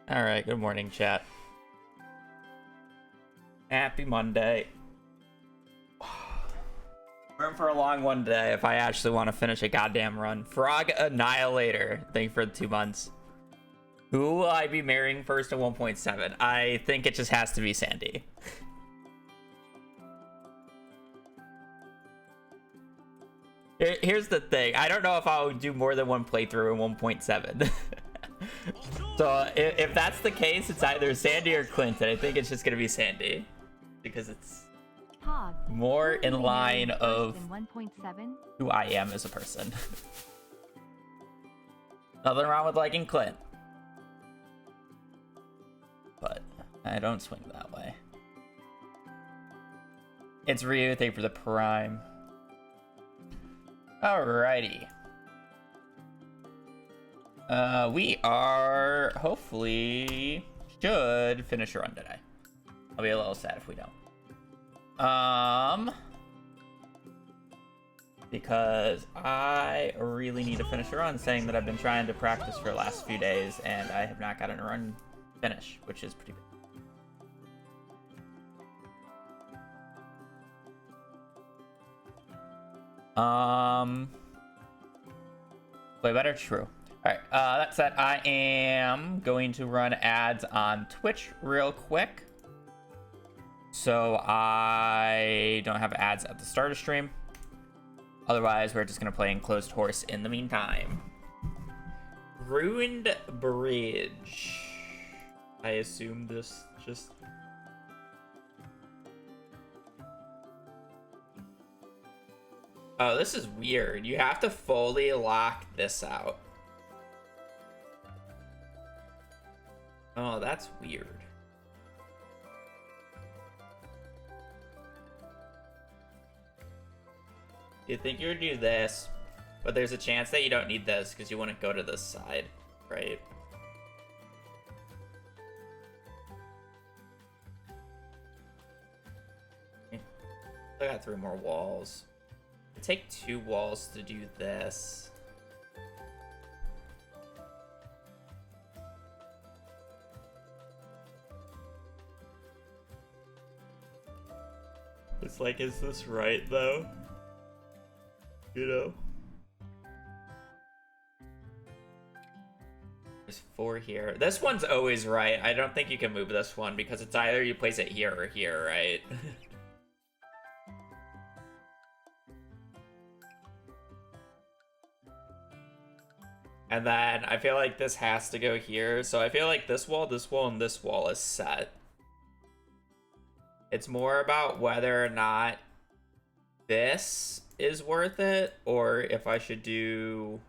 Alright, good morning, chat. Happy Monday. We're in for a long one today if I actually want to finish a goddamn run. Frog Annihilator. Thank you for the 2 months. Who will I be marrying first in 1.7? I think it just has to be Sandy. Here's the thing. I don't know if I'll do more than one playthrough in 1.7. So if that's the case, it's either Sandy or Clinton. I think it's just gonna be Sandy because it's more in line of who I am as a person. Nothing wrong with liking Clint, but I don't swing that way. It's Ryu. Thank you for the prime. Alrighty. We are hopefully should finish a run today. I'll be a little sad if we don't. Because I really need to finish a run, saying that I've been trying to practice for the last few days and I have not gotten a run finish, which is pretty good. Way better, true. Alright, that said, I am going to run ads on Twitch real quick. So I don't have ads at the start of stream. Otherwise, we're just going to play Enclosed Horse in the meantime. Ruined Bridge. I assume this just... Oh, this is weird. You have to fully lock this out. Oh, that's weird. You think you would do this, but there's a chance that you don't need this because you wouldn't go to this side, right? I got 3 more walls. It'd take 2 walls to do this. It's like, is this right though? You know? There's 4 here. This one's always right. I don't think you can move this one because it's either you place it here or here, right? And then I feel like this has to go here. So I feel like this wall, and this wall is set. It's more about whether or not this is worth it, or if I should do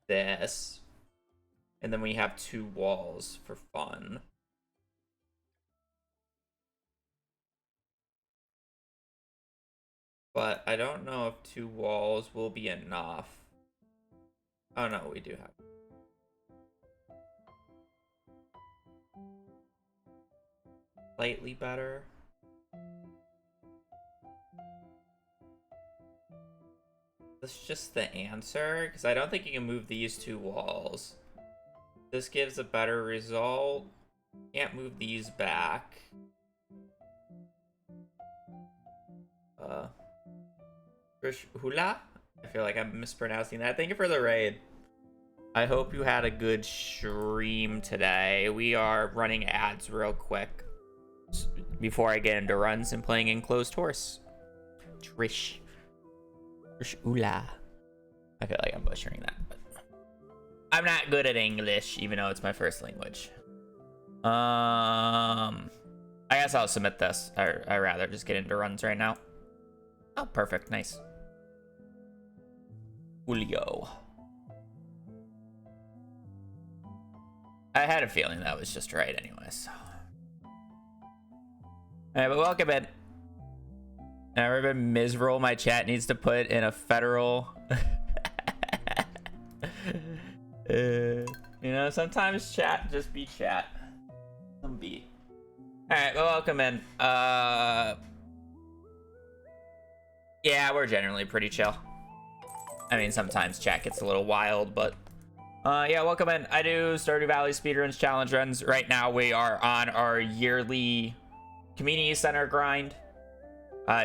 this. And then we have 2 walls for fun. But I don't know if 2 walls will be enough. Oh no, we do have. Slightly better. That's just the answer, because I don't think you can move these 2 walls. This gives a better result. Can't move these back. Hula? I feel like I'm mispronouncing that. Thank you for the raid. I hope you had a good stream today. We are running ads real quick before I get into runs and playing Enclosed Horse. Trish Ula. I feel like I'm butchering that, but I'm not good at English, even though it's my first language. I guess I'll submit this. I'd rather just get into runs right now. Oh, perfect. Nice. Julio. I had a feeling that was just right anyways. Alright, but welcome in. Never been miserable. My chat needs to put in a federal. You know, sometimes chat just be chat. Some beat. Alright, well, welcome in. Yeah, we're generally pretty chill. I mean, sometimes chat gets a little wild, but Yeah, welcome in. I do Stardew Valley Speedruns challenge runs. Right now we are on our yearly community center grind.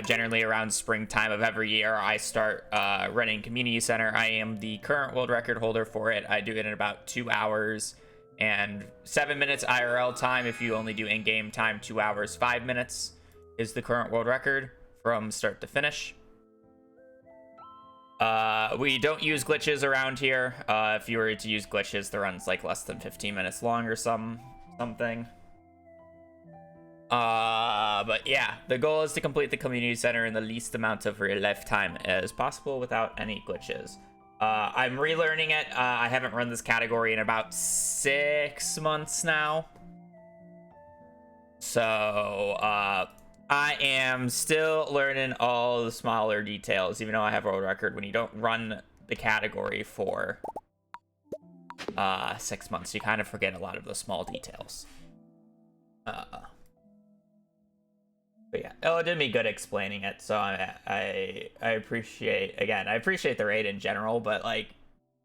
Generally around springtime of every year, I start running community center. I am the current world record holder for it. I do it in about 2 hours and 7 minutes IRL time. If you only do in-game time, 2 hours 5 minutes is the current world record from start to finish. We don't use glitches around here. If you were to use glitches, the run's like less than 15 minutes long or something. But yeah, the goal is to complete the community center in the least amount of real life time as possible without any glitches. I'm relearning it. I haven't run this category in about 6 months now. So, I am still learning all the smaller details, even though I have a world record. When you don't run the category for 6 months, you kind of forget a lot of the small details. But yeah, it did me good explaining it, so I appreciate, again, I appreciate the raid in general, but like,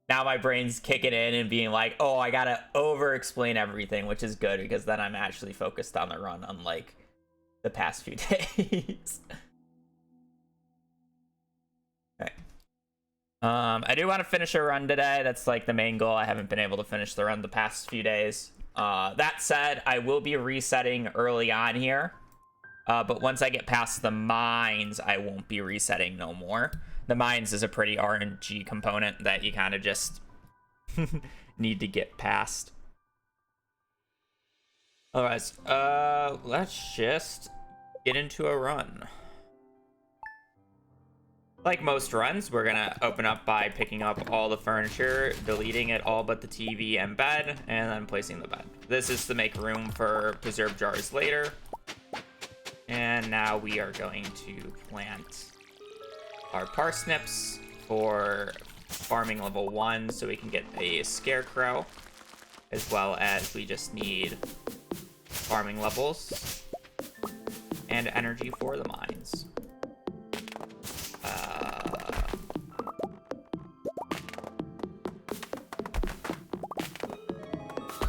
now my brain's kicking in and being like, oh, I gotta over-explain everything, which is good, because then I'm actually focused on the run, unlike the past few days. Okay. I do want to finish a run today. That's like the main goal. I haven't been able to finish the run the past few days. That said, I will be resetting early on here. But once I get past the mines, I won't be resetting no more. The mines is a pretty RNG component that you kind of just need to get past. Alright, let's just get into a run. Like most runs, we're gonna open up by picking up all the furniture, deleting it all but the TV and bed, and then placing the bed. This is to make room for preserve jars later. And now we are going to plant our parsnips for farming level 1 so we can get a scarecrow, as well as we just need farming levels and energy for the mines.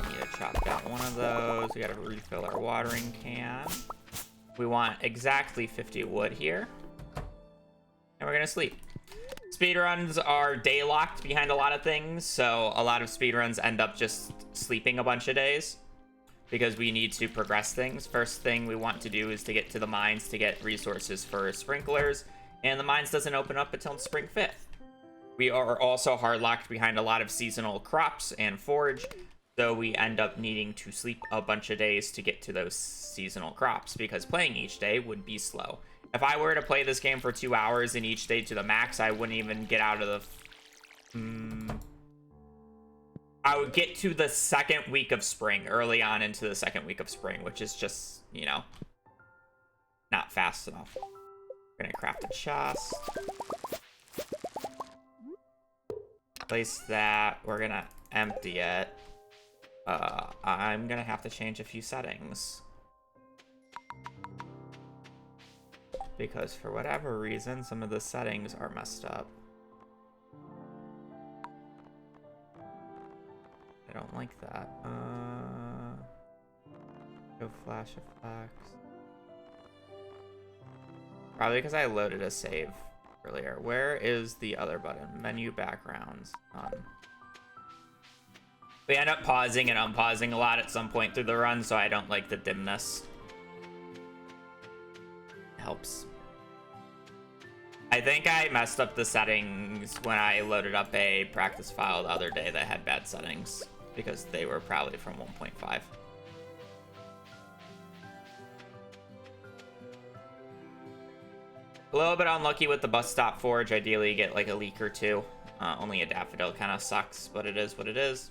Need to chop down one of those. We gotta refill our watering can. We want exactly 50 wood here. And we're gonna sleep. Speedruns are day locked behind a lot of things, so a lot of speedruns end up just sleeping a bunch of days because we need to progress things. First thing we want to do is to get to the mines to get resources for sprinklers, and the mines doesn't open up until spring 5th. We are also hard locked behind a lot of seasonal crops and forage, so we end up needing to sleep a bunch of days to get to those seasonal crops, because playing each day would be slow. If I were to play this game for 2 hours and each day to the max, I wouldn't even get out of the... I would get to the second week of spring, early on into the second week of spring, which is just, you know, not fast enough. We're gonna craft a chest. Place that. We're gonna empty it. I'm gonna have to change a few settings. Because for whatever reason, some of the settings are messed up. I don't like that. Go flash effects. Probably because I loaded a save earlier. Where is the other button? Menu backgrounds. We end up pausing and unpausing a lot at some point through the run, so I don't like the dimness. Helps. I think I messed up the settings when I loaded up a practice file the other day that had bad settings, because they were probably from 1.5. A little bit unlucky with the bus stop forge. Ideally, you get like a leek or two. Only a daffodil kind of sucks, but it is what it is.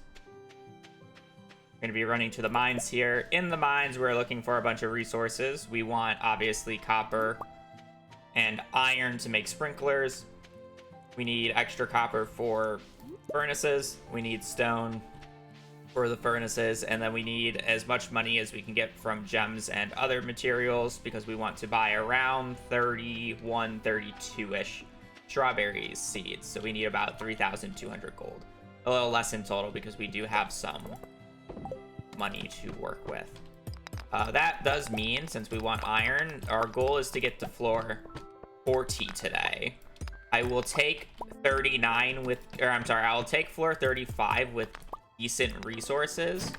We're going to be running to the mines here. In the mines, we're looking for a bunch of resources. We want, obviously, copper and iron to make sprinklers. We need extra copper for furnaces. We need stone for the furnaces. And then we need as much money as we can get from gems and other materials, because we want to buy around 31, 32-ish strawberry seeds. So we need about 3,200 gold. A little less in total because we do have some money to work with. That does mean, since we want iron, our goal is to get to floor 40 today. I will take 39 with, or I'm sorry, I'll take floor 35 with decent resources.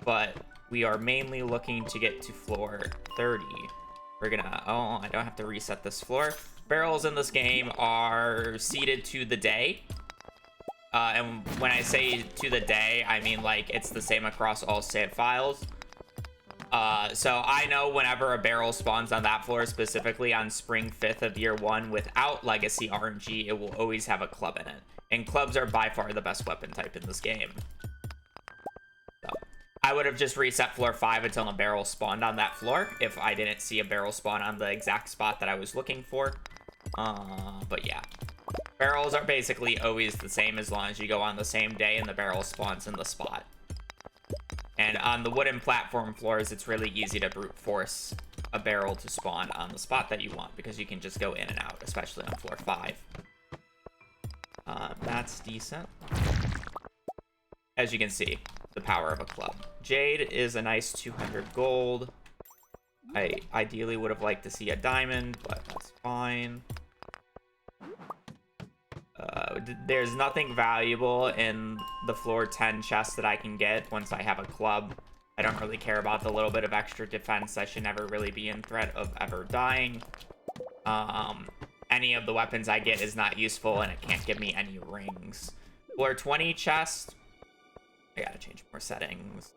But we are mainly looking to get to floor 30. We're gonna, oh, I don't have to reset this floor. Barrels in this game are seeded to the day. And when I say to the day, I mean like it's the same across all save files. So I know whenever a barrel spawns on that floor, specifically on spring 5th of year 1 without legacy RNG, it will always have a club in it. And clubs are by far the best weapon type in this game. So I would have just reset floor 5 until a barrel spawned on that floor if I didn't see a barrel spawn on the exact spot that I was looking for. But yeah. Barrels are basically always the same as long as you go on the same day and the barrel spawns in the spot. And on the wooden platform floors, it's really easy to brute force a barrel to spawn on the spot that you want because you can just go in and out, especially on floor 5. That's decent. As you can see, the power of a club. Jade is a nice 200 gold. I ideally would have liked to see a diamond, but that's fine. There's nothing valuable in the floor 10 chest that I can get once I have a club. I don't really care about the little bit of extra defense. I should never really be in threat of ever dying. Any of the weapons I get is not useful, and it can't give me any rings. Floor 20 chest. I gotta change more settings.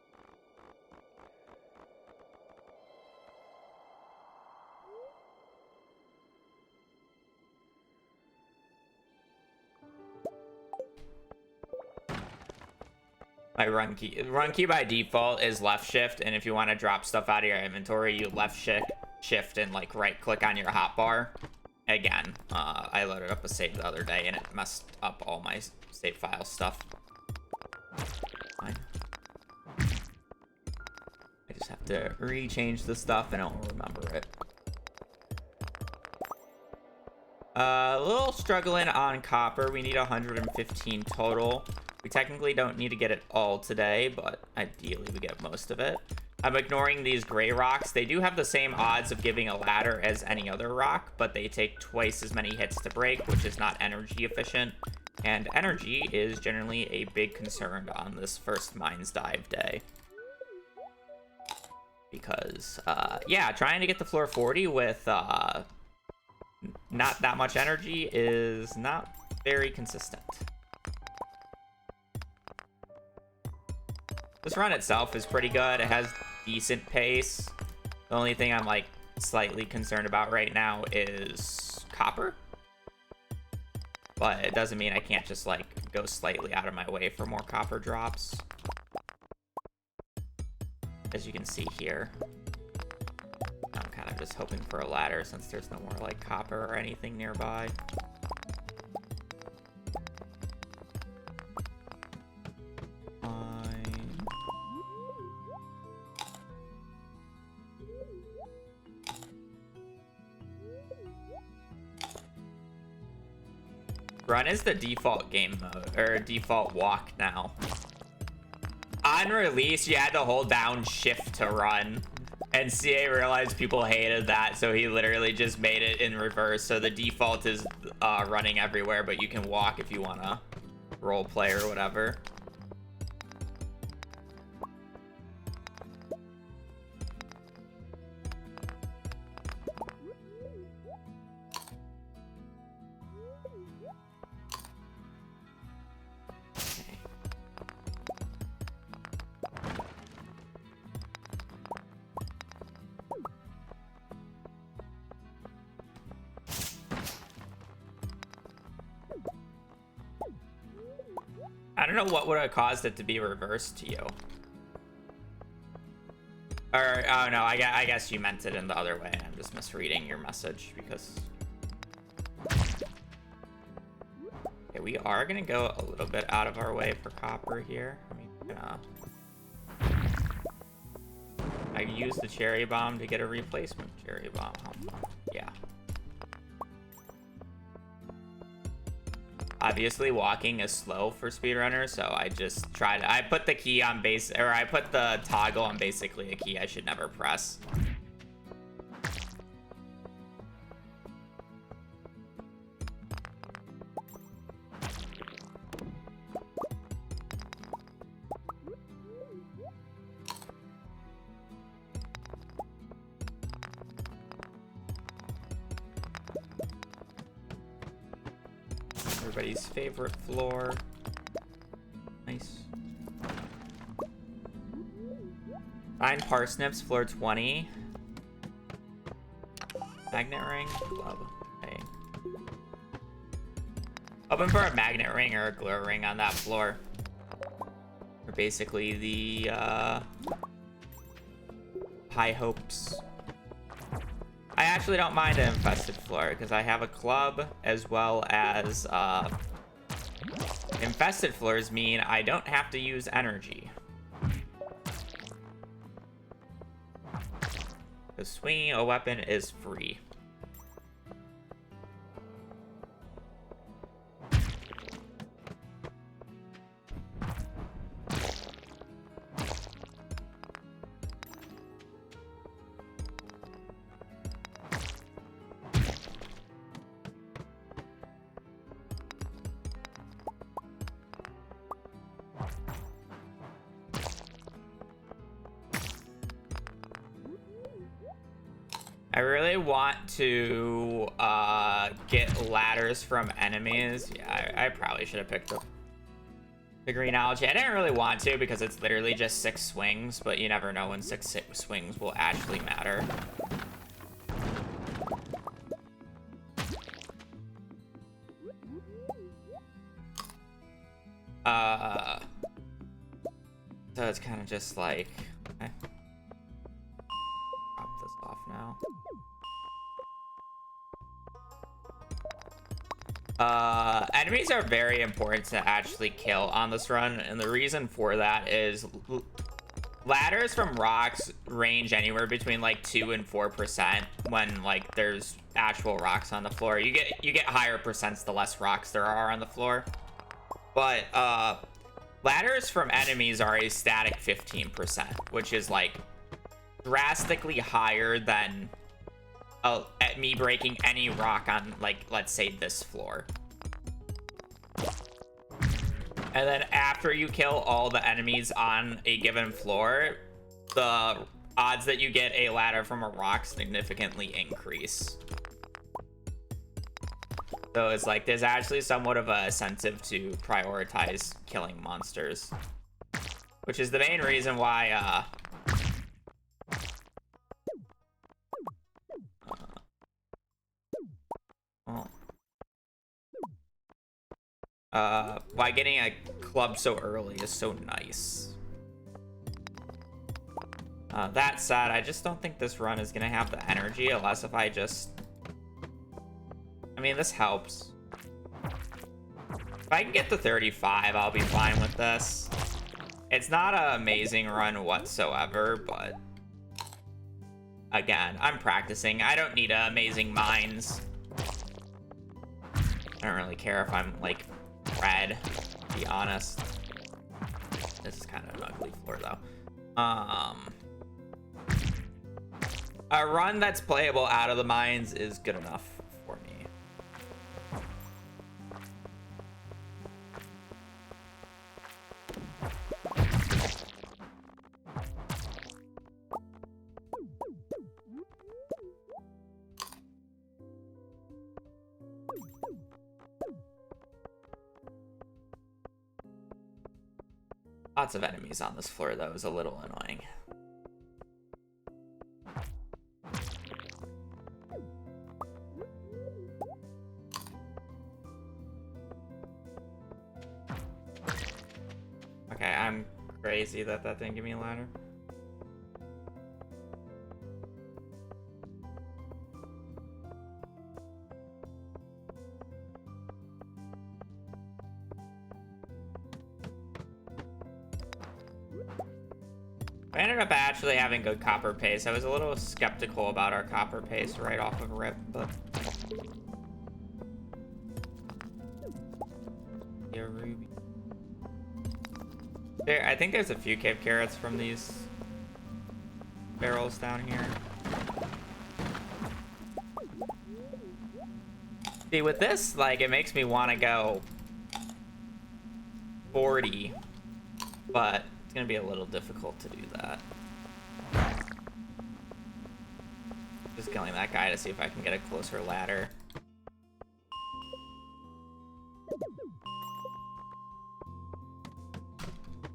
My run key by default is left shift, and if you want to drop stuff out of your inventory, you left shift and like right click on your hotbar. Again, I loaded up a save the other day and it messed up all my save file stuff. Fine. I just have to rechange the stuff and I don't remember it. A little struggling on copper. We need 115 total. We technically don't need to get it all today, but ideally we get most of it. I'm ignoring these gray rocks. They do have the same odds of giving a ladder as any other rock, but they take twice as many hits to break, which is not energy efficient. And energy is generally a big concern on this first Mines Dive day. Because, yeah, trying to get to floor 40 with not that much energy is not very consistent. This run itself is pretty good. It has decent pace. The only thing I'm like slightly concerned about right now is copper. But it doesn't mean I can't just like go slightly out of my way for more copper drops. As you can see here. I'm kind of just hoping for a ladder since there's no more like copper or anything nearby. Run is the default game mode, or default walk now. On release, you had to hold down shift to run. And CA realized people hated that, so he literally just made it in reverse. So the default is running everywhere, but you can walk if you want to role play or whatever. I don't know what would have caused it to be reversed to you. Or, oh no, I guess you meant it in the other way. I'm just misreading your message because... Okay, we are gonna go a little bit out of our way for copper here. I used the cherry bomb to get a replacement cherry bomb. Yeah. Obviously, walking is slow for speedrunners, so I just I put the key on base, or I put the toggle on basically a key I should never press. Everybody's favorite floor. Nice. Find parsnips, floor 20. Magnet ring, club. Okay. Hoping for a magnet ring or a glow ring on that floor. Or basically the high hopes. I actually don't mind an infested floor because I have a club as well as infested floors mean I don't have to use energy. Because swinging a weapon is free. I really want to get ladders from enemies. Yeah, I probably should have picked the green algae. I didn't really want to because it's literally just 6 swings, but you never know when 6 swings will actually matter. So it's kind of just like, okay. Drop this off now. Enemies are very important to actually kill on this run, and the reason for that is ladders from rocks range anywhere between like 2 and 4% when like there's actual rocks on the floor. You get higher percents the less rocks there are on the floor. But ladders from enemies are a static 15%, which is like drastically higher than at me breaking any rock on, like, let's say this floor. And then after you kill all the enemies on a given floor, the odds that you get a ladder from a rock significantly increase. So it's like there's actually somewhat of a incentive to prioritize killing monsters, which is the main reason why why getting a club so early is so nice. That said, I just don't think this run is gonna have the energy unless if I just, I mean, this helps. If I can get to 35, I'll be fine with this. It's not an amazing run whatsoever, but again, I'm practicing. I don't need amazing mines. I don't really care if I'm like red, to be honest. This is kind of an ugly floor though. A run that's playable out of the mines is good enough for me. Lots of enemies on this floor though is a little annoying. Okay, I'm crazy that didn't give me a ladder. I ended up actually having good copper pace. I was a little skeptical about our copper pace right off of rip, but Yeah, ruby. There, I think there's a few cave carrots from these barrels down here. See, with this, like, it makes me want to go 40, but it's gonna be a little difficult to do that. Just killing that guy to see if I can get a closer ladder.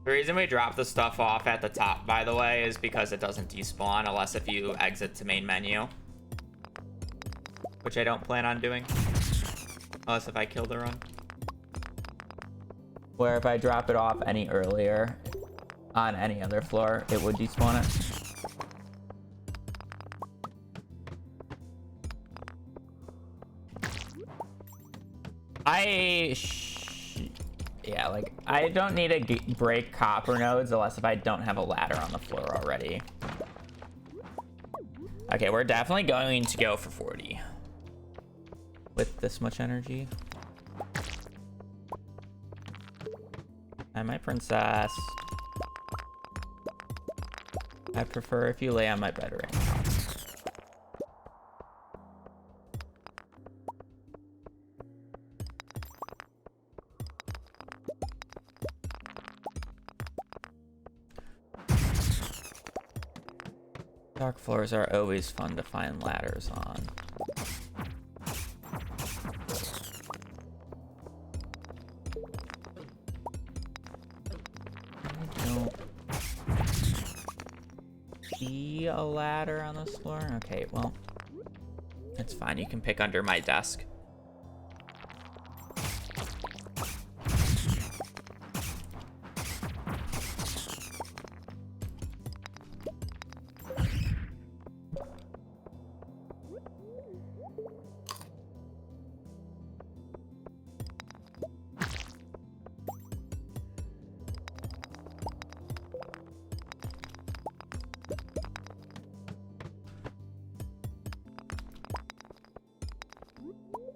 The reason we drop the stuff off at the top, by the way, is because it doesn't despawn unless if you exit to main menu. Which I don't plan on doing. Unless if I kill the run. Where if I drop it off any earlier on any other floor, it would despawn it. Yeah, like, I don't need to break copper nodes unless if I don't have a ladder on the floor already. Okay, we're definitely going to go for 40. With this much energy. Hi, my princess. I prefer if you lay on my bed right now. Dark floors are always fun to find ladders on. I don't see a ladder on this floor. Okay, well, it's fine. You can pick under my desk.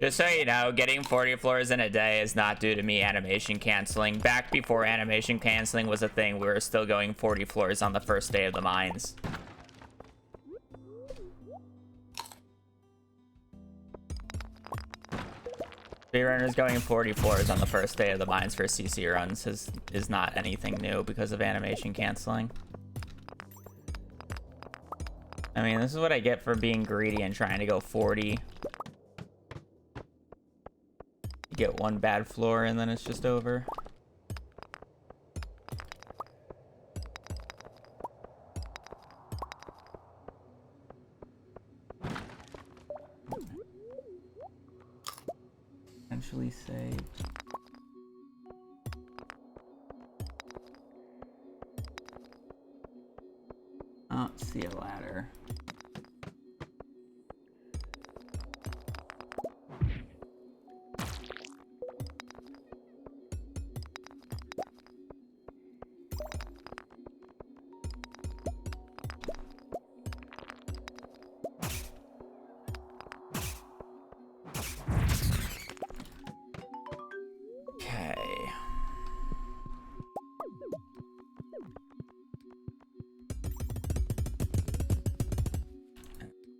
Just so you know, getting 40 floors in a day is not due to me animation canceling. Back before animation canceling was a thing, we were still going 40 floors on the first day of the mines. Speedrunners going 40 floors on the first day of the mines for CC runs is not anything new because of animation canceling. I mean, this is what I get for being greedy and trying to go 40. Get one bad floor and then it's just over. Essentially saved. Oh, see a ladder.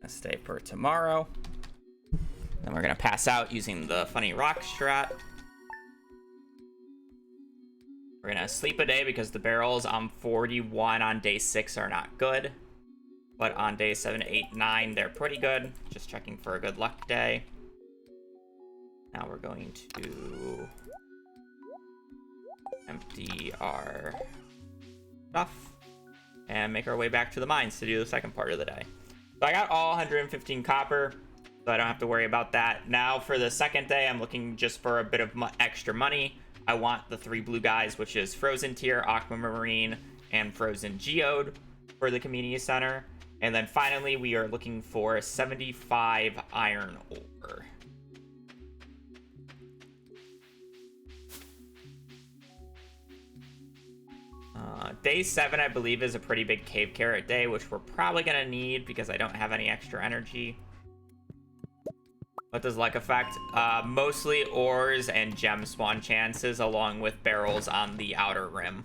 Stay for tomorrow. Then we're gonna pass out using the funny rock strat. We're gonna sleep a day because the barrels on 41 on day 6 are not good. But on day 7, 8, 9, they're pretty good. Just checking for a good luck day. Now we're going to empty our stuff and make our way back to the mines to do the second part of the day. So I got all 115 copper, so I don't have to worry about that. Now for the second day, I'm looking just for a bit of extra money. I want the 3 blue guys, which is Frozen Tier, Aquamarine, and Frozen Geode for the community center. And then finally, we are looking for 75 iron ore. Day 7, I believe, is a pretty big cave carrot day, which we're probably going to need because I don't have any extra energy. What does luck affect? Mostly ores and gem spawn chances, along with barrels on the outer rim.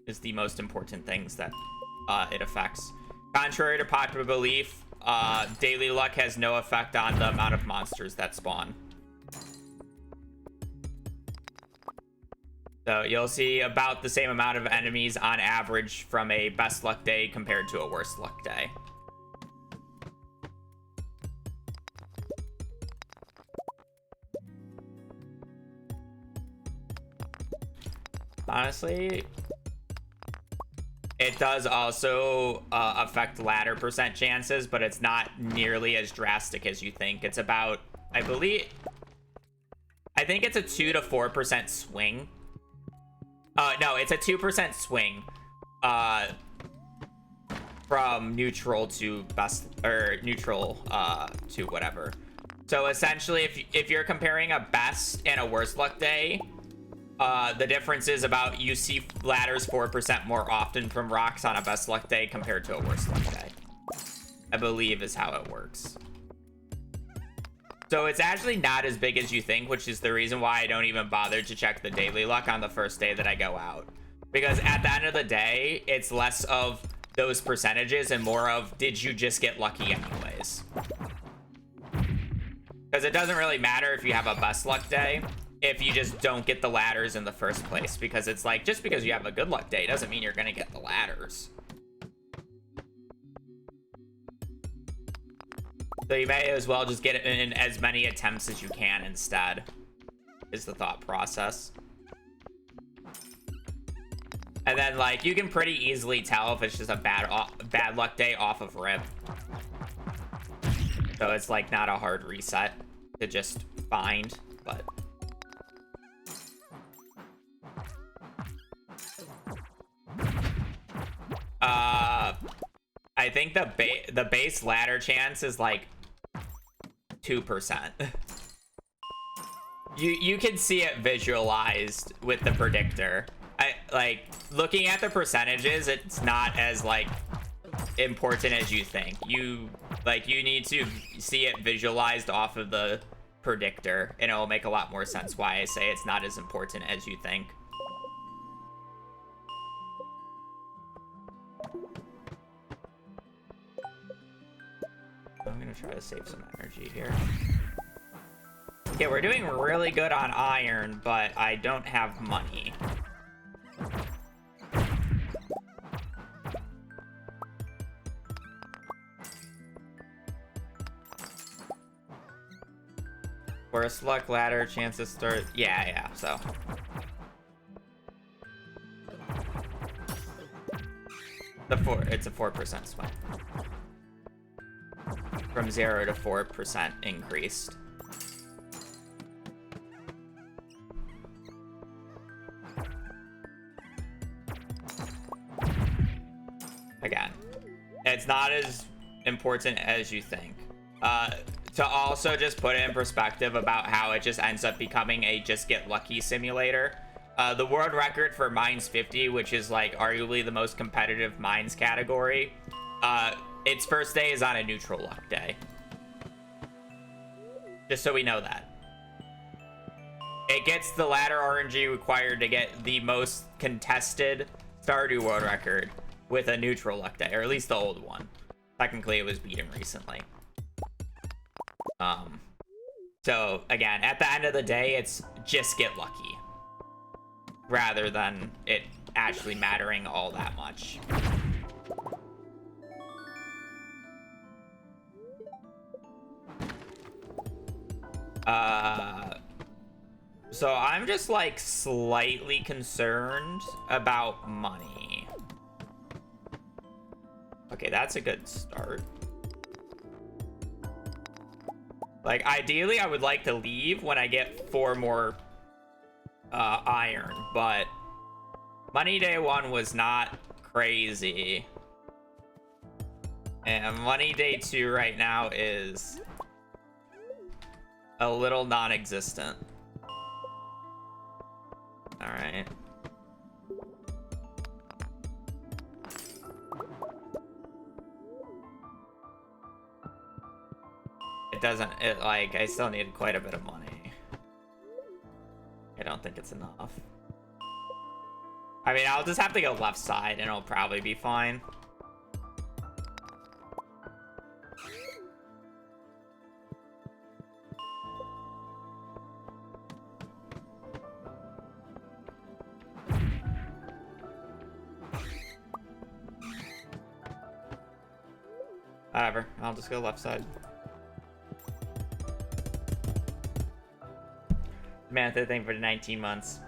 Is the most important things that it affects. Contrary to popular belief, daily luck has no effect on the amount of monsters that spawn. So you'll see about the same amount of enemies on average from a best luck day compared to a worst luck day. Honestly, it does also affect ladder percent chances, but it's not nearly as drastic as you think. It's about, I think it's a 2 to 4% swing. No, it's a 2% swing from neutral to best, or neutral to whatever. So essentially, if you're comparing a best and a worst luck day, the difference is about you see ladders 4% more often from rocks on a best luck day compared to a worst luck day, I believe is how it works. So it's actually not as big as you think, which is the reason why I don't even bother to check the daily luck on the first day that I go out. Because at the end of the day, it's less of those percentages and more of, did you just get lucky anyways? Because it doesn't really matter if you have a best luck day if you just don't get the ladders in the first place. Because it's like, just because you have a good luck day doesn't mean you're going to get the ladders. So you may as well just get it in as many attempts as you can instead, is the thought process. And then, like, you can pretty easily tell if it's just a bad luck day off of rip. So it's, like, not a hard reset to just find, but... I think the base ladder chance is, like, 2%. You can see it visualized with the predictor. Like, looking at the percentages, it's not as, like, important as you think. You need to see it visualized off of the predictor, and it'll make a lot more sense why I say it's not as important as you think. I'm gonna try to save some energy here. Okay, we're doing really good on iron, but I don't have money. Worst luck ladder, chances start. Yeah, so. It's a 4% swing. From 0 to 4% increased. Again, it's not as important as you think. To also just put it in perspective about how it just ends up becoming a just get lucky simulator. The world record for Mines 50, which is like arguably the most competitive mines category, its first day is on a neutral luck day. Just so we know that. It gets the ladder RNG required to get the most contested Stardew world record with a neutral luck day, or at least the old one. Technically, it was beaten recently. So again, at the end of the day, it's just get lucky rather than it actually mattering all that much. So I'm just like slightly concerned about money. Okay, that's a good start. Like, ideally, I would like to leave when I get 4 more iron, but money day 1 was not crazy. And money day 2 right now is a little non-existent. All right. It doesn't, it like, I still need quite a bit of money. I don't think it's enough. I mean, I'll just have to go left side and it'll probably be fine. Whatever, I'll just go left side. Man, that thing for 19 months.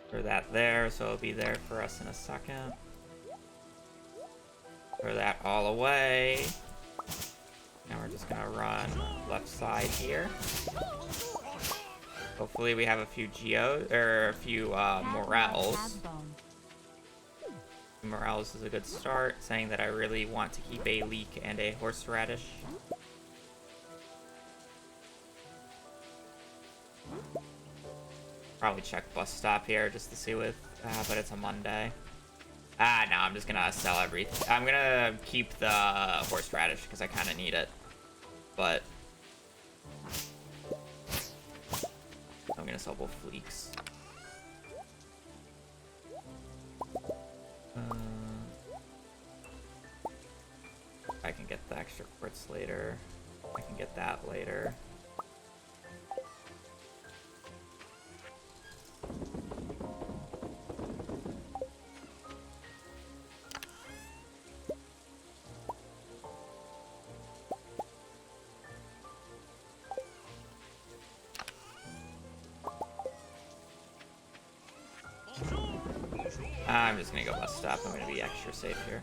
For that there, so it'll be there for us in a second. Throw that all away. Now we're just gonna run left side here. Hopefully we have a few geos, or a few morels. Morels is a good start, saying that I really want to keep a leek and a horseradish. Probably check bus stop here just to see what, but it's a Monday. No, I'm just gonna sell everything. I'm gonna keep the horseradish because I kind of need it, but I'm gonna sell both leeks. I can get the extra quartz later. I can get that later. I'm just gonna go bus stop. I'm gonna be extra safe here.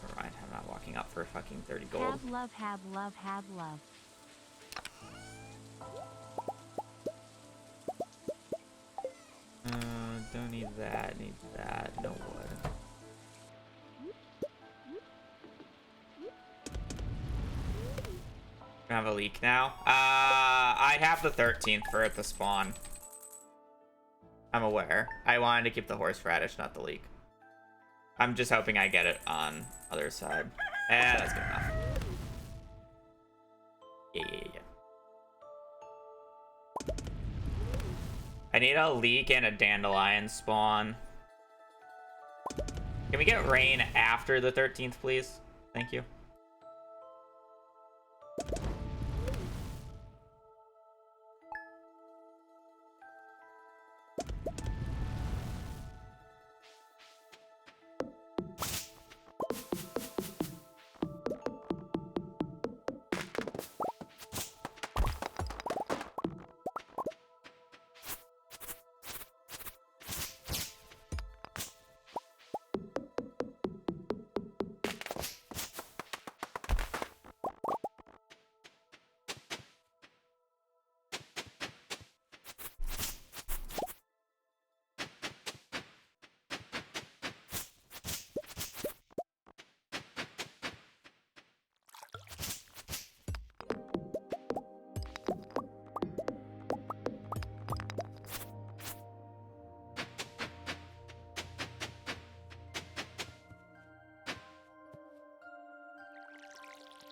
Never mind, I'm not walking up for fucking 30 gold. Have love, have love, have love. Don't need that, need that, no wood. I have a leak now. I have the 13th for it to spawn. I'm aware. I wanted to keep the horseradish, not the leek. I'm just hoping I get it on other side. That's good enough. Yeah. I need a leek and a dandelion spawn. Can we get rain after the 13th, please? Thank you.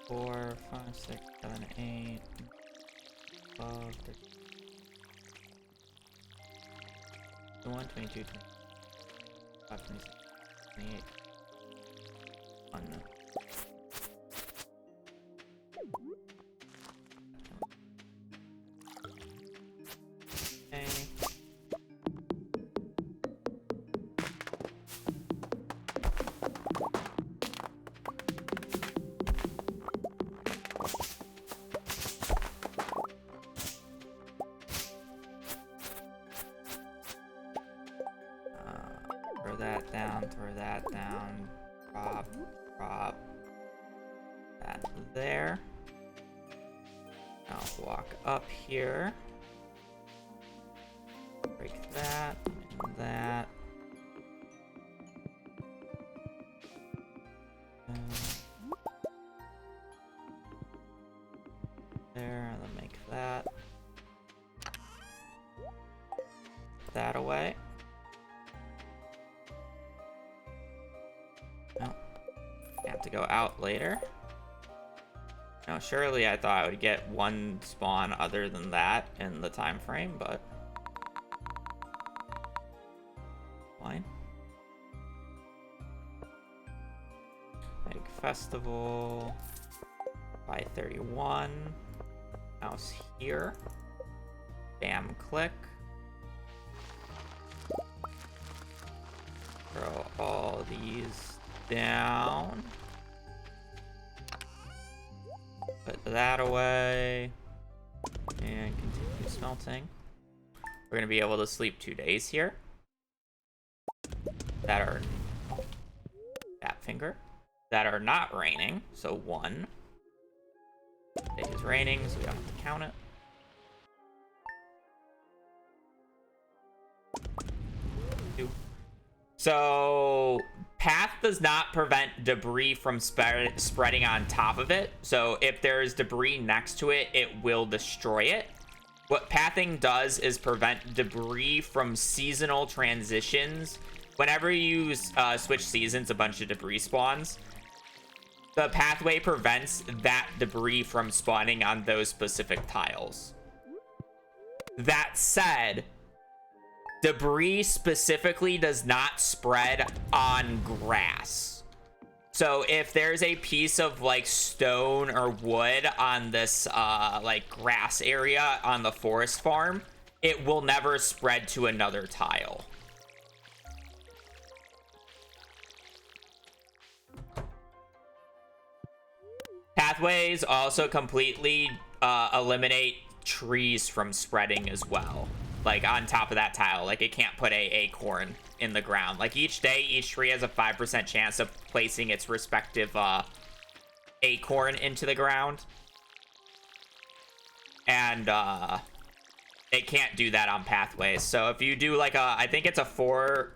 Four, 5, 6, 7, 8, 12, 13, 21, 22, 25, 26, 28. 1. Okay. Throw that down, drop that there. Now walk up here, break that and that. There, and then make that away. I have to go out later. Now, surely I thought I would get one spawn other than that in the time frame, but fine. Egg Festival, by 31. Mouse here. Bam, click. Throw all these down. Put that away. And continue smelting. We're gonna be able to sleep 2 days here. That are that finger. That are not raining. So 1. It is raining, so we don't have to count it. 2. So path does not prevent debris from spreading on top of it. So if there is debris next to it, it will destroy it. What pathing does is prevent debris from seasonal transitions. Whenever you switch seasons, a bunch of debris spawns. The pathway prevents that debris from spawning on those specific tiles. That said, debris specifically does not spread on grass. So if there's a piece of like stone or wood on this like grass area on the forest farm, it will never spread to another tile. Pathways also completely eliminate trees from spreading as well. Like on top of that tile, like it can't put a acorn in the ground. Like each day, each tree has a 5% chance of placing its respective acorn into the ground. And it can't do that on pathways. So if you do like I think it's a 4,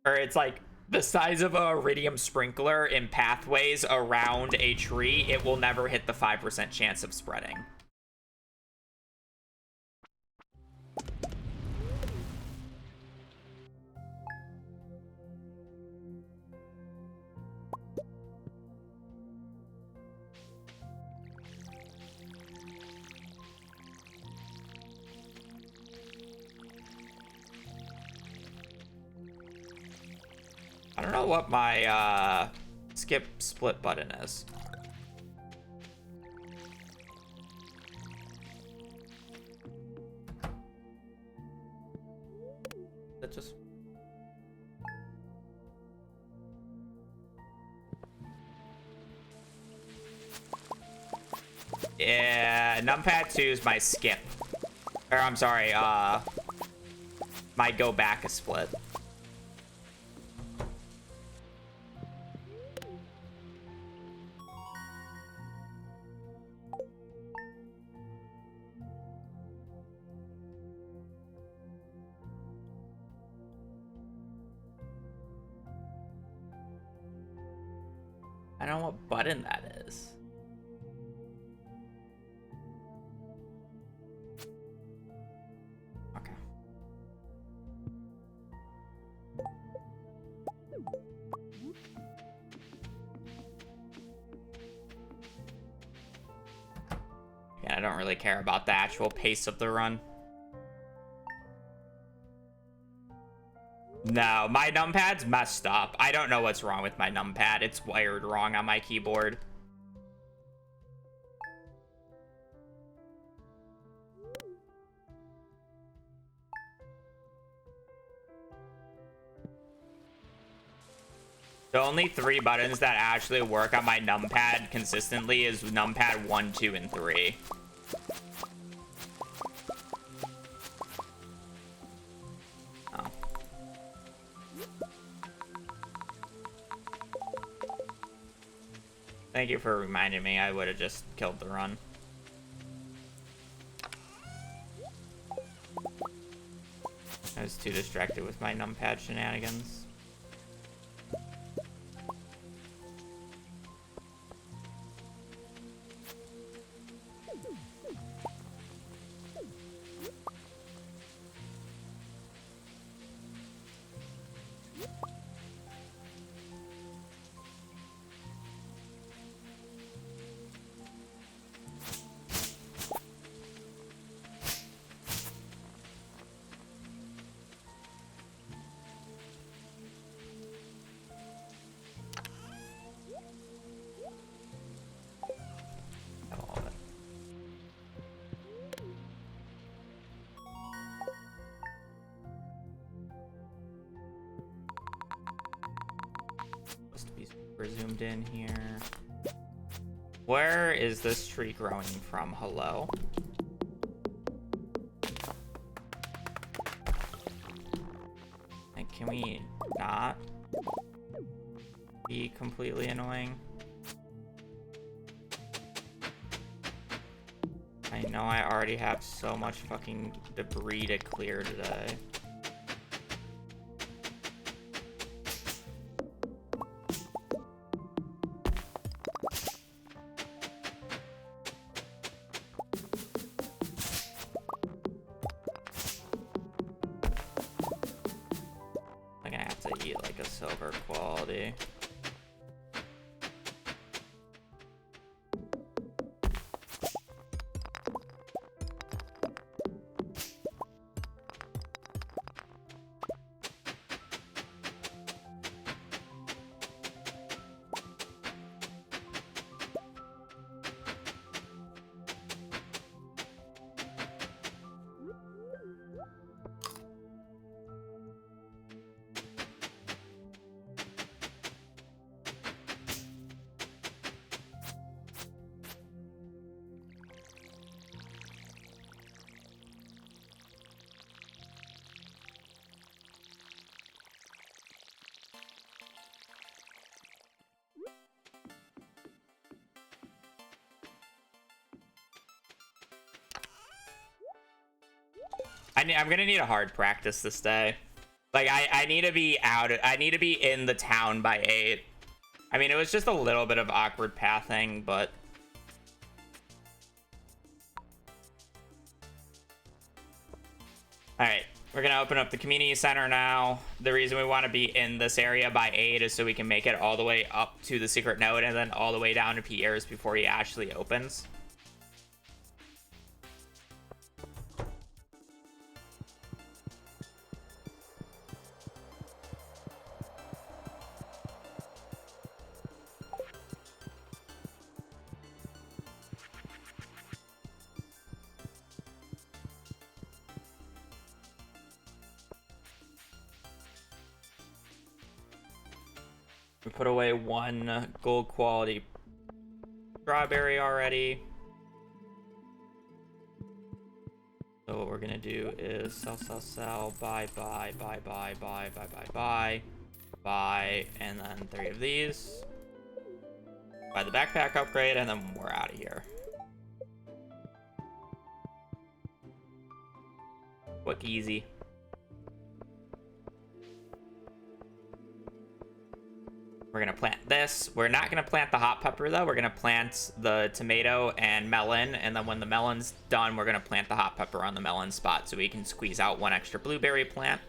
or it's like the size of a iridium sprinkler in pathways around a tree, it will never hit the 5% chance of spreading. I don't know what my skip split button is. That just... Yeah, numpad 2 is my skip. Or I'm sorry, my go back is split. I don't know what button that is. Okay. Yeah, I don't really care about the actual pace of the run. No, my numpad's messed up. I don't know what's wrong with my numpad. It's wired wrong on my keyboard. The only 3 buttons that actually work on my numpad consistently is numpad 1, 2, and 3. Thank you for reminding me. I would have just killed the run. I was too distracted with my numpad shenanigans. We're zoomed in here. Where is this tree growing from? Hello? And can we not be completely annoying? I know I already have so much fucking debris to clear today. I'm gonna have to eat like a silver quality. I'm gonna need a hard practice this day. Like, I need to be out. I need to be in the town by 8. I mean, it was just a little bit of awkward pathing, but... Alright, we're gonna open up the community center now. The reason we want to be in this area by 8 is so we can make it all the way up to the secret node and then all the way down to Pierre's before he actually opens. We put away 1 gold quality strawberry already. So what we're gonna do is sell, buy, and then 3 of these. Buy the backpack upgrade, and then we're out of here. Quick, easy. We're gonna plant this. We're not gonna plant the hot pepper though. We're gonna plant the tomato and melon, and then when the melon's done, we're gonna plant the hot pepper on the melon spot so we can squeeze out 1 extra blueberry plant.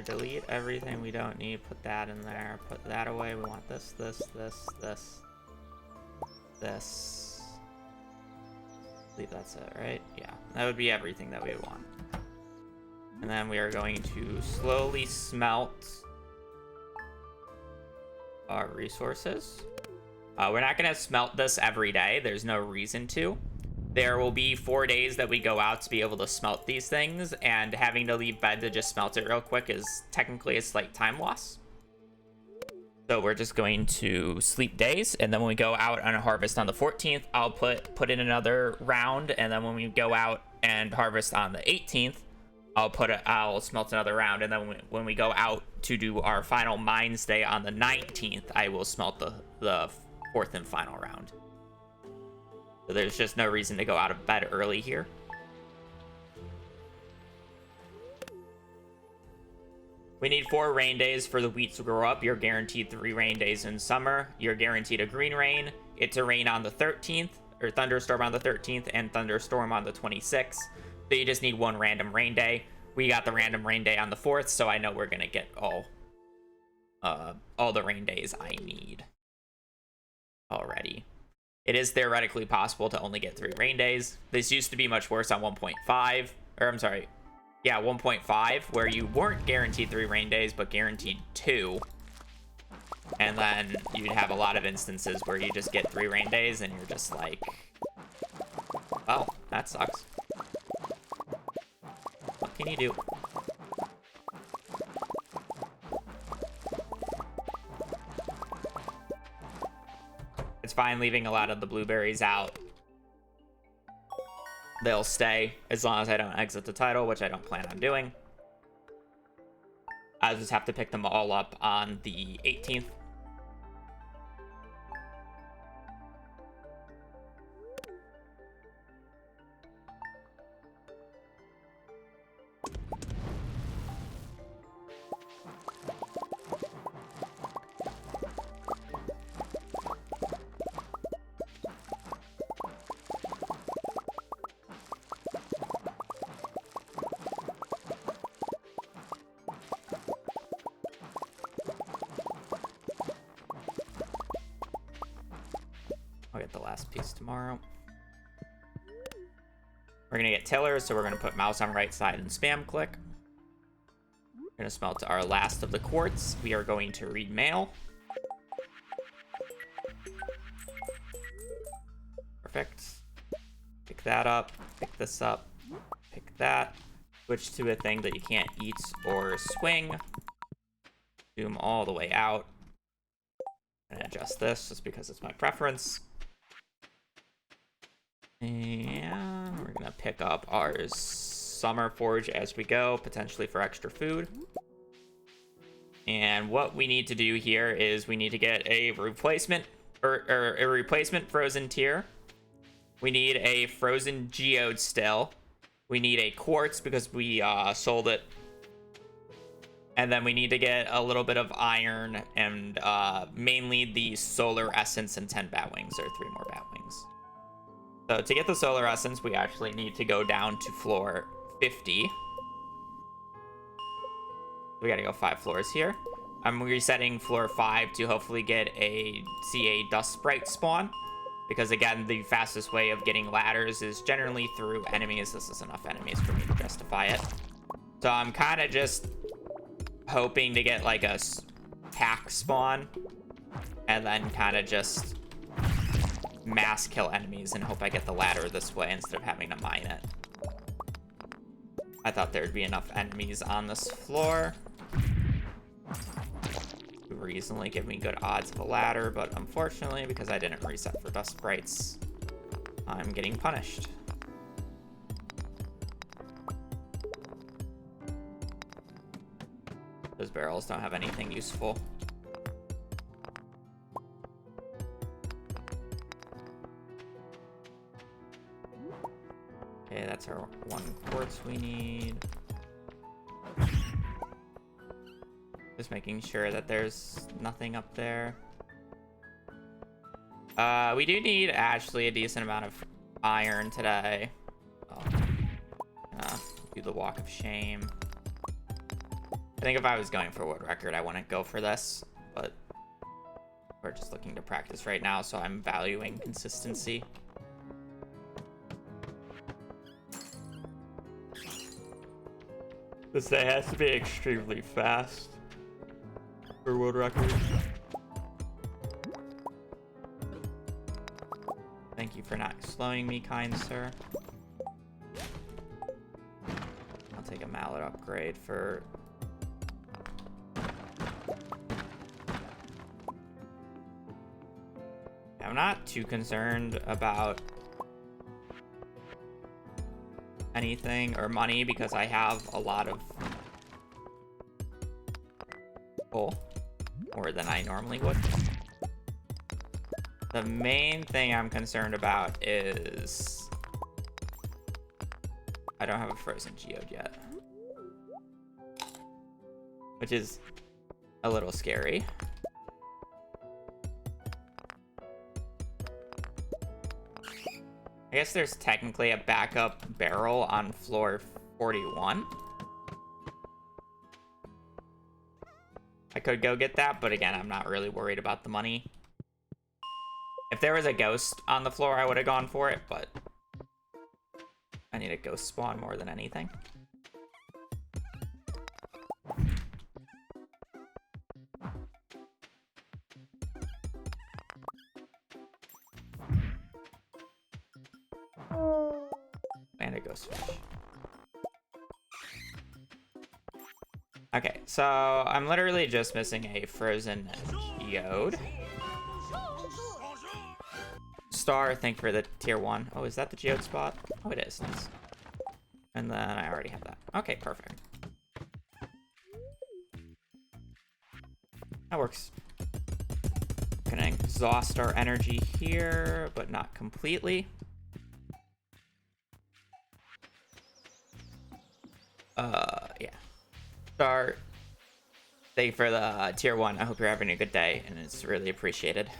Delete everything we don't need, put that in there, put that away. We want this. I believe that's it, right? Yeah, that would be everything that we would want. And then we are going to slowly smelt our resources. We're not gonna smelt this every day. There's no reason to. There will be 4 days that we go out to be able to smelt these things, and having to leave bed to just smelt it real quick is technically a slight time loss. So we're just going to sleep days, and then when we go out on a harvest on the 14th, I'll put in another round, and then when we go out and harvest on the 18th, I'll smelt another round, and then when we go out to do our final mines day on the 19th, I will smelt the 4th and final round. So there's just no reason to go out of bed early here. We need 4 rain days for the wheat to grow up. You're guaranteed 3 rain days in summer. You're guaranteed a green rain. It's a rain on the 13th, or thunderstorm on the 13th, and thunderstorm on the 26th. So you just need 1 random rain day. we got the random rain day on the 4th, so I know we're gonna get all the rain days I need already. It is theoretically possible to only get 3 rain days. This used to be much worse on 1.5, or I'm sorry, yeah, 1.5, where you weren't guaranteed 3 rain days, but guaranteed 2. And then you'd have a lot of instances where you just get 3 rain days and you're just like, oh, that sucks. What can you do? It's fine leaving a lot of the blueberries out. They'll stay as long as I don't exit the title, which I don't plan on doing. I just have to pick them all up on the 18th. I'll get the last piece tomorrow. We're gonna get tillers, so we're gonna put mouse on right side and spam click. We're gonna smelt our last of the quartz. We are going to read mail. Perfect. Pick that up, pick this up, pick that. Switch to a thing that you can't eat or swing. Zoom all the way out. And adjust this just because it's my preference. And we're gonna pick up our summer forage as we go, potentially for extra food. And what we need to do here is we need to get a replacement or a replacement frozen tier. We need a frozen geode still. We need a quartz because we sold it. And then we need to get a little bit of iron and mainly the solar essence and 10 bat wings, or 3 more bat wings. So to get the solar essence, we actually need to go down to floor 50. We gotta go 5 floors here. I'm resetting floor 5 to hopefully get a CA dust sprite spawn. Because again, the fastest way of getting ladders is generally through enemies. This is enough enemies for me to justify it. So I'm kind of just hoping to get like a pack spawn. And then kind of just mass kill enemies and hope I get the ladder this way instead of having to mine it. I thought there'd be enough enemies on this floor to reasonably give me good odds of a ladder, but unfortunately, because I didn't reset for dust sprites, I'm getting punished. Those barrels don't have anything useful. Okay, that's our 1 quartz we need. Just making sure that there's nothing up there. We do need actually a decent amount of iron today. Oh. Do the walk of shame. I think if I was going for world record, I wouldn't go for this, but we're just looking to practice right now, so I'm valuing consistency. This day has to be extremely fast for world record. Thank you for not slowing me, kind sir. I'll take a mallet upgrade for... I'm not too concerned about anything or money because I have a lot of coal, more than I normally would. The main thing I'm concerned about is I don't have a frozen geode yet, which is a little scary. I guess there's technically a backup barrel on floor 41. I could go get that, but again, I'm not really worried about the money. If there was a ghost on the floor, I would have gone for it, but I need a ghost spawn more than anything. And a ghost fish. Okay, so I'm literally just missing a frozen geode. Star, thank you for the tier 1. Oh, is that the geode spot? Oh, it is. Nice. And then I already have that. Okay, perfect. That works. Gonna exhaust our energy here, but not completely. Yeah. Star, thank you for the tier 1. I hope you're having a good day, and it's really appreciated.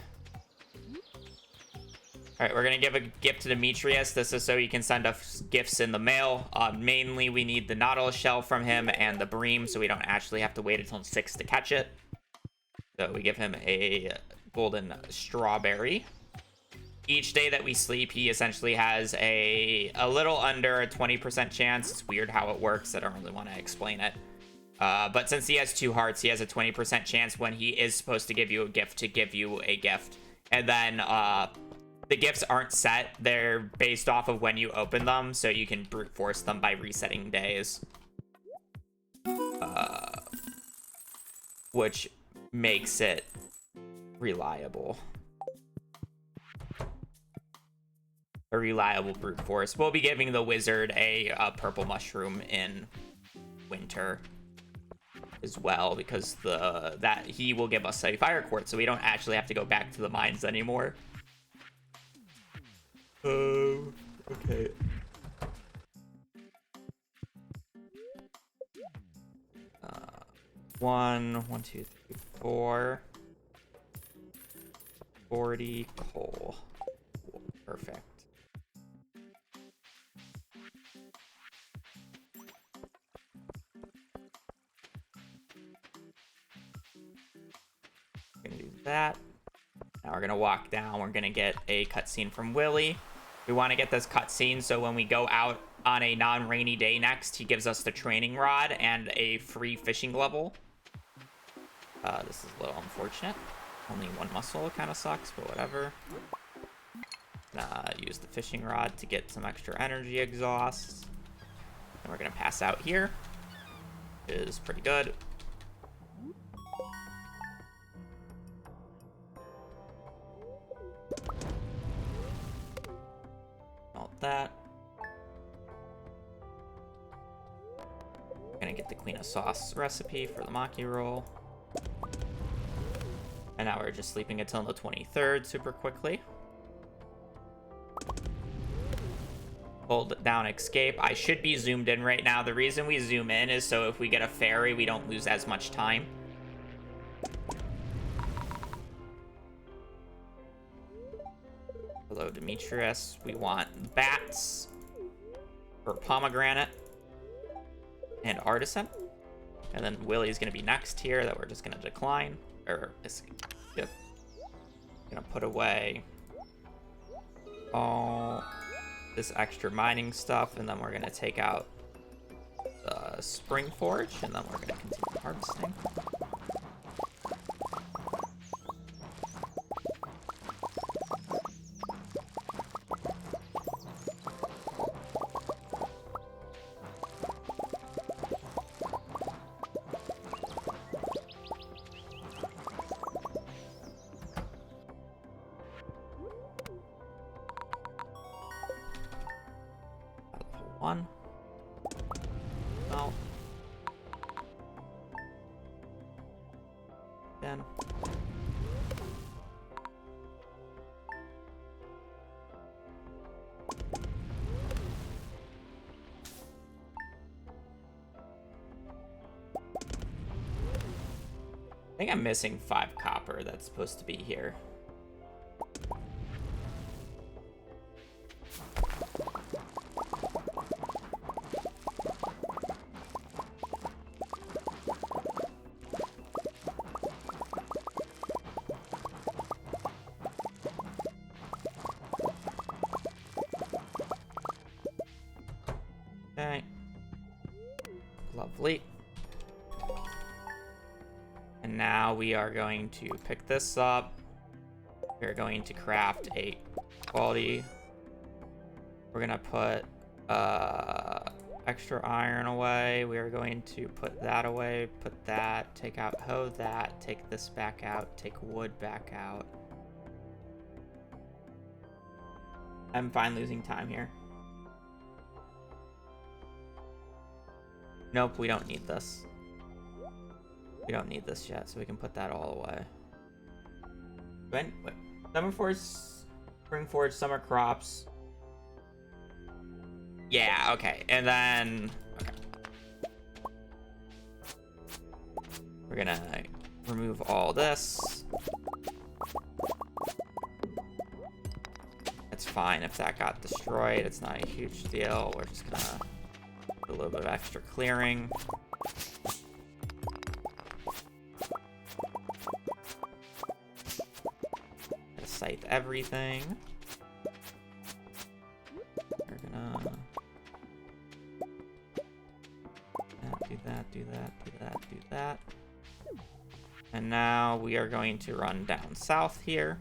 All right, we're gonna give a gift to Demetrius. This is so he can send us gifts in the mail. Mainly, we need the Nautilus shell from him and the bream, so we don't actually have to wait until 6 to catch it. So we give him a golden strawberry. Each day that we sleep, he essentially has a little under a 20% chance. It's weird how it works. I don't really want to explain it. But since he has 2 hearts, he has a 20% chance when he is supposed to give you a gift to give you a gift. And then the gifts aren't set. They're based off of when you open them, so you can brute force them by resetting days. Which makes it reliable. A reliable brute force. We'll be giving the wizard a purple mushroom in winter as well, because that he will give us a fire quartz, so we don't actually have to go back to the mines anymore. Okay. 1, 2, 3, 4. 40 coal. Cool. Perfect. Gonna do that. Now we're gonna walk down. We're gonna get a cutscene from Willy. We want to get this cutscene so when we go out on a non-rainy day next, he gives us the training rod and a free fishing level. This is a little unfortunate. Only 1 muscle kind of sucks, but whatever. Use the fishing rod to get some extra energy exhaust. And we're gonna pass out here. It is pretty good. That. Gonna get the Queen of Sauce recipe for the maki roll. And now we're just sleeping until the 23rd super quickly. Hold down escape. I should be zoomed in right now. The reason we zoom in is so if we get a fairy, we don't lose as much time. Hello, Demetrius. We want bats or pomegranate and artisan. And then Willy's gonna be next here that we're just gonna decline. Or yep. Gonna put away all this extra mining stuff, and then we're gonna take out the spring forge, and then we're gonna continue harvesting. One. No. Then. I think I'm missing 5 copper that's supposed to be here. Okay. Lovely. And now we are going to pick this up. We're going to craft a quality. We're gonna put extra iron away. We are going to put that away, put that, take out that, take this back out, take wood back out. I'm fine losing time here. Nope, we don't need this. We don't need this yet, so we can put that all away. Wait. Summer forage, spring forage, summer crops. Yeah, okay. And then... Okay. We're gonna remove all this. It's fine if that got destroyed. It's not a huge deal. We're just gonna do a little bit of extra clearing. Scythe everything. We're gonna do that, do that, do that, do that. And now we are going to run down south here.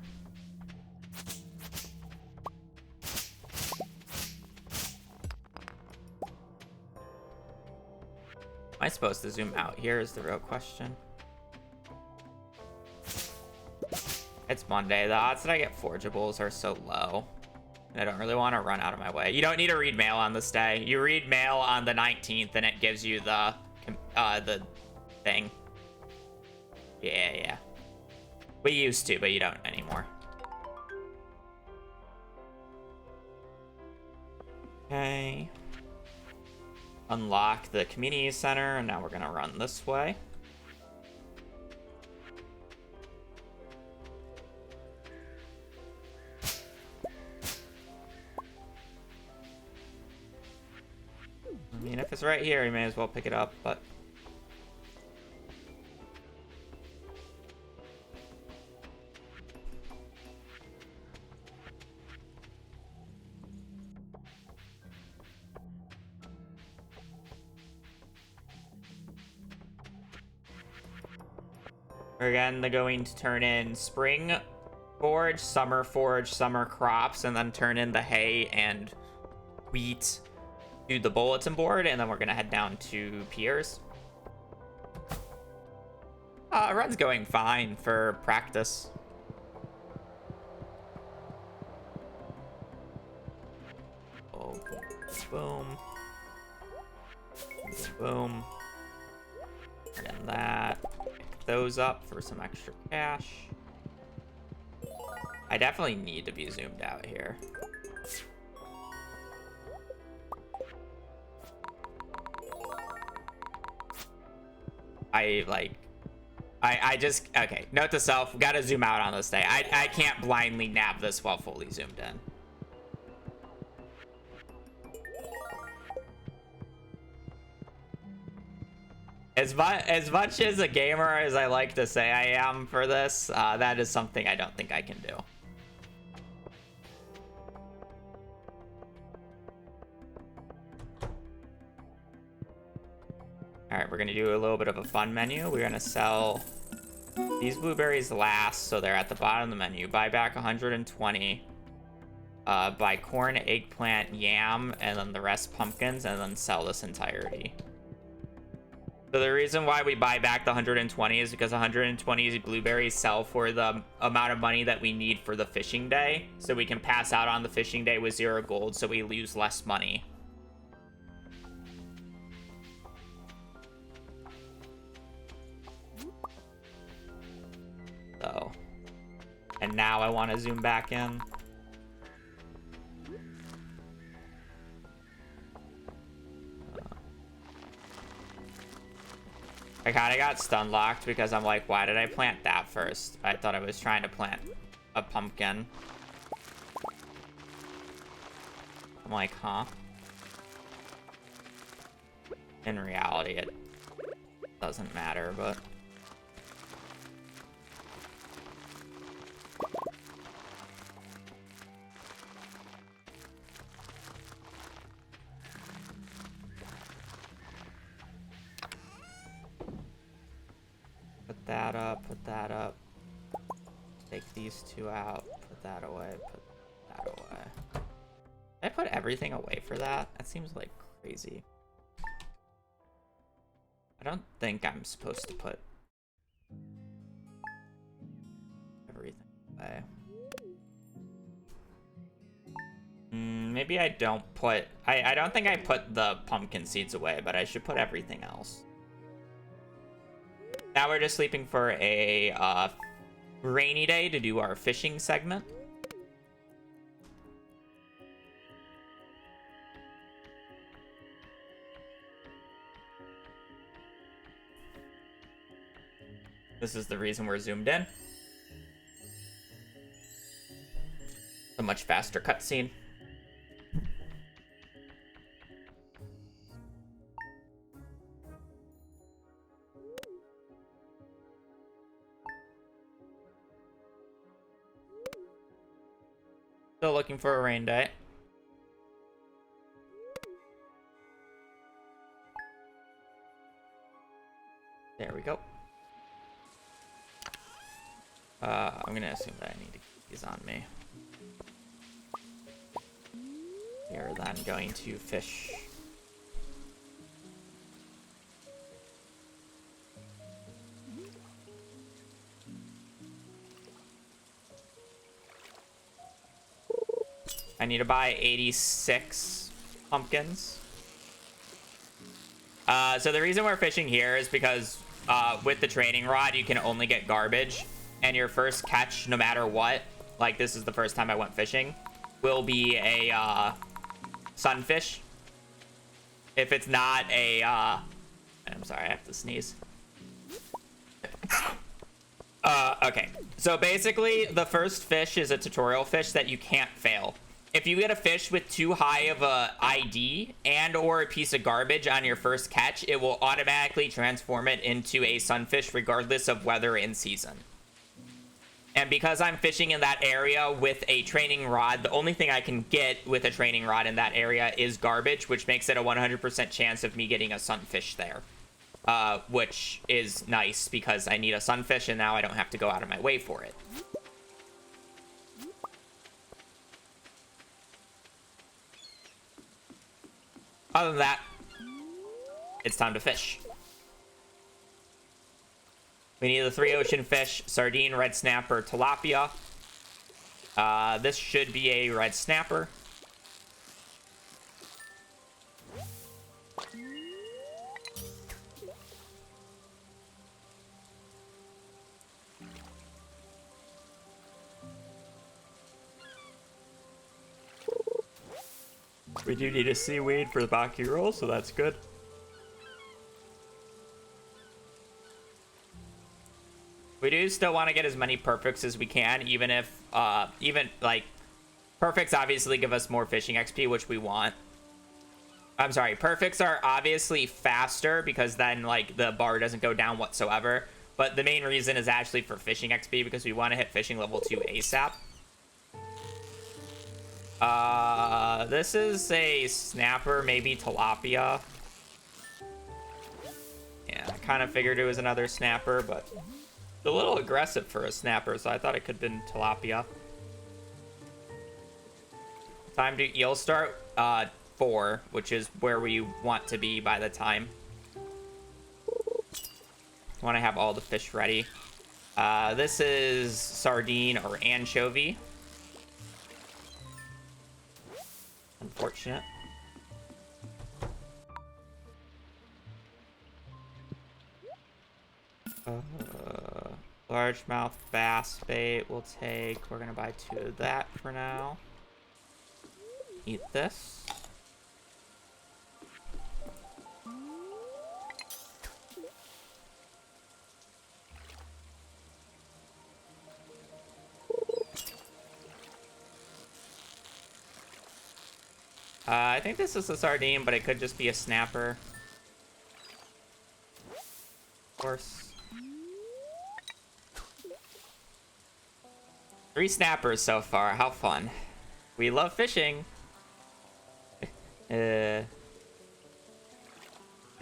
Am I supposed to zoom out here is the real question. It's Monday. The odds that I get forgeables are so low. And I don't really want to run out of my way. You don't need to read mail on this day. You read mail on the 19th and it gives you the thing. Yeah. We used to, but you don't anymore. Okay. Unlock the community center, and now we're gonna run this way. I mean, if it's right here, you may as well pick it up, but... Again, they're going to turn in spring forage, summer crops, and then turn in the hay and wheat to the bulletin board, and then we're gonna head down to Piers. Run's going fine for practice. Oh, boom. Boom. Turn in that. Pick those up for some extra cash. I definitely need to be zoomed out here. I just, okay, note to self, gotta zoom out on this day. I can't blindly nab this while fully zoomed in. As much as a gamer as I like to say I am for this, that is something I don't think I can do. All right, we're gonna do a little bit of a fun menu. We're gonna sell these blueberries last, so they're at the bottom of the menu. Buy back 120. Buy corn, eggplant, yam, and then the rest pumpkins, and then sell this entirety. So the reason why we buy back the 120 is because 120 blueberries sell for the amount of money that we need for the fishing day. So we can pass out on the fishing day with 0 gold, so we lose less money. So, and now I want to zoom back in. I kind of got stun locked because I'm like, why did I plant that first? I thought I was trying to plant a pumpkin. I'm like, huh? In reality, it doesn't matter, but... that up, put that up. Take these two out, put that away, put that away. Did I put everything away for that? That seems like crazy. I don't think I'm supposed to put everything away. Maybe I don't put... I don't think I put the pumpkin seeds away, but I should put everything else. Now we're just sleeping for a rainy day to do our fishing segment. This is the reason we're zoomed in. A much faster cutscene. Still looking for a rain day. There we go. I'm gonna assume that I need to keep these on me. We are then going to fish. I need to buy 86 pumpkins. So the reason we're fishing here is because with the training rod, you can only get garbage. And your first catch, no matter what, like this is the first time I went fishing, will be a sunfish. If it's not a... I'm sorry, I have to sneeze. Okay. So basically, the first fish is a tutorial fish that you can't fail. If you get a fish with too high of a ID and or a piece of garbage on your first catch, it will automatically transform it into a sunfish regardless of weather and season. And because I'm fishing in that area with a training rod, the only thing I can get with a training rod in that area is garbage, which makes it a 100% chance of me getting a sunfish there. Which is nice because I need a sunfish and now I don't have to go out of my way for it. Other than that, it's time to fish. We need the 3 ocean fish: sardine, red snapper, tilapia. This should be a red snapper. We do need a seaweed for the Baki roll, so that's good. We do still want to get as many perfects as we can, even if, like, perfects obviously give us more fishing XP, which we want. I'm sorry, perfects are obviously faster because then, like, the bar doesn't go down whatsoever. But the main reason is actually for fishing XP because we want to hit fishing level 2 ASAP. This is a snapper, maybe tilapia. Yeah, I kind of figured it was another snapper, but... It's a little aggressive for a snapper, so I thought it could have been tilapia. Time to eel start 4, which is where we want to be by the time. Want to have all the fish ready. This is sardine or anchovy. Unfortunate. Largemouth bass bait we'll take. We're gonna buy 2 of that for now. Eat this. I think this is a sardine, but it could just be a snapper. Of course. 3 snappers so far. How fun. We love fishing.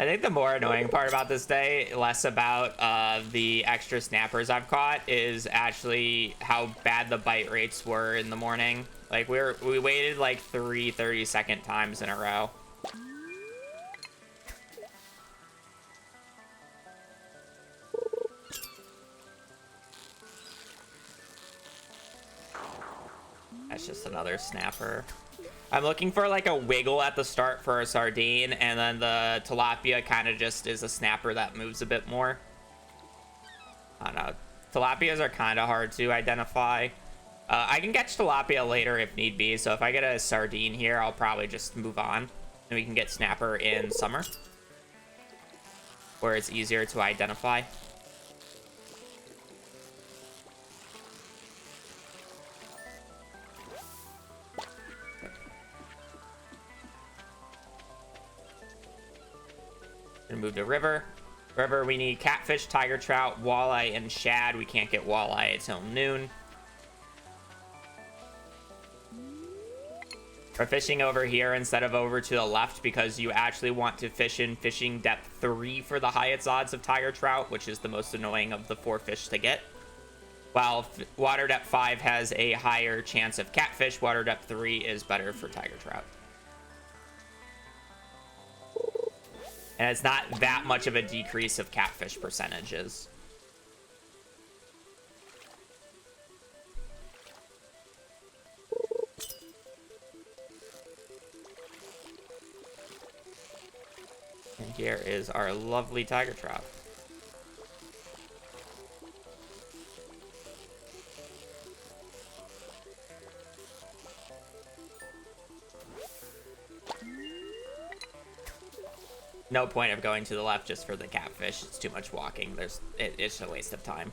I think the more annoying part about this day, less about the extra snappers I've caught, is actually how bad the bite rates were in the morning. Like we waited like 3 30-second times in a row. That's just another snapper. I'm looking for like a wiggle at the start for a sardine, and then the tilapia kind of just is a snapper that moves a bit more. I don't know. Tilapias are kind of hard to identify. I can catch tilapia later if need be, so if I get a sardine here, I'll probably just move on. And we can get snapper in summer, where it's easier to identify. Gonna move to river. River, we need catfish, tiger trout, walleye, and shad. We can't get walleye until noon. We're fishing over here instead of over to the left because you actually want to fish in fishing depth 3 for the highest odds of tiger trout, which is the most annoying of the 4 fish to get. While water depth 5 has a higher chance of catfish, water depth 3 is better for tiger trout. And it's not that much of a decrease of catfish percentages. And here is our lovely tiger trout. No point of going to the left just for the catfish. It's too much walking. It's a waste of time.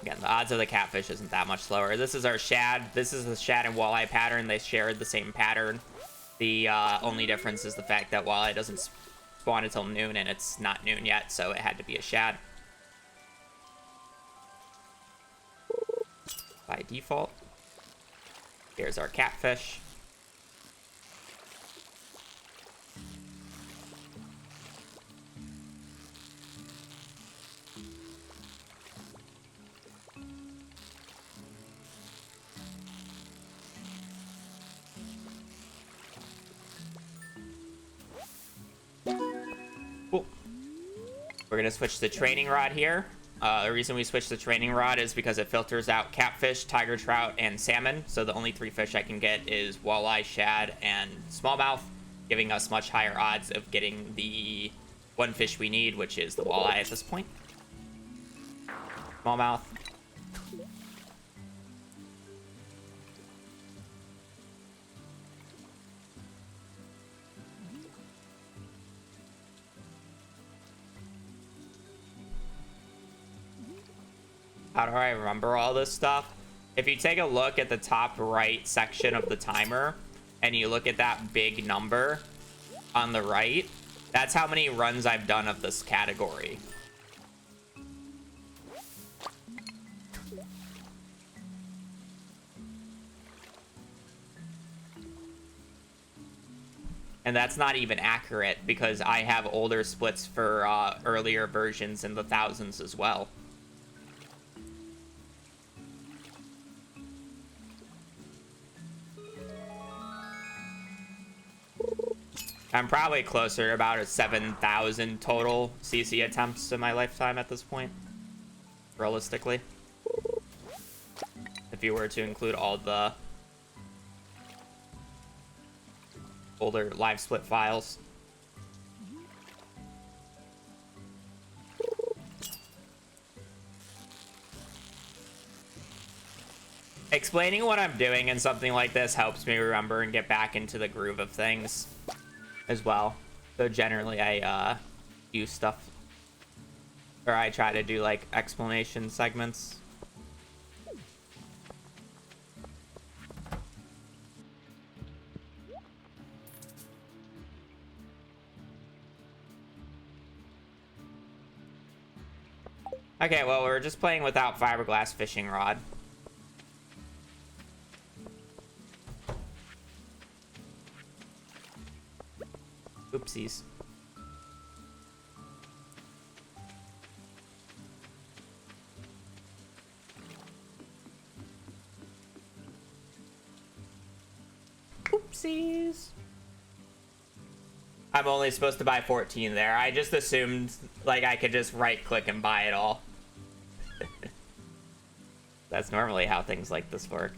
Again, the odds of the catfish isn't that much slower. This is our shad. This is the shad and walleye pattern. They shared the same pattern. The only difference is the fact that walleye doesn't spawn until noon, and it's not noon yet, so it had to be a shad by default. Here's our catfish. Cool. We're gonna switch the training rod here. The reason we switch the training rod is because it filters out catfish, tiger trout, and salmon. So the only 3 fish I can get is walleye, shad, and smallmouth, giving us much higher odds of getting the 1 fish we need, which is the walleye at this point. Smallmouth. How do I remember all this stuff? If you take a look at the top right section of the timer and you look at that big number on the right, that's how many runs I've done of this category. And that's not even accurate because I have older splits for earlier versions in the thousands as well. I'm probably closer to about 7,000 total CC attempts in my lifetime at this point, realistically. If you were to include all the older live split files. Explaining what I'm doing in something like this helps me remember and get back into the groove of things as well. So generally I use stuff, or I try to do like explanation segments. Okay, well, we're just playing without fiberglass fishing rod. Oopsies. Oopsies. I'm only supposed to buy 14 there. I just assumed like I could just right click and buy it all. That's normally how things like this work.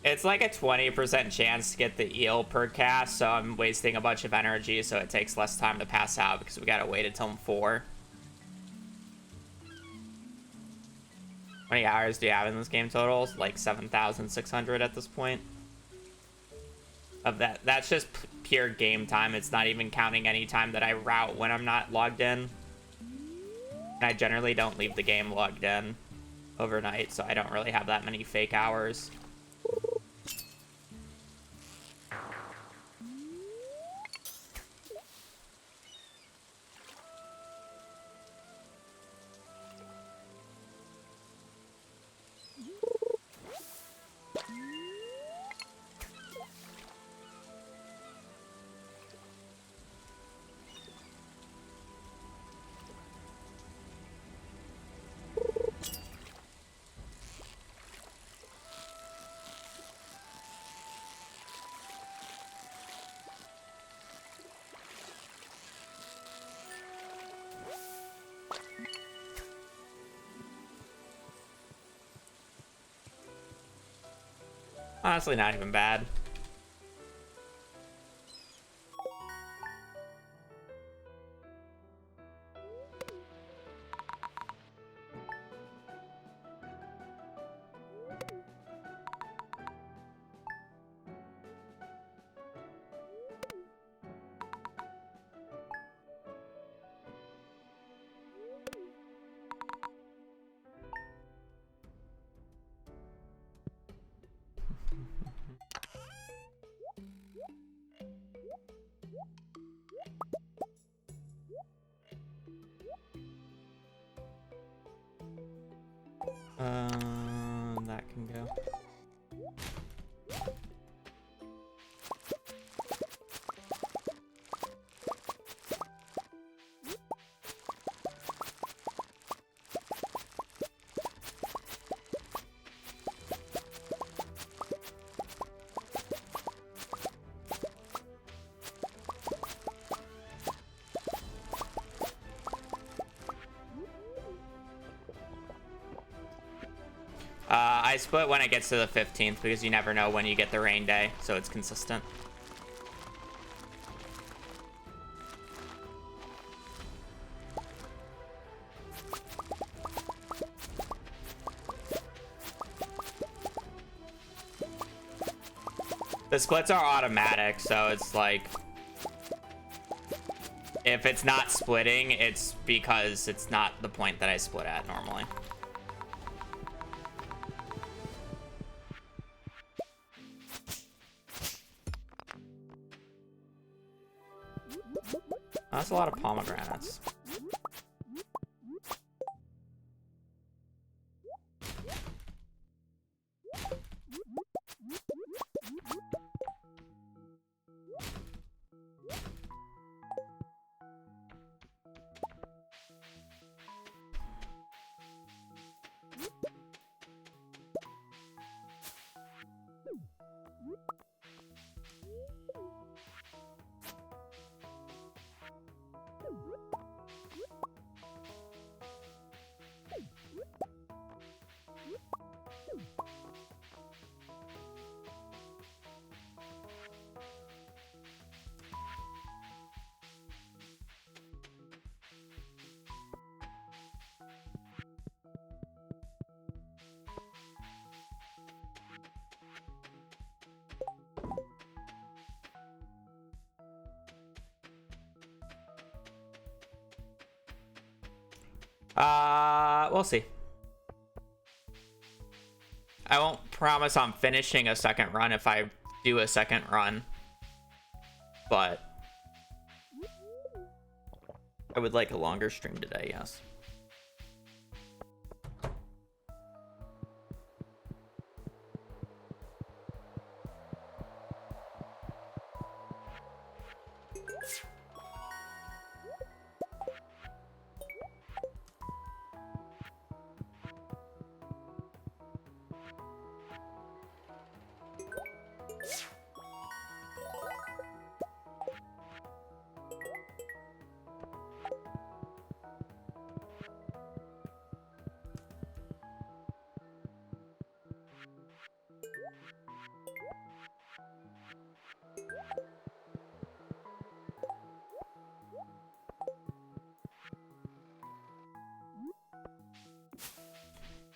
It's like a 20% chance to get the eel per cast, so I'm wasting a bunch of energy, so it takes less time to pass out because we gotta wait until I'm 4. How many hours do you have in this game total? Like 7,600 at this point. Of that, that's just pure game time. It's not even counting any time that I route when I'm not logged in. And I generally don't leave the game logged in overnight, so I don't really have that many fake hours. Honestly, not even bad. That can go. I split when it gets to the 15th because you never know when you get the rain day, so it's consistent. The splits are automatic, so it's like if it's not splitting, it's because it's not the point that I split at normally. That's a lot of pomegranates. We'll see. I won't promise I'm finishing a second run if I do a second run, but I would like a longer stream today, yes.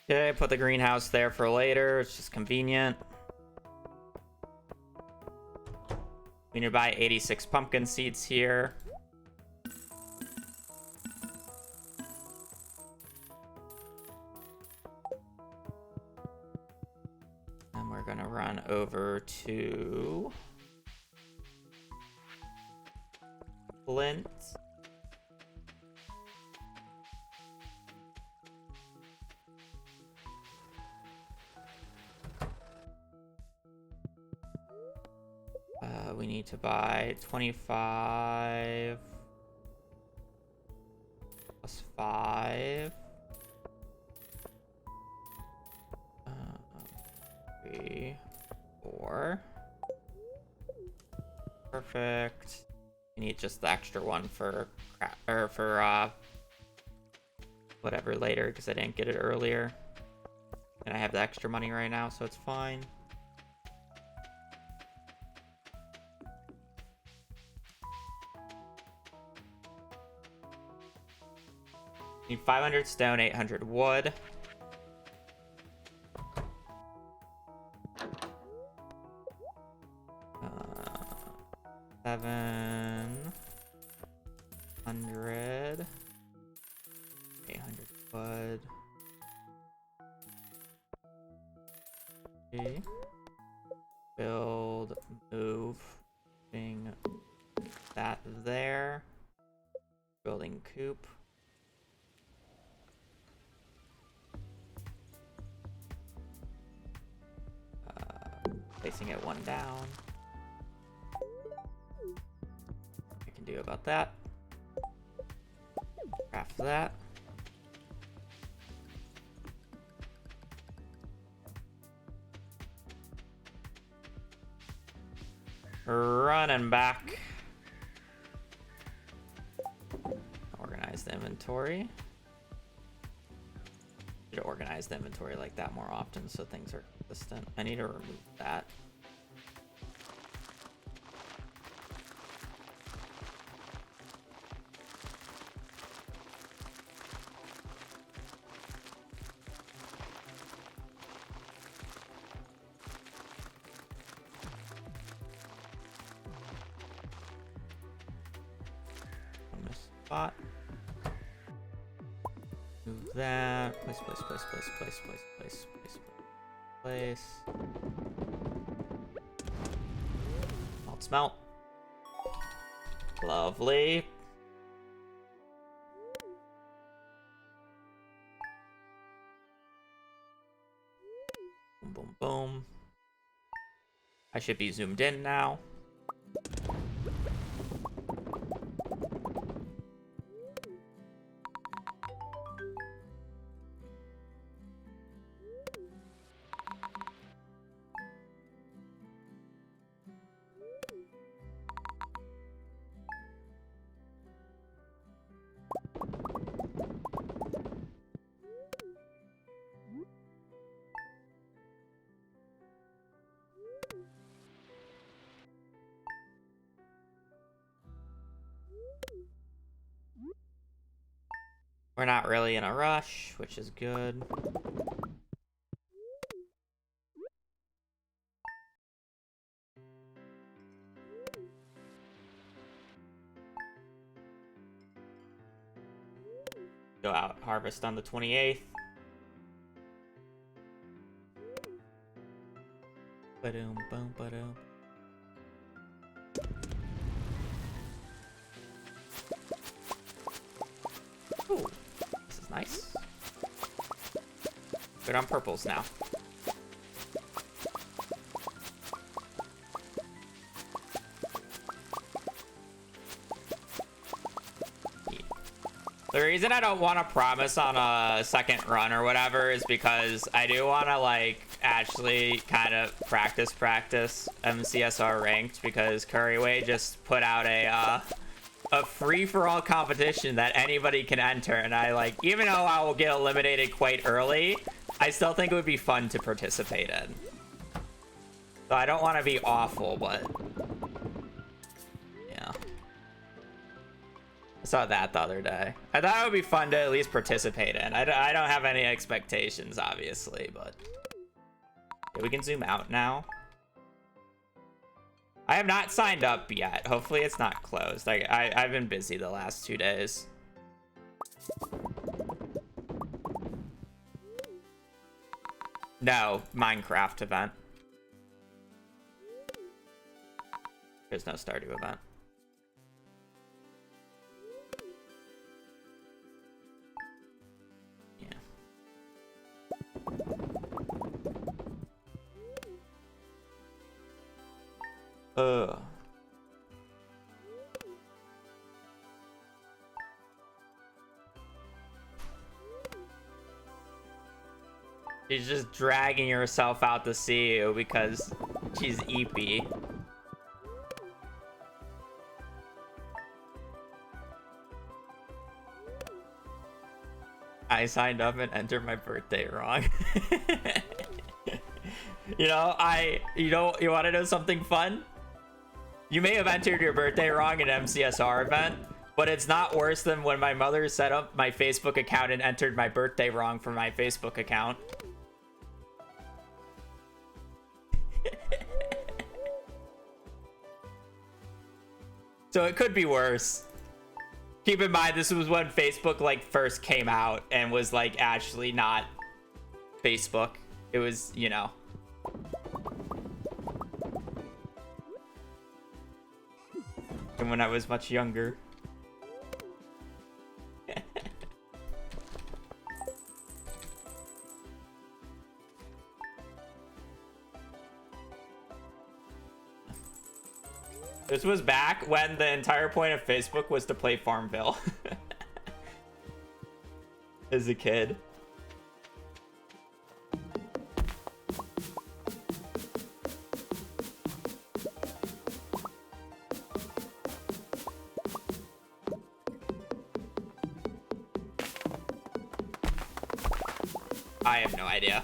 Okay, put the greenhouse there for later. It's just convenient. We need to buy 86 pumpkin seeds here. And we're gonna run over to Flint. We need to buy 25 plus 5. 3, 4. Perfect. We need just the extra one for whatever later because I didn't get it earlier. And I have the extra money right now, so it's fine. Need 500 stone, 800 wood. Uh, 700, 800 wood. Okay. Build, move, moving that there. Building coop. Placing it one down. I can do about that. Craft that. Running back. Organize the inventory. Should organize the inventory like that more often so things are consistent. I need to remove that. On this spot. Move that. Place. Smelt. Lovely. Boom, boom, boom. I should be zoomed in now. We're not really in a rush, which is good. Go out, harvest on the 28th. Ba-doom, boom, ba-doom. Ooh, this is nice. Good on purples now. The reason I don't want to promise on a second run or whatever is because I do want to, like, actually kind of practice MCSR ranked, because Curryway just put out a free-for-all competition that anybody can enter, and I, like, even though I will get eliminated quite early, I still think it would be fun to participate in. So I don't want to be awful, but yeah. I saw that the other day. I thought it would be fun to at least participate in. I don't have any expectations, obviously, but yeah, we can zoom out now. I have not signed up yet. Hopefully it's not closed. I've been busy the last 2 days. No, Minecraft event. There's no Stardew event. Yeah. She's just dragging herself out to see you because she's eepy. I signed up and entered my birthday wrong. You want to know something fun? You may have entered your birthday wrong in an MCSR event, but it's not worse than when my mother set up my Facebook account and entered my birthday wrong for my Facebook account. So it could be worse. Keep in mind, this was when Facebook, like, first came out and was, like, actually not Facebook. It was, you know. And when I was much younger. This was back when the entire point of Facebook was to play Farmville. As a kid. I have no idea.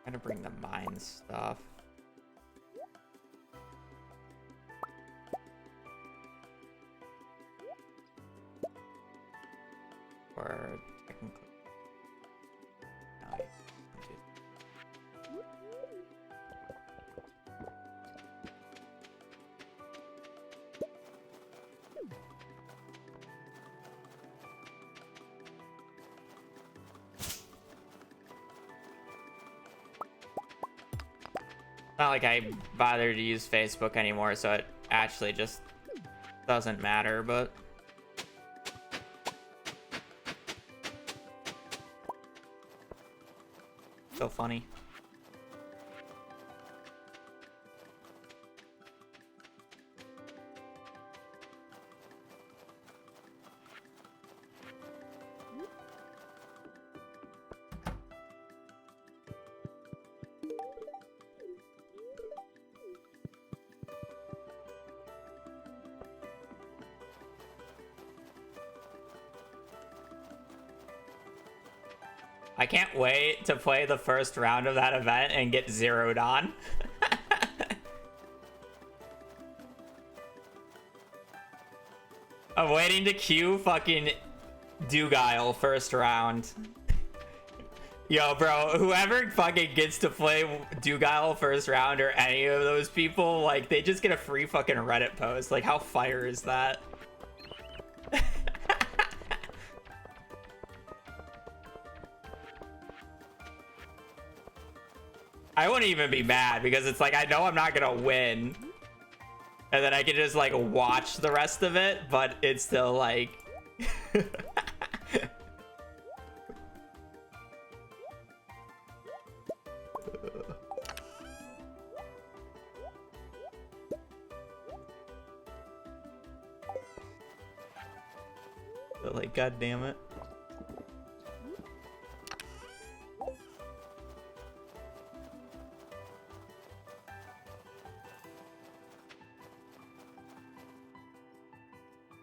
I'm gonna bring the mine stuff. Or technically, no, not like I bother to use Facebook anymore, so it actually just doesn't matter, but so funny. I can't wait to play the first round of that event and get zeroed on. I'm waiting to queue fucking Dugile first round. Yo, bro, whoever fucking gets to play Dugile first round or any of those people, like, they just get a free fucking Reddit post. Like, how fire is that? I wouldn't even be mad because it's like, I know I'm not gonna win. And then I can just, like, watch the rest of it, but it's still, like... Like, god damn it.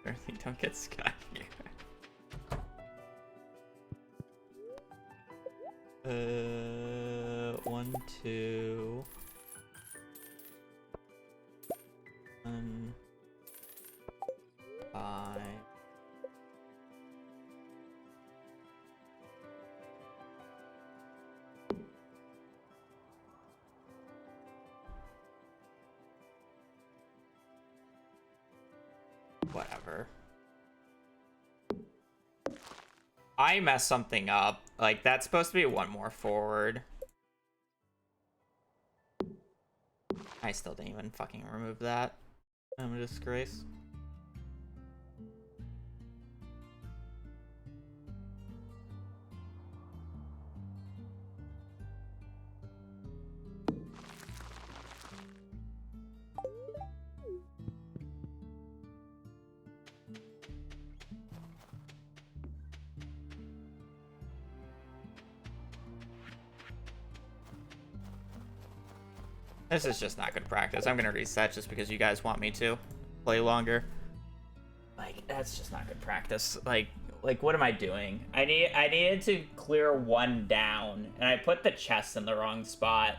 Everything don't get Sky here. 1, 2. 1, 5. Whatever. I messed something up. Like, that's supposed to be one more forward. I still didn't even fucking remove that. I'm a disgrace. This is just not good practice. I'm gonna reset just because you guys want me to play longer. Like, that's just not good practice. Like what am I doing? I needed to clear one down, and I put the chest in the wrong spot.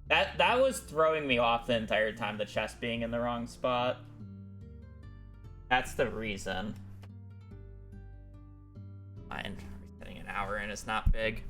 That was throwing me off the entire time, the chest being in the wrong spot. That's the reason. Fine, resetting an hour in is not big.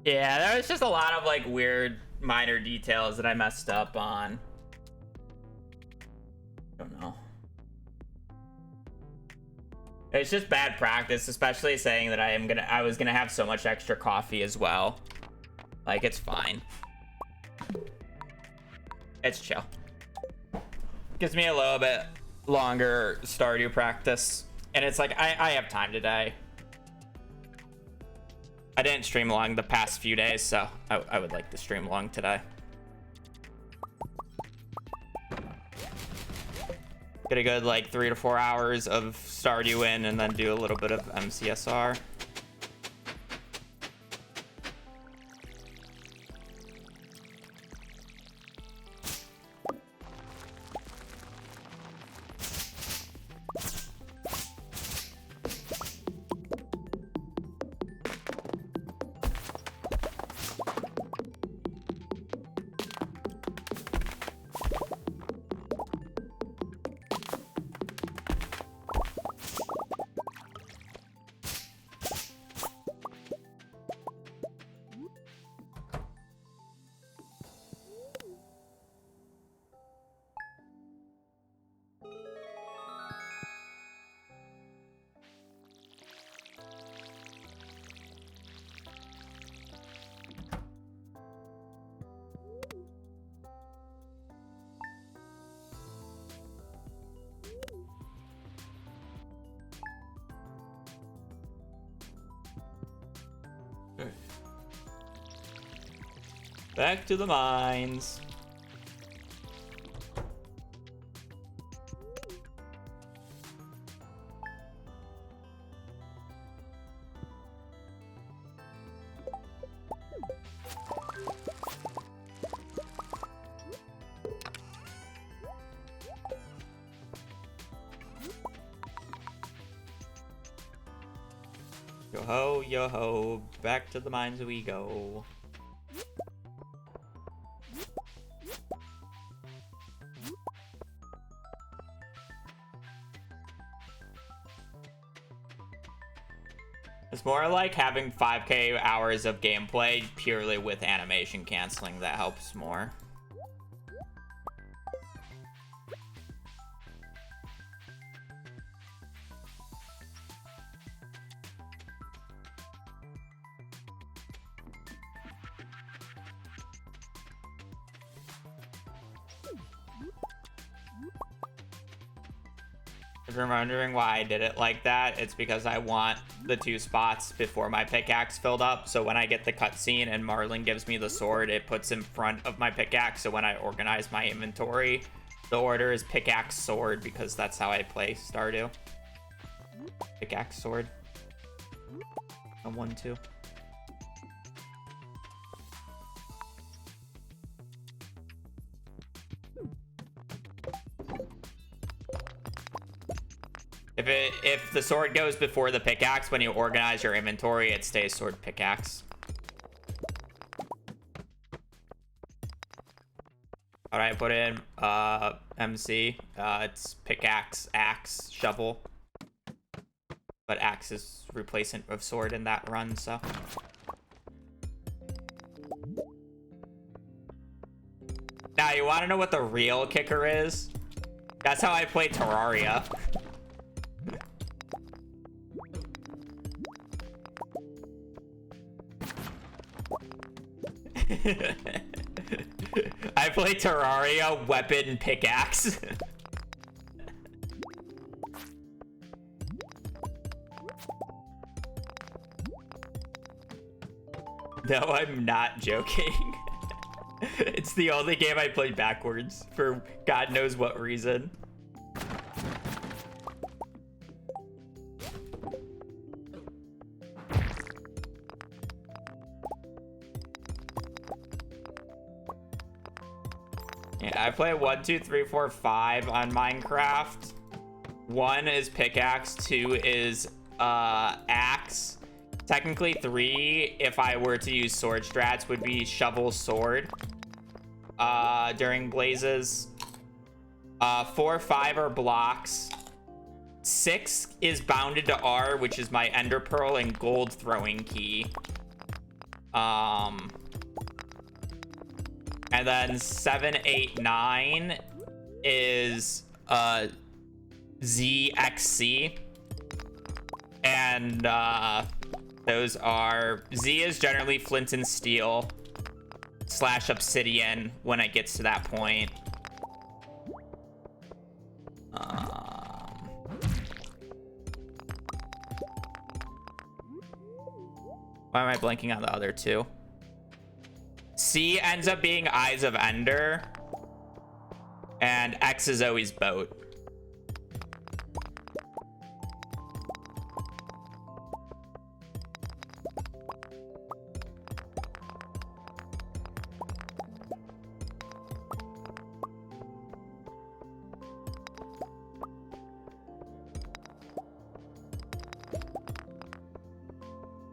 Yeah, there was just a lot of like weird minor details that I messed up on. I don't know. It's just bad practice, especially saying that I was gonna have so much extra coffee as well. Like, it's fine. It's chill. Gives me a little bit longer Stardew practice. And it's like, I have time today. I didn't stream long the past few days, so I would like to stream long today. Get a good like 3 to 4 hours of Stardew in and then do a little bit of MCSR. Back to the mines. Yo ho, yo ho, back to the mines we go. It's more like having 5K hours of gameplay purely with animation canceling that helps more. If you're wondering why I did it like that, it's because I want the 2 spots before my pickaxe filled up. So when I get the cutscene and Marlin gives me the sword, it puts in front of my pickaxe. So when I organize my inventory, the order is pickaxe sword because that's how I play Stardew. Pickaxe sword. A 1-2. If the sword goes before the pickaxe, when you organize your inventory, it stays sword pickaxe. All right, put in MC. It's pickaxe, axe, shovel. But axe is replacement of sword in that run, so. Now, you want to know what the real kicker is? That's how I play Terraria. I play Terraria, weapon, pickaxe. No, I'm not joking. It's the only game I played backwards for God knows what reason. Yeah, I play 1, 2, 3, 4, 5 on Minecraft. 1 is pickaxe, 2 is axe. Technically 3, if I were to use sword strats, would be shovel sword during blazes. 4, 5 are blocks. 6 is bounded to R, which is my ender pearl and gold throwing key. And then 7, 8, 9 is ZXC. And those are... Z is generally flint and steel. slash obsidian when it gets to that point. Why am I blanking on the other two? C ends up being Eyes of Ender, and X is always boat.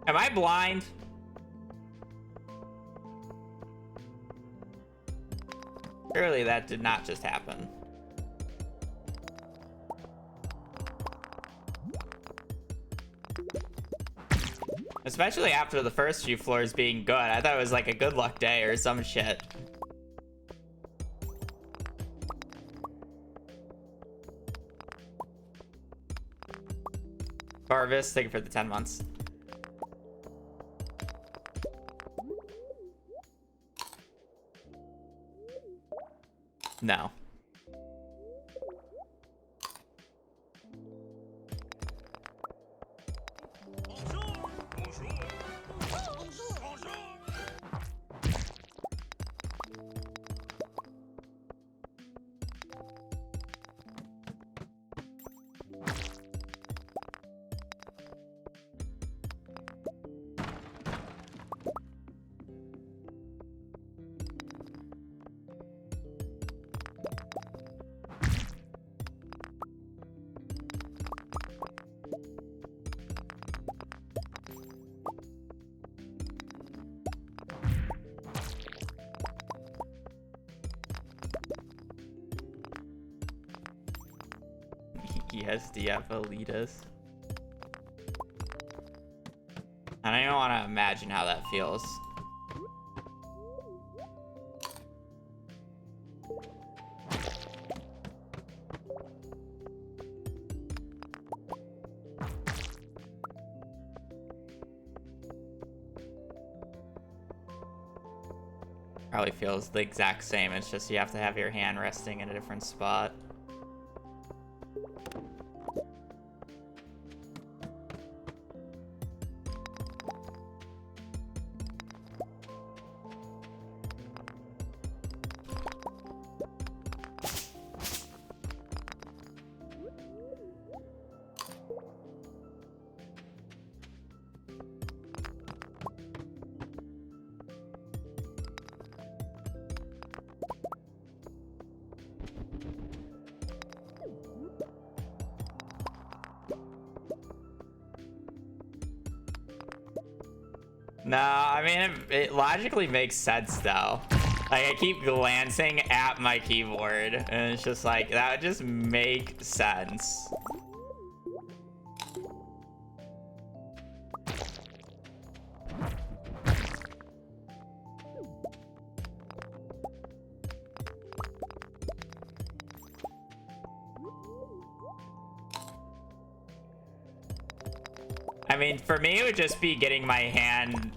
Am I blind? Surely that did not just happen. Especially after the first few floors being good. I thought it was like a good luck day or some shit. Harvest, thank you for the 10 months. No. Yes, Diabolitas. I don't even want to imagine how that feels. Probably feels the exact same. It's just you have to have your hand resting in a different spot. No, I mean, it logically makes sense, though. Like, I keep glancing at my keyboard, and it's just like, that would just make sense. I mean, for me, it would just be getting my hand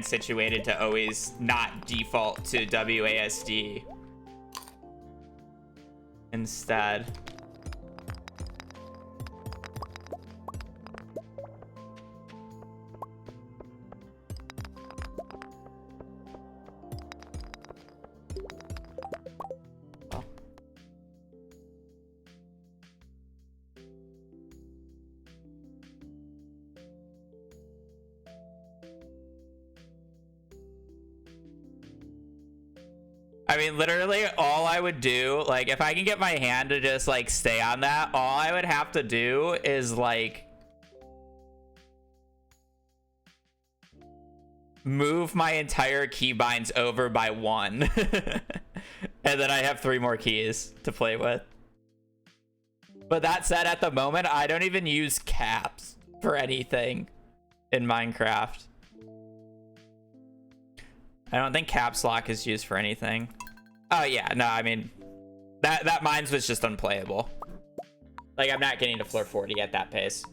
situated to always not default to WASD instead. I mean, literally, all I would do, like, if I can get my hand to just, like, stay on that, all I would have to do is, like, move my entire keybinds over by 1. And then I have 3 more keys to play with. But that said, at the moment, I don't even use caps for anything in Minecraft. I don't think caps lock is used for anything. Oh yeah, no, I mean, that mines was just unplayable. Like, I'm not getting to floor 40 at that pace.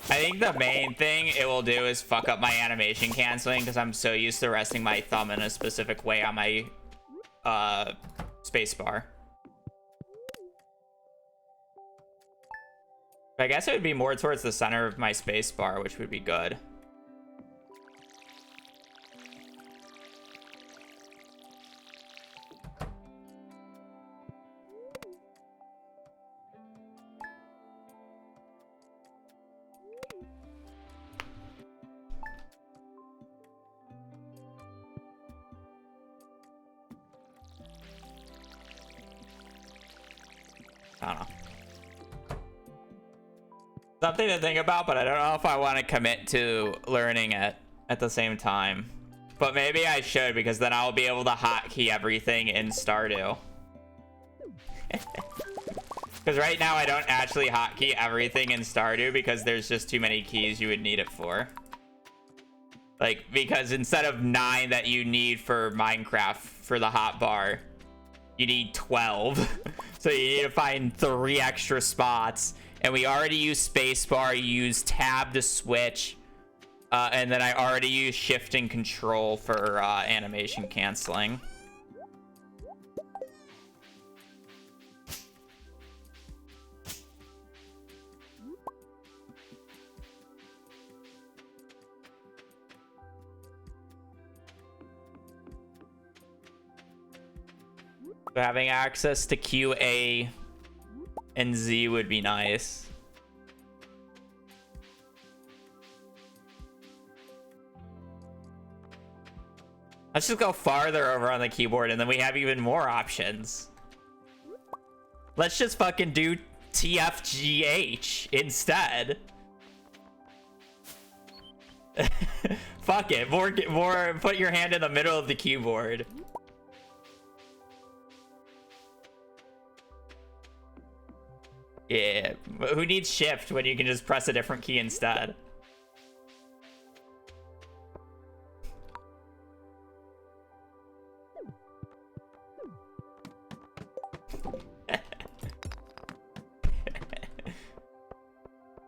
I think the main thing it will do is fuck up my animation canceling because I'm so used to resting my thumb in a specific way on my space bar. I guess it would be more towards the center of my space bar, which would be good. I don't know. Something to think about, but I don't know if I want to commit to learning it at the same time. But maybe I should, because then I'll be able to hotkey everything in Stardew. Because right now I don't actually hotkey everything in Stardew because there's just too many keys you would need it for. Like, because instead of 9 that you need for Minecraft for the hotbar, you need 12. So you need to find 3 extra spots. And we already use spacebar, you use tab to switch. And then I already use shift and control for animation canceling. So having access to Q, A, and Z would be nice. Let's just go farther over on the keyboard and then we have even more options. Let's just fucking do TFGH instead. Fuck it. More, put your hand in the middle of the keyboard. Yeah, who needs shift when you can just press a different key instead?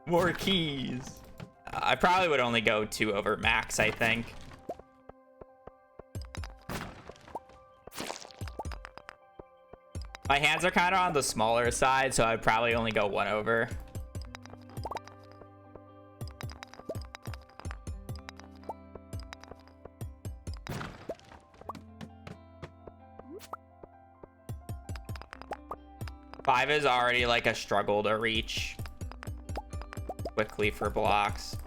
More keys. I probably would only go 2 over max, I think. My hands are kind of on the smaller side, so I'd probably only go 1 over. Five is already like a struggle to reach quickly for blocks.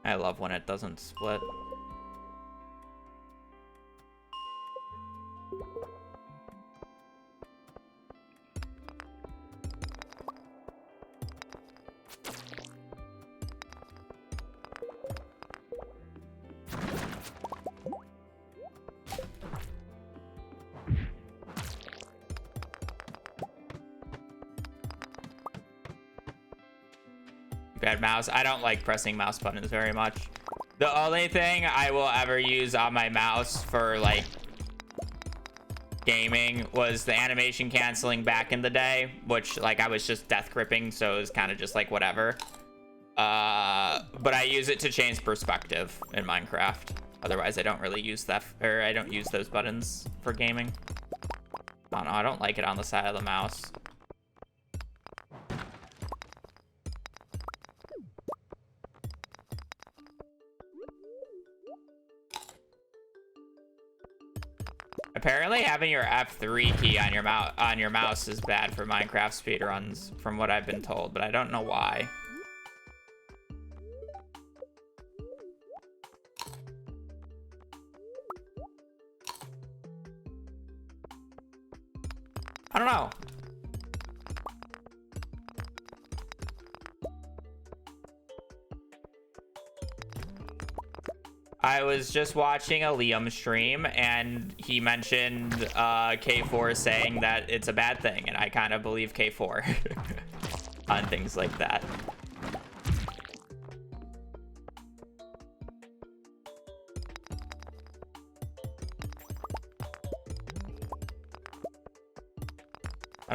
I love when it doesn't split. Bad mouse. I don't like pressing mouse buttons very much. The only thing I will ever use on my mouse for like gaming was the animation canceling back in the day, which like I was just death gripping, so it was kind of just like whatever. But I use it to change perspective in Minecraft. Otherwise I don't really use that, or I don't use those buttons for gaming. I don't know, I don't like it on the side of the mouse. Apparently having your F3 key on your mouse is bad for Minecraft speedruns, from what I've been told, but I don't know why. I don't know. I was just watching a Liam stream and he mentioned K4 saying that it's a bad thing, and I kind of believe K4 on things like that.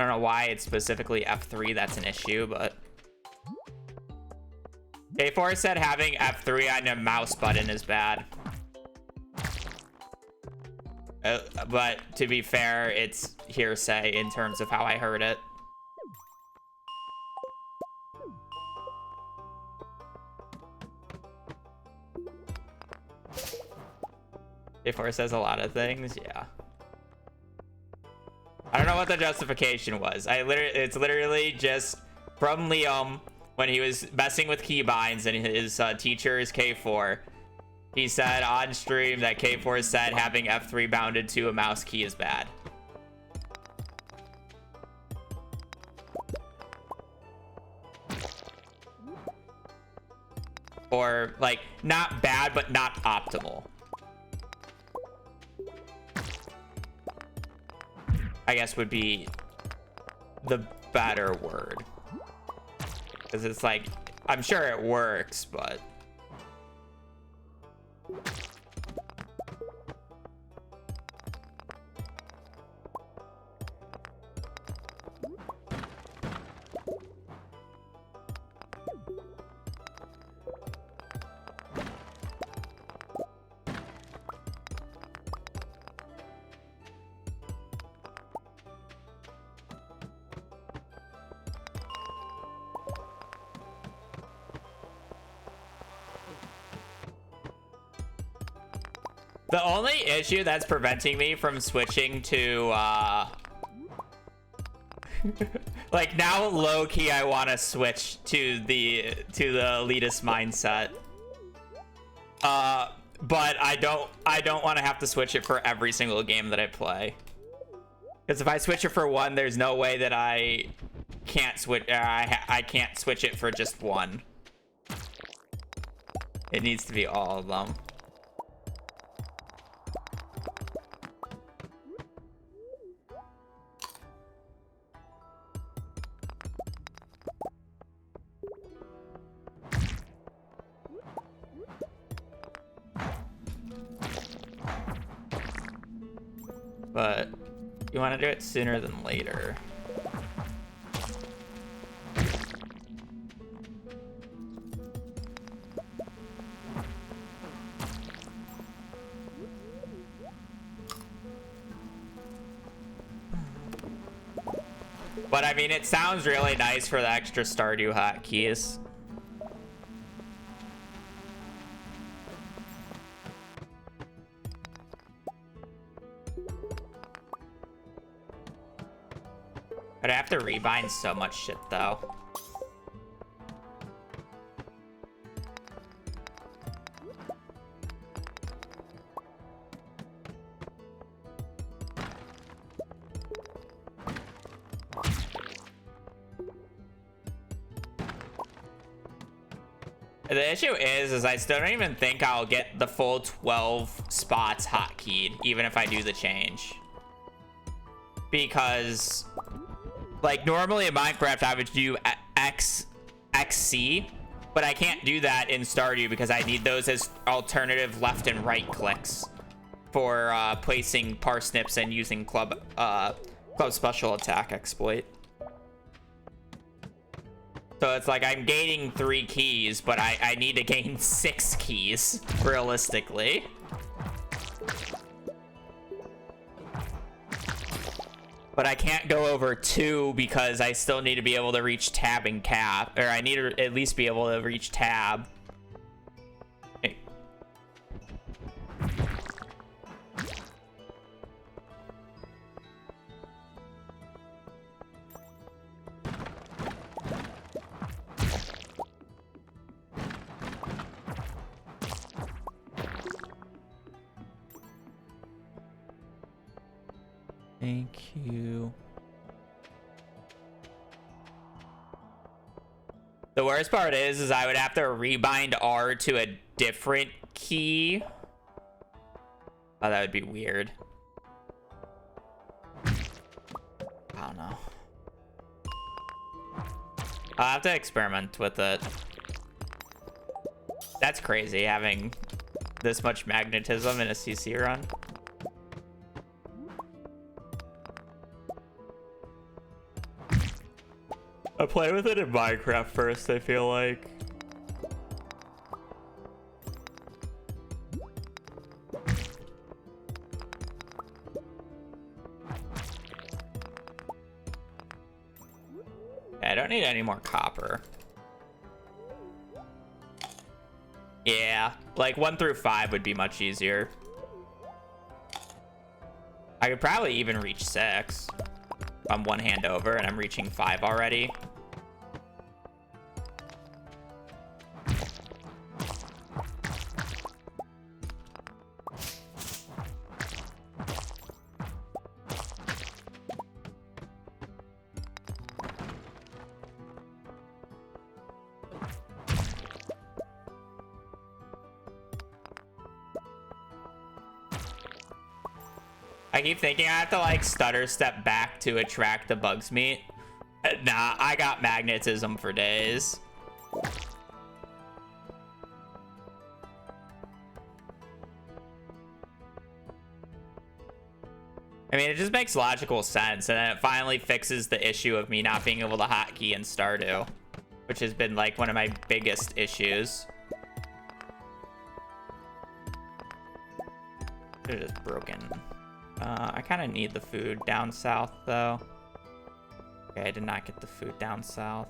don't know why it's specifically F3 that's an issue, but... K4 said having F3 on a mouse button is bad. But to be fair, it's hearsay in terms of how I heard it. K4 says a lot of things, yeah. I don't know what the justification was. It's literally just from Liam when he was messing with keybinds and his teacher is K4. He said on stream that K4 said having F3 bounded to a mouse key is bad. Or like not bad, but not optimal. I guess would be the better word. Because it's like, I'm sure it works, but... The only issue that's preventing me from switching to, like now low-key I want to switch to the elitist mindset. But I don't want to have to switch it for every single game that I play. Because if I switch it for one, there's no way that I can't switch, I can't switch it for just one. It needs to be all of them. But you want to do it sooner than later. But I mean, it sounds really nice for the extra Stardew hotkeys. But I have to rebind so much shit, though. The issue is I still don't even think I'll get the full 12 spots hotkeyed, even if I do the change. Because... like, normally in Minecraft, I would do XC, but I can't do that in Stardew because I need those as alternative left and right clicks for placing parsnips and using club special attack exploit. So it's like I'm gaining 3 keys, but I need to gain 6 keys, realistically. But I can't go over 2 because I still need to be able to reach tab and cap. Or I need to at least be able to reach tab. Okay. Thank you. The worst part is I would have to rebind R to a different key. Oh, that would be weird. I don't know. I'll have to experiment with it. That's crazy, having this much magnetism in a CC run. I play with it in Minecraft first, I feel like. I don't need any more copper. Yeah, like 1 through 5 would be much easier. I could probably even reach 6. I'm one hand over and I'm reaching 5 already. I keep thinking I have to like stutter step back to attract the bug's meat. Nah, I got magnetism for days. I mean, it just makes logical sense, and then it finally fixes the issue of me not being able to hotkey in Stardew, which has been like one of my biggest issues. It is broken. I kind of need the food down south, though. Okay, I did not get the food down south.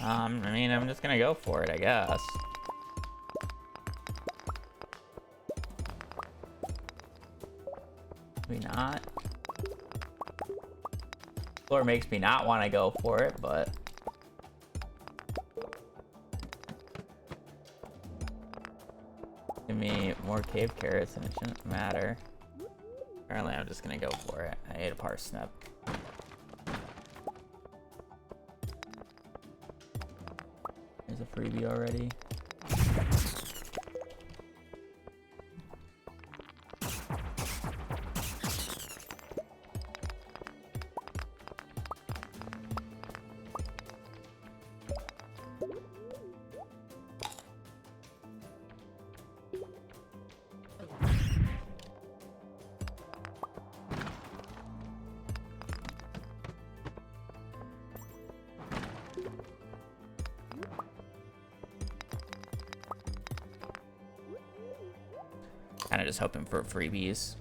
I mean, I'm just gonna go for it, I guess. Maybe not. Floor makes me not want to go for it, but give me more cave carrots and it shouldn't matter. Apparently, I'm just gonna go for it. I ate a parsnip. There's a freebie already. Kind of just hoping for freebies.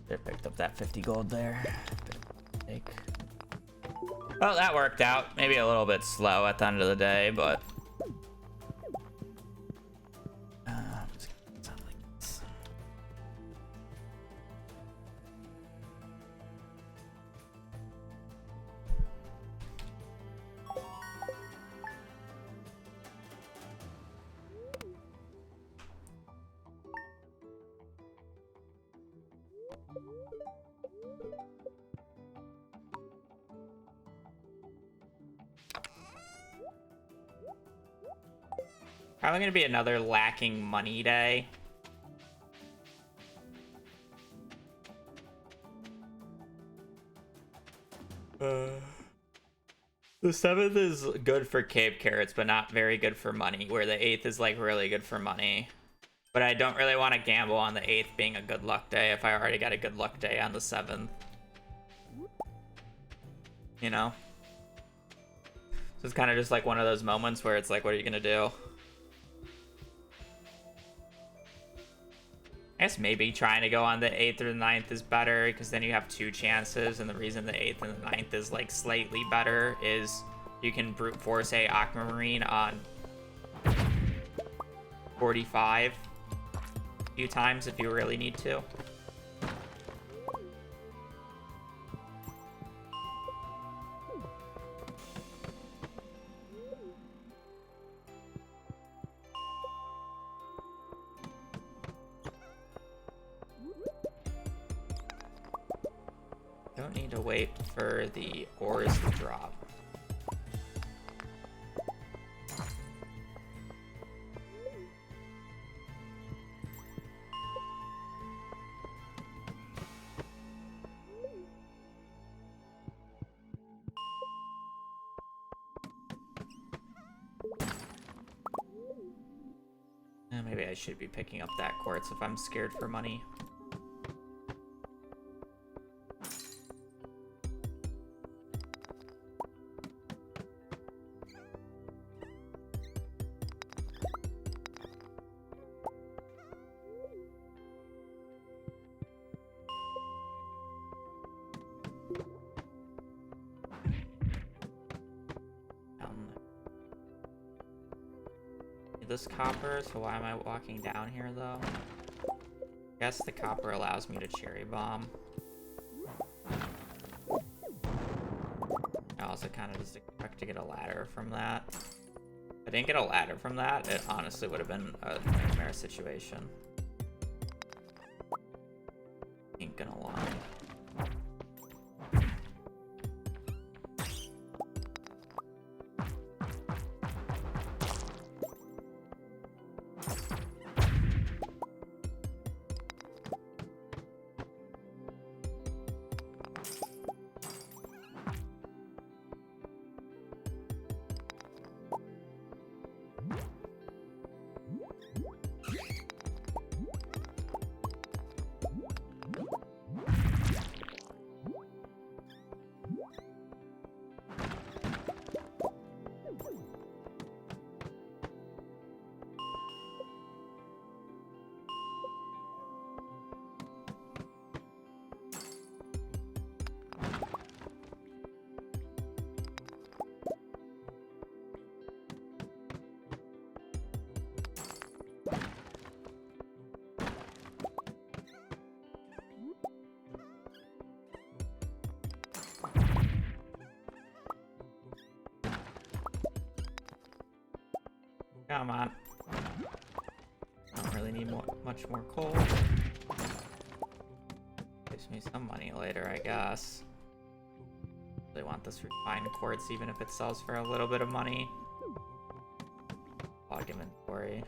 They picked up that 50 gold there. Take. Well, that worked out. Maybe a little bit slow at the end of the day, but probably gonna be another lacking money day. The 7th is good for cave carrots, but not very good for money, where the 8th is like really good for money. But I don't really want to gamble on the 8th being a good luck day if I already got a good luck day on the 7th. you know? So it's kind of just like one of those moments where it's like, what are you gonna do? I guess maybe trying to go on the 8th or the 9th is better, because then you have 2 chances, and the reason the 8th and the 9th is like slightly better is you can brute force a Aquamarine on 45 a few times if you really need to. Don't need to wait for the ores to drop. Maybe I should be picking up that quartz if I'm scared for money. This copper, so why am I walking down here though? I guess the copper allows me to cherry bomb. I also kind of just expect to get a ladder from that. If I didn't get a ladder from that, it honestly would have been a nightmare situation. Ain't gonna lie. Come on. I don't really need much more coal. Gives me some money later, I guess. Really want this refined quartz, even if it sells for a little bit of money. Log inventory.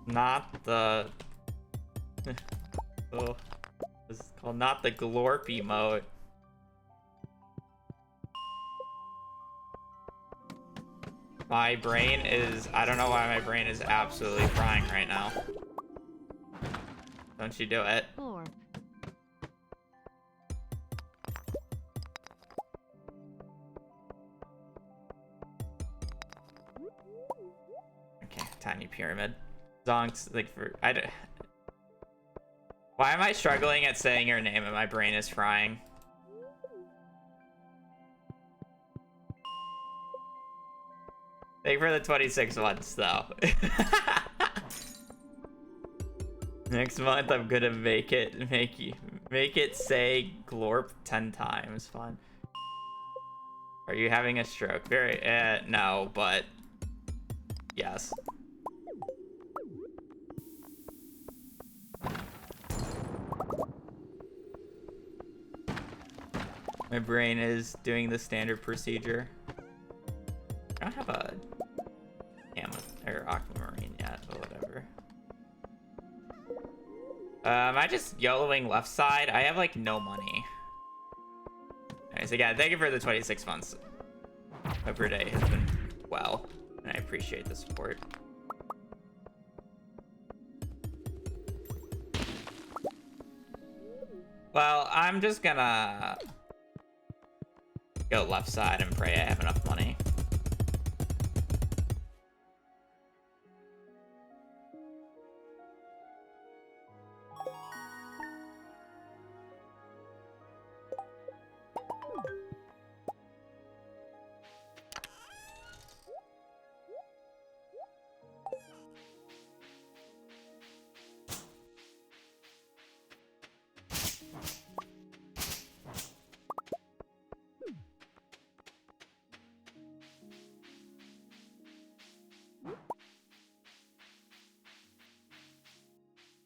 Not the oh, this is called not the glorpy mode. My brain is, I don't know why my brain is absolutely frying right now. Don't you do it. Glorp. Okay, tiny pyramid. Zonks, like for why am I struggling at saying your name and my brain is frying? Thank you for the 26 months though. Next month I'm gonna make it say glorp 10 times. Fun. Are you having a stroke? Very no, but yes. My brain is doing the standard procedure. I don't have a Amethyst or Aquamarine yet, but whatever. Am I just YOLOing left side? I have like no money. Is Again, thank you for the 26 months. Hope your day has been well, and I appreciate the support. Well, I'm just gonna go left side and pray I have enough money.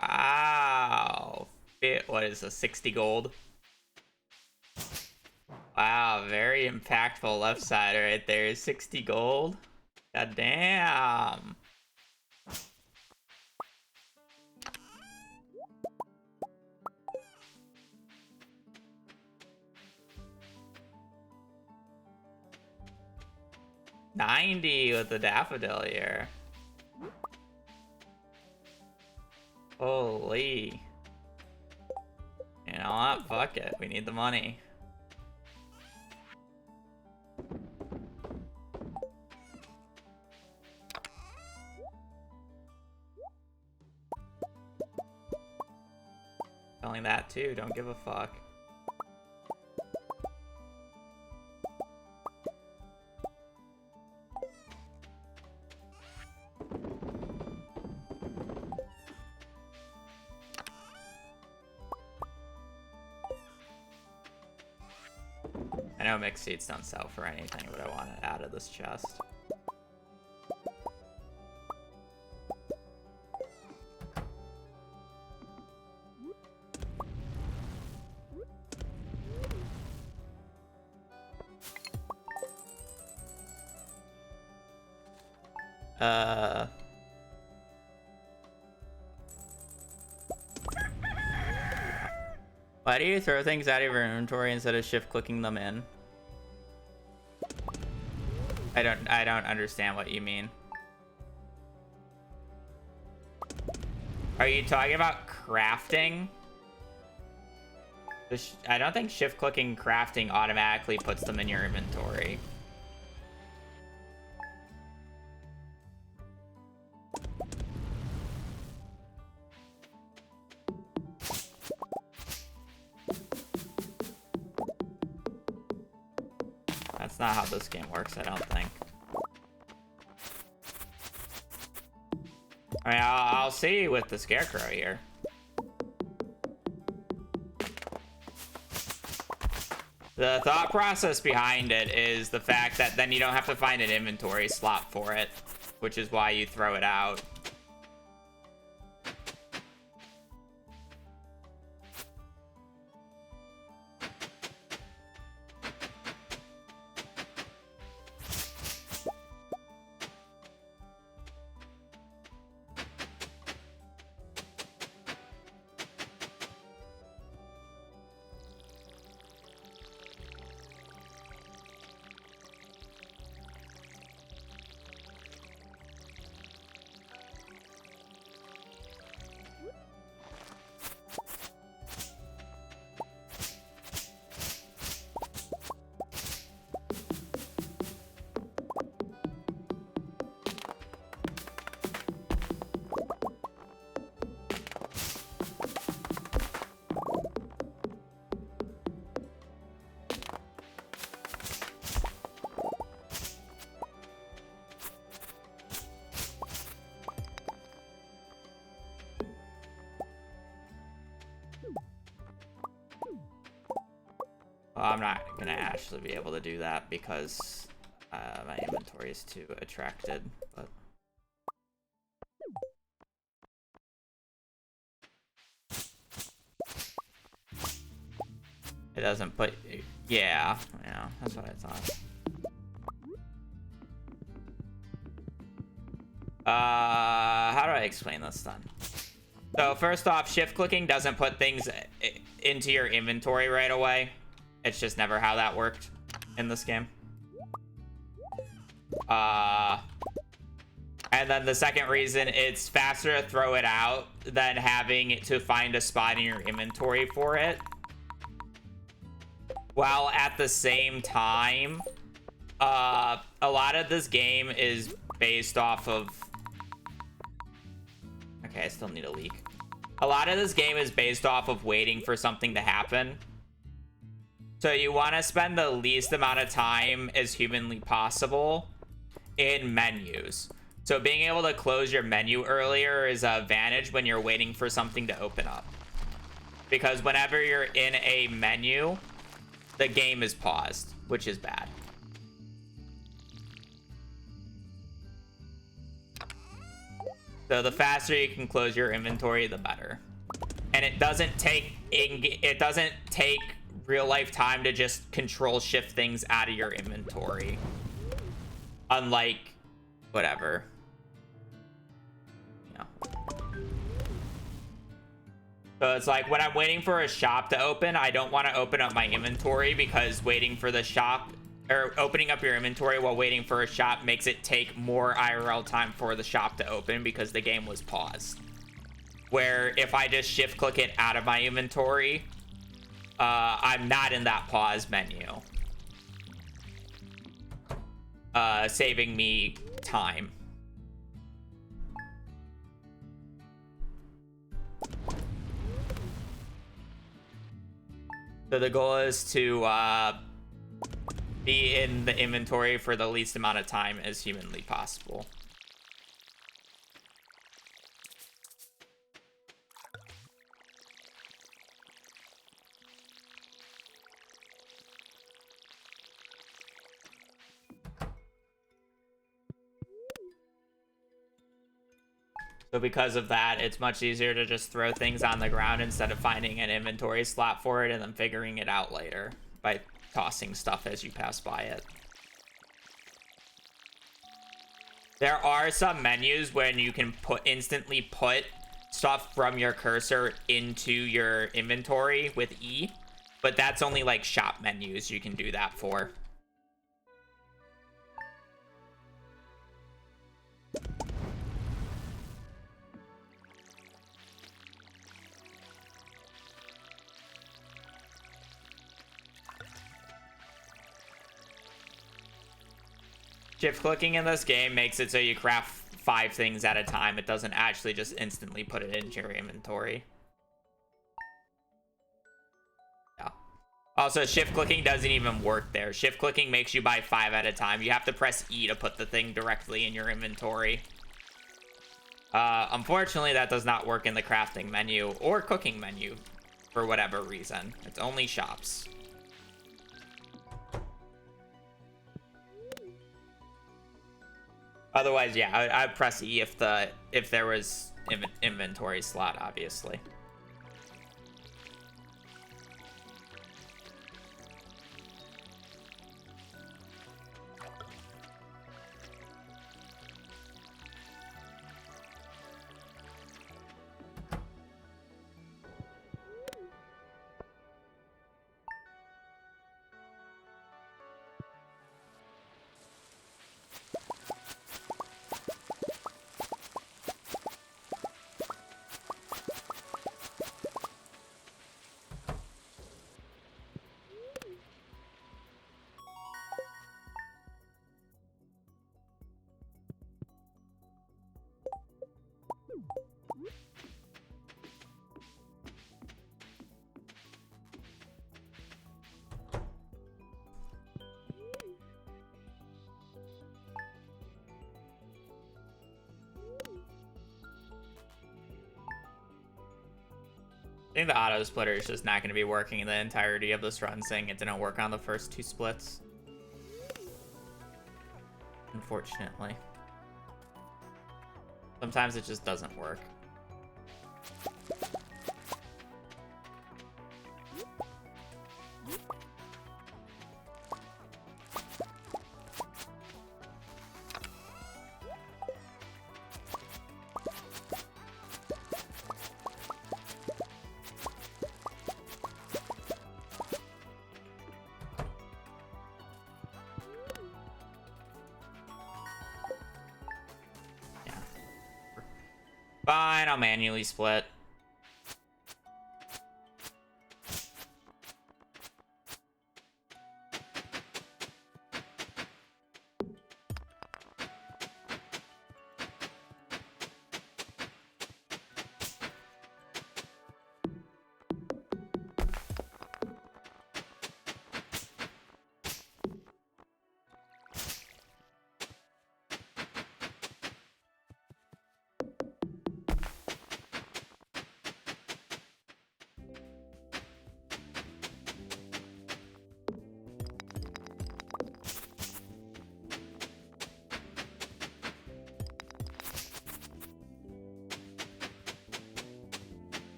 Wow. What is a 60 gold? Wow, very impactful left side right there. 60 gold. God damn. $90 with the daffodil here. Holy. You know what? Fuck it. We need the money. Telling that too. Don't give a fuck. I know mixed seeds don't sell for anything, but I want it out of this chest. Why do you throw things out of your inventory instead of shift clicking them in? I don't understand what you mean. Are you talking about crafting? I don't think shift clicking crafting automatically puts them in your inventory. That's not how this game works, I don't think. I mean, I'll see with the scarecrow here. The thought process behind it is the fact that then you don't have to find an inventory slot for it, which is why you throw it out. Well, I'm not gonna actually be able to do that because my inventory is too attracted, but it doesn't put, yeah, that's what I thought. How do I explain this then? So first off, shift clicking doesn't put things into your inventory right away. It's just never how that worked in this game. And then the second reason, it's faster to throw it out than having to find a spot in your inventory for it. While at the same time, a lot of this game is based off of... Okay, I still need a leak. A lot of this game is based off of waiting for something to happen. So you want to spend the least amount of time as humanly possible in menus. So being able to close your menu earlier is an advantage when you're waiting for something to open up. Because whenever you're in a menu, the game is paused, which is bad. So the faster you can close your inventory, the better. And it doesn't take real life time to just control shift things out of your inventory. Unlike whatever. Yeah. So it's like when I'm waiting for a shop to open, I don't want to open up my inventory because waiting for the shop or opening up your inventory while waiting for a shop makes it take more IRL time for the shop to open because the game was paused. Where if I just shift click it out of my inventory, I'm not in that pause menu. Saving me time. So the goal is to be in the inventory for the least amount of time as humanly possible. So because of that, it's much easier to just throw things on the ground instead of finding an inventory slot for it and then figuring it out later by tossing stuff as you pass by it. There are some menus when you can instantly put stuff from your cursor into your inventory with E, but that's only like shop menus you can do that for. Shift clicking in this game makes it so you craft 5 things at a time. It doesn't actually just instantly put it into your inventory. Yeah. Also, shift clicking doesn't even work there. Shift clicking makes you buy 5 at a time. You have to press E to put the thing directly in your inventory. Unfortunately, that does not work in the crafting menu or cooking menu for whatever reason. It's only shops. Otherwise, yeah, I'd press E if there was inventory slot, obviously. I think the auto splitter is just not going to be working in the entirety of this run, saying it didn't work on the first 2 splits. Unfortunately. Sometimes it just doesn't work. fine. I'll manually split.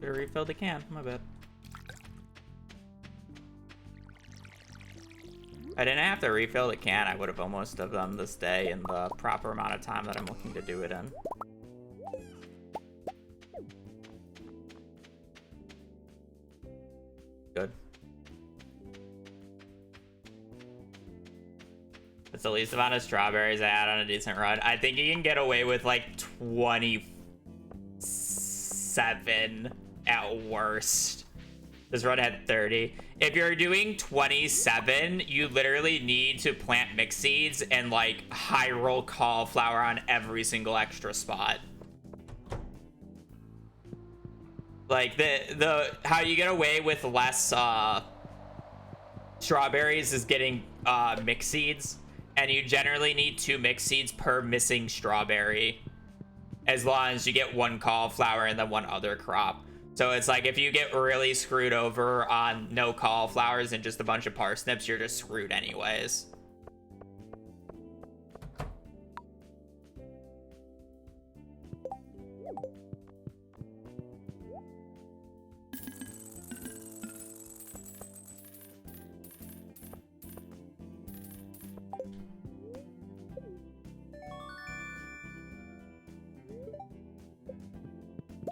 Should refill the can. My bad. If I didn't have to refill the can, I would have almost have done this day in the proper amount of time that I'm looking to do it in. Good. That's the least amount of strawberries I had on a decent run. I think you can get away with like 27 at worst. This run had 30. If you're doing 27, you literally need to plant mix seeds and like high roll cauliflower on every single extra spot. Like the how you get away with less strawberries is getting mix seeds, and you generally need 2 mix seeds per missing strawberry, as long as you get 1 cauliflower and then 1 other crop. So it's like if you get really screwed over on no cauliflowers and just a bunch of parsnips, you're just screwed anyways.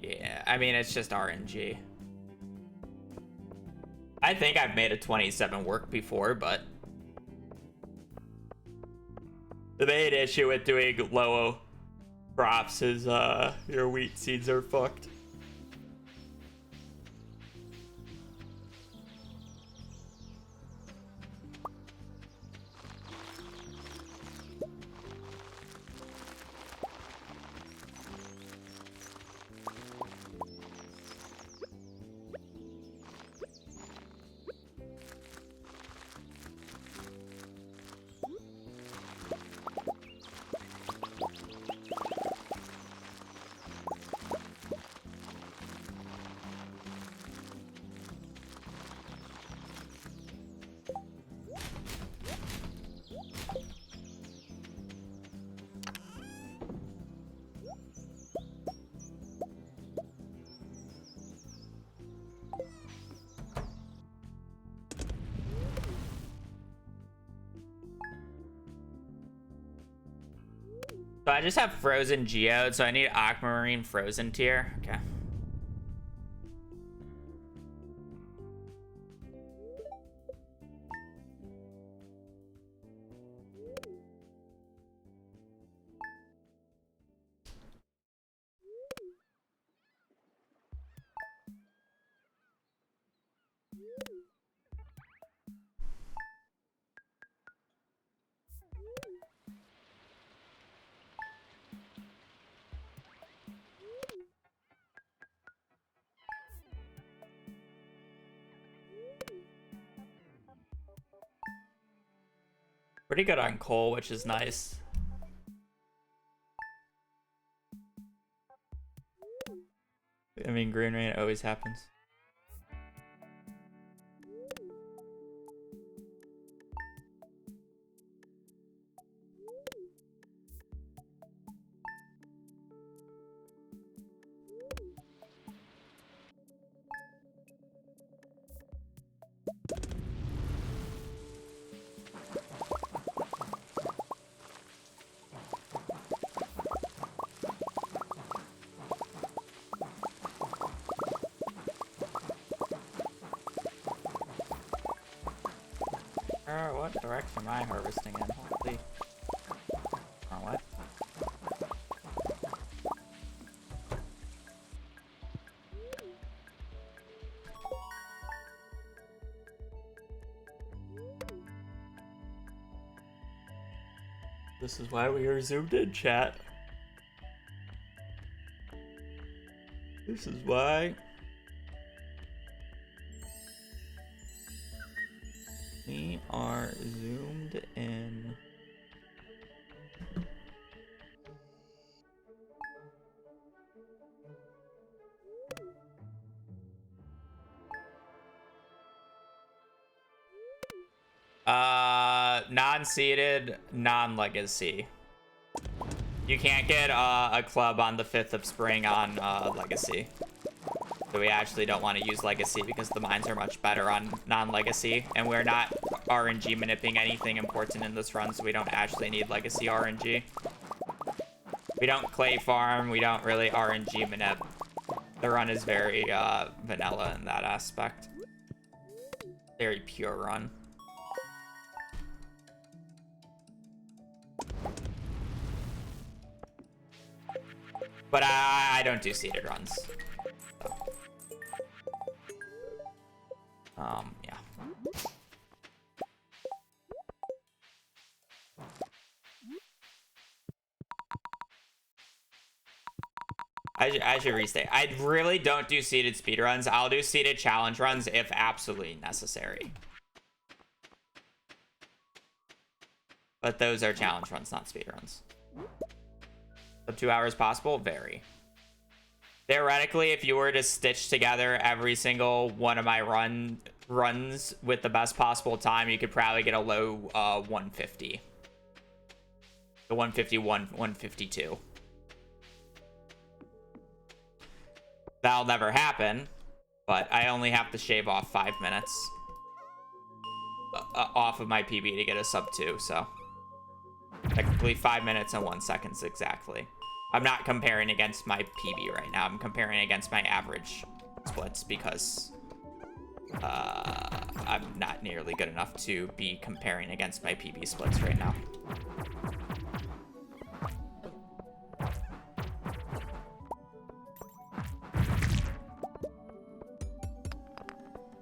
Yeah, I mean, it's just RNG. I think I've made a 27 work before, but the main issue with doing low crops is your wheat seeds are fucked. So I just have frozen geode, so I need aquamarine frozen tier. Okay. Pretty good on coal, which is nice. I mean, green rain always happens. what direction am I harvesting in? Holy. Oh, what? This is why we are zoomed in, chat. This is why we are zoomed in. Non-seeded, non-legacy. You can't get a club on the 5th of spring on legacy. So we actually don't want to use legacy because the mines are much better on non-legacy, and we're not RNG manipulating anything important in this run, so we don't actually need legacy RNG. We don't clay farm, we don't really RNG manip. The run is very vanilla in that aspect. Very pure run. But I don't do seeded runs. So. Yeah. I should restate. I really don't do seeded speedruns. I'll do seeded challenge runs if absolutely necessary. But those are challenge runs, not speedruns. So 2 hours possible? Very. Theoretically, if you were to stitch together every single one of my runs with the best possible time, you could probably get a low 150. The 151, 152. That'll never happen, but I only have to shave off 5 minutes off of my PB to get a sub 2, so technically 5 minutes and 1 second exactly. I'm not comparing against my PB right now. I'm comparing against my average splits because I'm not nearly good enough to be comparing against my PB splits right now.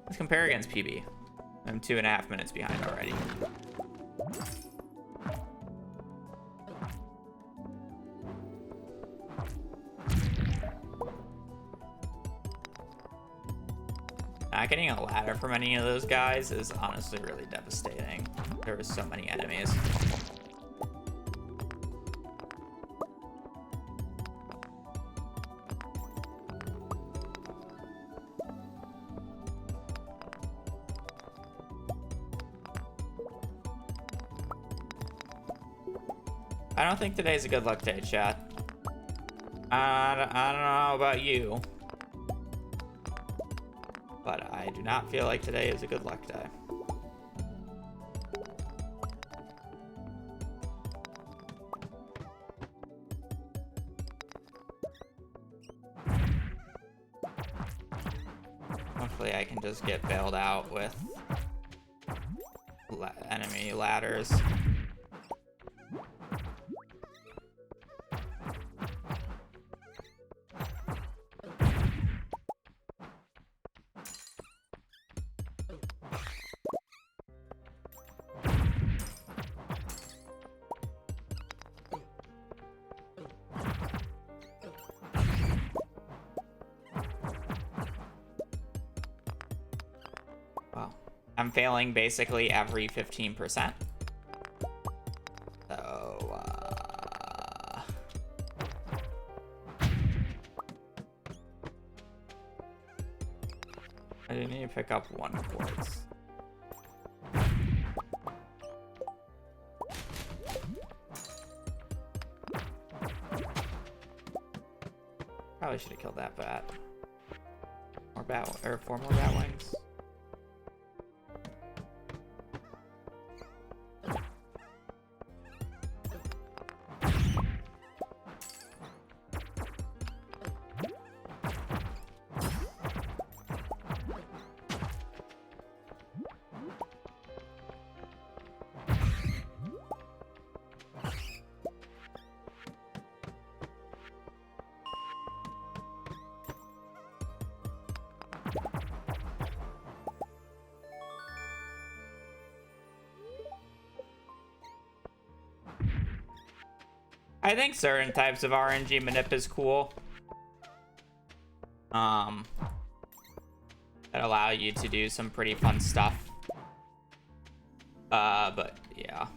Let's compare against PB. I'm 2.5 minutes behind already. Not getting a ladder from any of those guys is honestly really devastating. There were so many enemies. I don't think today's a good luck day, chat. I don't know about you, but I do not feel like today is a good luck day. Hopefully I can just get bailed out with enemy ladders. I'm failing basically every 15%. So, I do need to pick up 1 quartz. Probably should have killed that bat. More bat, or 4 more bat wings. I think certain types of RNG manip is cool. That allow you to do some pretty fun stuff. But yeah.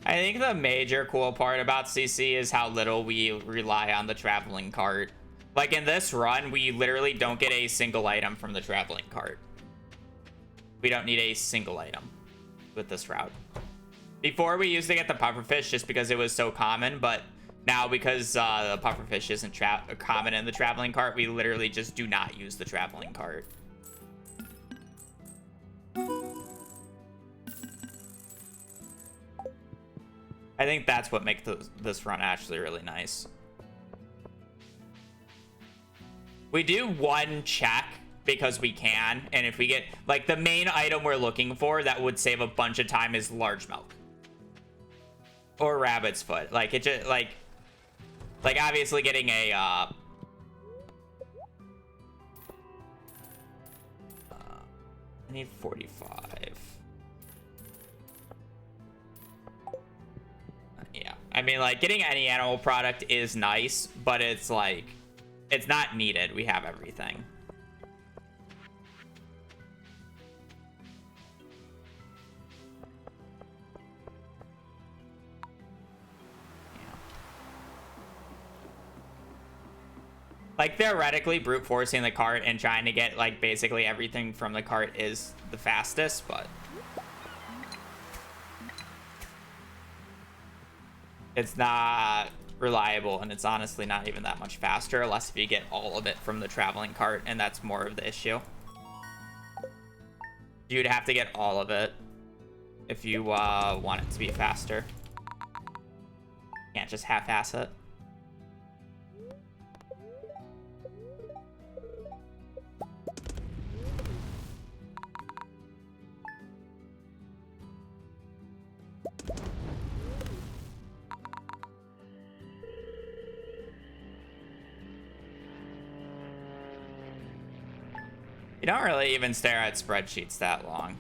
I think the major cool part about CC is how little we rely on the traveling cart. Like in this run, we literally don't get a single item from the traveling cart. We don't need a single item with this route. Before we used to get the pufferfish just because it was so common, but now because the pufferfish isn't common in the traveling cart, we literally just do not use the traveling cart. I think that's what makes this run actually really nice. We do one check because we can, and if we get, like, the main item we're looking for that would save a bunch of time is large milk. Or rabbit's foot. Like, it just, like obviously getting a, I need 45. Yeah, I mean, like, getting any animal product is nice, but it's like, it's not needed. We have everything. Like, theoretically, brute forcing the cart and trying to get, like, basically everything from the cart is the fastest, but it's not reliable, and it's honestly not even that much faster, unless if you get all of it from the traveling cart, and that's more of the issue. You'd have to get all of it if you want it to be faster. Can't just half-ass it. You don't really even stare at spreadsheets that long.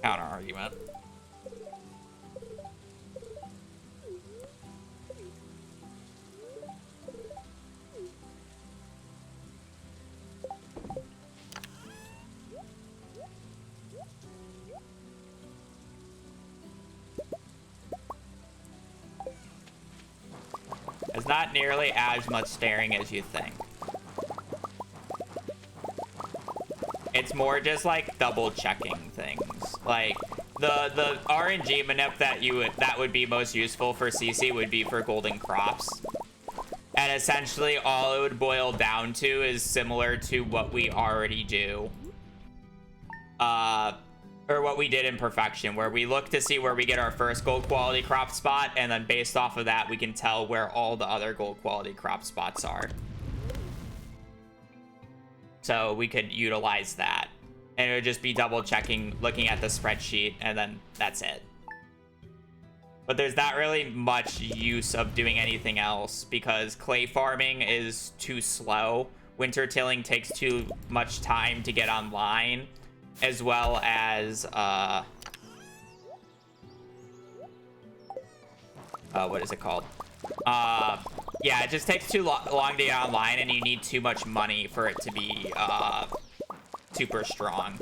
Counter argument. It's not nearly as much staring as you think. It's more just like double checking things. Like the RNG manip that would be most useful for CC would be for golden crops. And essentially all it would boil down to is similar to what we already do. Or what we did in Perfection, where we look to see where we get our first gold quality crop spot, and then based off of that we can tell where all the other gold quality crop spots are. So we could utilize that, and it would just be double checking, looking at the spreadsheet, and then that's it. But there's not really much use of doing anything else because clay farming is too slow. Winter tilling takes too much time to get online, as well as what is it called? Yeah, it just takes too long to get online, and you need too much money for it to be super strong.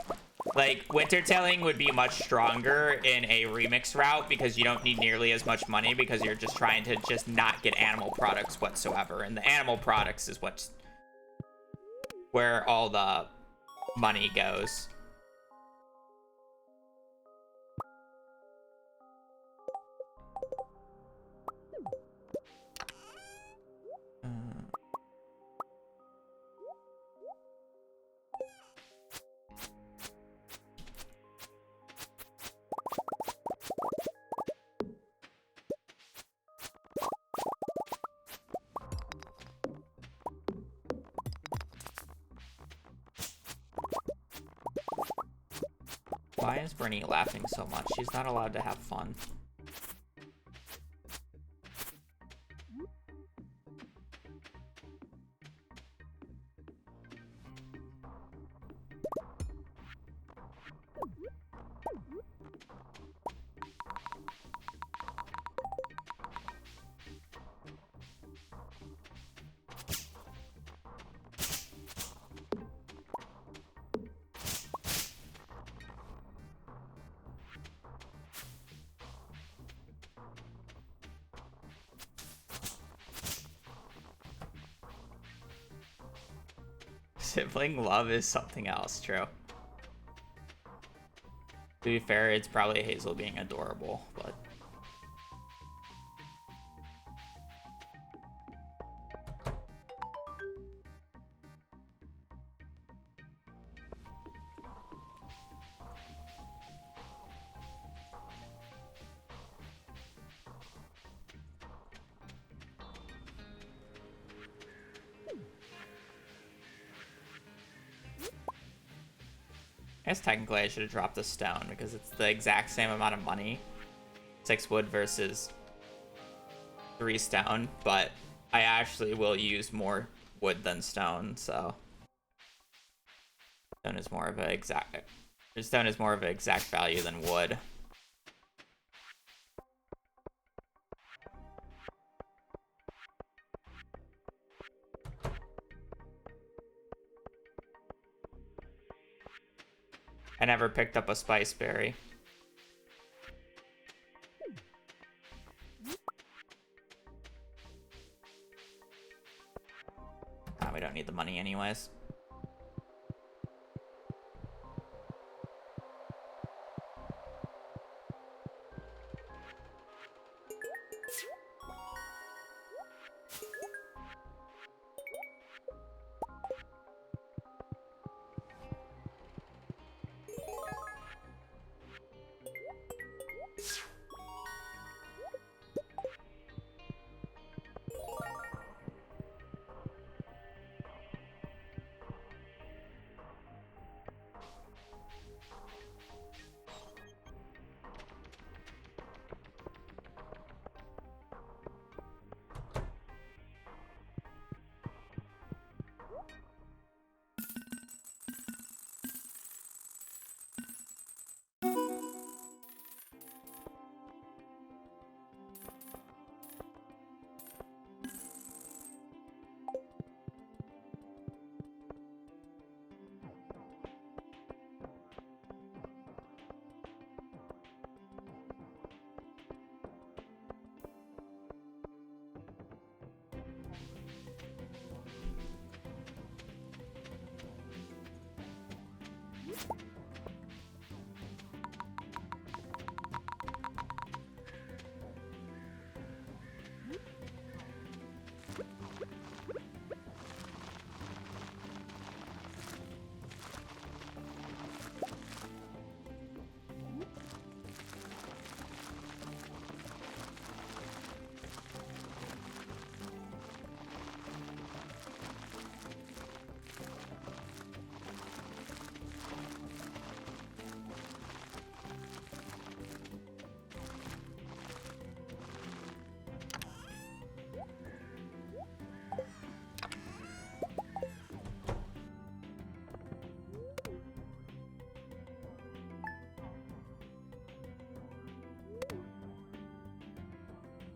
Like, winter tilling would be much stronger in a remix route because you don't need nearly as much money because you're just trying to just not get animal products whatsoever, and the animal products is what's where all the money goes. Why is Brittany laughing so much? She's not allowed to have fun. Sibling love is something else, true. To be fair, it's probably Hazel being adorable, but... I guess technically I should have dropped the stone because it's the exact same amount of money. 6 wood versus 3 stone, but I actually will use more wood than stone, so stone is more of an exact value than wood. I never picked up a spice berry. We don't need the money anyways.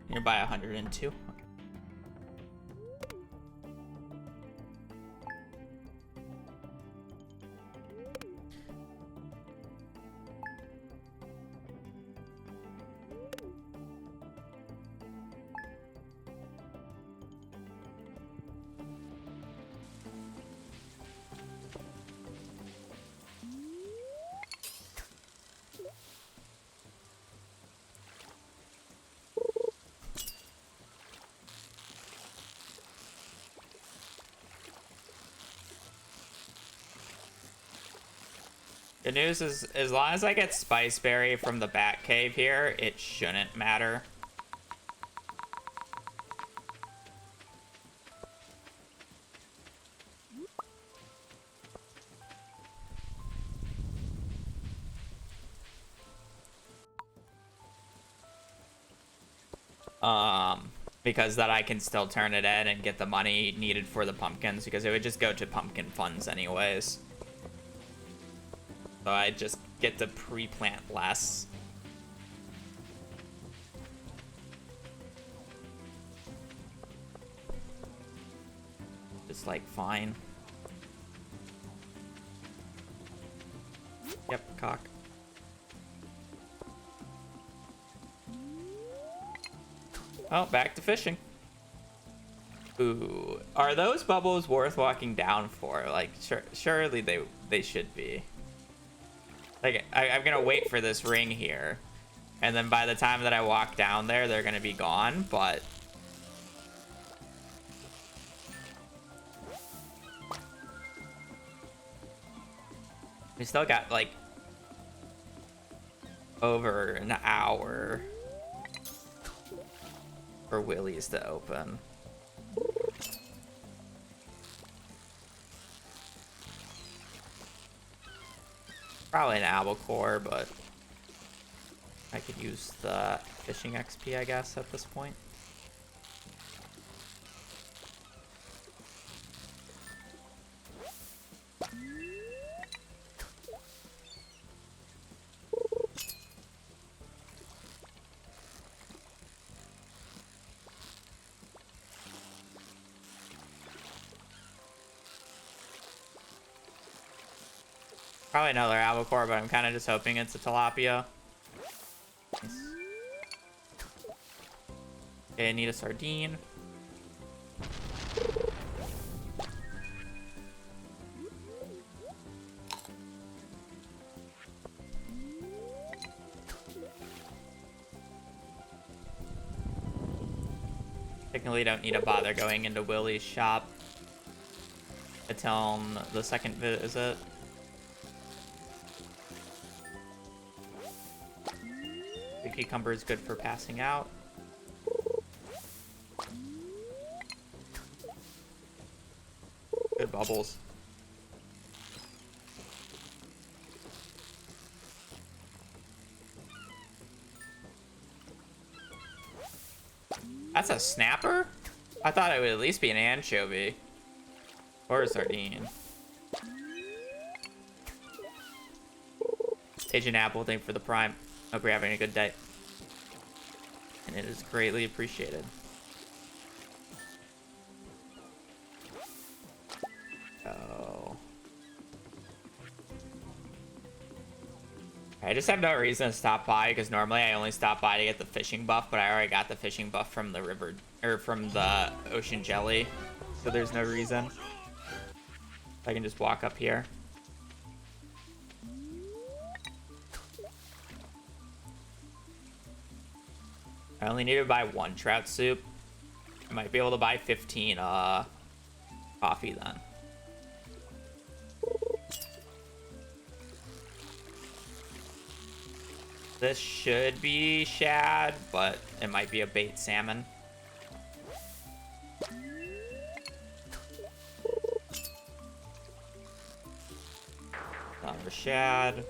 You're by 102. Okay. The news is, as long as I get Spiceberry from the Bat Cave here, it shouldn't matter. Because that I can still turn it in and get the money needed for the pumpkins, because it would just go to pumpkin funds anyways. So I just get to pre-plant less. Just like fine. Yep, cock. Oh, back to fishing. Ooh, are those bubbles worth walking down for? Like, surely they should be. Like, I'm gonna wait for this ring here, and then by the time that I walk down there, they're gonna be gone. But we still got like over an hour for Willie's to open. Probably an albacore, but I could use the fishing XP, I guess, at this point. Probably another albacore, but I'm kind of just hoping it's a tilapia. Nice. Okay, I need a sardine. Technically don't need to bother going into Willie's shop until the second visit. The cucumber is good for passing out. Good bubbles. That's a snapper? I thought it would at least be an anchovy. Or a sardine. Agent Apple, thank you for the prime. Hope you're having a good day. And it is greatly appreciated. Oh. I just have no reason to stop by, because normally I only stop by to get the fishing buff, but I already got the fishing buff from the river, or from the ocean jelly. So there's no reason. I can just walk up here. I only need to buy 1 trout soup. I might be able to buy 15 coffee then. This should be shad, but it might be a bait salmon. Another shad.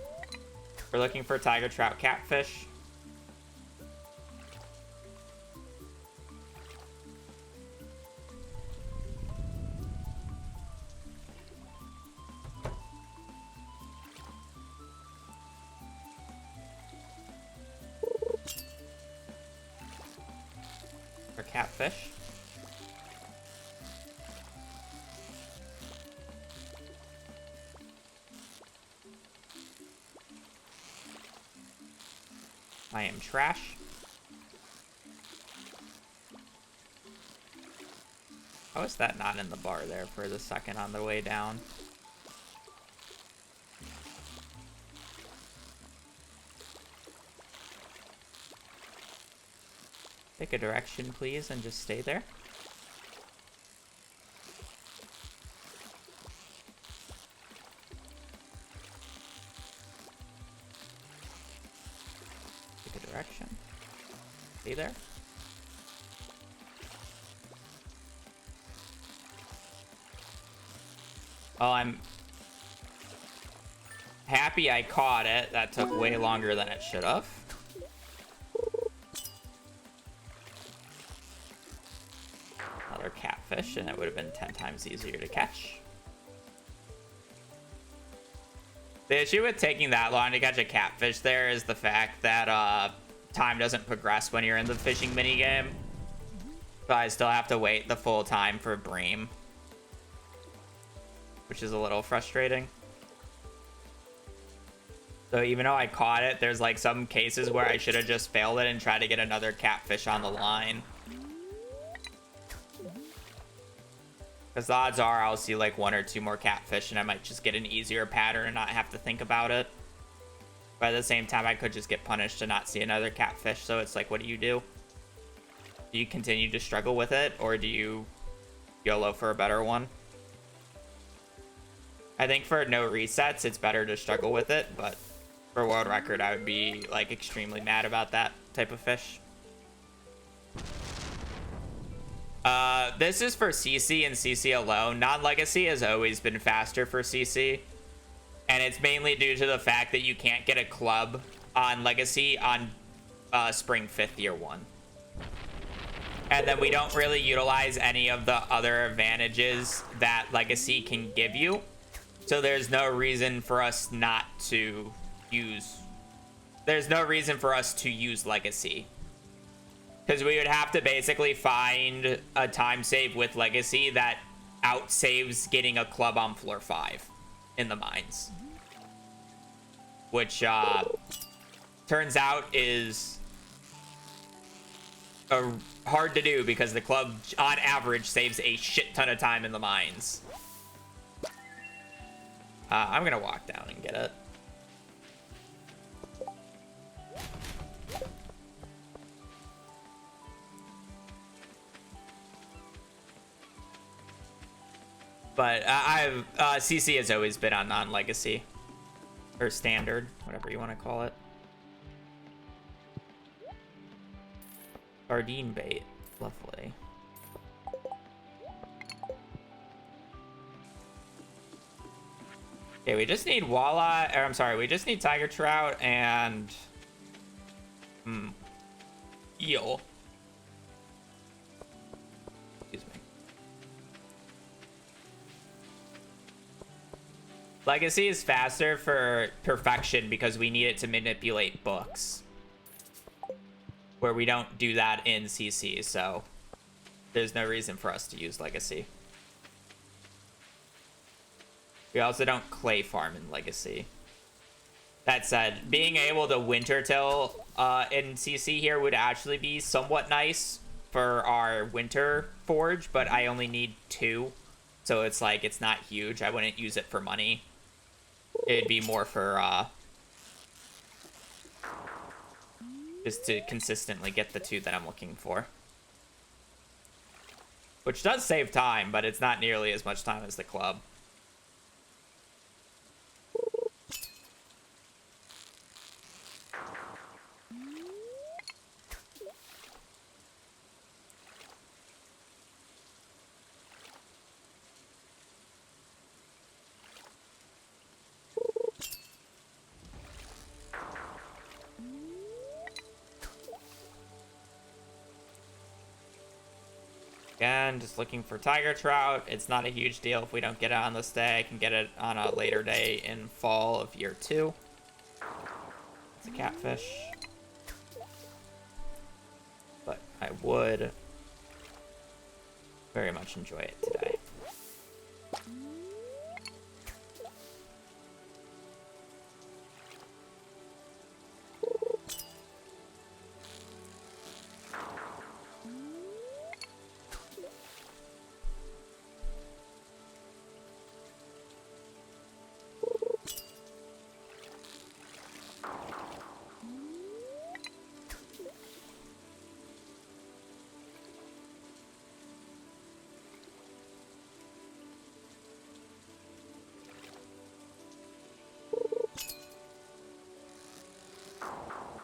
We're looking for tiger trout catfish. For catfish. I am trash. How is that not in the bar there for the second on the way down? Pick a direction, please, and just stay there. Pick a direction. Stay there. Oh, I'm happy I caught it. That took way longer than it should have. catfish, and it would have been 10 times easier to catch. The issue with taking that long to catch a catfish there is the fact that time doesn't progress when you're in the fishing minigame. So I still have to wait the full time for bream, which is a little frustrating. So even though I caught it, there's like some cases where I should have just failed it and tried to get another catfish on the line. Because the odds are I'll see like 1 or 2 more catfish and I might just get an easier pattern and not have to think about it. But at the same time, I could just get punished to not see another catfish. So it's like, what do? Do you continue to struggle with it, or do you YOLO for a better one? I think for no resets, it's better to struggle with it, but for world record, I would be like extremely mad about that type of fish. This is for CC and CC alone. Non-legacy has always been faster for CC, and it's mainly due to the fact that you can't get a club on legacy on spring 5th year 1. And then we don't really utilize any of the other advantages that legacy can give you. So there's no reason for us not to use... There's no reason for us to use legacy. Because we would have to basically find a time save with legacy that outsaves getting a club on floor 5 in the mines. Which turns out is hard to do because the club on average saves a shit ton of time in the mines. I'm gonna walk down and get it. But CC has always been on non-legacy or standard, whatever you want to call it. Sardine bait, lovely. Okay, we just need walleye, or I'm sorry, we just need tiger trout and eel. Excuse me. Legacy is faster for perfection because we need it to manipulate books, where we don't do that in CC, so there's no reason for us to use legacy. We also don't clay farm in legacy. That said, being able to winter till in CC here would actually be somewhat nice for our winter forge, but I only need 2, so it's like it's not huge. I wouldn't use it for money. It'd be more for just to consistently get the 2 that I'm looking for, which does save time, but it's not nearly as much time as the club. Again, just looking for tiger trout. It's not a huge deal if we don't get it on this day. I can get it on a later day in fall of year 2. It's a catfish. But I would very much enjoy it today.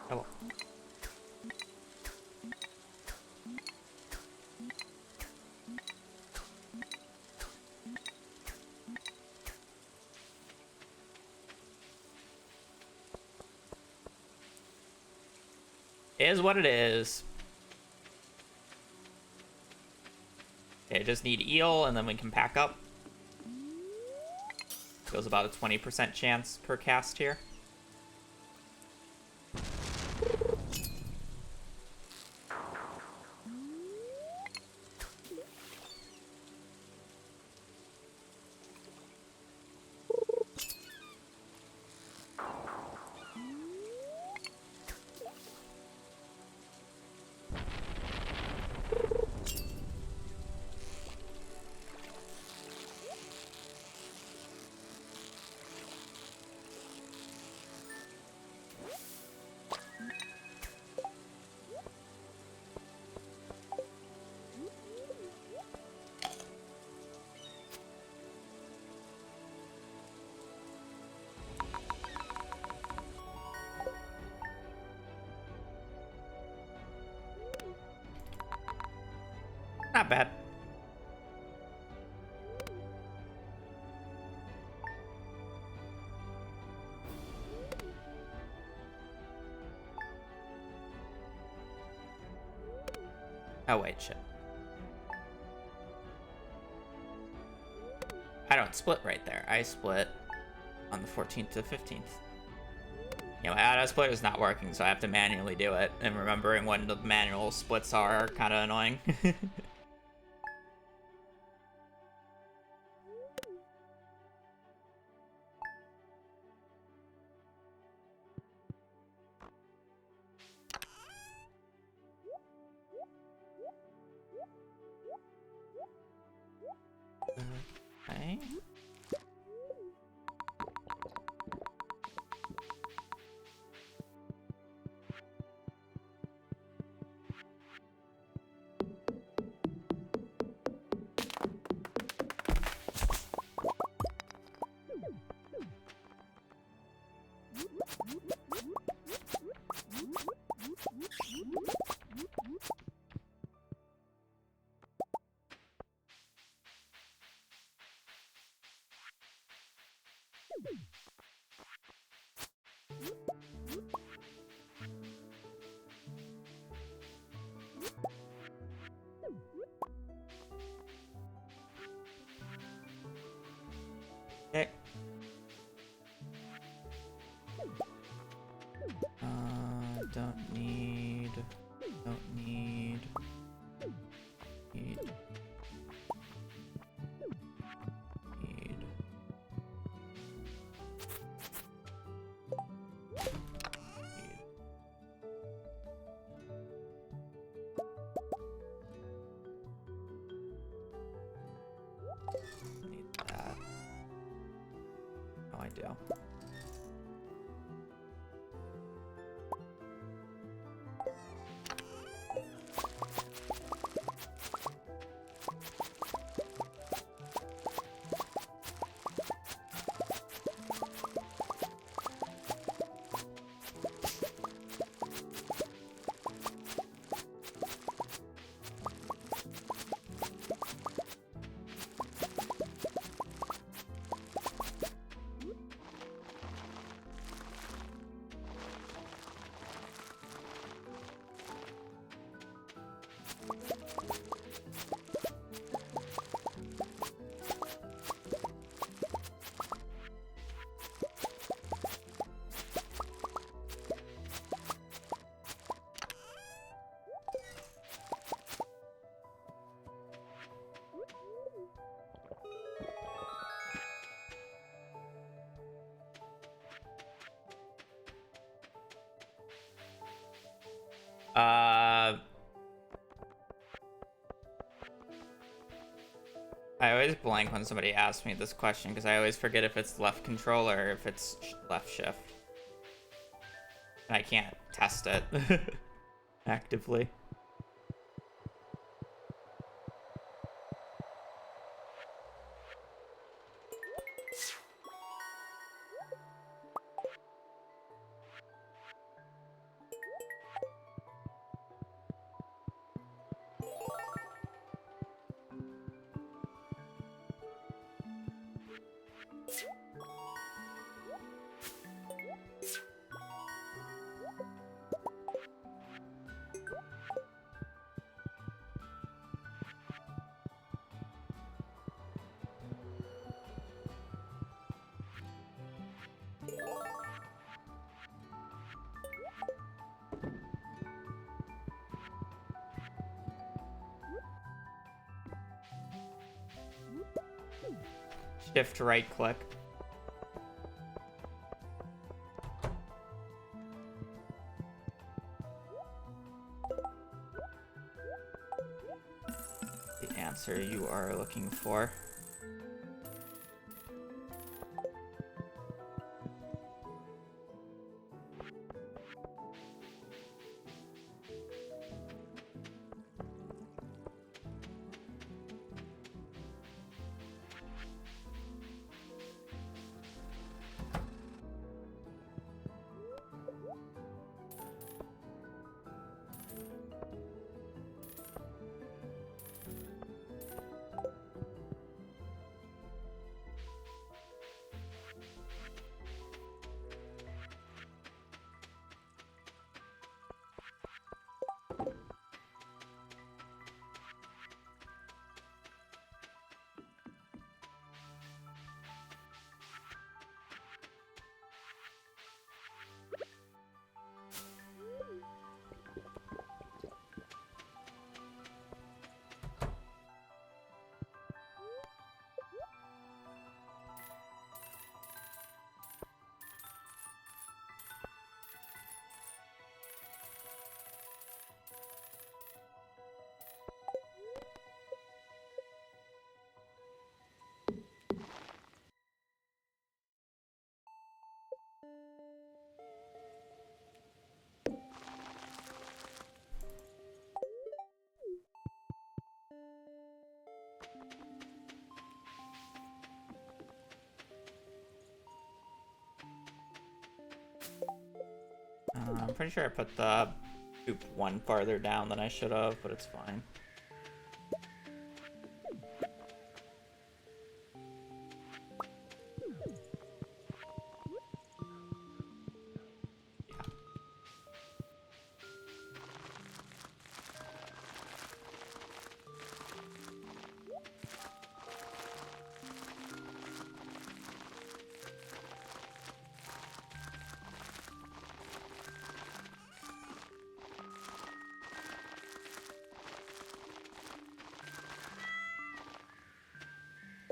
Hello. Is what it is. Okay, Okay, just need eel, and then we can pack up. Feels about a 20% chance per cast here. Not bad. Oh, wait, shit. I don't split right there. I split on the 14th to 15th. You know, my auto split is not working, so I have to manually do it. And remembering when the manual splits are kind of annoying. Okay. Okay. Don't need. Need. Need. Need that. Oh, I do. I always blank when somebody asks me this question because I always forget if it's left control or if it's left shift. And I can't test it actively. Shift right click. The answer you are looking for. I'm pretty sure I put the hoop one farther down than I should have, but it's fine.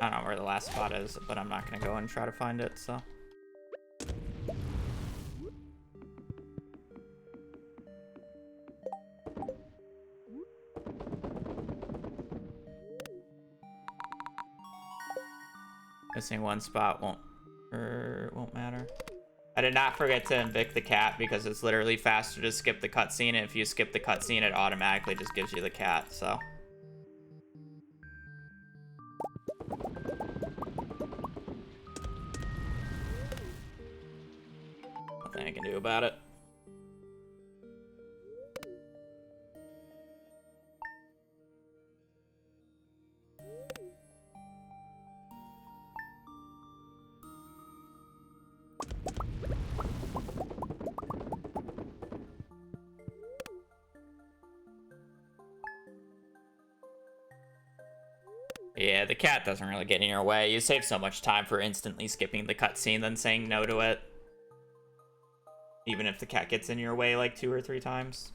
I don't know where the last spot is, but I'm not gonna go and try to find it, so. Missing one spot won't matter. I did not forget to invict the cat because it's literally faster to skip the cutscene, and if you skip the cutscene, it automatically just gives you the cat, so. Nothing I can do about it. Yeah, the cat doesn't really get in your way. You save so much time for instantly skipping the cutscene than saying no to it. Even if the cat gets in your way like 2 or 3 times.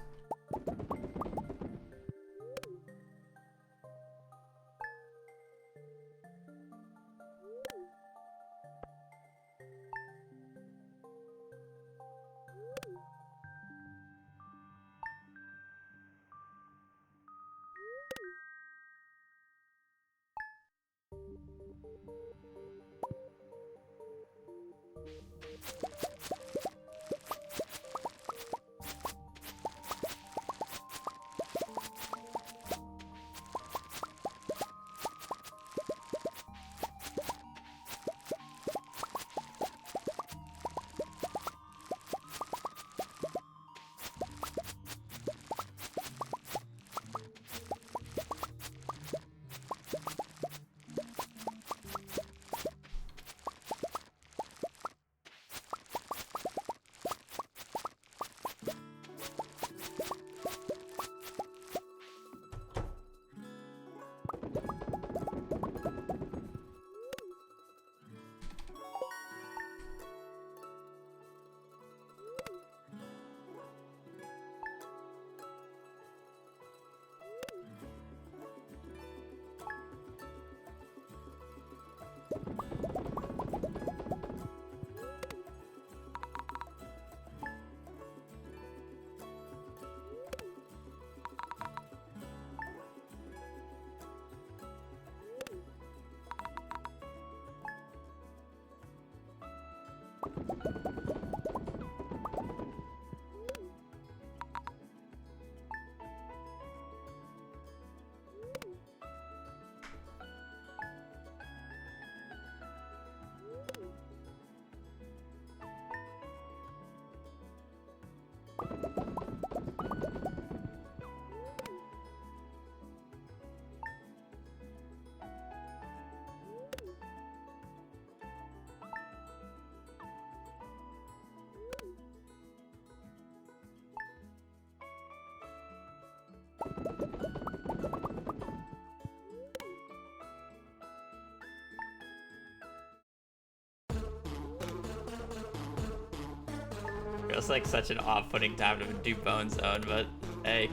Feels like such an off-putting time to do Bone Zone, but hey.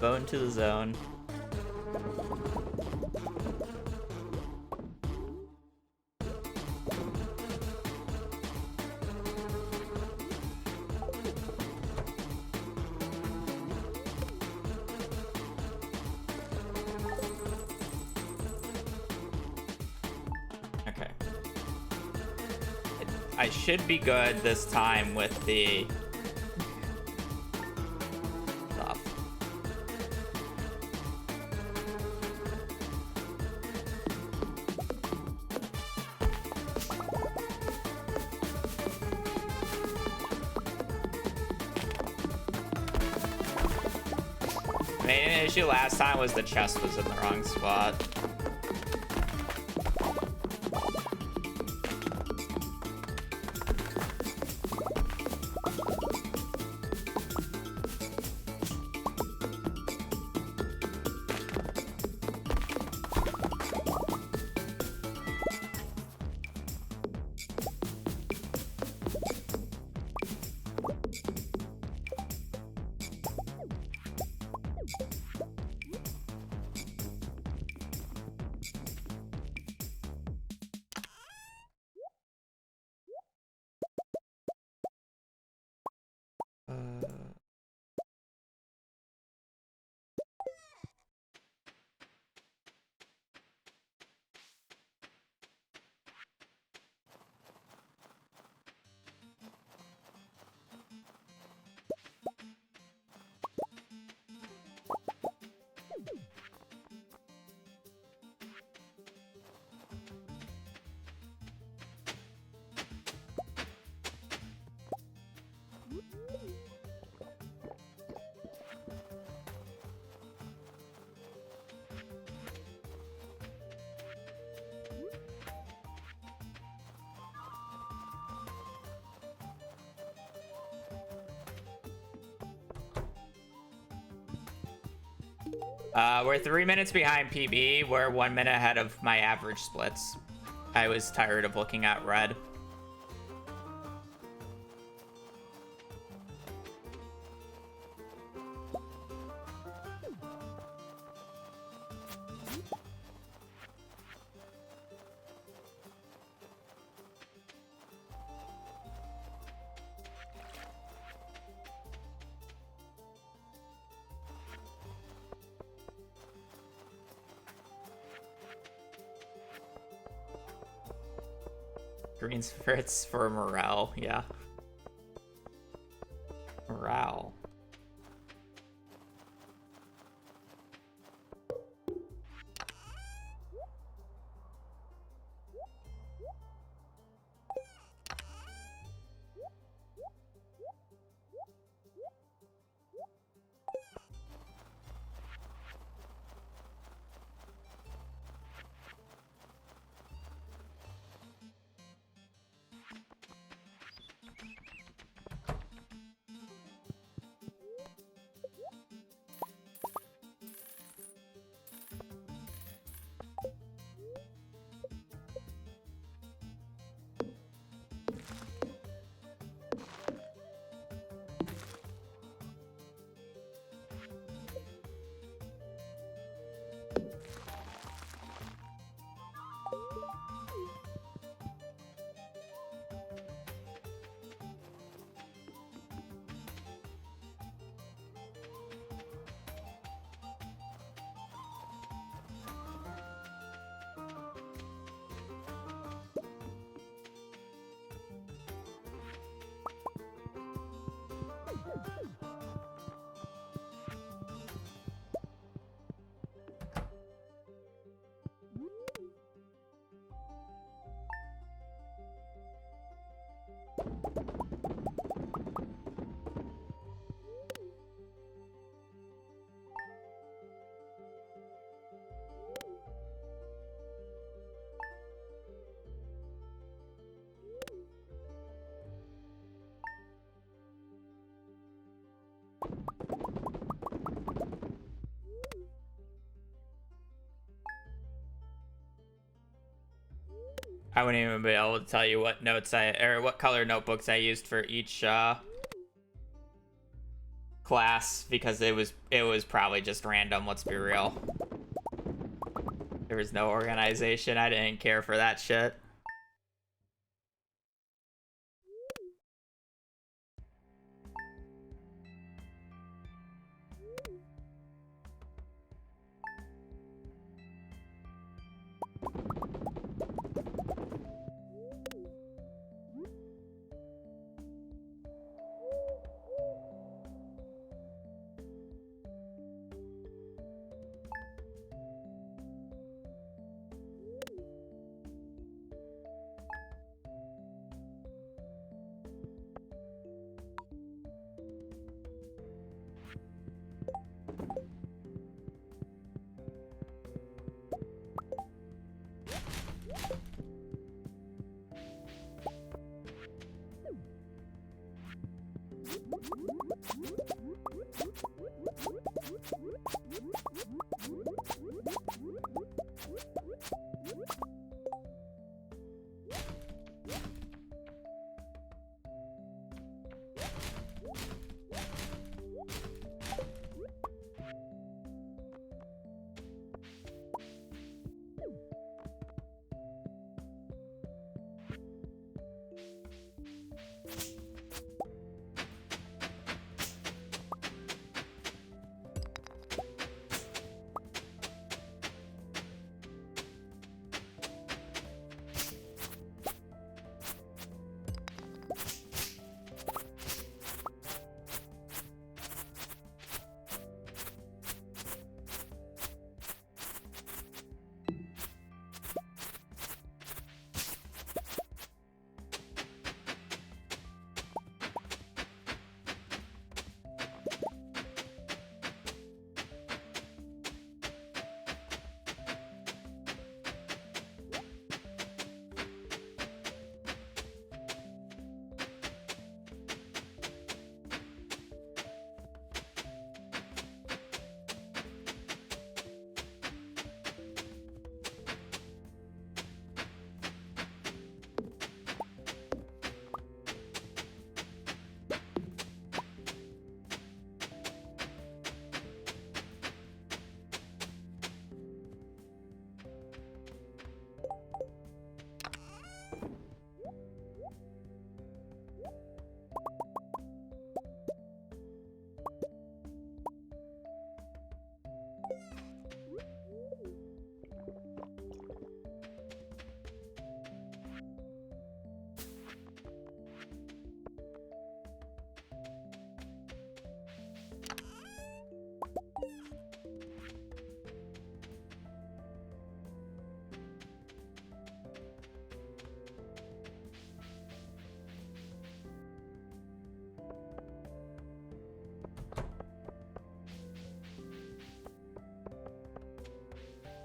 Bone to the zone. Okay. I should be good this time with the stuff. Main issue last time was the chest was in the wrong spot. We're 3 minutes behind PB. We're 1 minute ahead of my average splits. I was tired of looking at red. Green spirits for morale, yeah. Morale. I wouldn't even be able to tell you what notes what color notebooks I used for each class, because it was probably just random, let's be real. There was no organization. I didn't care for that shit.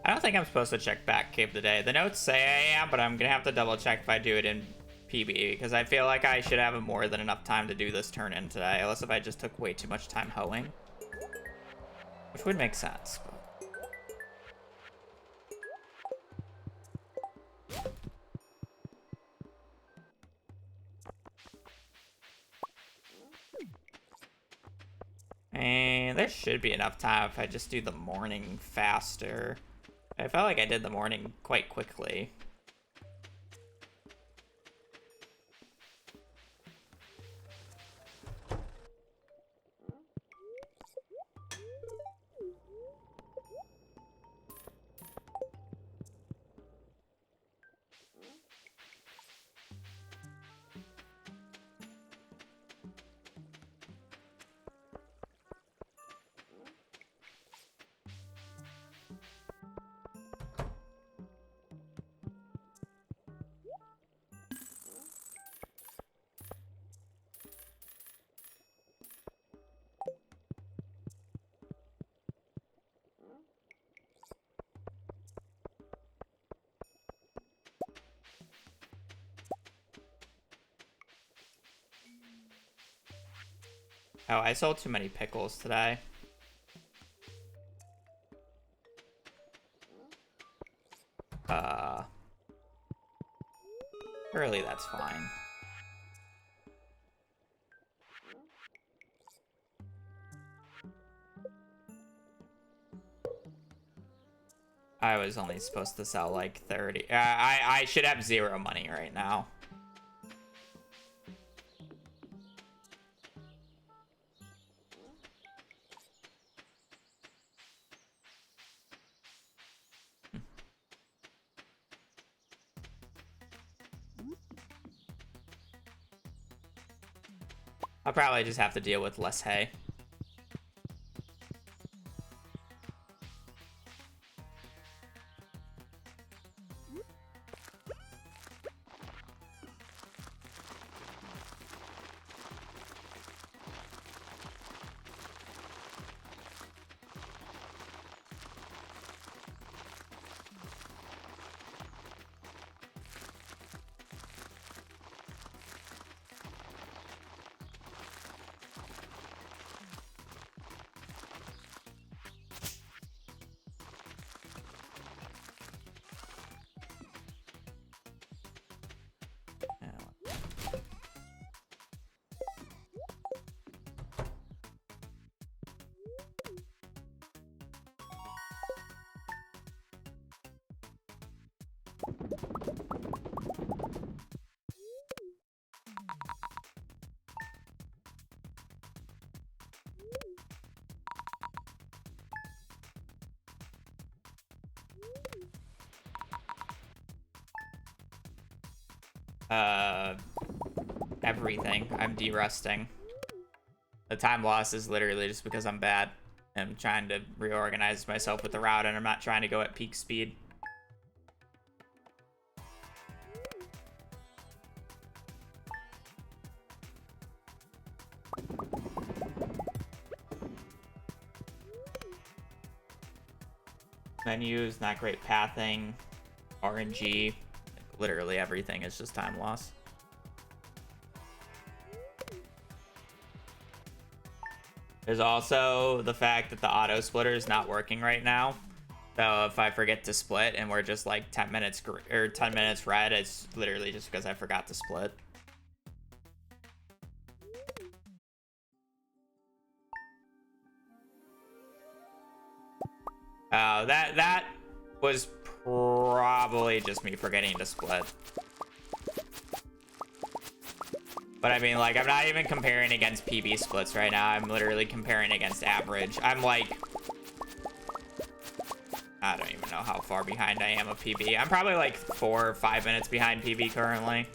I don't think I'm supposed to check back cave today. The notes say I am, but I'm gonna have to double check if I do it in PB, because I feel like I should have more than enough time to do this turn in today, unless if I just took way too much time hoeing. Which would make sense. But... and there should be enough time if I just do the morning faster. I felt like I did the morning quite quickly. Oh, I sold too many pickles today. Surely that's fine. I was only supposed to sell like 30. I should have 0 money right now. I'll probably just have to deal with less hay. Everything. I'm derusting. The time loss is literally just because I'm bad. I'm trying to reorganize myself with the route, and I'm not trying to go at peak speed. Menus, not great pathing, RNG. Literally everything is just time loss. There's also the fact that the auto splitter is not working right now. So if I forget to split and we're just like 10 minutes or 10 minutes red, it's literally just because I forgot to split. That was probably just me forgetting to split. But I mean, like, I'm not even comparing against PB splits right now. I'm literally comparing against average. I'm like, I don't even know how far behind I am of PB. I'm probably like 4 or 5 minutes behind PB currently.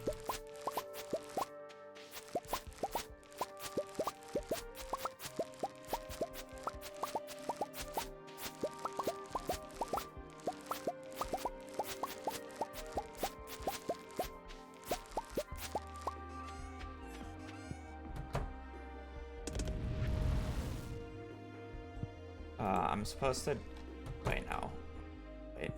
I'm supposed to... Wait, no. Wait.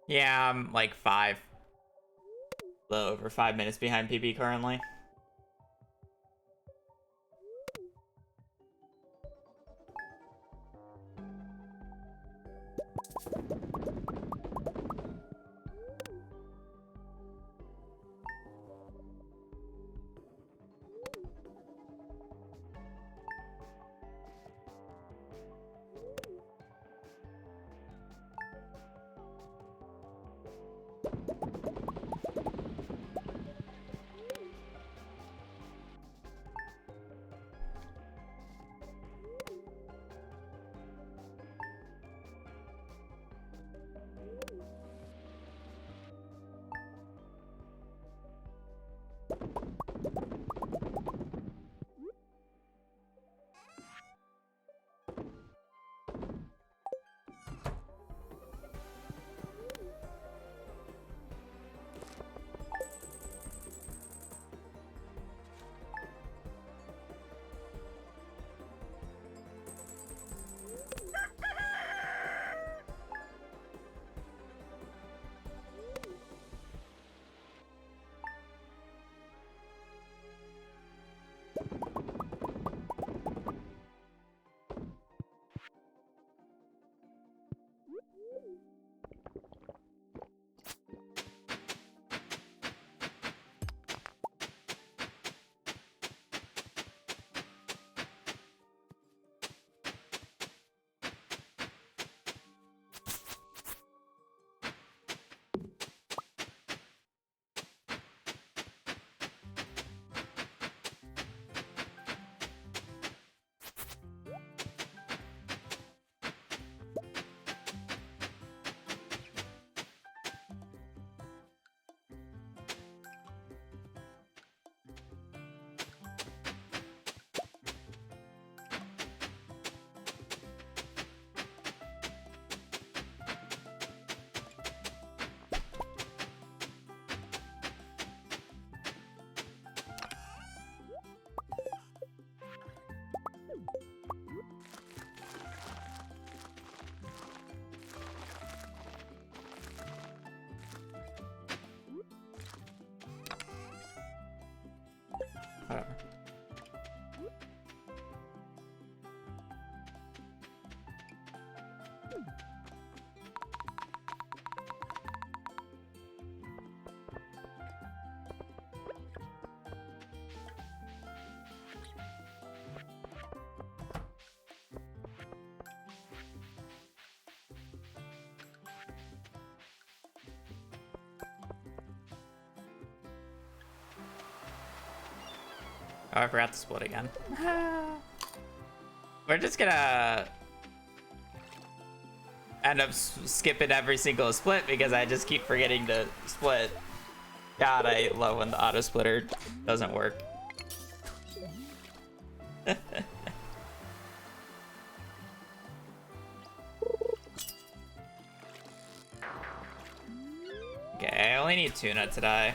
Yeah, I'm like a little over 5 minutes behind PB currently. Oh, I forgot to split again. We're just gonna end up skipping every single split because I just keep forgetting to split. God, I love when the auto splitter doesn't work. Okay, I only need tuna today.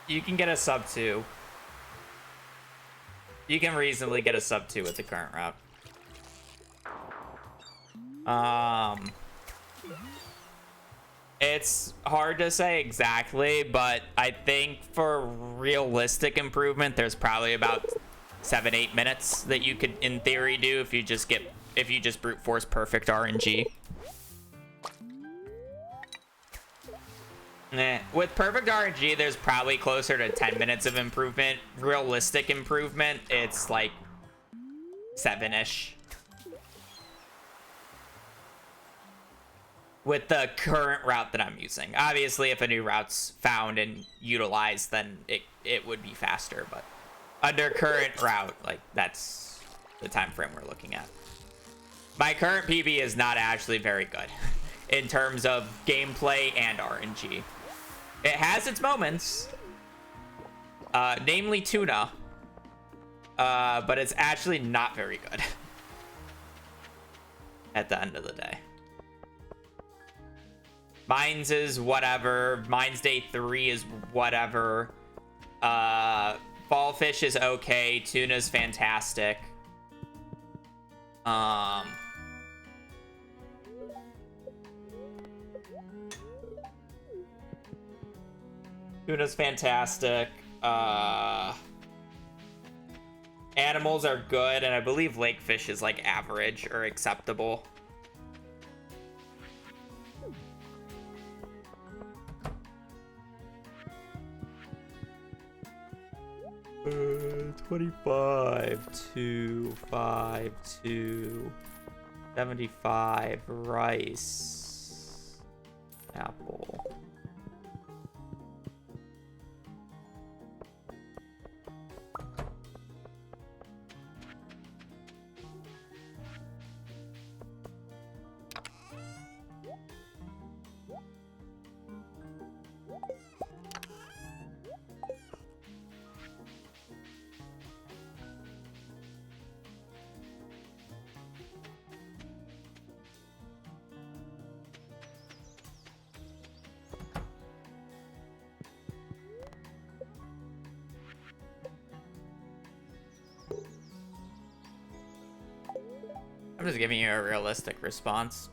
You can get a sub 2. You can reasonably get a sub 2 with the current route. It's hard to say exactly, but I think for realistic improvement, there's probably about 7-8 minutes that you could, in theory, do if you just brute force perfect RNG. With perfect RNG, there's probably closer to 10 minutes of improvement. Realistic improvement, it's like 7-ish. With the current route that I'm using. Obviously, if a new route's found and utilized, then it would be faster. But under current route, like, that's the time frame we're looking at. My current PB is not actually very good in terms of gameplay and RNG. It has its moments, namely tuna, but it's actually not very good at the end of the day. Mine's is whatever. Mine's day 3 is whatever. Ballfish is okay. Tuna's fantastic. Tuna's fantastic. Animals are good, and I believe lake fish is like average or acceptable. Uh, 25 to 5 to 75 rice apple. I'm just giving you a realistic response.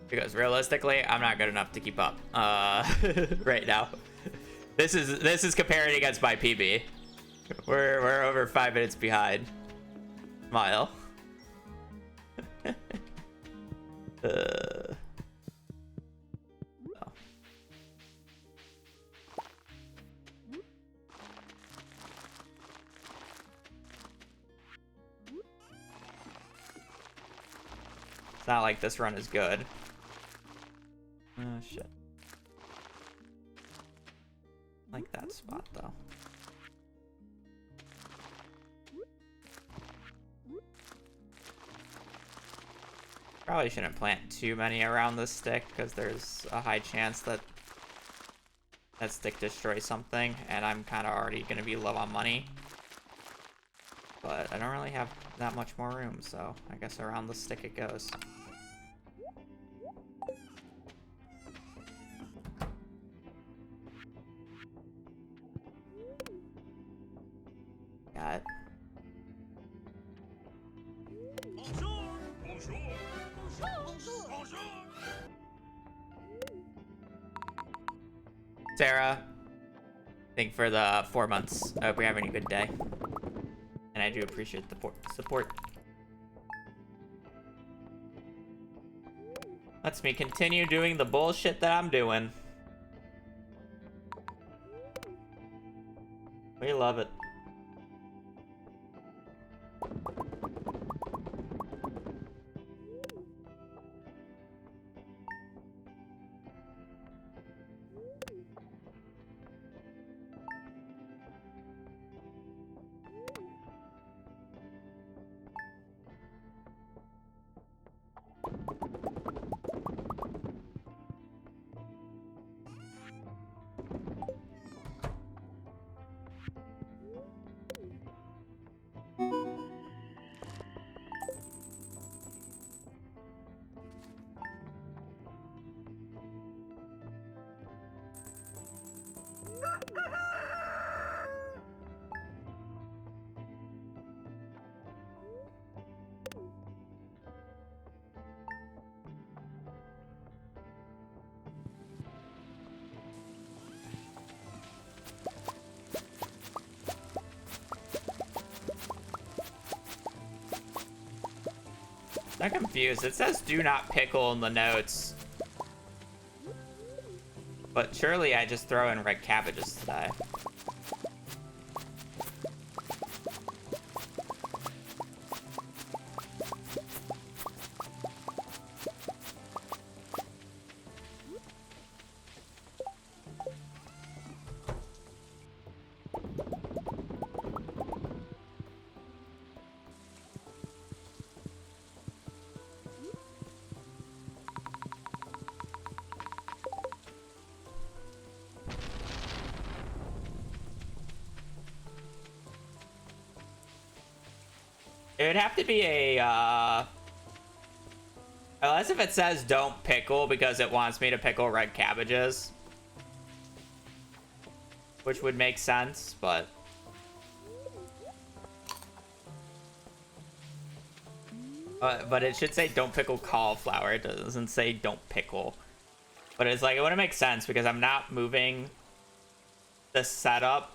Because realistically, I'm not good enough to keep up right now. This is comparing against my PB. We're over 5 minutes behind. Smile. Oh. It's not like this run is good. Oh, shit. I like that spot, though. Probably shouldn't plant too many around this stick, because there's a high chance that that stick destroys something, and I'm kind of already going to be low on money. But I don't really have that much more room, so I guess around the stick it goes. Got it. Sarah, thank you for the 4 months. I hope you're having a good day. And I do appreciate the support. Lets me continue doing the bullshit that I'm doing. We love it. I'm confused. It says do not pickle in the notes. But surely I just throw in red cabbages today. It would have to be a, unless if it says don't pickle because it wants me to pickle red cabbages. Which would make sense, but... but it should say don't pickle cauliflower. It doesn't say don't pickle. But it's like, it wouldn't make sense because I'm not moving the setup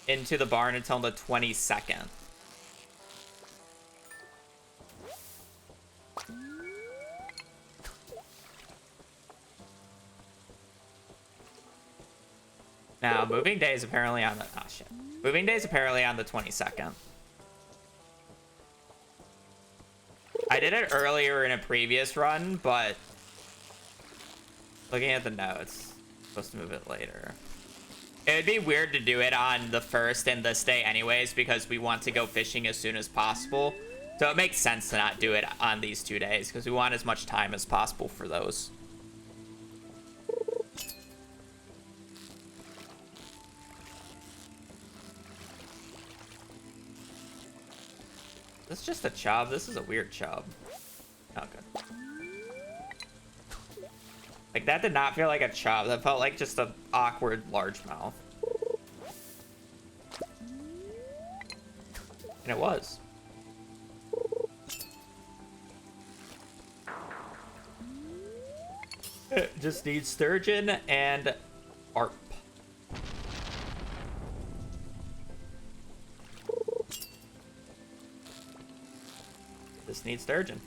into the barn until the 22nd. Now, moving day is apparently on the... Oh, shit. Moving day is apparently on the 22nd. I did it earlier in a previous run, but... looking at the notes, I'm supposed to move it later. It would be weird to do it on the 1st and this day anyways, because we want to go fishing as soon as possible. So it makes sense to not do it on these 2 days, because we want as much time as possible for those. This is just a chub. This is a weird chub. Oh, good. Like, that did not feel like a chub. That felt like just an awkward largemouth. And it was. It just needs sturgeon and arp. This needs sturgeon.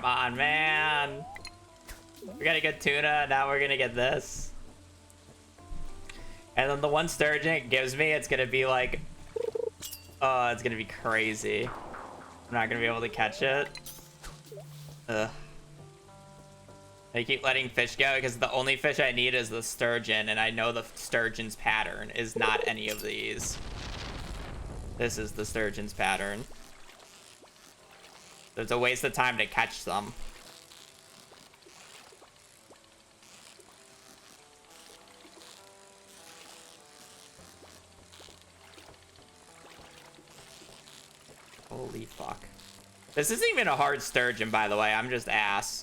on, man. We got a good tuna. Now we're gonna get this. And then the one sturgeon it gives me, it's gonna be like, oh, it's gonna be crazy. I'm not gonna be able to catch it. Ugh. I keep letting fish go because the only fish I need is the sturgeon, and I know the sturgeon's pattern is not any of these. This is the sturgeon's pattern. It's a waste of time to catch them. Holy fuck. This isn't even a hard sturgeon, by the way. I'm just ass.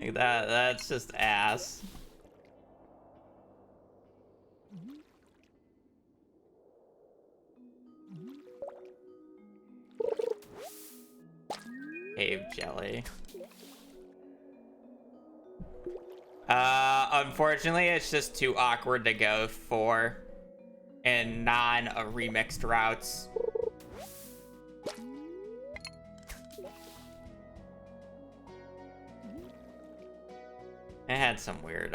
Like that's just ass. Cave jelly. Unfortunately, it's just too awkward to go for in non-remixed routes. It had some weird,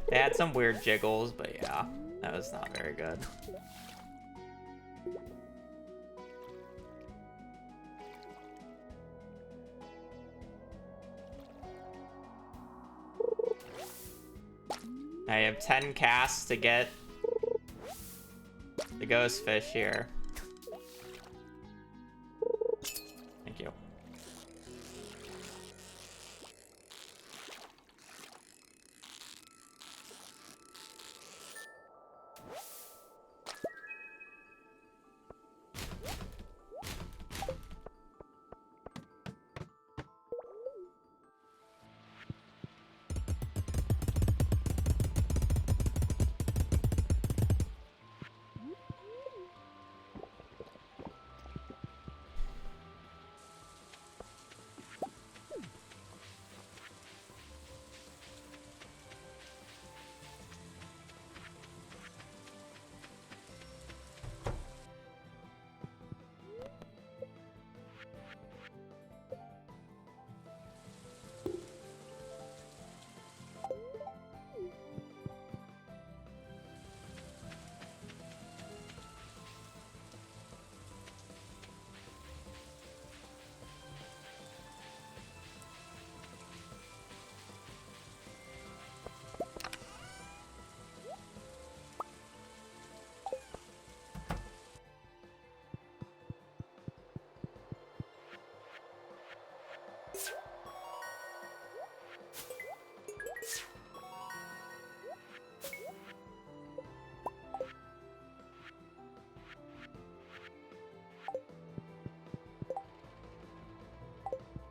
they had some weird jiggles, but yeah, that was not very good. I have 10 casts to get the ghost fish here. Thank you.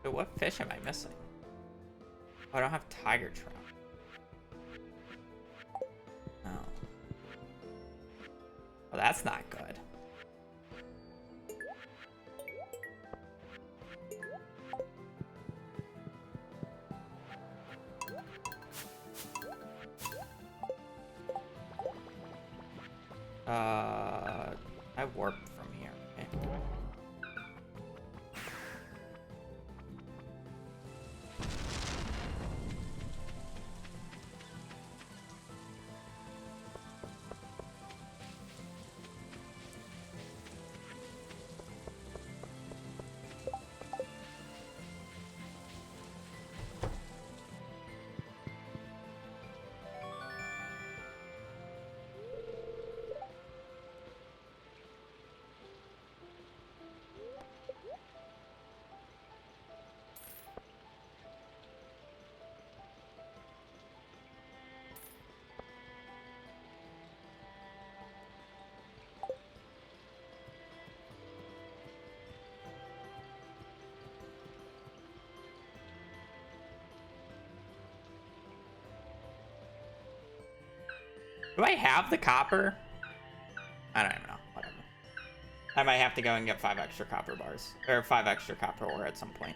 Wait, what fish am I missing? Oh, I don't have tiger trout. Oh. Well, that's not good. I warp from here. Okay. Do I have the copper? I don't even know. Whatever. I might have to go and get 5 extra copper bars. Or 5 extra copper ore at some point.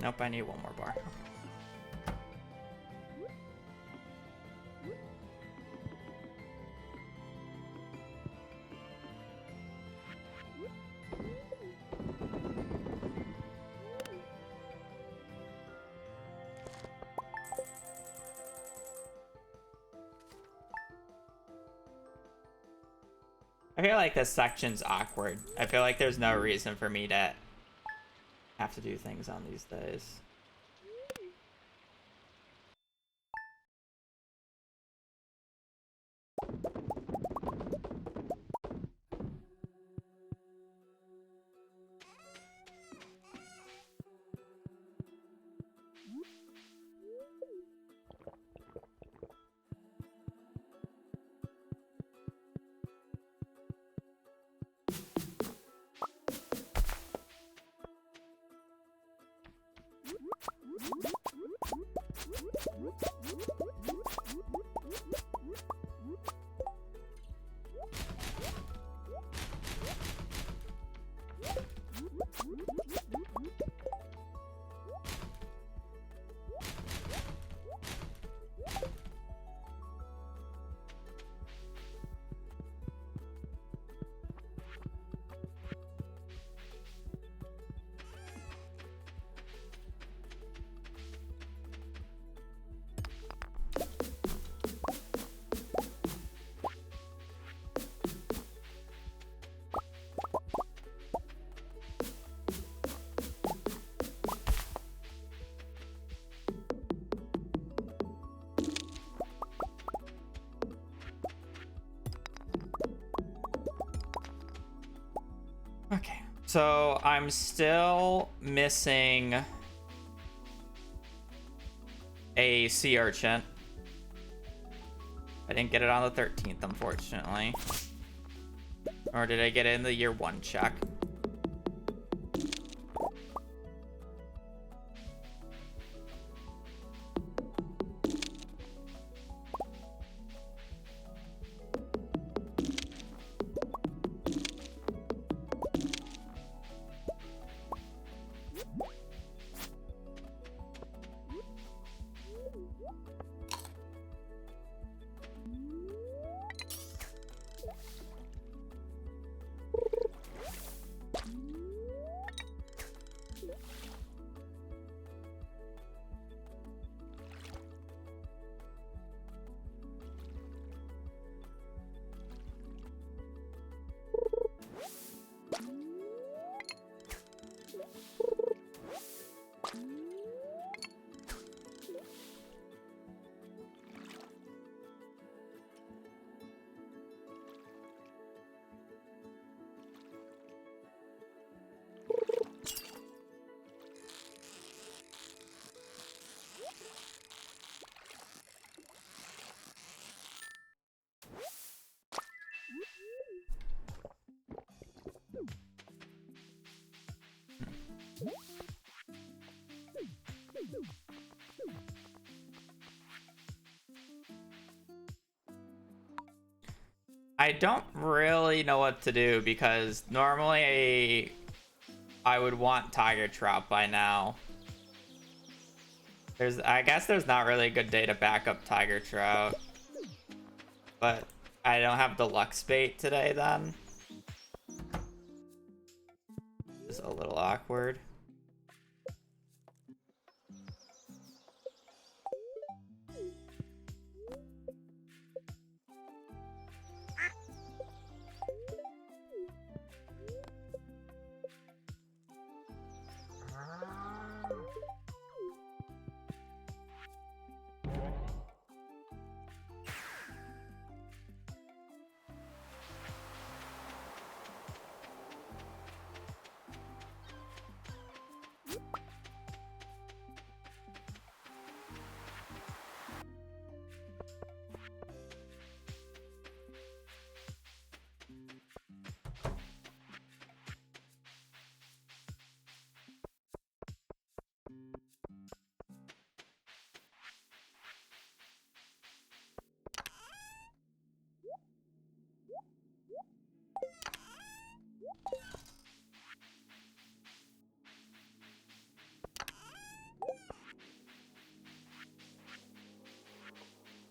Nope, I need one more bar. I feel like this section's awkward. I feel like there's no reason for me to have to do things on these days. Okay, so I'm still missing a sea urchin. I didn't get it on the 13th, unfortunately. Or did I get it in the year 1 check? I don't really know what to do because normally I would want tiger trout by now. I guess there's not really a good day to back up tiger trout, but I don't have deluxe bait today then. It's a little awkward.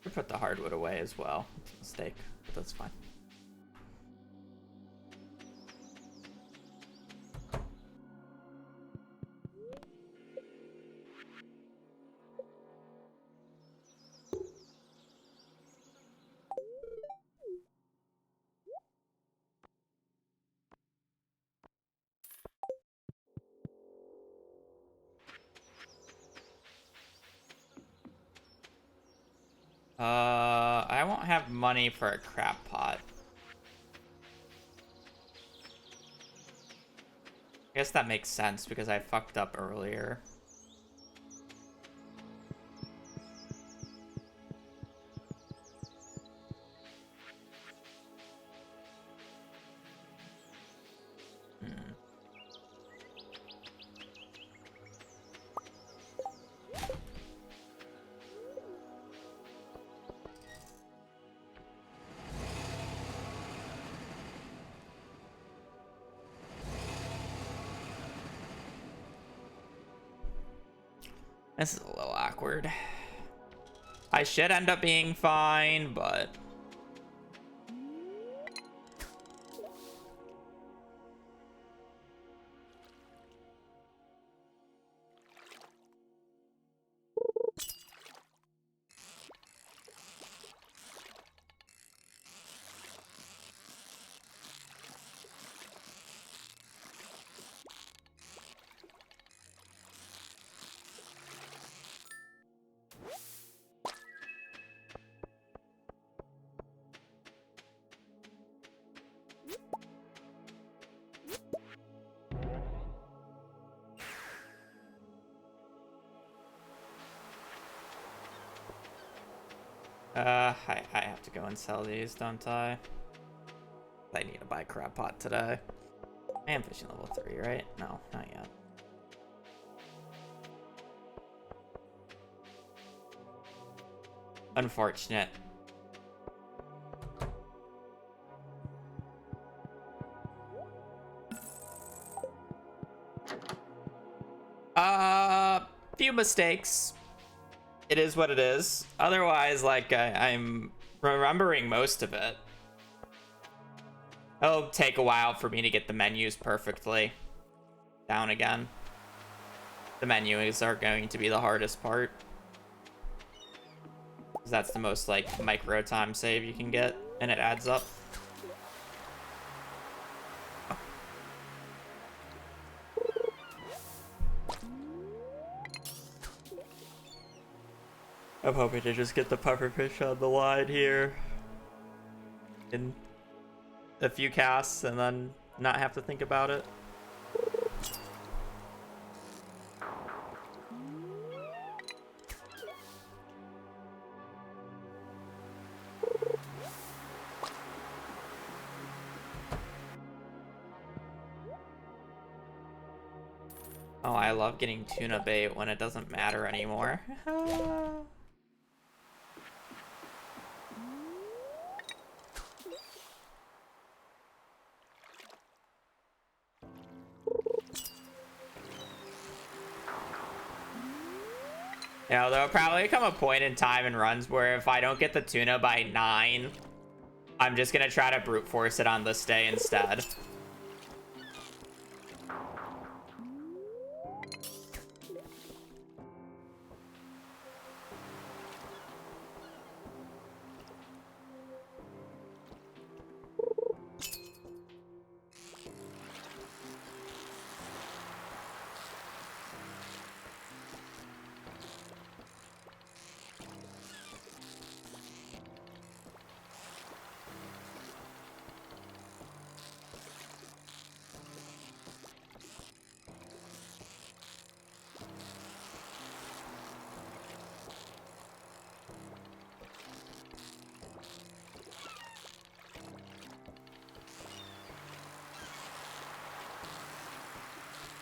I put the hardwood away as well. It's a mistake, but that's fine. I won't have money for a crab pot. I guess that makes sense because I fucked up earlier. This is a little awkward. I should end up being fine, but... I have to go and sell these, don't I? I need to buy a crab pot today. I am fishing level 3, right? No, not yet. Unfortunate. Few mistakes. It is what it is. Otherwise, like, I'm remembering most of it. It'll take a while for me to get the menus perfectly down again. The menus are going to be the hardest part. 'Cause that's the most, like, micro time save you can get, and it adds up. I'm hoping to just get the pufferfish on the line here in a few casts and then not have to think about it. Oh, I love getting tuna bait when it doesn't matter anymore. You know, there'll probably come a point in time in runs where if I don't get the tuna by 9, I'm just gonna try to brute force it on this day instead.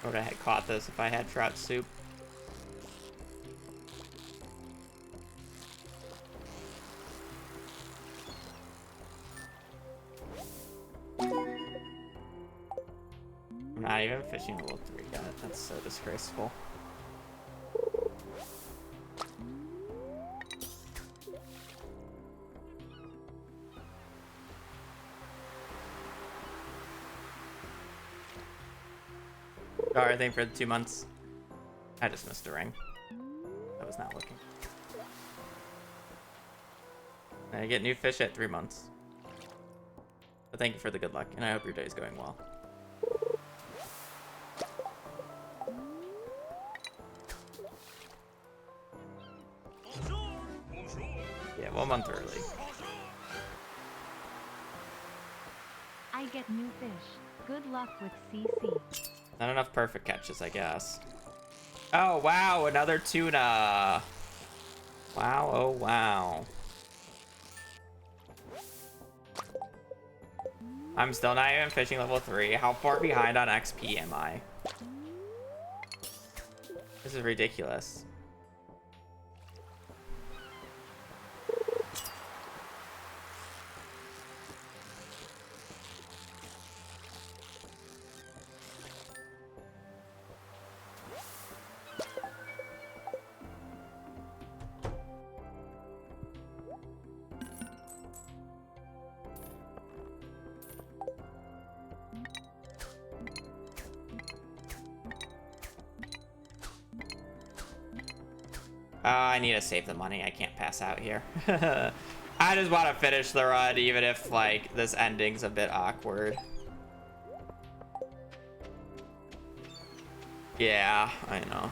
I would have caught this if I had trout soup. I'm not even fishing level 3 yet. That's so disgraceful. Sorry, I think for the 2 months. I just missed a ring. I was not looking. I get new fish at 3 months. But thank you for the good luck, and I hope your day is going well. Yeah, 1 month early. I get new fish. Good luck with CC. Not enough perfect catches, I guess. Oh, wow, another tuna. Wow, oh, wow. I'm still not even fishing level 3. How far behind on XP am I? This is ridiculous. I need to save the money. I can't pass out here. I just want to finish the run, even if, like, this ending's a bit awkward. Yeah, I know.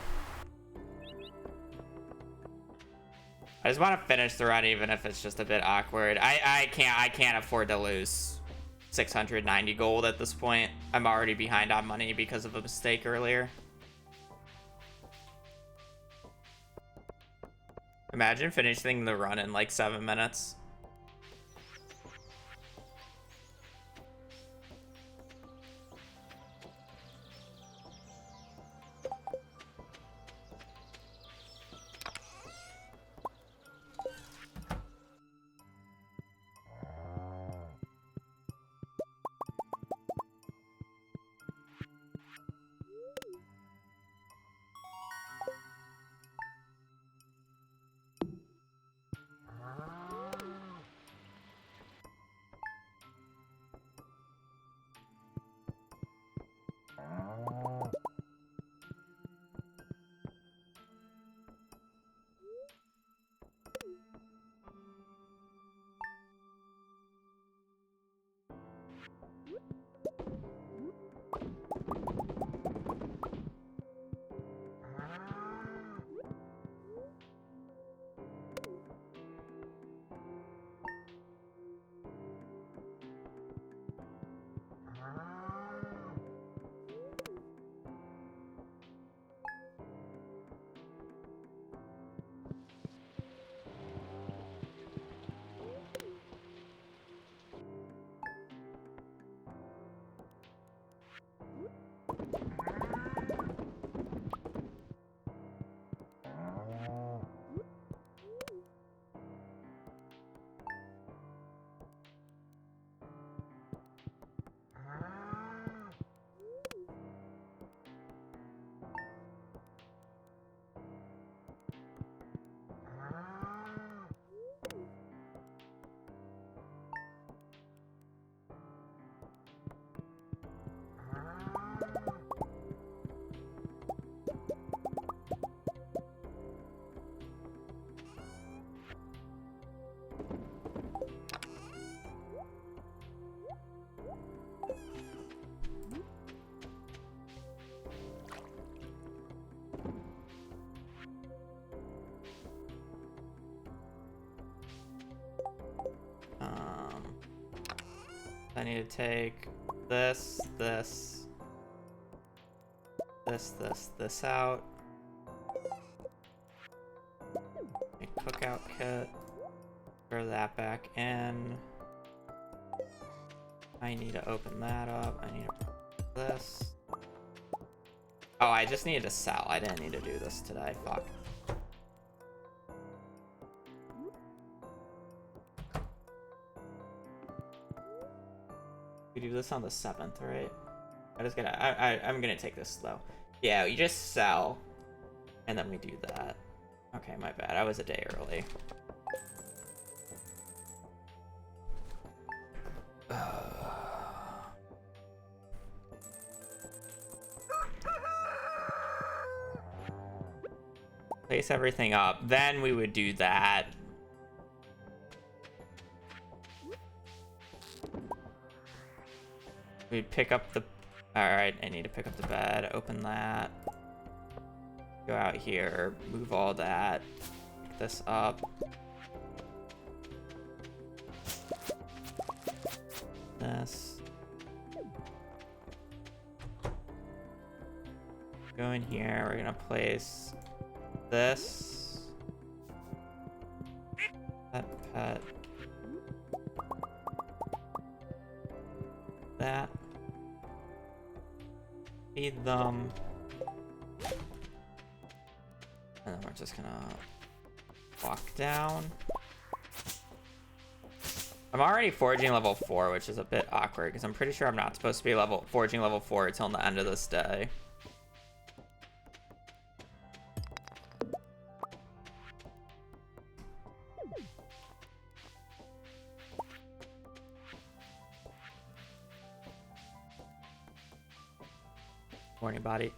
I just want to finish the run, even if it's just a bit awkward. I can't afford to lose 690 gold at this point. I'm already behind on money because of a mistake earlier. Imagine finishing the run in like 7 minutes. I need to take this out. A cookout kit. Throw that back in. I need to open that up. I need to put this. Oh, I just needed to sell. I didn't need to do this today. Fuck. We do this on the 7th, right? I'm gonna take this slow. Yeah, you just sell, and then we do that. Okay, my bad. I was a day early. Place everything up. Then we would do that. We'd pick up the... Alright, I need to pick up the bed. Open that. Go out here. Move all that. Pick this up. This. Go in here. We're gonna place this. Pet. That. Feed them. And then we're just gonna walk down. I'm already forging level 4, which is a bit awkward because I'm pretty sure I'm not supposed to be forging level 4 until the end of this day. Morning, body.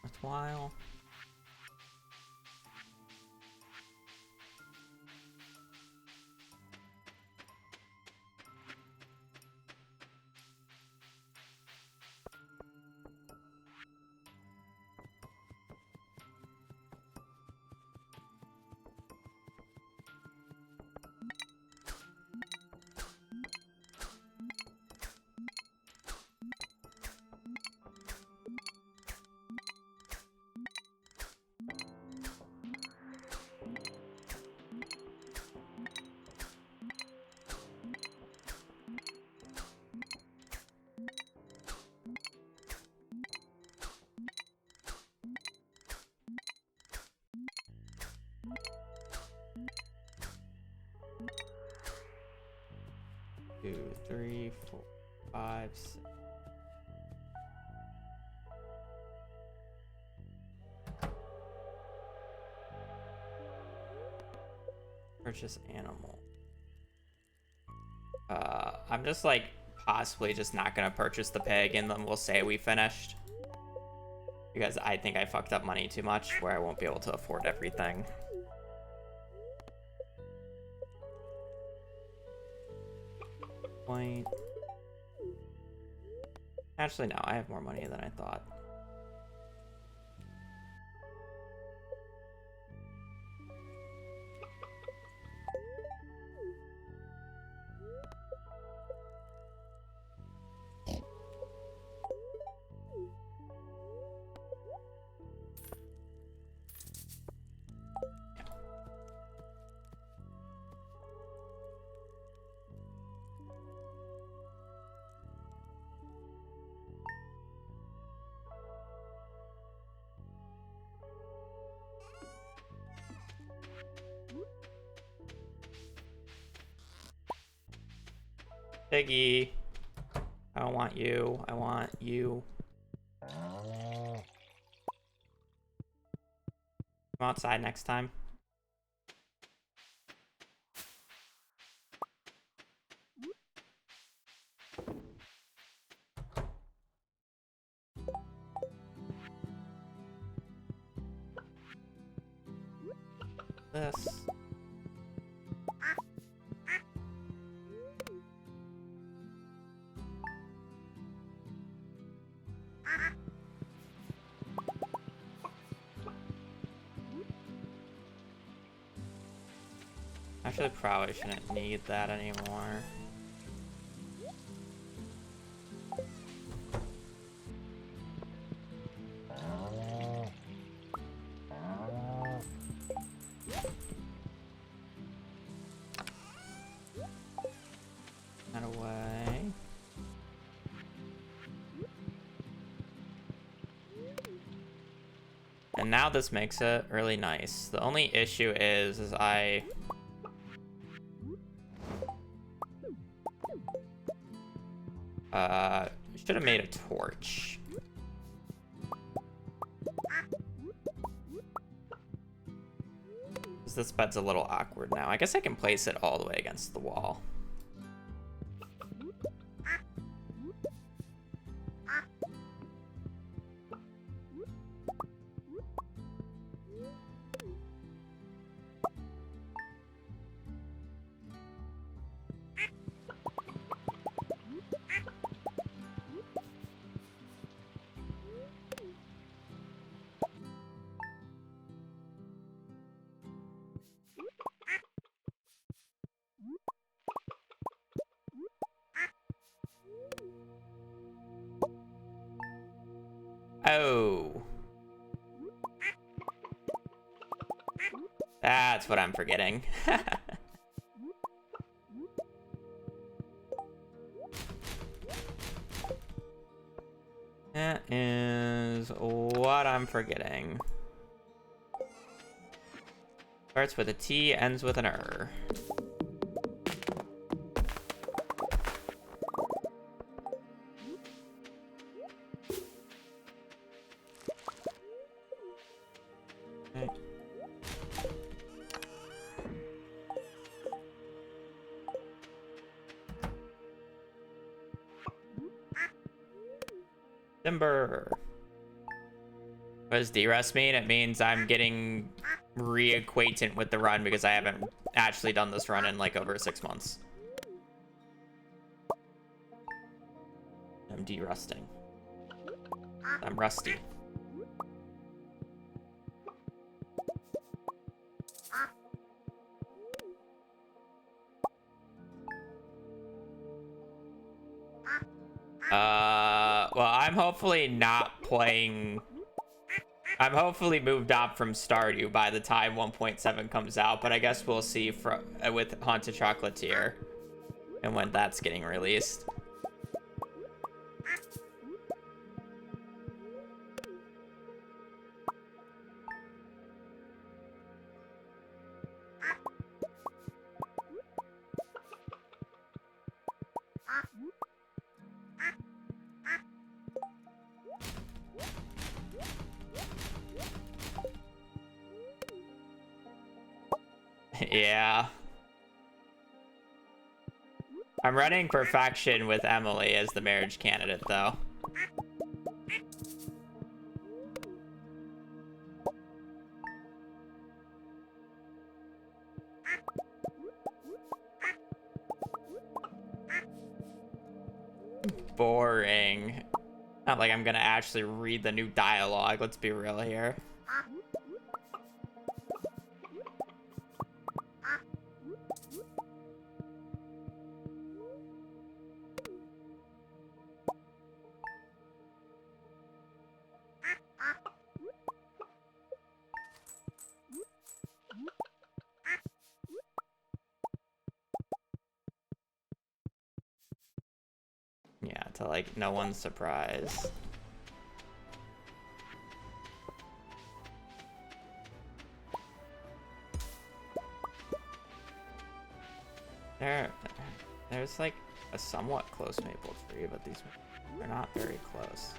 Worthwhile. Two, three, 4, 5, 6. Purchase animal. I'm just like possibly just not gonna purchase the pig and then we'll say we finished. Because I think I fucked up money too much where I won't be able to afford everything. Point. Actually, no, I have more money than I thought. Piggy, I don't want you. I want you. Come outside next time. This. Actually, probably shouldn't need that anymore. That away. And now this makes it really nice. The only issue is I should have made a torch. This bed's a little awkward now. I guess I can place it all the way against the wall. Oh. That's what I'm forgetting. That is what I'm forgetting. Starts with a T, ends with an R. Timber. What does derest mean? It means I'm getting reacquainted with the run because I haven't actually done this run in like over 6 months. I'm derusting. I'm rusty. Well, I'm hopefully not playing. I'm hopefully moved on from Stardew by the time 1.7 comes out, but I guess we'll see with Haunted Chocolatier and when that's getting released. Yeah. I'm running Perfection with Emily as the marriage candidate, though. Boring. Not like I'm gonna actually read the new dialogue, let's be real here. Yeah, to like no one's surprise. There's like a somewhat close maple tree, but they're not very close.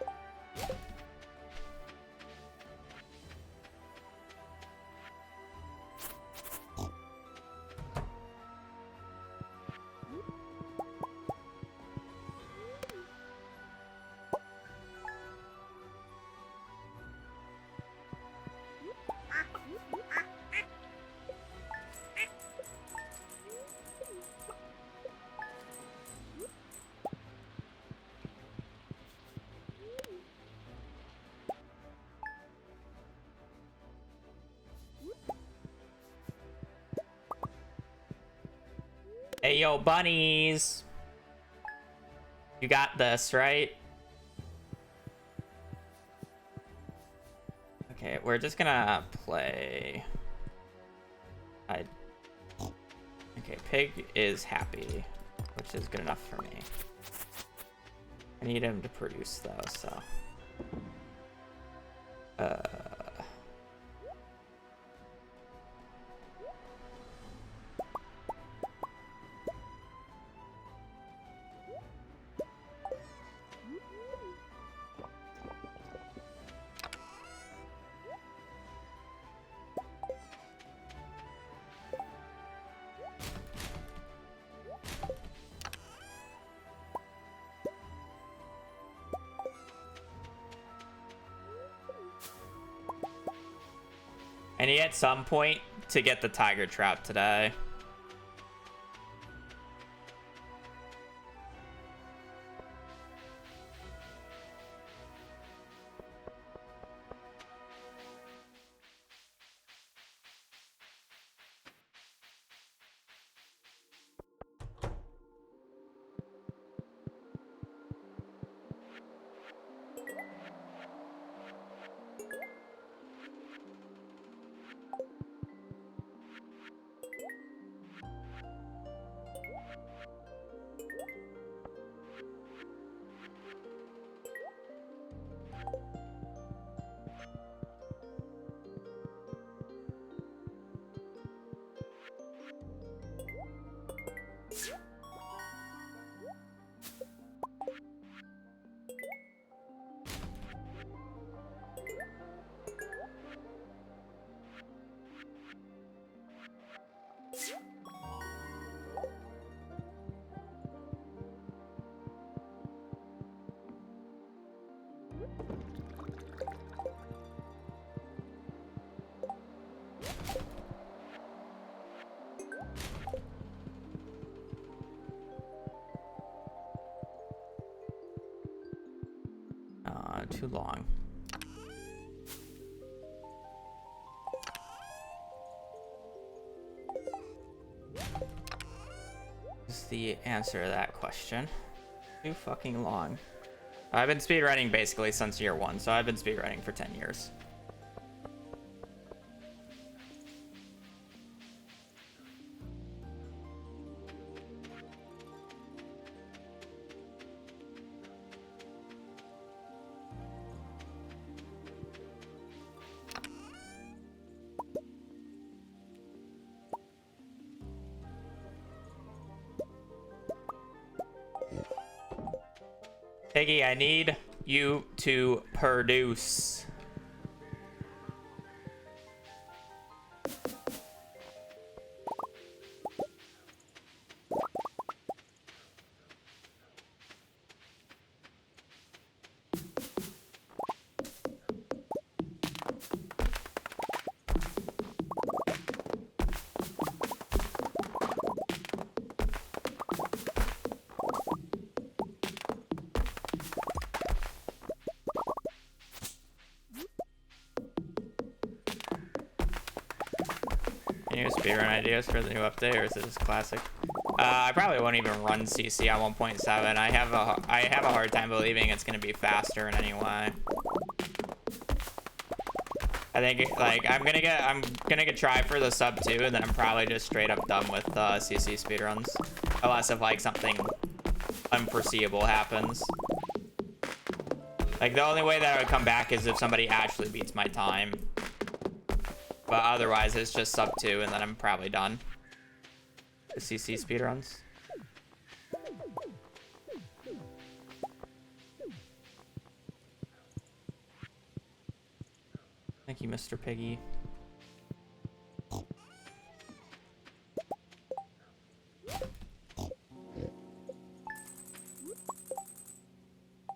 Hey, yo, bunnies. You got this, right? Okay, we're just gonna play. Okay, Pig is happy, which is good enough for me. I need him to produce though, so. I need at some point to get the tiger trap today. Too long. Is the answer to that question. Too fucking long. I've been speedrunning basically since year 1, so I've been speedrunning for 10 years. Piggy, I need you to produce. Any speedrun ideas for the new update, or is it just classic? I probably won't even run CC at 1.7. I have a hard time believing it's gonna be faster in any way. I think like I'm gonna get try for the sub 2, and then I'm probably just straight up done with CC speedruns, unless if like something unforeseeable happens. Like the only way that I would come back is if somebody actually beats my time. But otherwise, it's just sub 2, and then I'm probably done. The CC speedruns. Thank you, Mr. Piggy.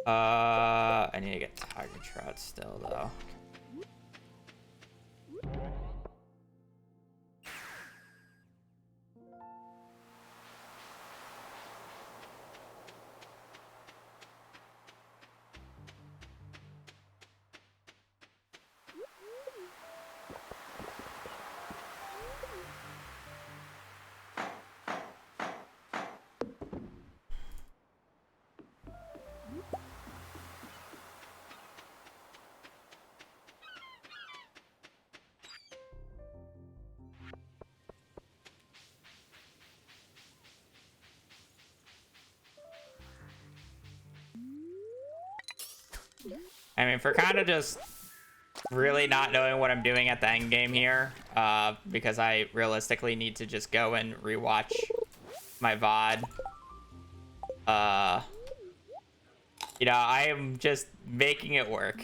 I need to get Tiger Trout still, though. I mean, for kind of just really not knowing what I'm doing at the end game here, because I realistically need to just go and rewatch my VOD. You know, I am just making it work.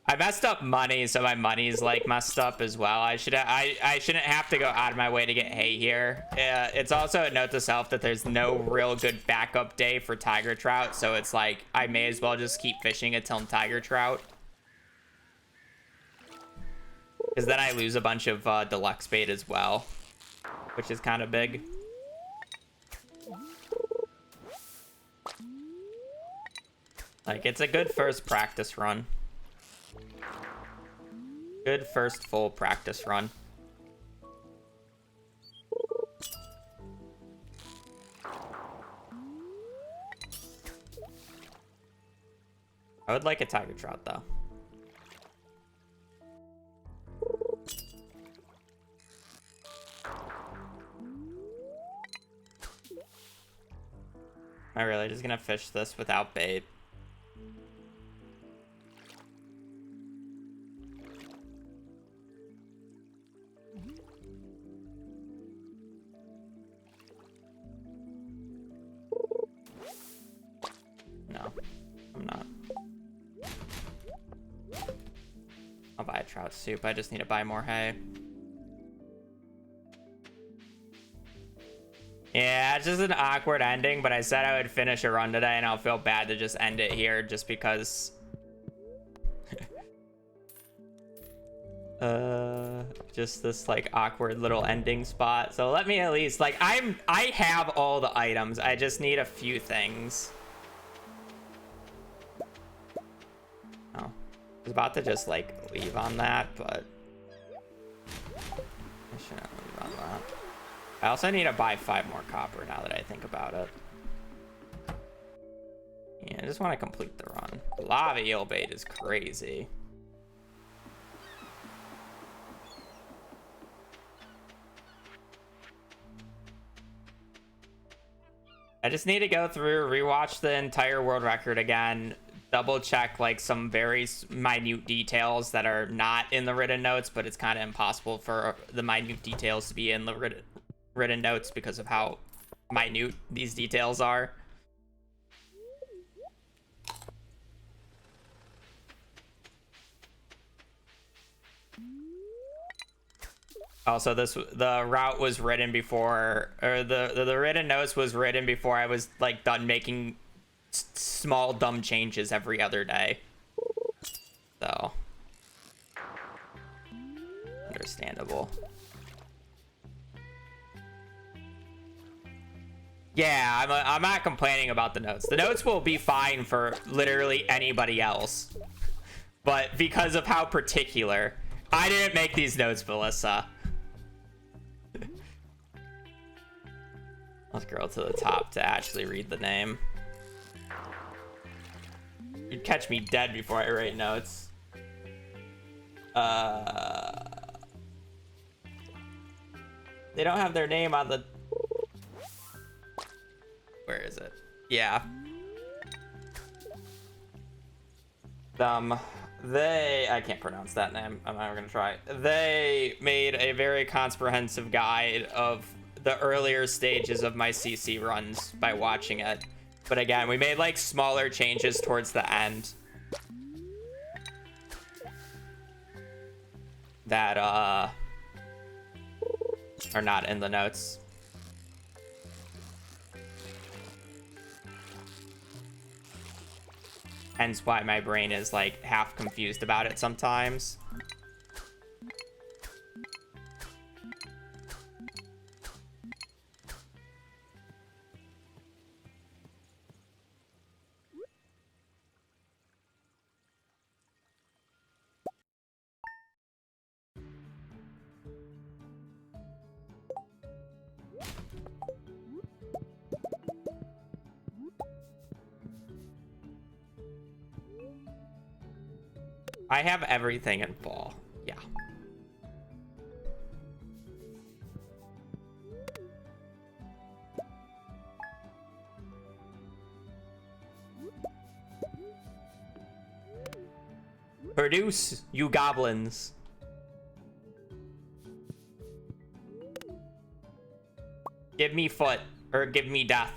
I messed up money, so my money's like messed up as well. I shouldn't have to go out of my way to get hay here. It's also a note to self that there's no real good backup day for tiger trout, so it's like I may as well just keep fishing until tiger trout, because then I lose a bunch of deluxe bait as well, which is kind of big. Like, it's a good first practice run. Good first full practice run. I would like a tiger trout, though. Am I really just gonna fish this without bait? No, I'm not. I'll buy a trout soup. I just need to buy more hay. Yeah, it's just an awkward ending, but I said I would finish a run today, and I'll feel bad to just end it here just because... just this, like, awkward little ending spot. So let me at least, like, I have all the items. I just need a few things. Oh. I was about to just, like, leave on that, but... I shouldn't leave on that. I also need to buy 5 more copper now that I think about it. Yeah, I just want to complete the run. Lava eel bait is crazy. I just need to go through, rewatch the entire world record again, double check like some very minute details that are not in the written notes, but it's kind of impossible for the minute details to be in the written notes because of how minute these details are. Also, the route was written before, or the written notes was written before I was like done making small dumb changes every other day. So understandable. Yeah, I'm not complaining about the notes. The notes will be fine for literally anybody else, but because of how particular, I didn't make these notes, Melissa. Let's scroll to the top to actually read the name. You'd catch me dead before I write notes. They don't have their name on the... Where is it? Yeah. I can't pronounce that name. I'm not gonna try. They made a very comprehensive guide of the earlier stages of my CC runs by watching it. But again, we made like smaller changes towards the end that are not in the notes. Hence why my brain is like half confused about it sometimes. I have everything in fall. Yeah. Produce, you goblins. Give me foot, or give me death.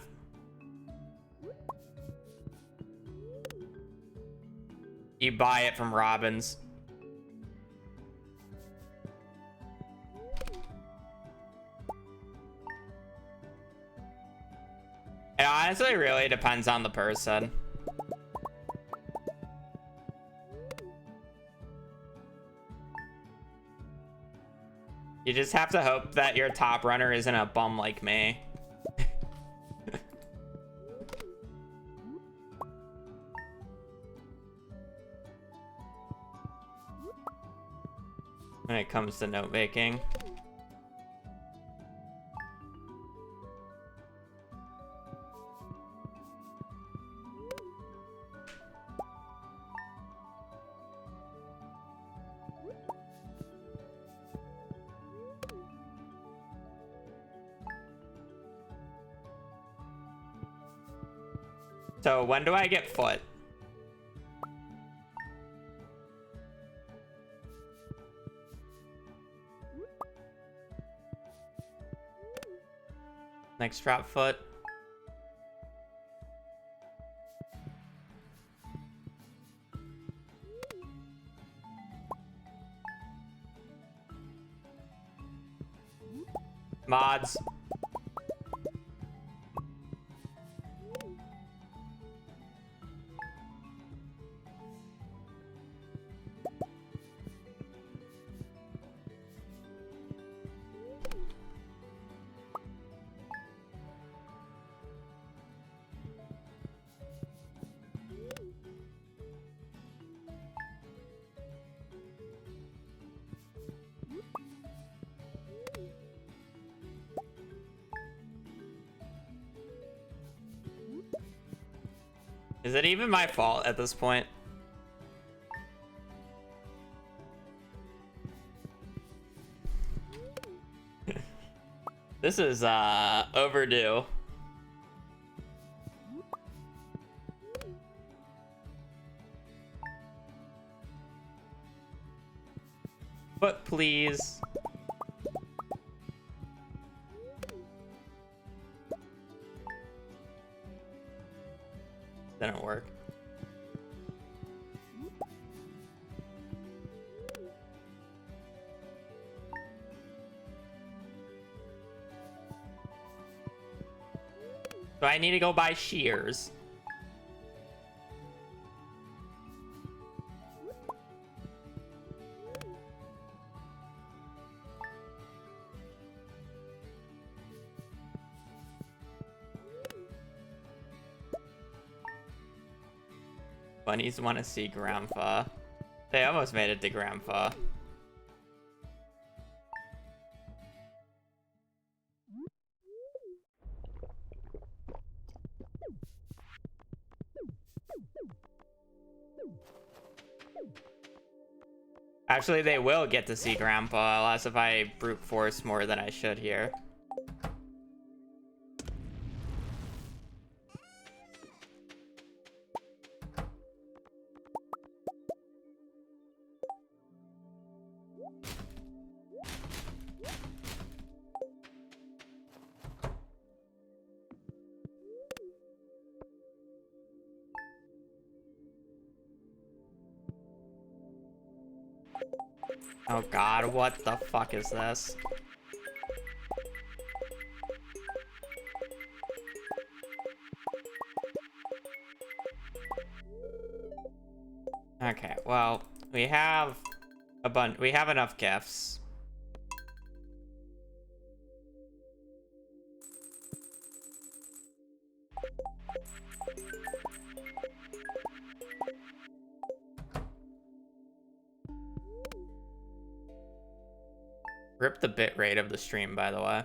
You buy it from Robbins. It honestly really depends on the person. You just have to hope that your top runner isn't a bum like me. When it comes to note making. So when do I get foot? Next drop foot. Mods. Is it even my fault at this point? This is overdue. But please. Didn't work. So I need to go buy shears. Bunnies want to see Grandpa. They almost made it to Grandpa. Actually, they will get to see Grandpa, unless if I brute force more than I should here. Oh god, what the fuck is this? Okay, well, we have we have enough gifts. Rip the bit rate of the stream, by the way.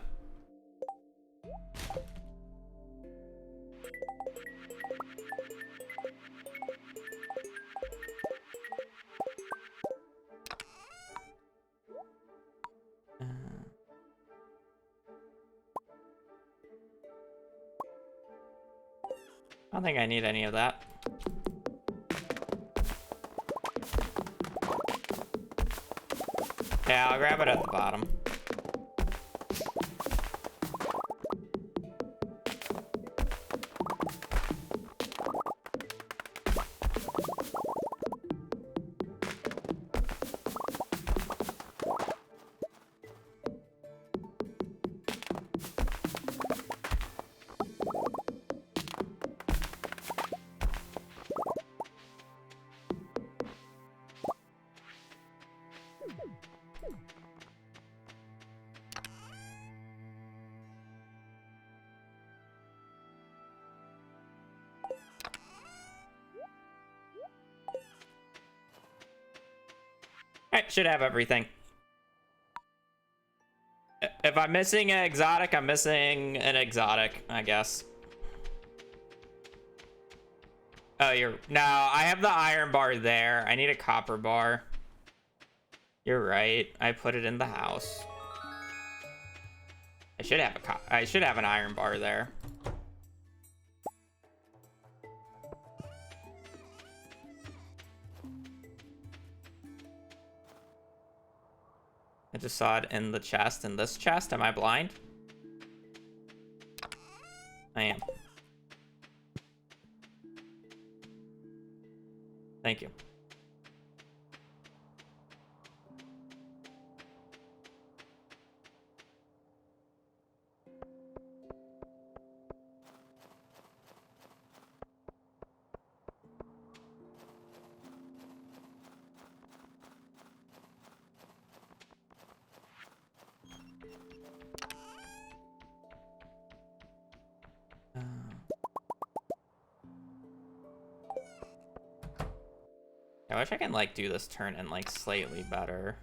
I don't think I need any of that. Yeah, I'll grab it at the bottom. I should have everything. If I'm missing an exotic, I'm missing an exotic, I guess. Oh, no, I have the iron bar there. I need a copper bar. You're right. I put it in the house. I should have an iron bar there. I just saw it in the chest. In this chest, am I blind? I am. Thank you. I wish I can like do this turn in like slightly better.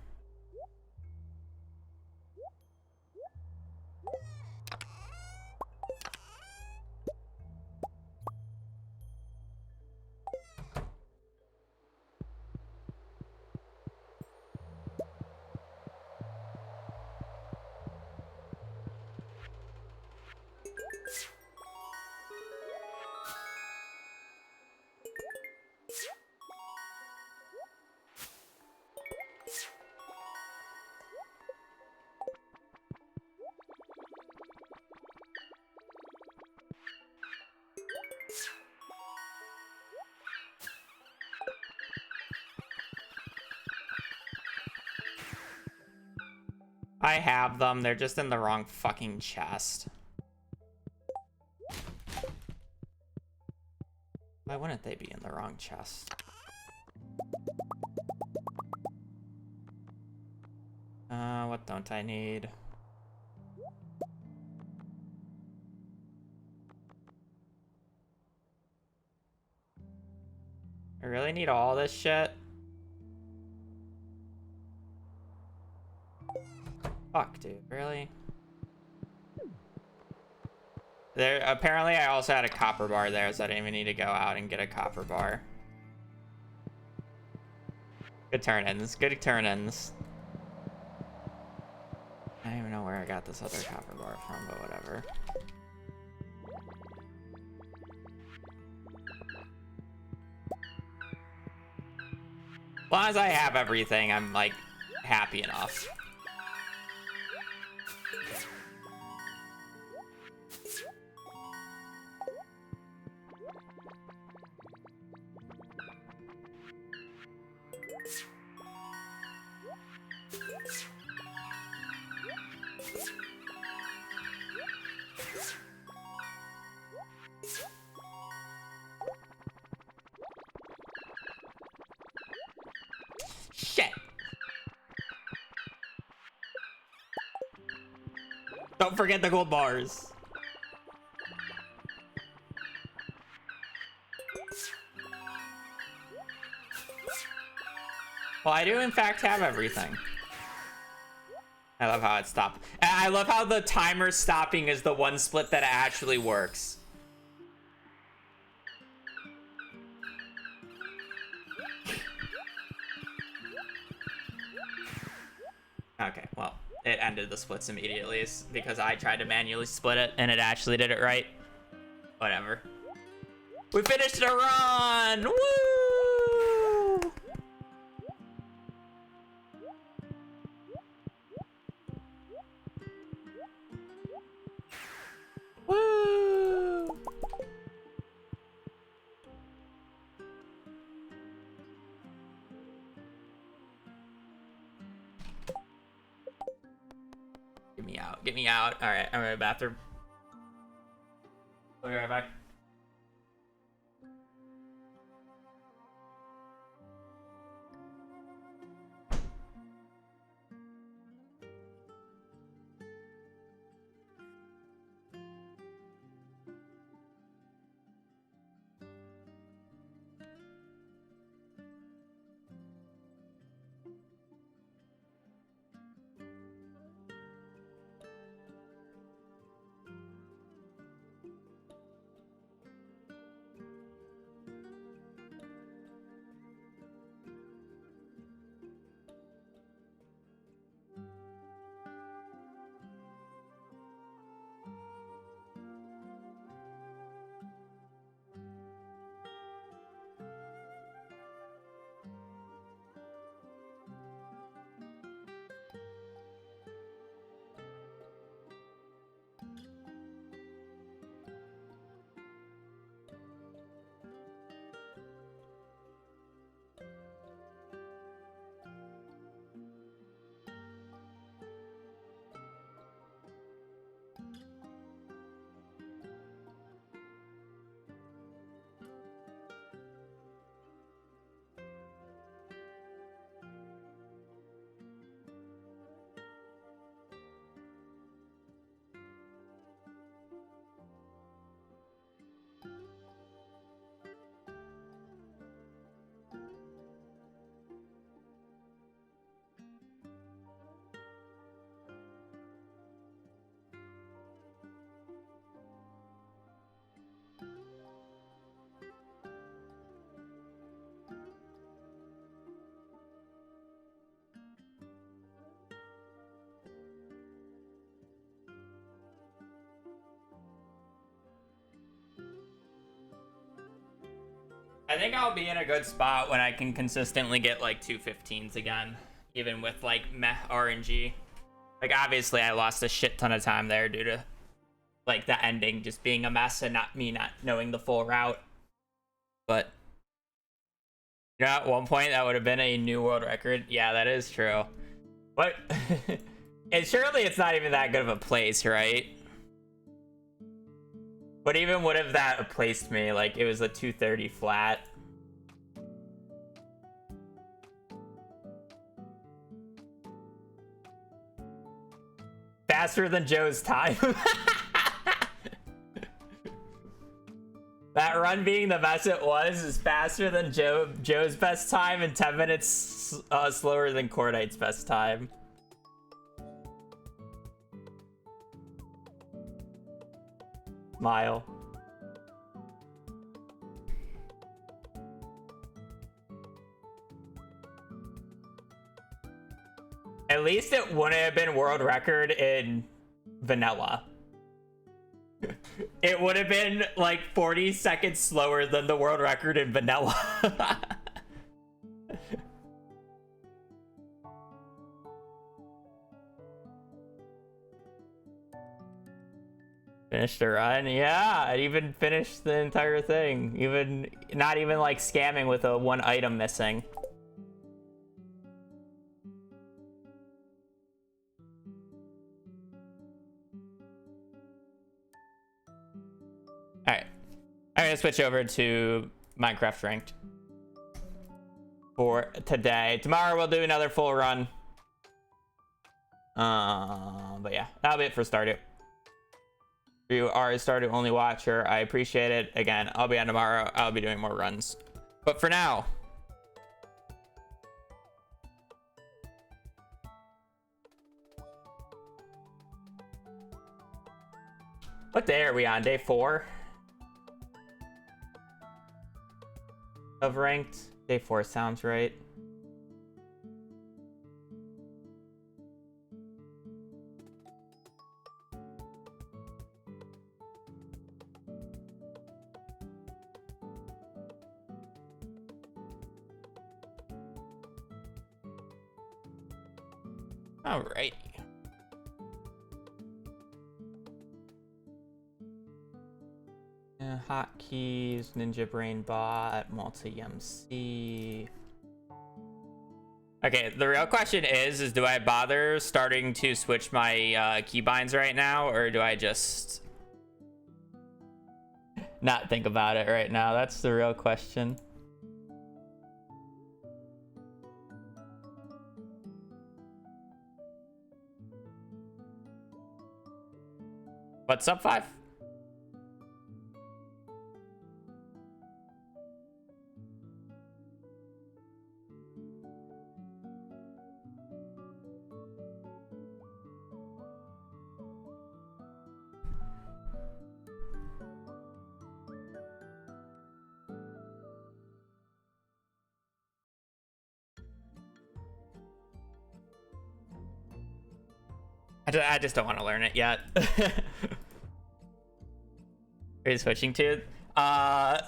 I have them. They're just in the wrong fucking chest. Why wouldn't they be in the wrong chest? What don't I need? I really need all this shit? Fuck, dude, really? There, apparently I also had a copper bar there, so I didn't even need to go out and get a copper bar. Good turn-ins, good turn-ins. I don't even know where I got this other copper bar from, but whatever. As long as I have everything, I'm, like, happy enough. Shit. Don't forget the gold bars. Well, I do in fact have everything. I love how it stopped. And I love how the timer stopping is the one split that actually works. Okay, well, it ended the splits immediately because I tried to manually split it and it actually did it right. Whatever. We finished a run! Woo! out. Get me out. All right, I'm in the bathroom. I'll be right back. I think I'll be in a good spot when I can consistently get like 215s again, even with like meh RNG. Like obviously I lost a shit ton of time there due to like the ending just being a mess and not knowing the full route. But you know, at one point that would have been a new world record. Yeah, that is true. But and surely it's not even that good of a place, right? But even would have that placed me, like it was a 230 flat. Faster than Joe's time. That run being the best it was is faster than Joe's best time and 10 minutes slower than Cordite's best time. Mile. At least it wouldn't have been world record in vanilla. It would have been like 40 seconds slower than the world record in vanilla. Finished the run? Yeah, I even finished the entire thing. Even not even like scamming with a one item missing. Alright. I'm gonna switch over to Minecraft Ranked for today. Tomorrow we'll do another full run. But yeah, that'll be it for Stardew. If you are a Stardew only watcher, I appreciate it. Again, I'll be on tomorrow. I'll be doing more runs. But for now, what day are we on? Day 4 of Ranked? Day 4 sounds right. All right. Hotkeys, Ninja Brain Bot, Multi MC. Okay, the real question is do I bother starting to switch my keybinds right now, or do I just not think about it right now? That's the real question. What's up, 5? I just don't want to learn it yet. Are you switching to? ESDF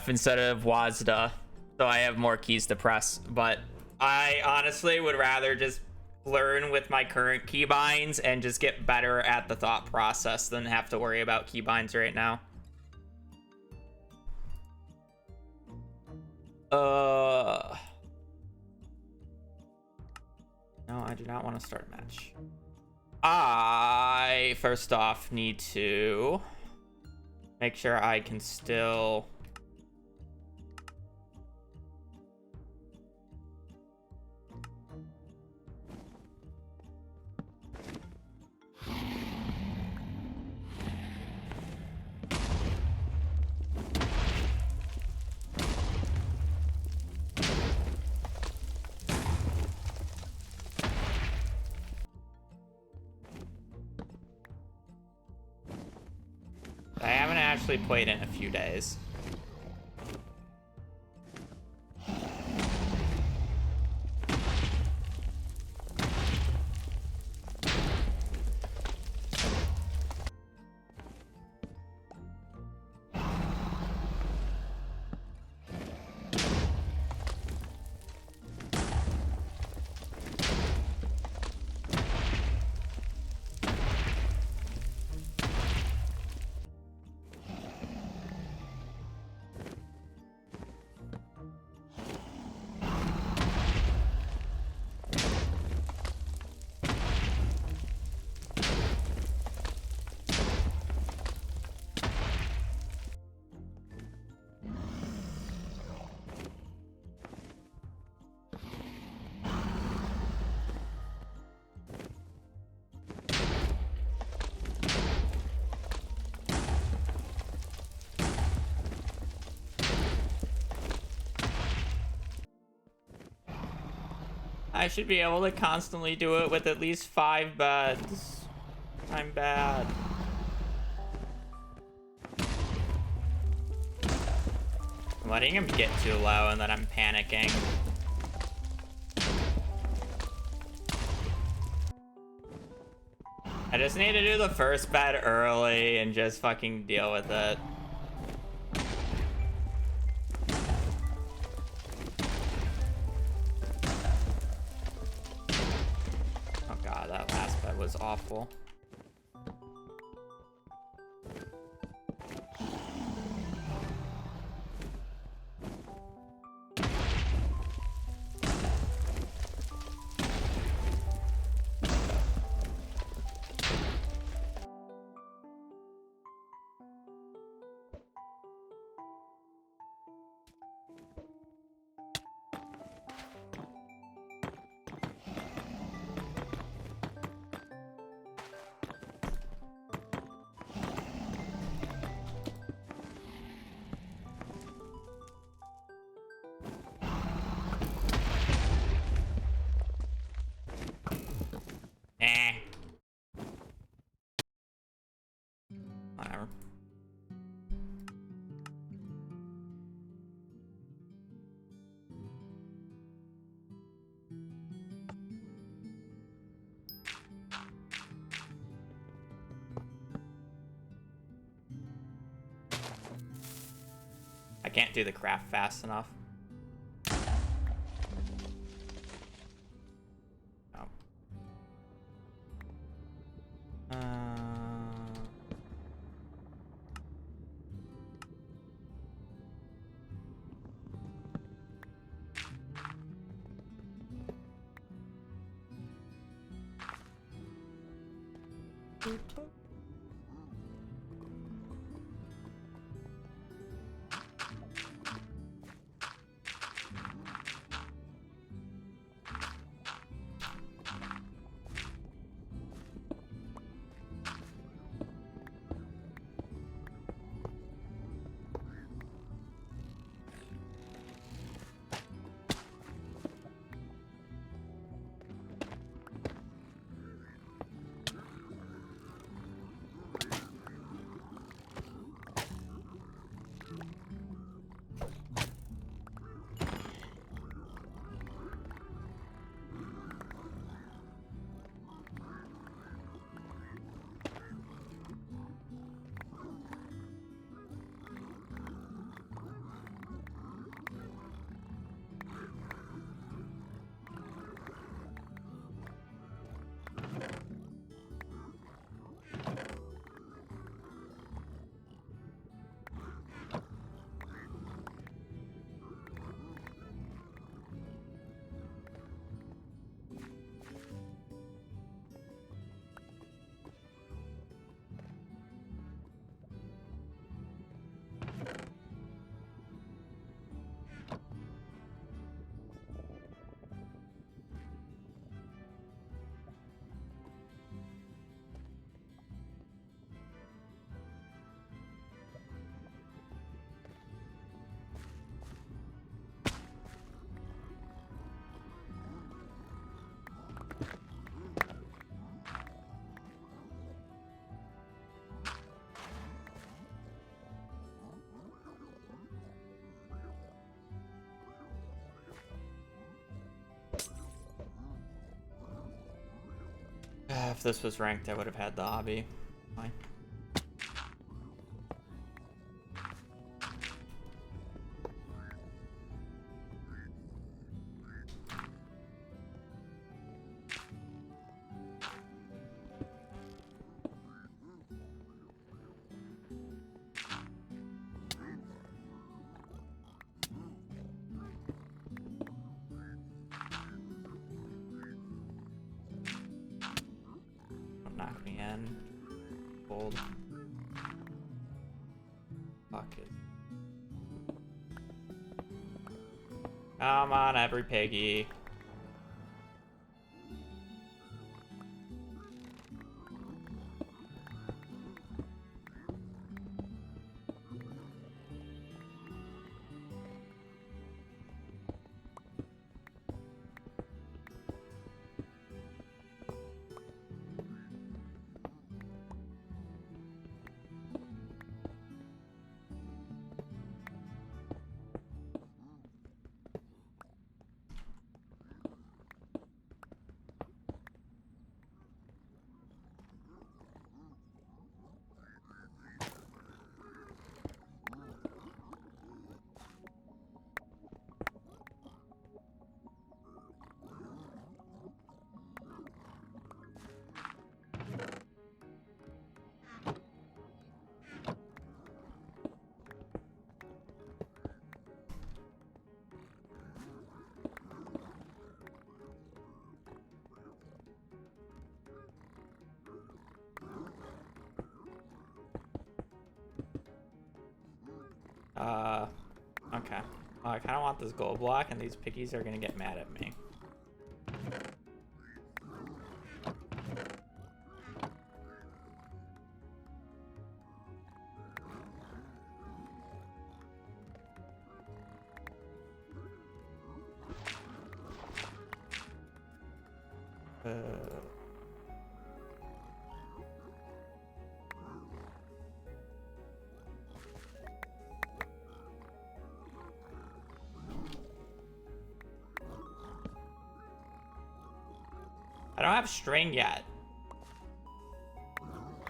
instead of WASDA. So I have more keys to press. But I honestly would rather just learn with my current keybinds and just get better at the thought process than have to worry about keybinds right now. No, I do not want to start a match. I, first off, need to make sure I can still... I haven't actually played in a few days. I should be able to constantly do it with at least 5 beds. I'm bad. I'm letting him get too low and then I'm panicking. I just need to do the first bed early and just fucking deal with it. Oh god, that last bed was awful. Whatever. I can't do the craft fast enough. Oh. If this was ranked, I would have had the hobby. Fine. Don't knock me in. Gold. Fuck it. Come on, every piggy. Okay. Well, I kind of want this gold block, and these piggies are gonna get mad at me. I don't have string yet.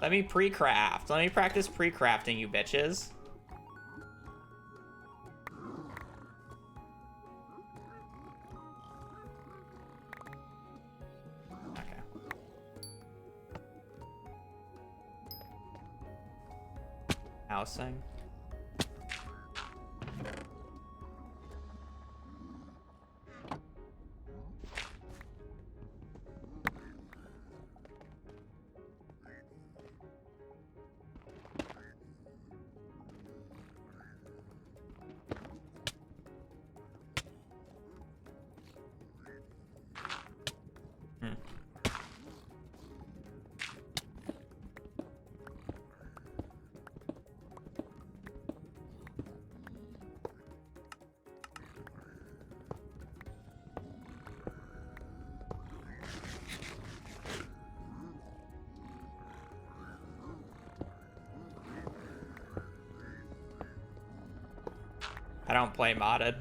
Let me pre-craft. Let me practice pre-crafting, you bitches. Okay. Housing. don't play modded.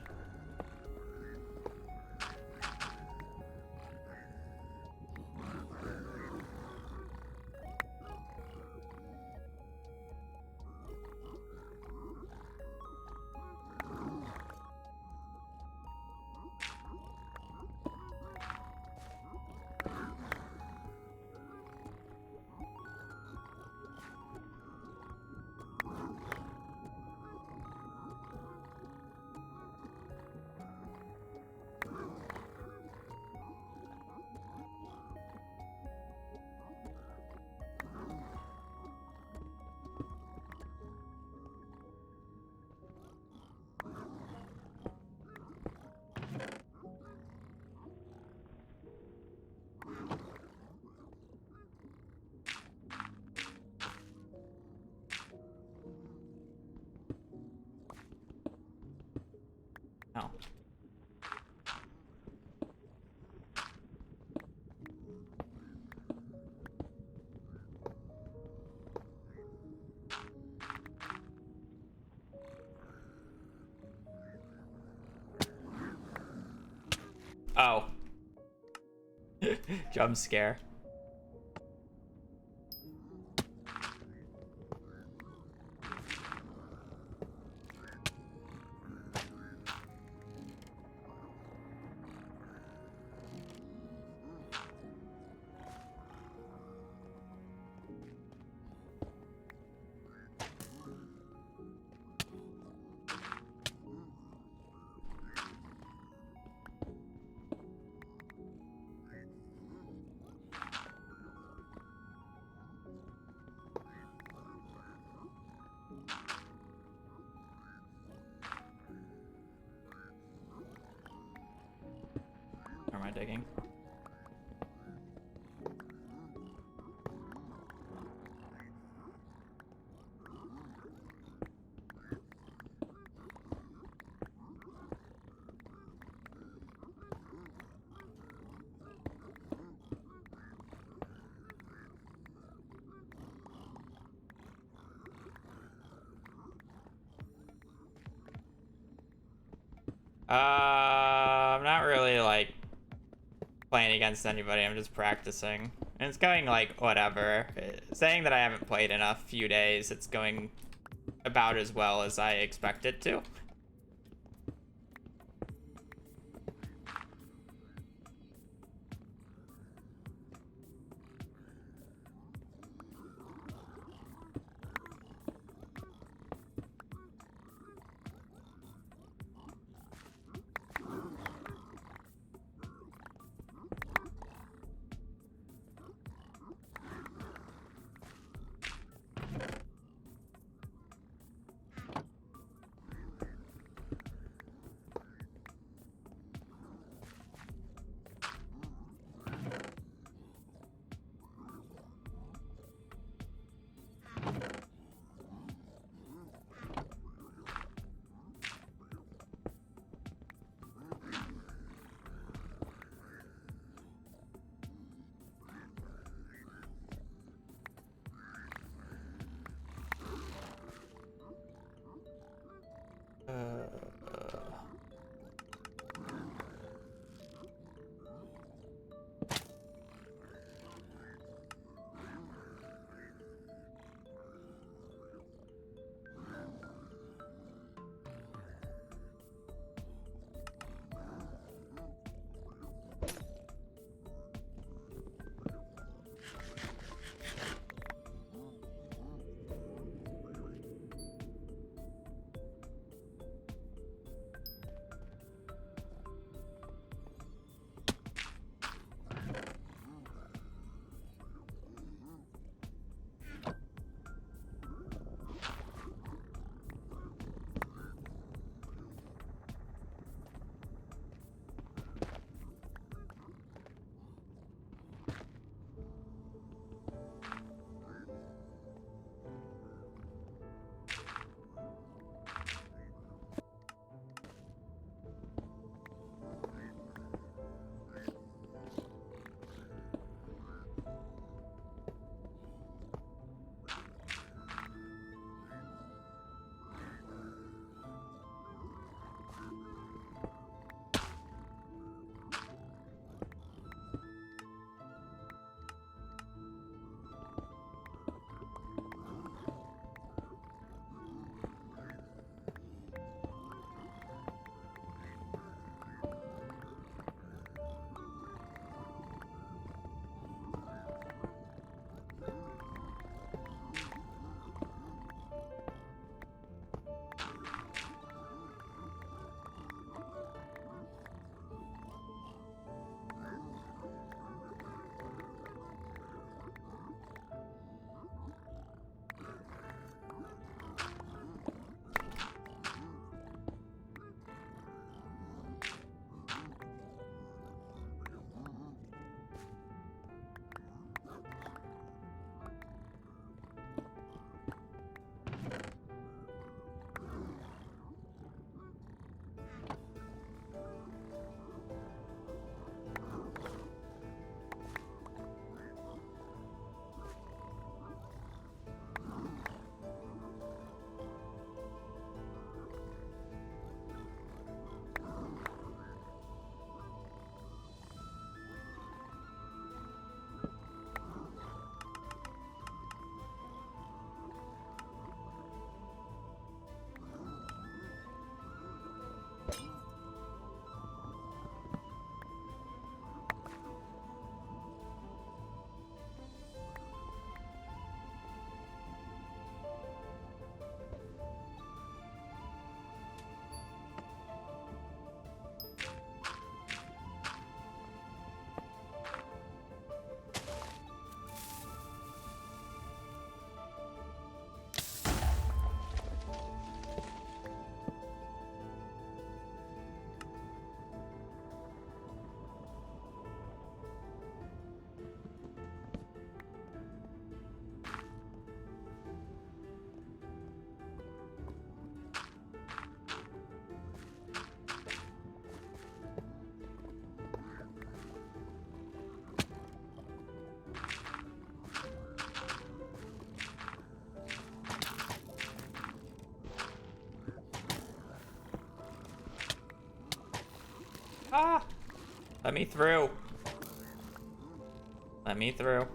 No. Oh. Jump scare. Where am I digging? I'm not really like playing against anybody. I'm just practicing. And it's going like whatever. Saying that I haven't played in a few days, it's going about as well as I expect it to. Ah! Let me through. Let me through.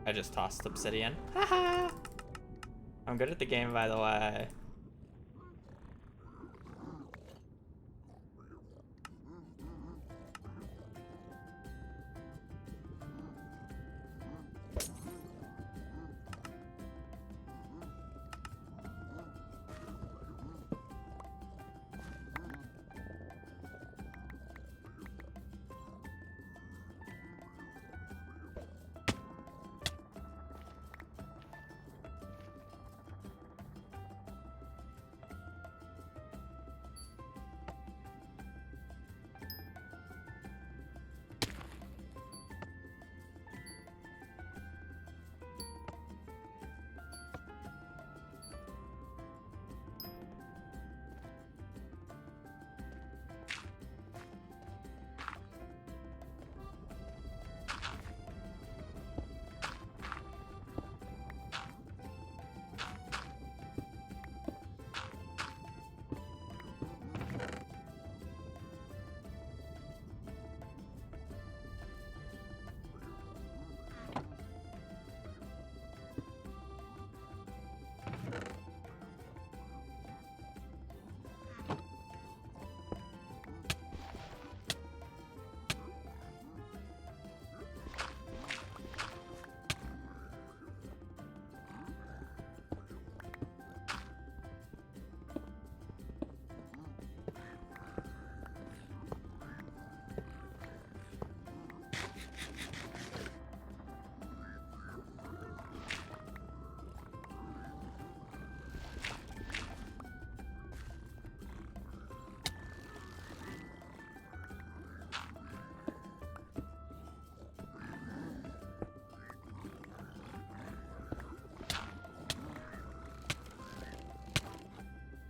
I just tossed obsidian. Haha! I'm good at the game, by the way.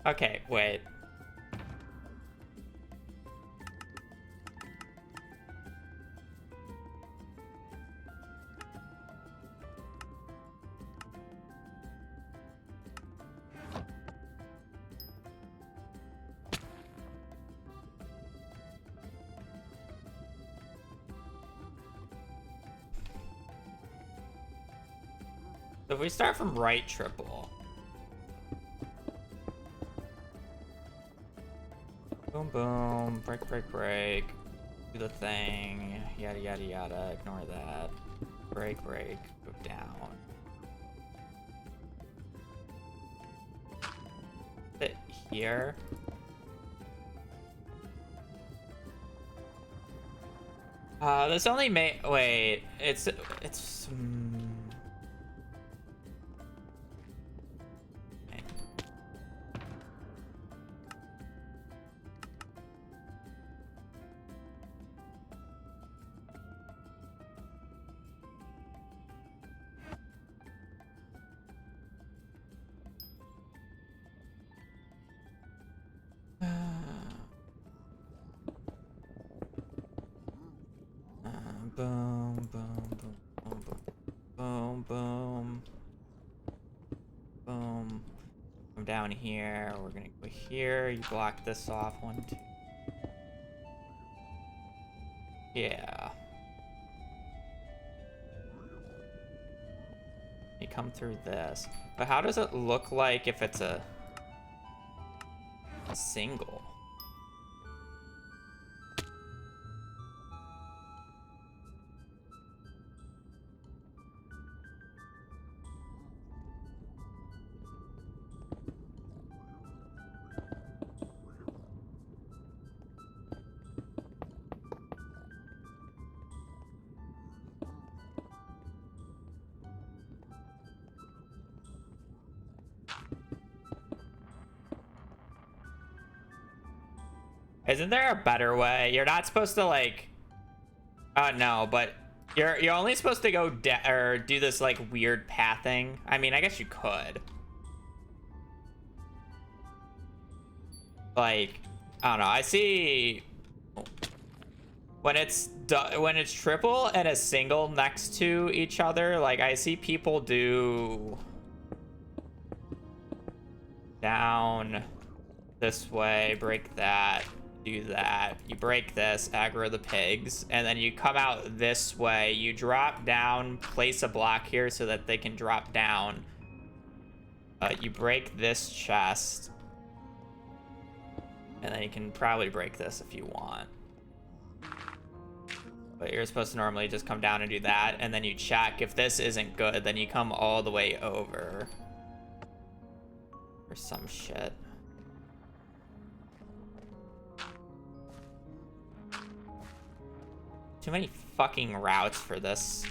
Okay, wait. So if we start from right triple. Boom, boom, break, break, break. Do the thing, yada, yada, yada, ignore that. Break, break, go down. Sit here. This only wait, it's, boom, boom, boom, boom, boom, boom, boom. Come down here. We're gonna go here. You block this off. 1, 2. Yeah. You come through this. But how does it look like if it's a Single. Isn't there a better way? You're not supposed to like no, but you're only supposed to go or do this like weird pathing. I mean, I guess you could. Like, I don't know. I see when it's triple and a single next to each other, like I see people do down this way, break that, do that, you break this, aggro the pigs, and then you come out this way, you drop down, place a block here so that they can drop down. You break this chest, and then you can probably break this if you want. But you're supposed to normally just come down and do that, and then you check. If this isn't good, then you come all the way over. Or some shit. Too many fucking routes for this.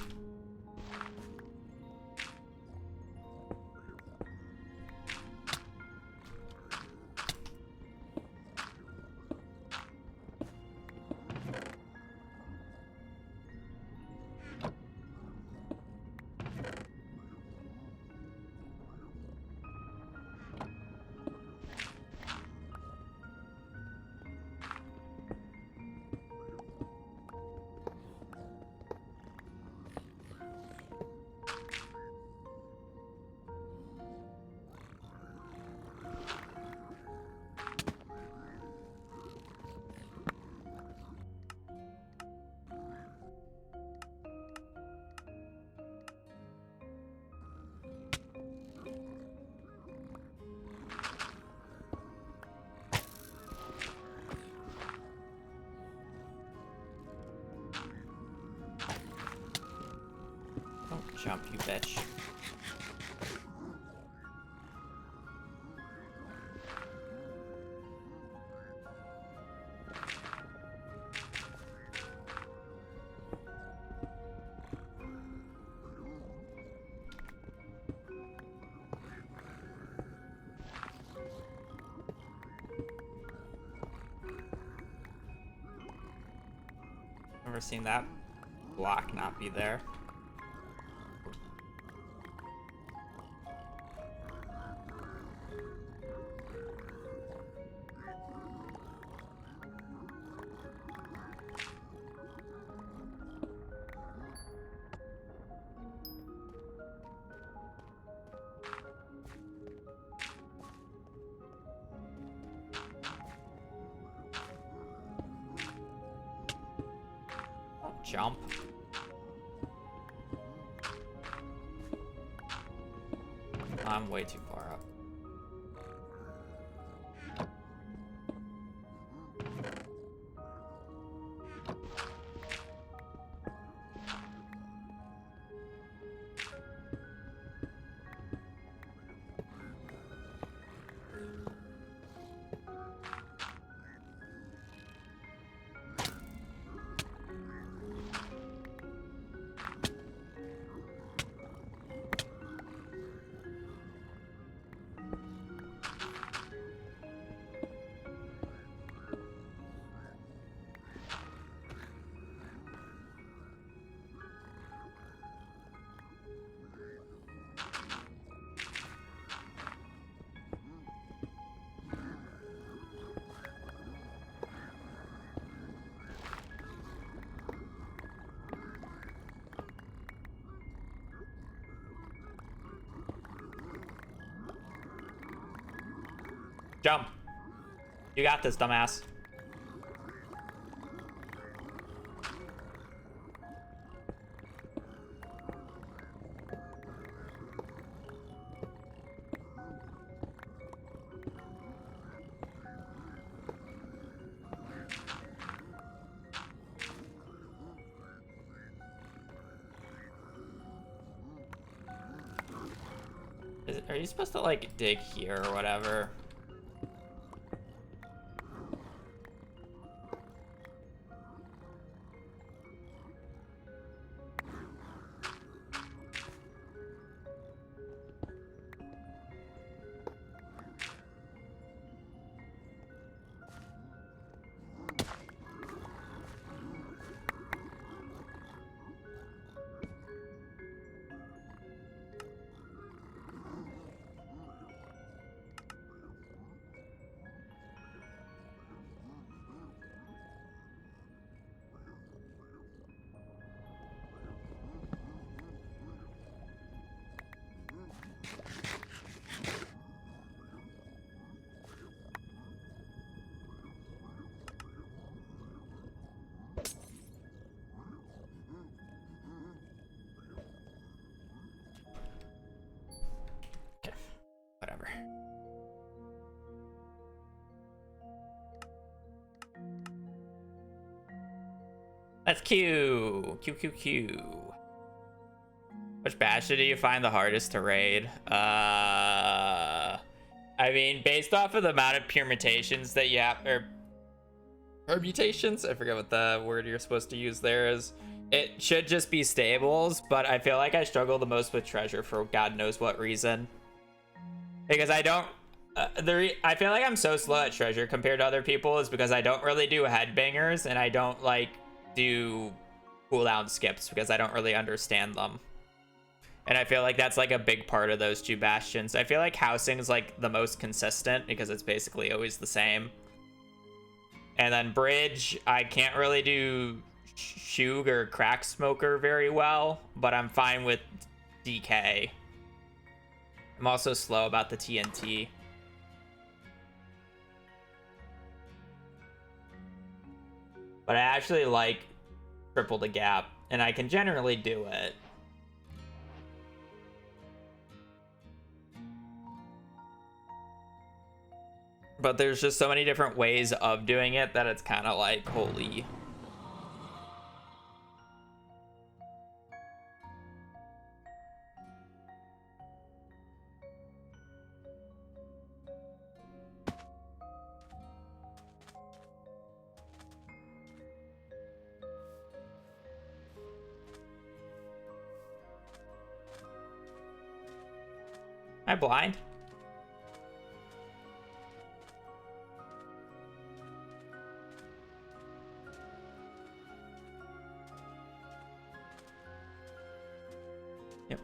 Don't jump, you bitch. Never seen that block not be there. Jump. I'm way too far up. Jump. You got this, dumbass. Are you supposed to like dig here or whatever? Okay, whatever. That's Q. Q, Q, Q. Which bastion do you find the hardest to raid? I mean, based off of the amount of permutations that you have, or permutations, I forget what the word you're supposed to use there is. It should just be stables, but I feel like I struggle the most with treasure for God knows what reason. Because I don't, I feel like I'm so slow at treasure compared to other people is because I don't really do headbangers and I don't like do cooldown skips because I don't really understand them. And I feel like that's like a big part of those two bastions. I feel like housing is like the most consistent because it's basically always the same. And then bridge, I can't really do Shug or crack smoker very well, but I'm fine with DK. I'm also slow about the TNT. But I actually like triple the gap, and I can generally do it. But there's just so many different ways of doing it that it's kind of like, holy. Am I blind? Yep.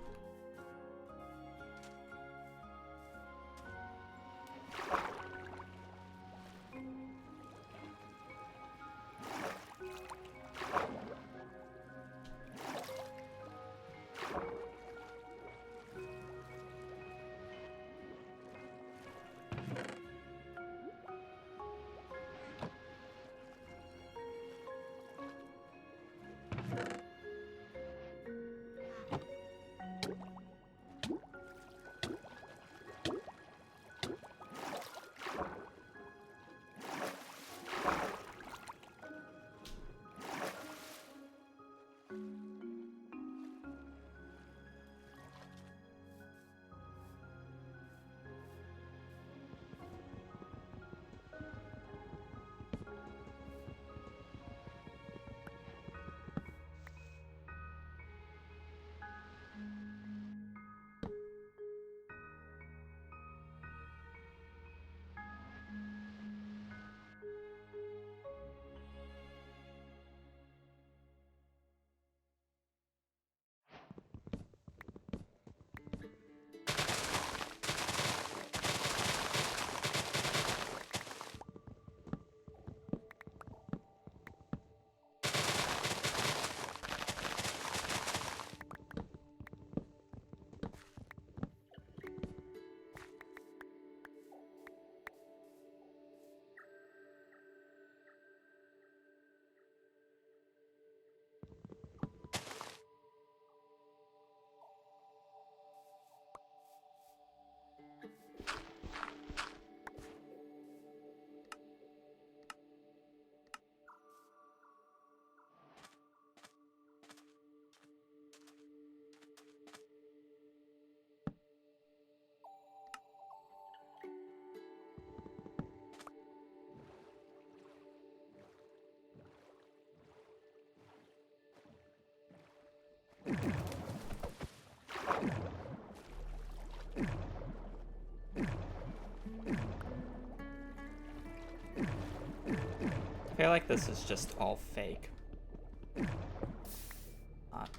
I feel like this is just all fake. Not.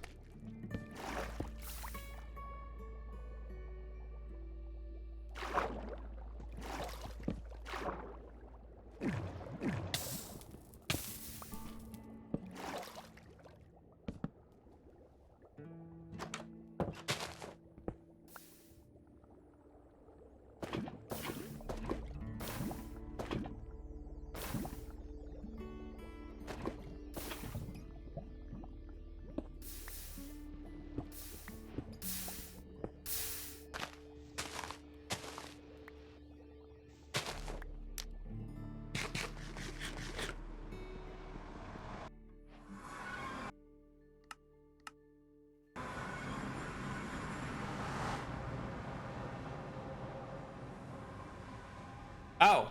Oh,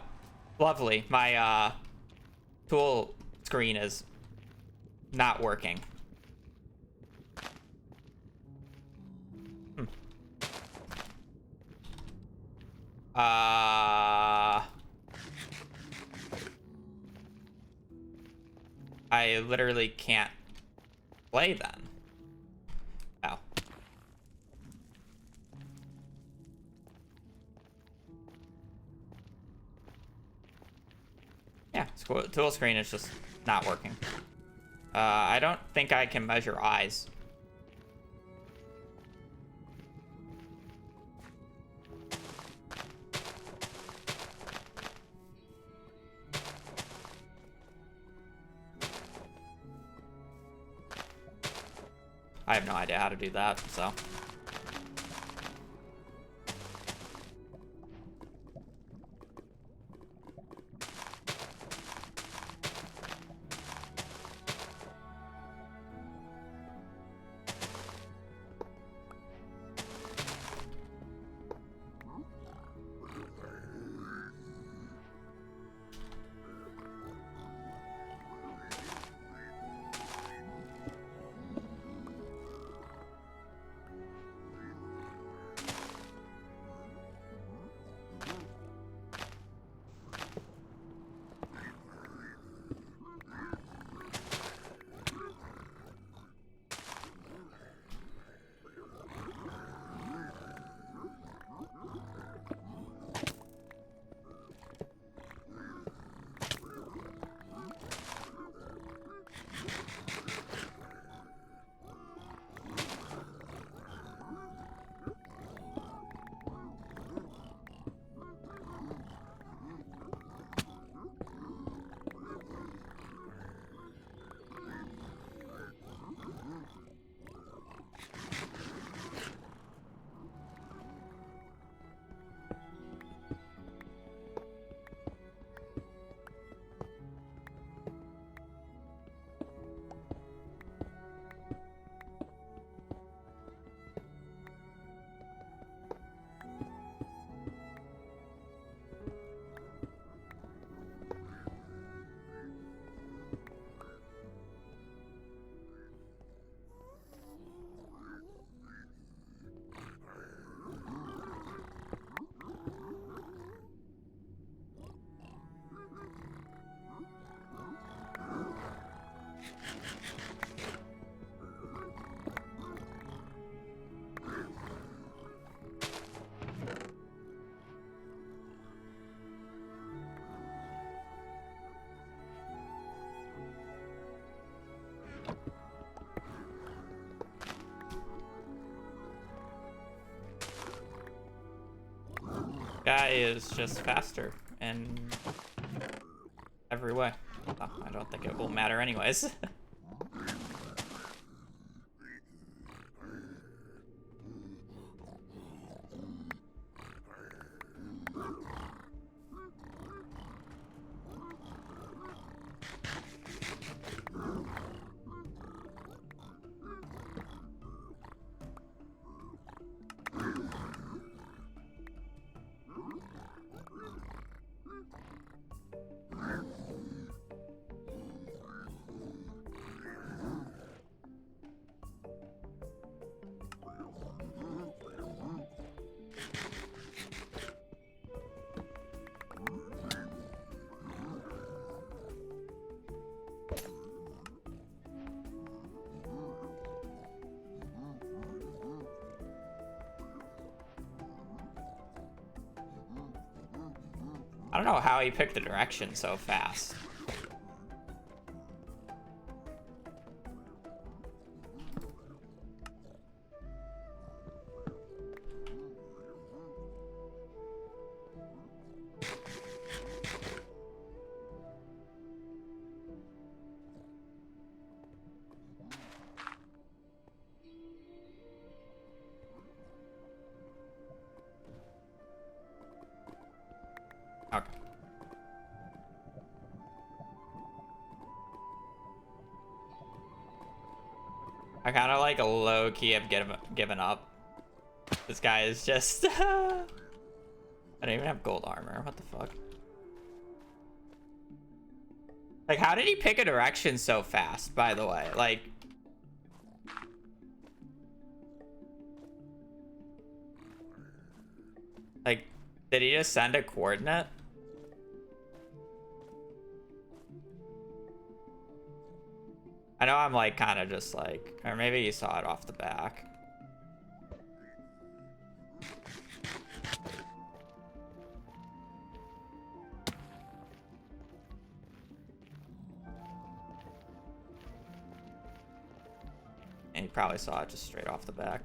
lovely. My tool screen is not working. Hmm. I literally can't play then. Oh. Yeah, tool screen is just not working. I don't think I can measure eyes. I have no idea how to do that, so. Guy is just faster in every way. Oh, I don't think it will matter anyways. I don't know how he picked the direction so fast. Okay. I kind of like low key have given up. This guy is just. I don't even have gold armor. What the fuck? Like, how did he pick a direction so fast, by the way? Like, did he just send a coordinate? I know I'm like kind of just like, or maybe he saw it off the back. And he probably saw it just straight off the back.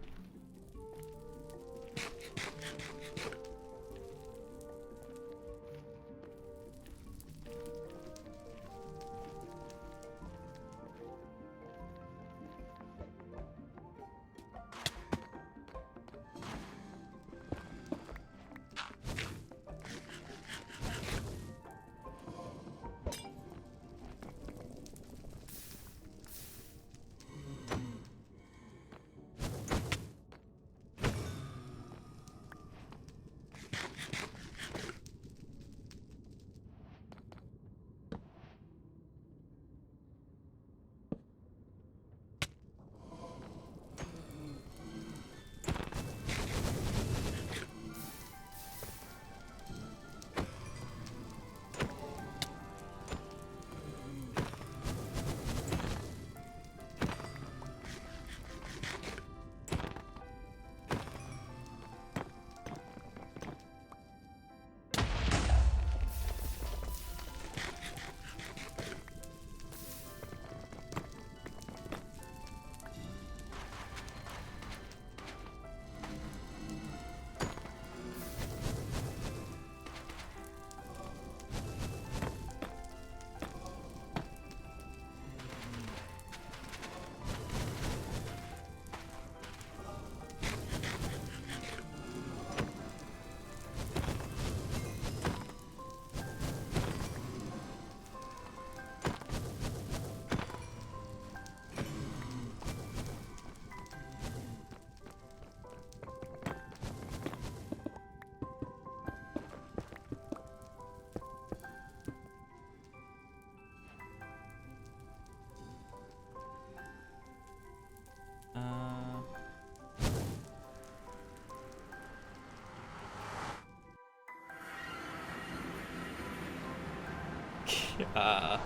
Uh,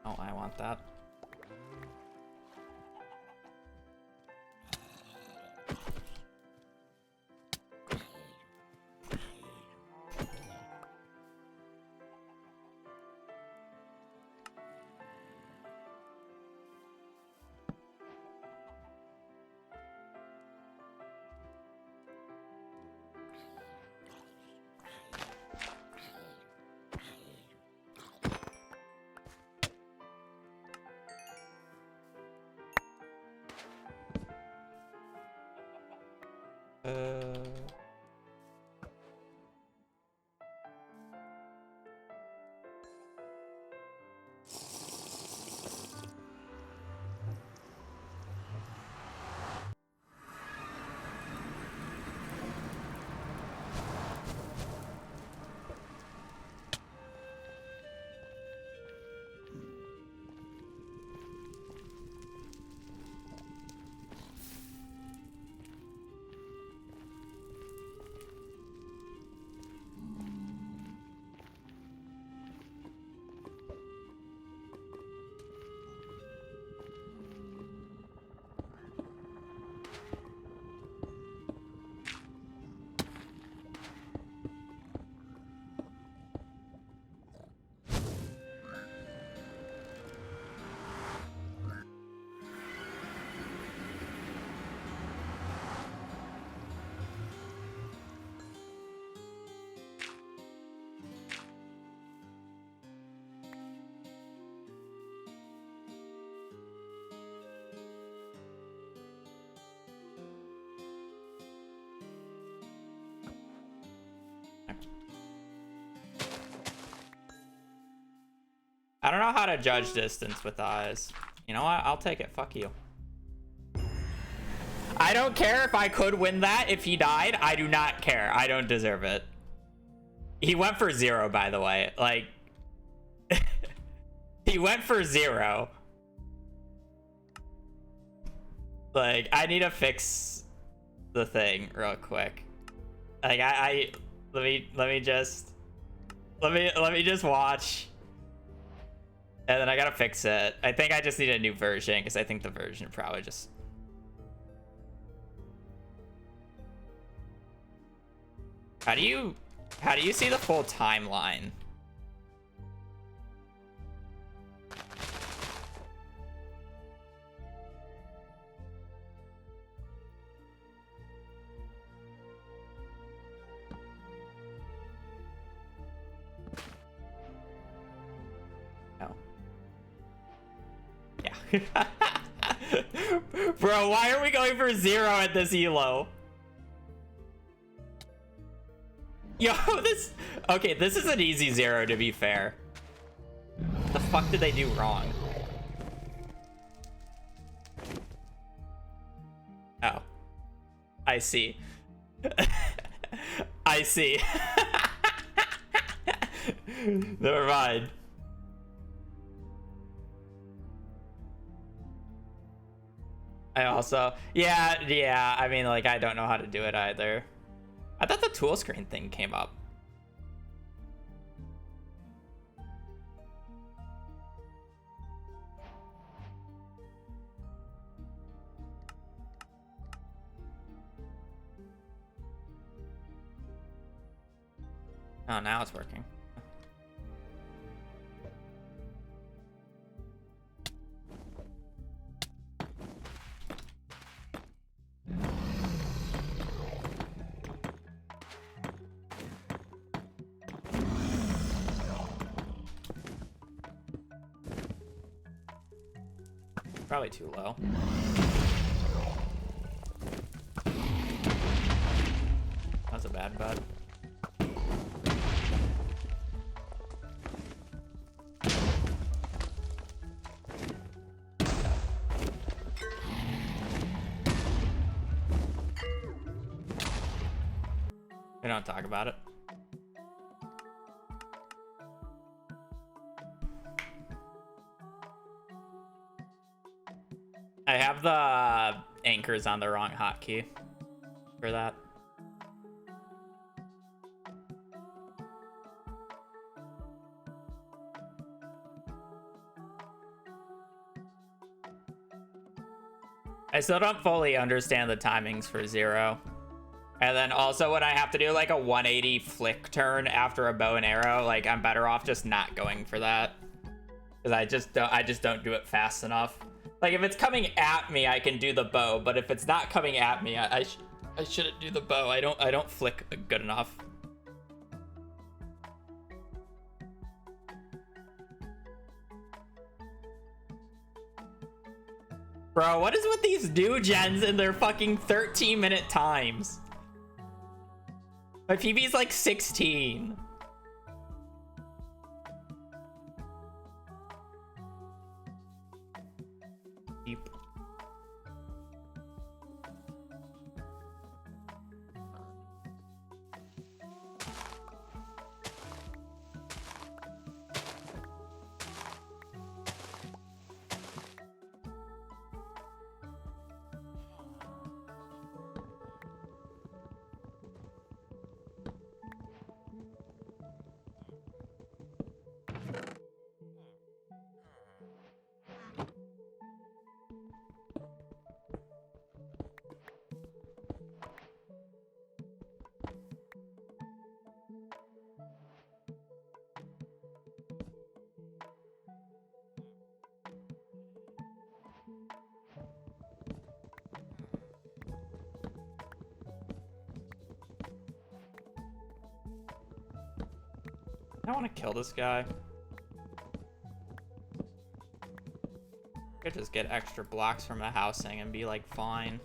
oh, I want that. I don't know how to judge distance with eyes. You know what? I'll take it. Fuck you. I don't care if I could win that if he died. I do not care. I don't deserve it. He went for 0, by the way. Like, he went for 0. Like, I need to fix the thing real quick. Like, let me just watch. And then I gotta fix it. I think I just need a new version because I think the version probably just. How do you see the full timeline? Oh. Yeah. Bro, why are we going for 0 at this elo? Yo, this... Okay, this is an easy 0, to be fair. The fuck did they do wrong? Oh. I see. I see. Never mind. I also... Yeah, I mean, like, I don't know how to do it either. I thought the tool screen thing came up. Oh, now it's working. Probably too low. That's a bad bud. We don't talk about it. I have the anchors on the wrong hotkey for that. I still don't fully understand the timings for 0. And then also when I have to do like a 180 flick turn after a bow and arrow, like I'm better off just not going for that. Because I just don't do it fast enough. Like if it's coming at me, I can do the bow, but if it's not coming at me, I shouldn't do the bow. I don't flick good enough. Bro, what is with these new gens and their fucking 13-minute times? My PB's like 16. Deep. I want to kill this guy. Could just get extra blocks from the housing and be like fine.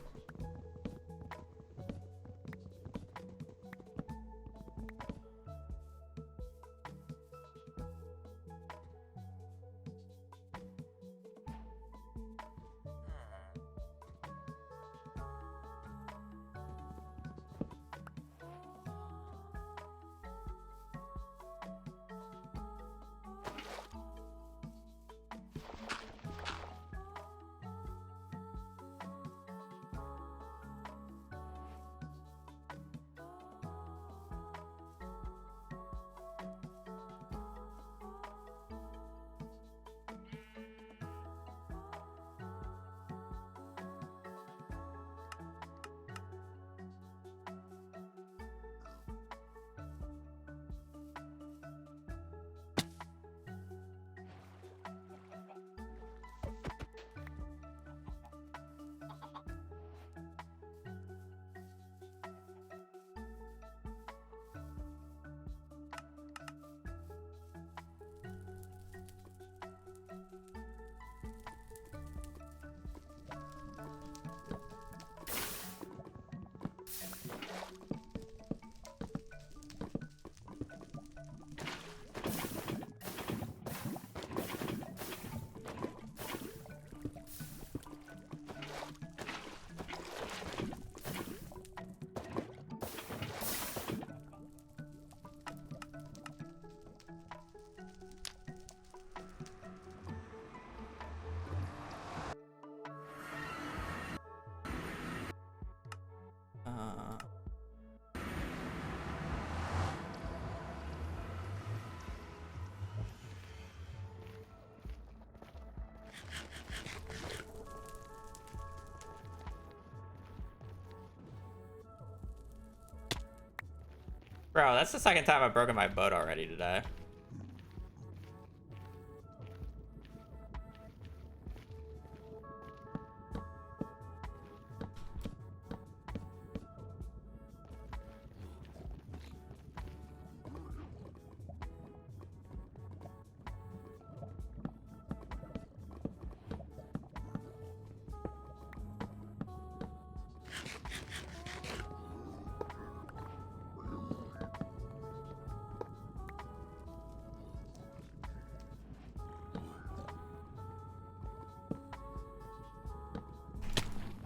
Bro, that's the second time I've broken my boat already today.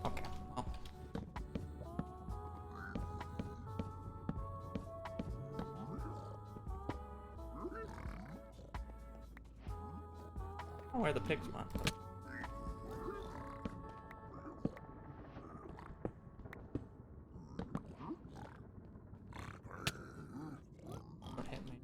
Okay, well. Oh, where the pigs went. What hit me?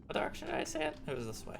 What direction did I say it? It was this way.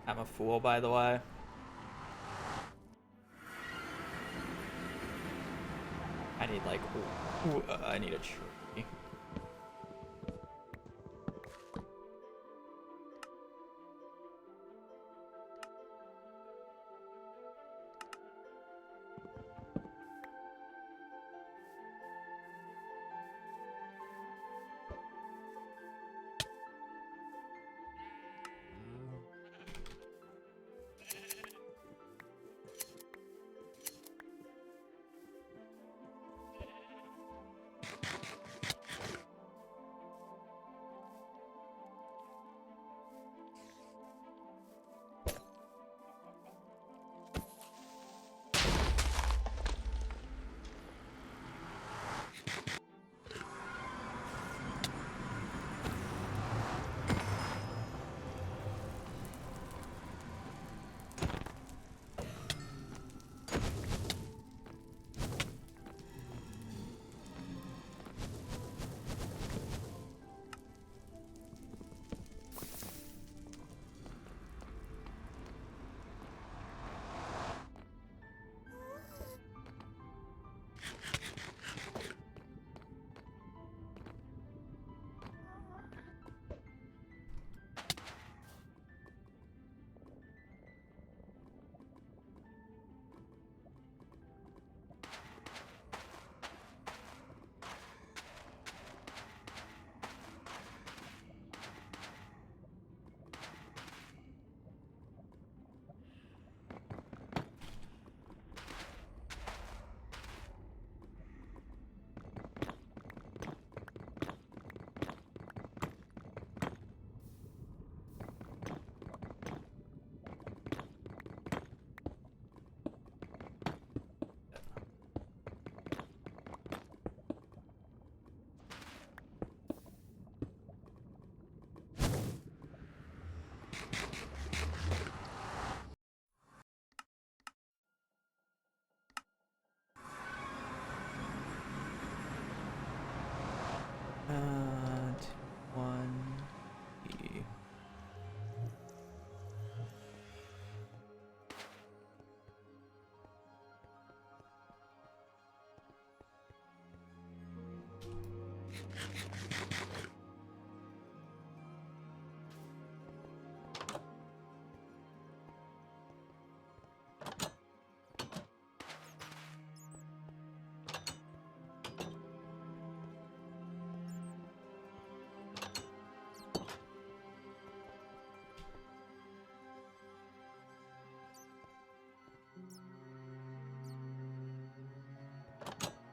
I'm a fool, by the way. I need like, I need a tree. And one E.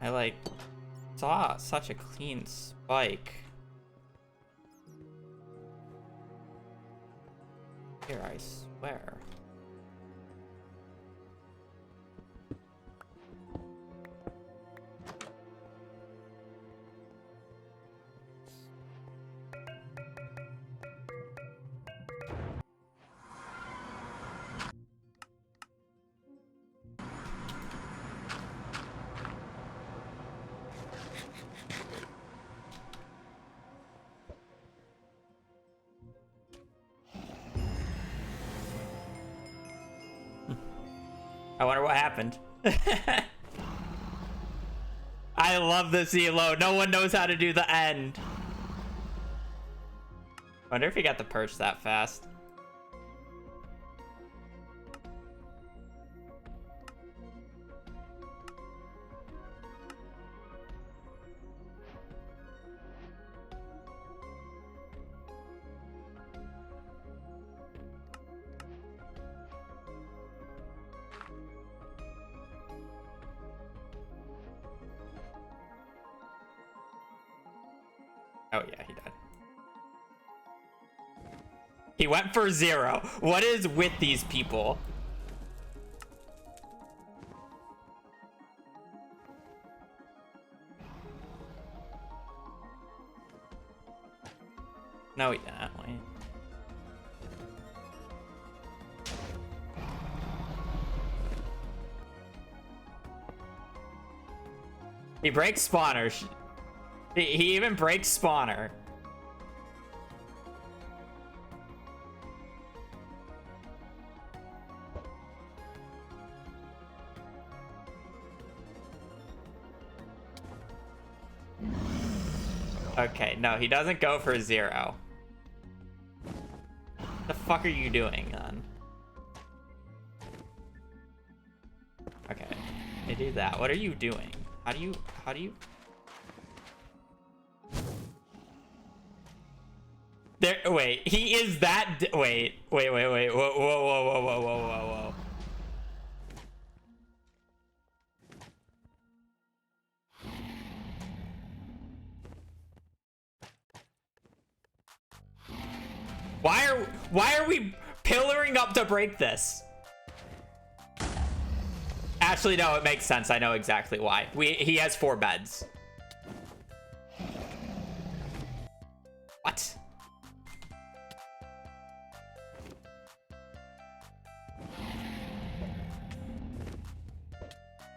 I like saw such a clean spike. Here, I swear. I wonder what happened. I love this elo. No one knows how to do the end. Wonder if he got the perch that fast. Oh yeah, he died. He went for 0. What is with these people? No, he didn't. Wait. He breaks spawner. He even breaks spawner. Okay, no, he doesn't go for 0. What the fuck are you doing, then? Okay, you do that. What are you doing? How do you... There, wait, he is that... Wait. Whoa. Why are we pillaring up to break this? Actually, no, it makes sense. I know exactly why. He has 4 beds. What?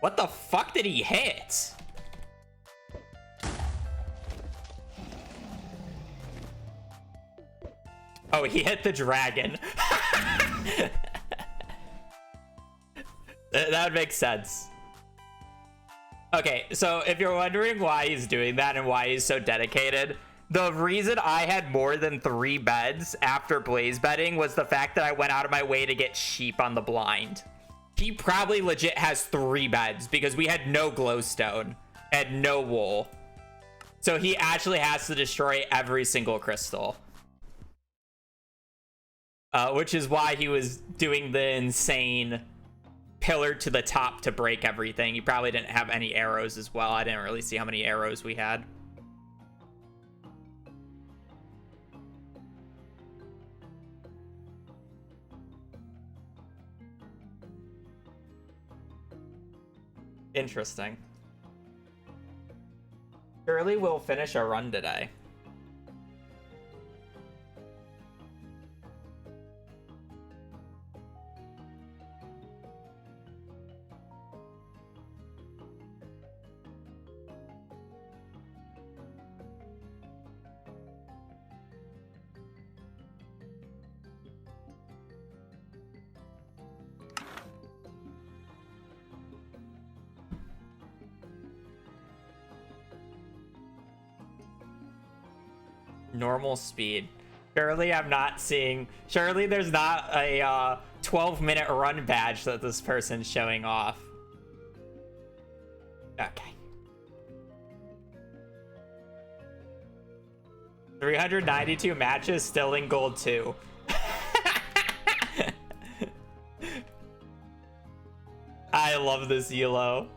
What the fuck did he hit? Oh, he hit the dragon. That would make sense. Okay, so if you're wondering why he's doing that and why he's so dedicated, the reason I had more than 3 beds after blaze bedding was the fact that I went out of my way to get sheep on the blind. He probably legit has 3 beds because we had no glowstone and no wool. So he actually has to destroy every single crystal. Which is why he was doing the insane pillar to the top to break everything. He probably didn't have any arrows as well. I didn't really see how many arrows we had. Interesting. Surely we'll finish our run today. Normal speed. Surely I'm not seeing... Surely there's not a 12-minute run badge that this person's showing off. Okay. 392 matches, still in gold 2. I love this ELO.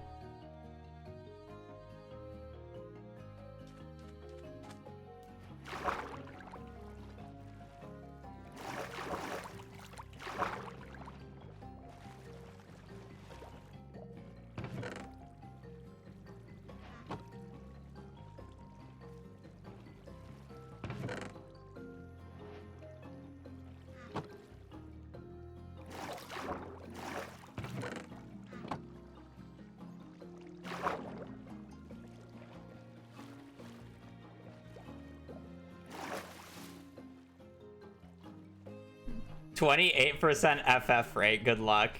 %, FF rate. Good luck.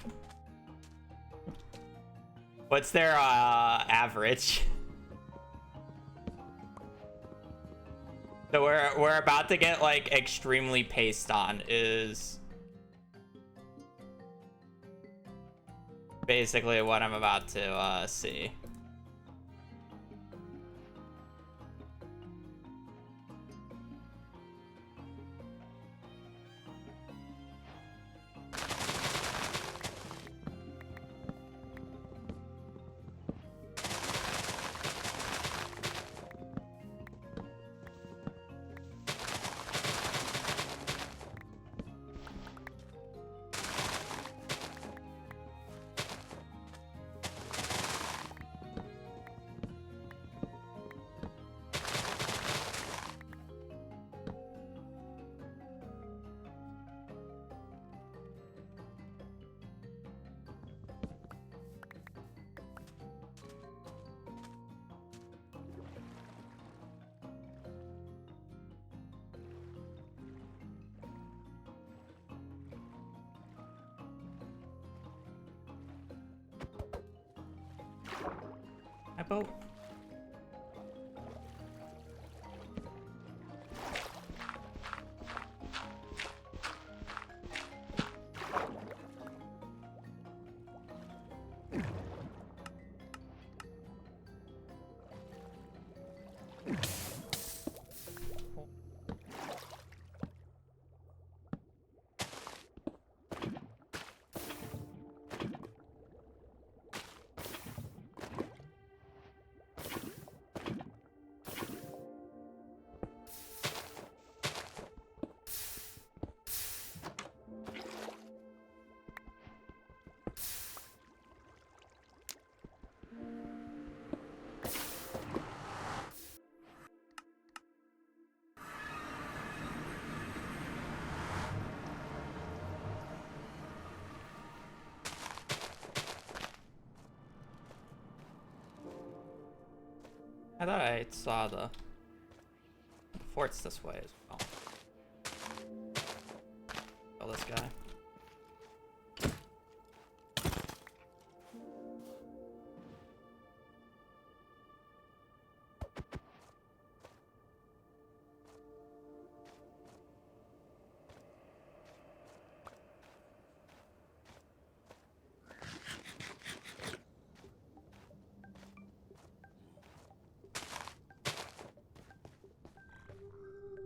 What's their average? So we're about to get like extremely paced on is basically what I'm about to see. My boat. I thought I saw the fort's this way as well. Oh, this guy.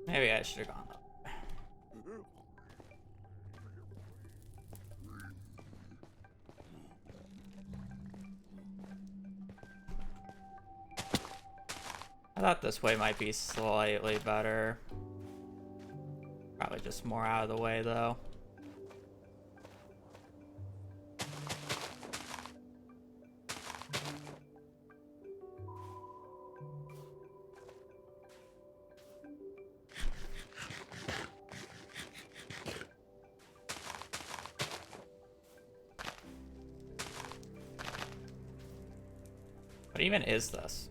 Maybe I should have gone up. I thought this way might be slightly better. Probably just more out of the way though. What even is this?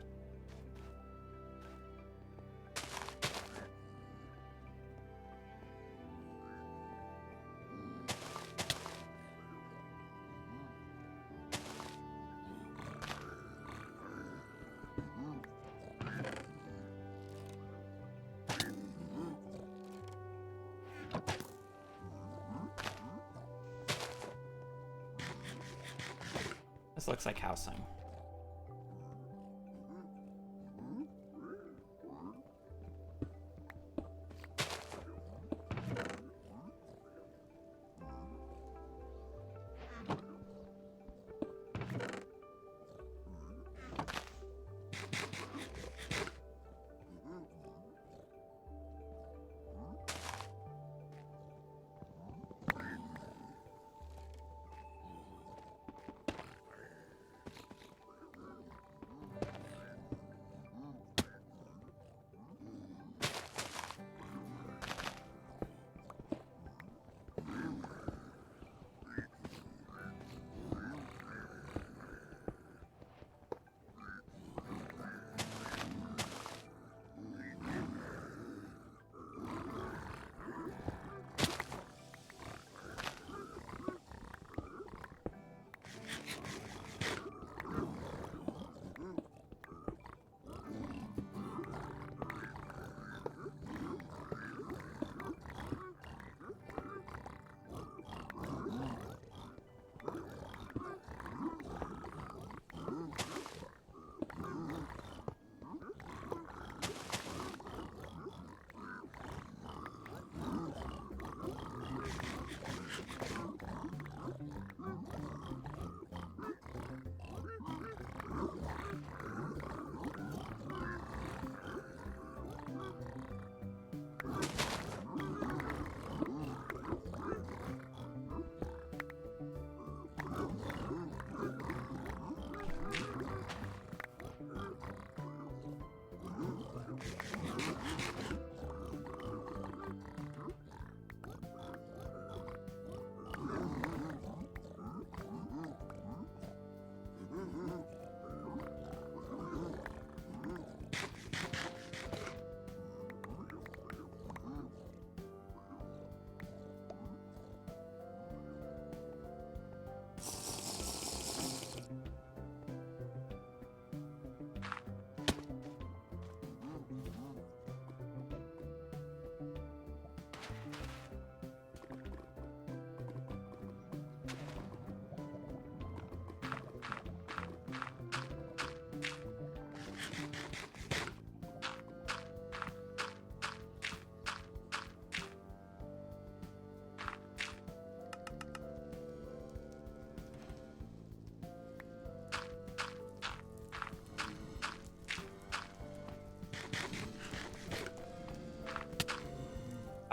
This looks like housing.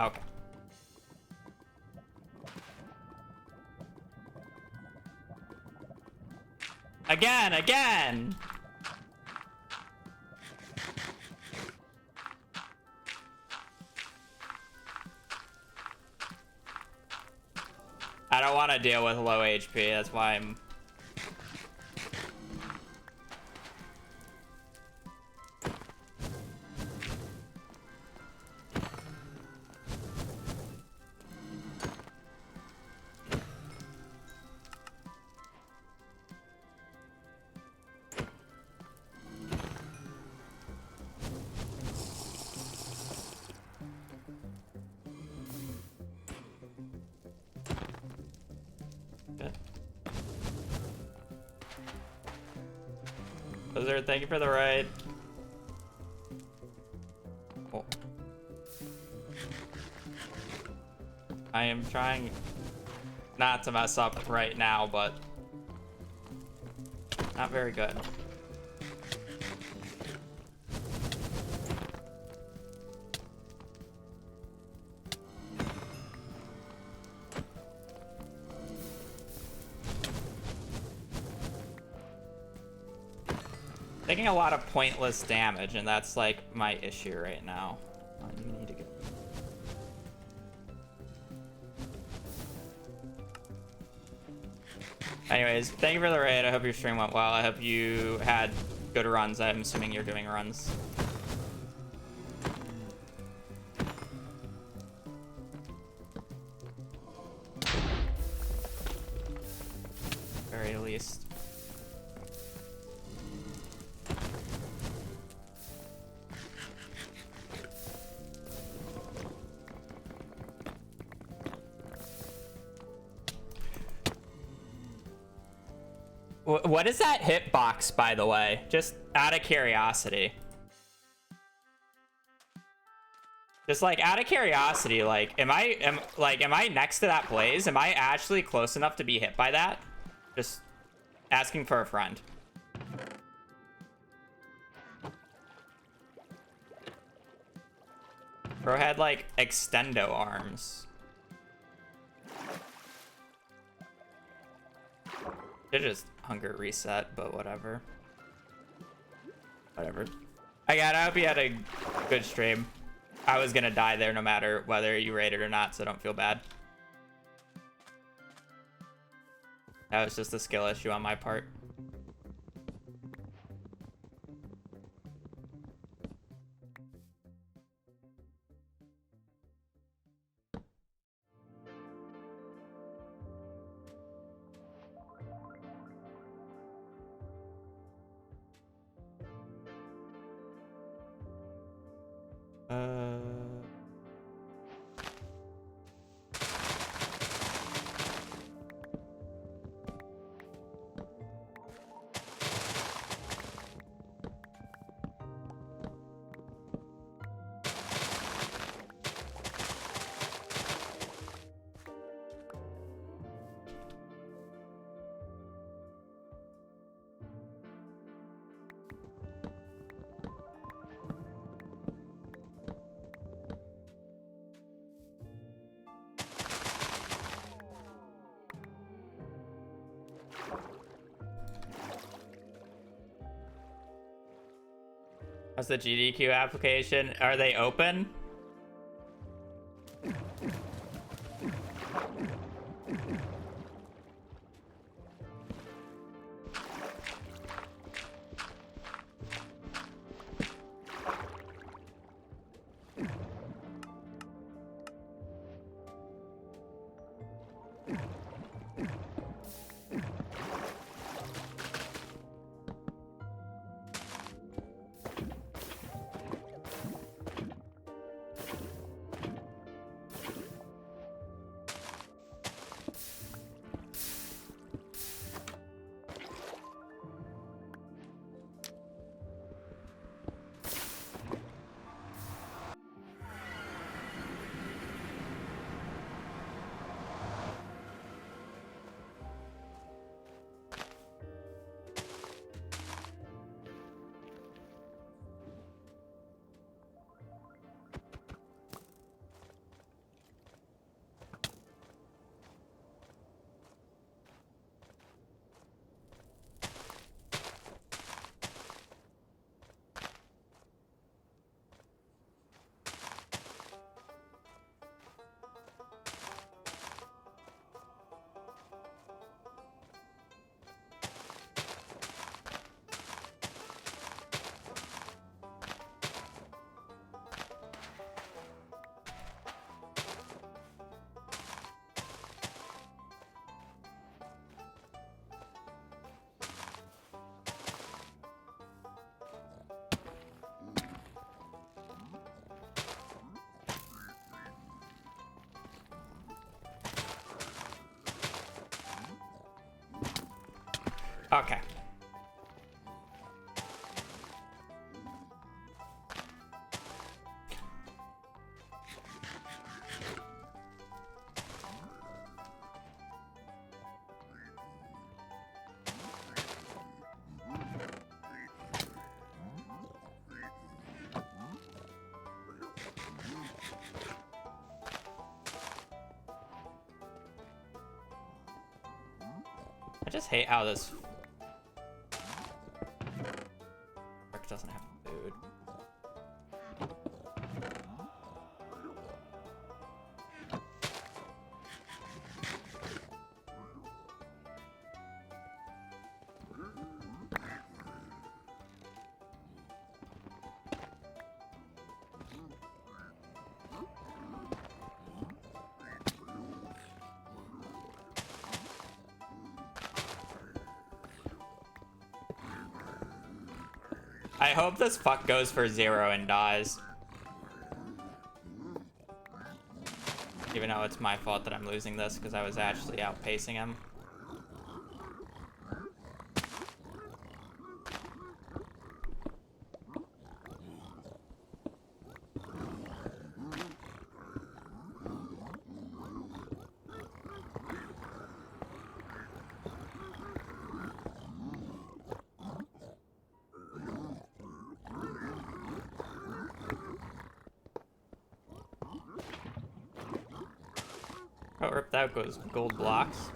Okay. Again! I don't want to deal with low HP, that's why I'm... Lizard, thank you for the raid. Oh. I am trying not to mess up right now, but not very good. Taking a lot of pointless damage, and that's like my issue right now. You need to get... Anyways, thank you for the raid. I hope your stream went well. I hope you had good runs. I'm assuming you're doing runs. Very least. What is that hitbox, by the way? Just out of curiosity. Just like out of curiosity, like, am I next to that blaze? Am I actually close enough to be hit by that? Just asking for a friend. Bro had like extendo arms. They're just hunger reset, but whatever. Whatever. Again, I hope you had a good stream. I was gonna die there no matter whether you raided or not, so don't feel bad. That was just a skill issue on my part. How's the GDQ application? Are they open? Okay. just hate how this Rick doesn't have food. I hope this fuck goes for 0 and dies. Even though it's my fault that I'm losing this because I was actually outpacing him. Oh, rip, that goes gold blocks.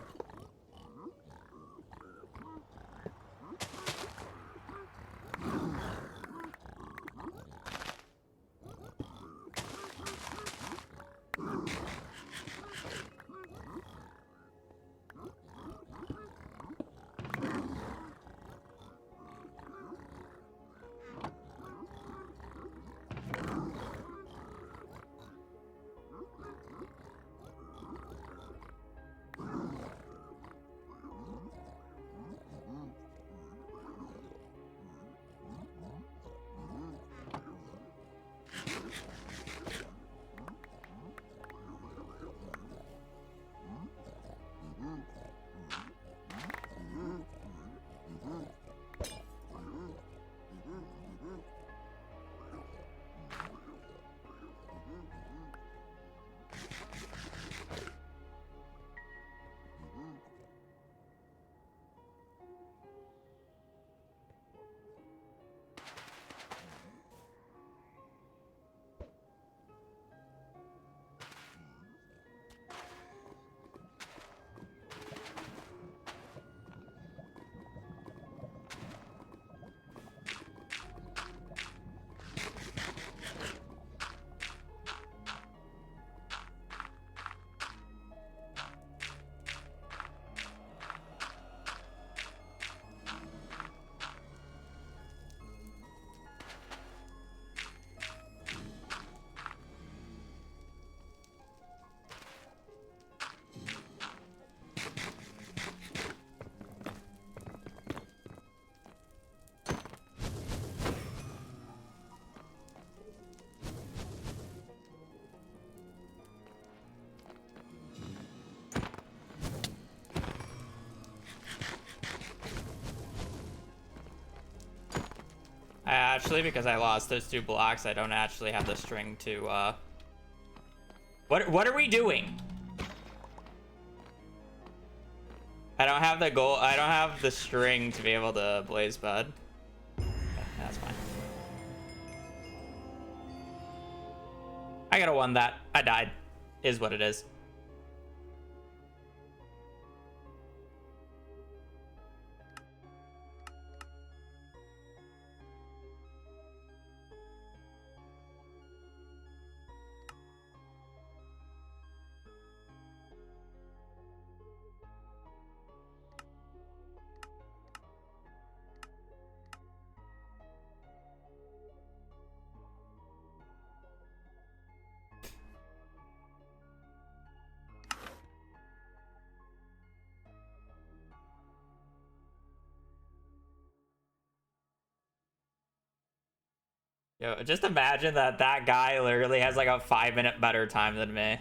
Actually, because I lost those 2 blocks, I don't actually have the string to, What are we doing? I don't have the goal. I don't have the string to be able to blaze bud. Okay, that's fine. I gotta won that. I died. Is what it is. Yo, just imagine that that guy literally has like a 5-minute better time than me.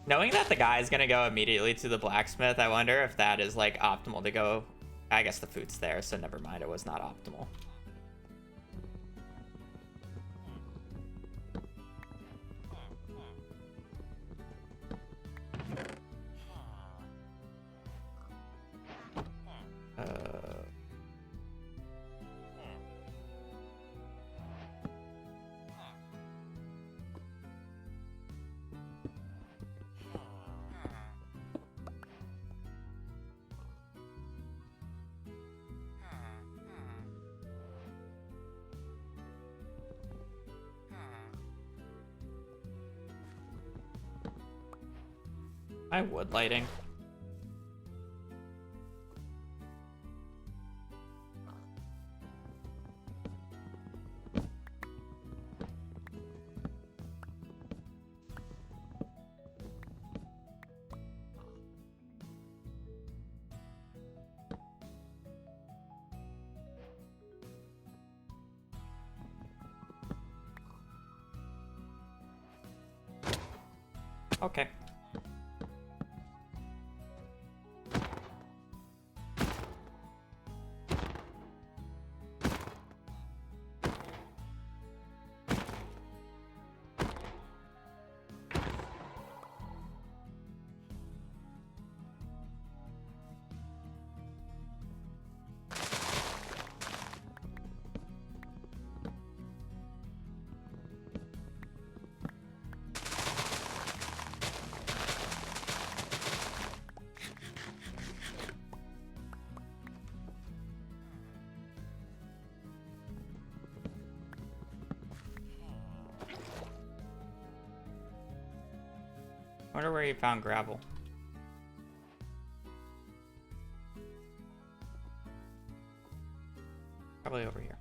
Knowing that the guy is gonna go immediately to the blacksmith, I wonder if that is like optimal to go. I guess the food's there, so never mind. It was not optimal. My wood lighting. Okay. I wonder where you found gravel. Probably over here.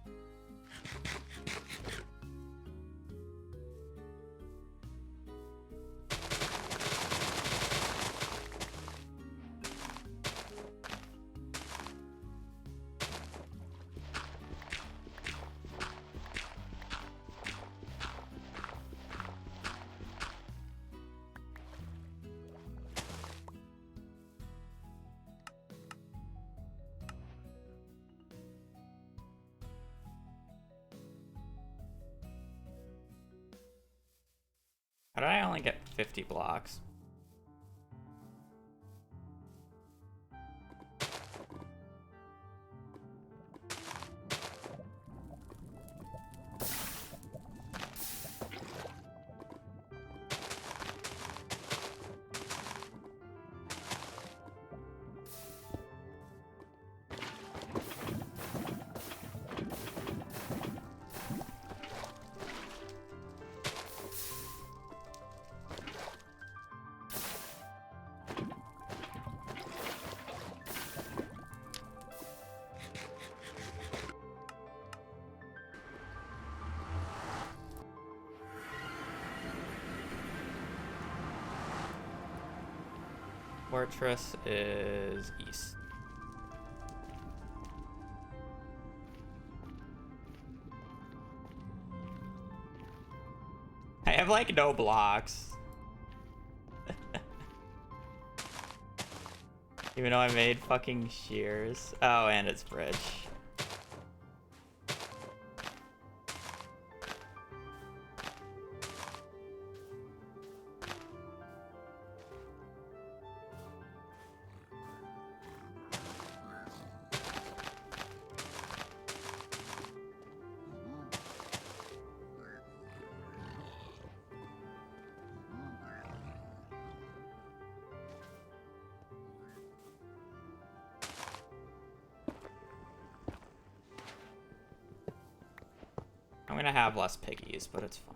How did I only get 50 blocks? Fortress is east. I have like no blocks. Even though I made fucking shears. Oh, and it's bridge. I'm gonna have less piggies, but it's fine.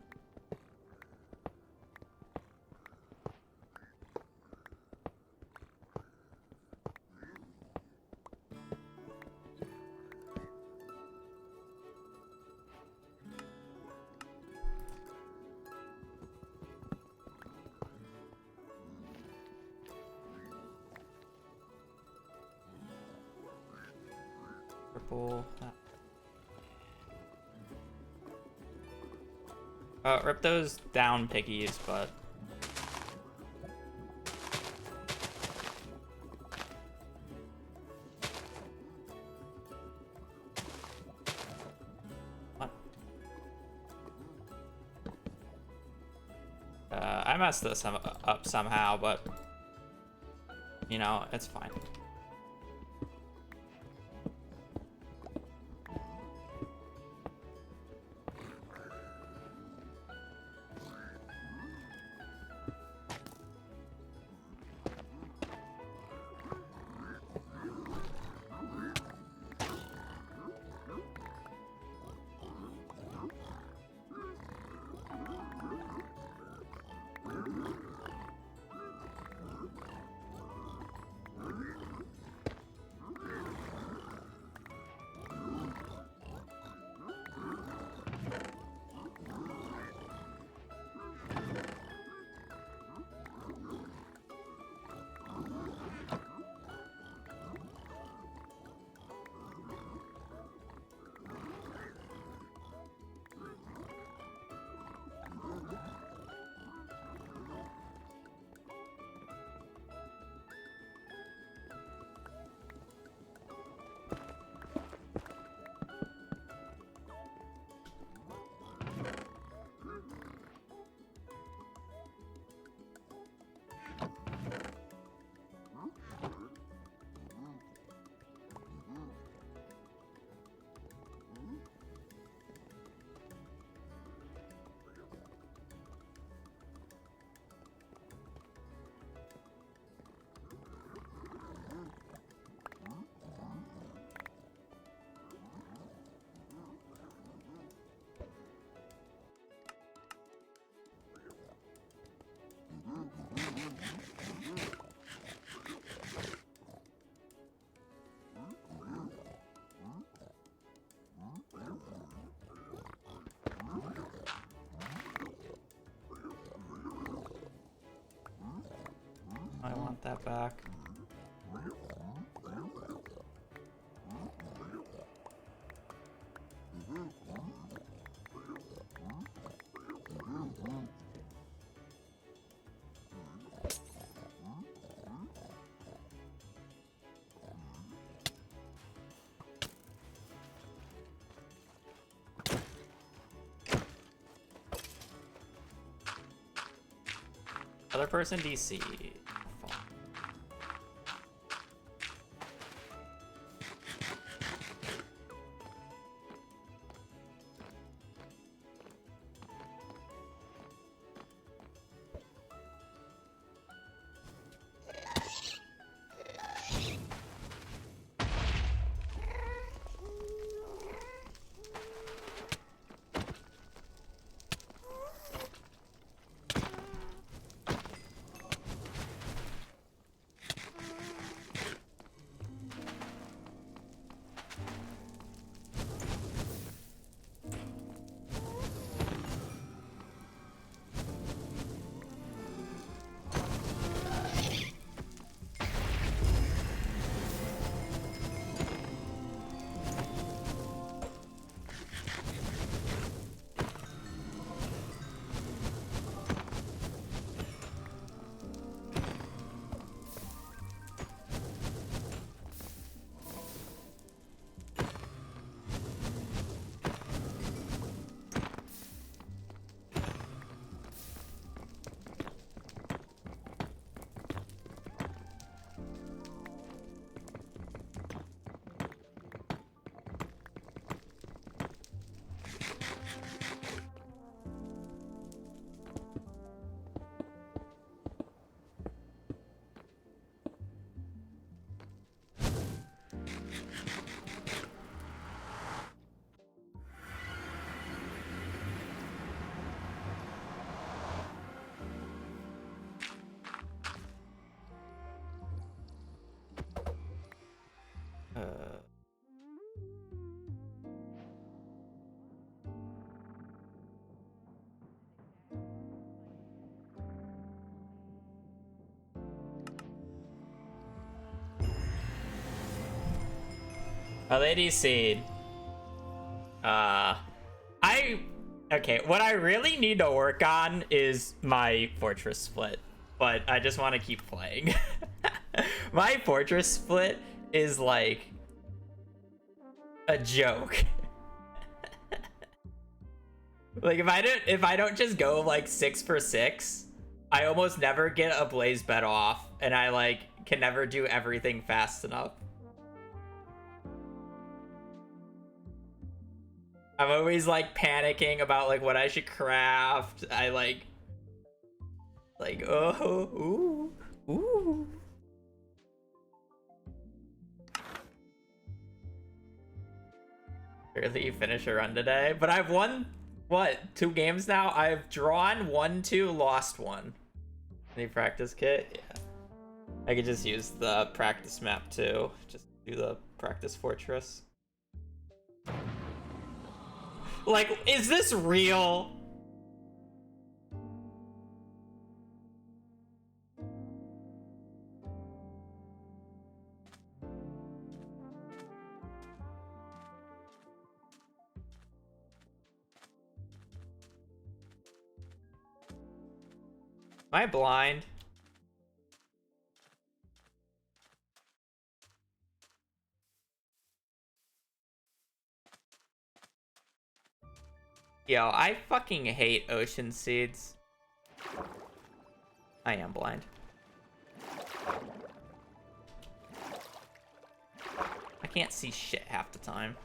Purple. Rip those down piggies, but I messed this up somehow, but you know, it's fine. I want that back. Other person DC. Oh, they DC'd. Okay, what I really need to work on is my fortress split, but I just want to keep playing. My fortress split is like a joke. Like if I don't just go like 6 for 6, I almost never get a blaze bet off, and I like can never do everything fast enough. I'm always like panicking about like what I should craft. I like oh ooh. Barely finish a run today, but I've won what 2 games now. I've drawn 1, 2, lost 1. Any practice kit? Yeah, I could just use the practice map too. Just do the practice fortress. Like, is this real? Am I blind? Yo, I fucking hate ocean seeds. I am blind. I can't see shit half the time.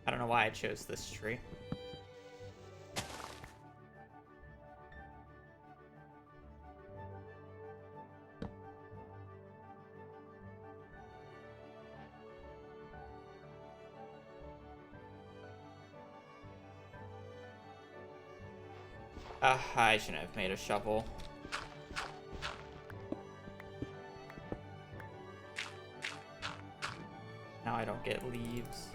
I don't know why I chose this tree. I shouldn't have made a shovel. Now I don't get leaves.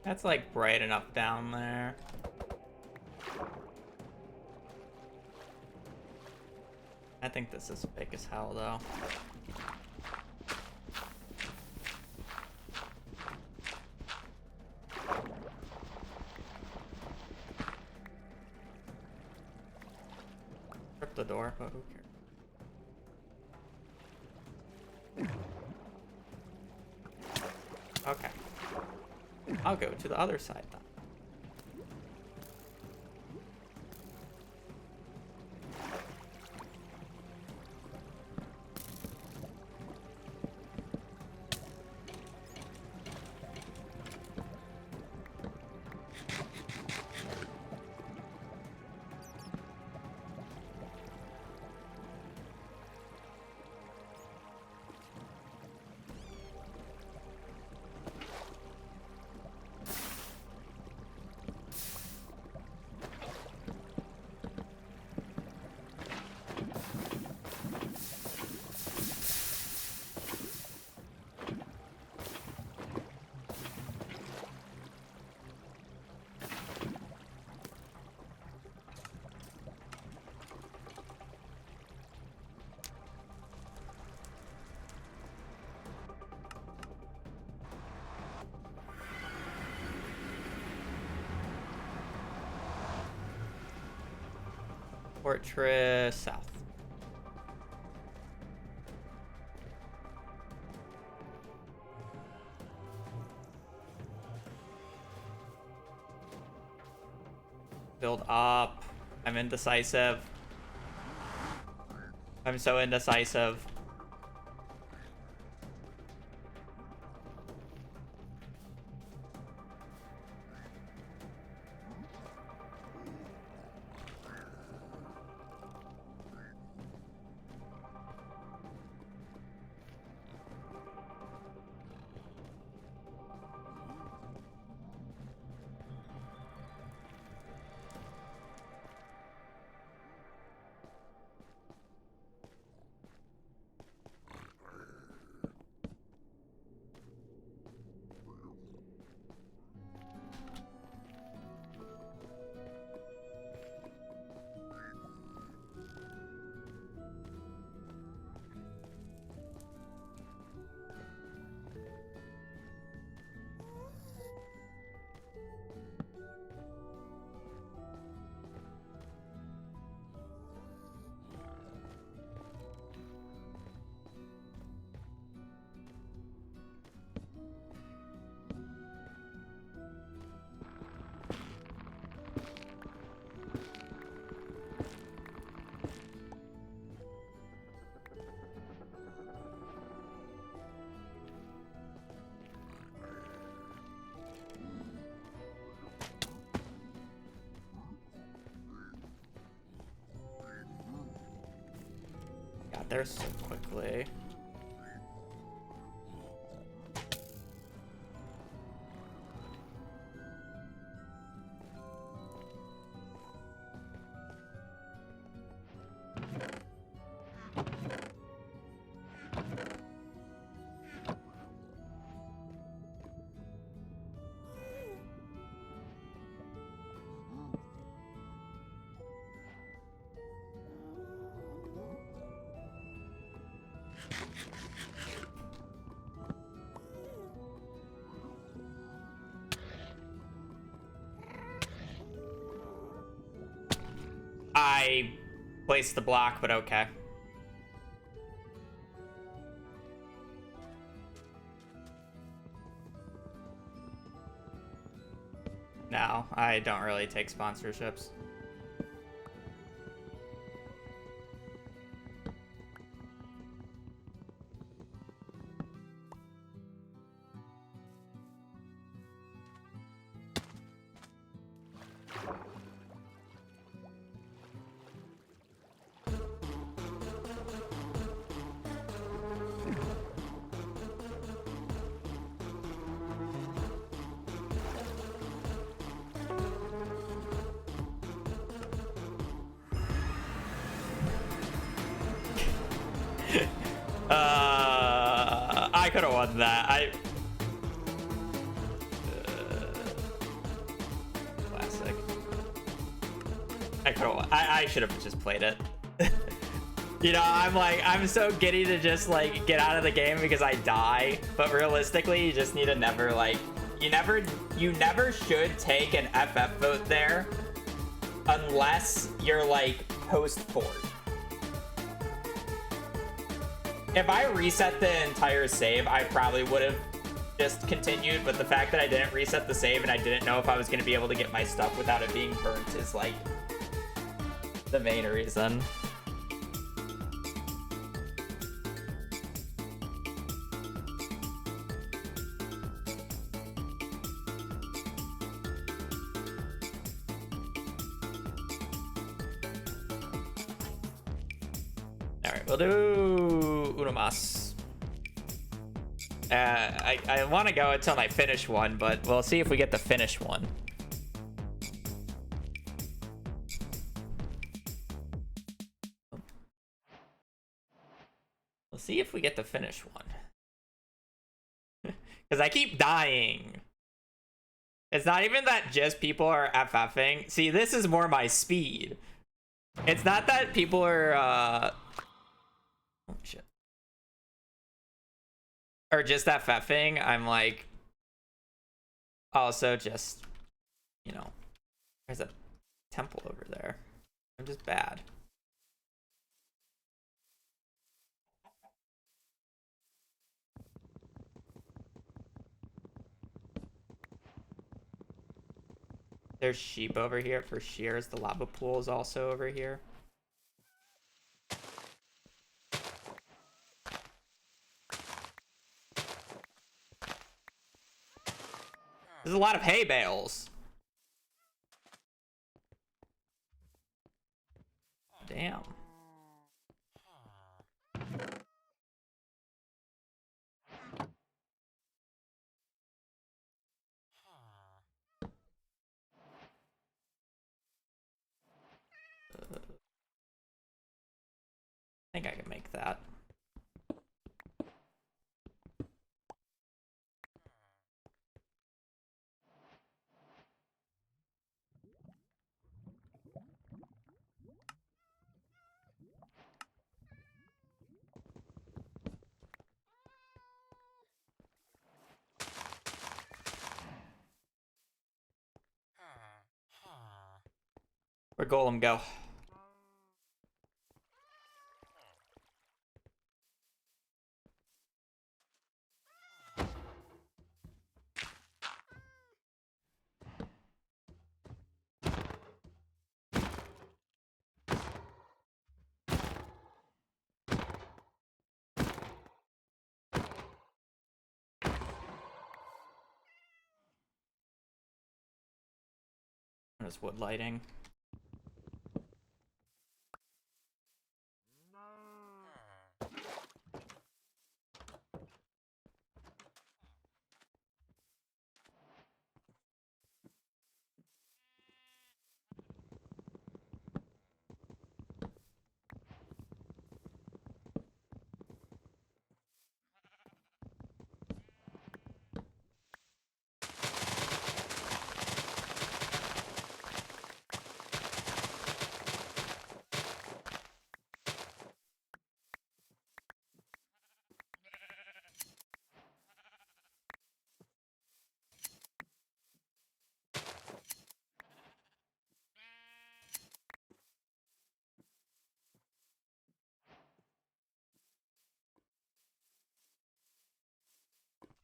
That's like bright enough down there. I think this is big as hell though. Trip the door, but who cares? Okay. I'll go to the other side then. Fortress South. Build up. I'm indecisive. I'm so indecisive. Got there so quickly. I placed the block, but okay. No, I don't really take sponsorships. I could have won that. Classic. I could have won. I should have just played it. You know, I'm so giddy to just like get out of the game because I die. But realistically, you just need to never like, you never should take an FF vote there unless you're like post-port. If I reset the entire save, I probably would have just continued, but the fact that I didn't reset the save and I didn't know if I was going to be able to get my stuff without it being burnt is like the main reason. Alright, we'll do uno mas. I want to go until I finish one, but we'll see if we get the finish one. We'll see if we get the finish one. Because I keep dying. It's not even that just people are FFing. See, this is more my speed. It's not that people are, oh shit. Or just FFing. I'm like, also just, you know, there's a temple over there. I'm just bad. There's sheep over here for shears. The lava pool is also over here. There's a lot of hay bales. Damn. I think I can make that. Where'd Golem go? There's wood lighting.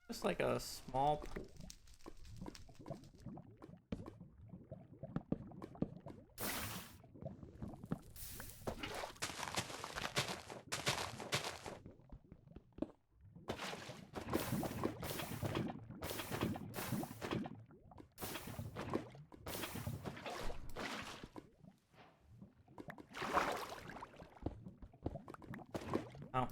Just like a small pool. Oh.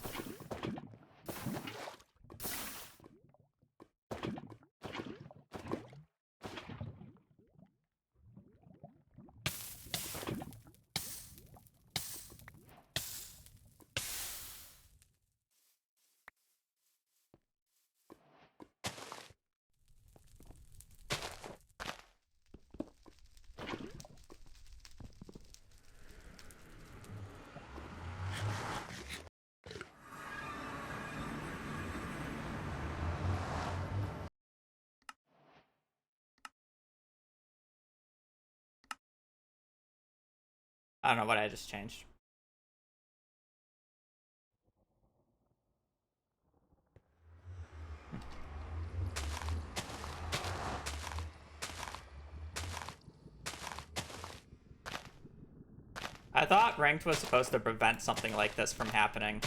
I don't know what I just changed. I thought ranked was supposed to prevent something like this from happening.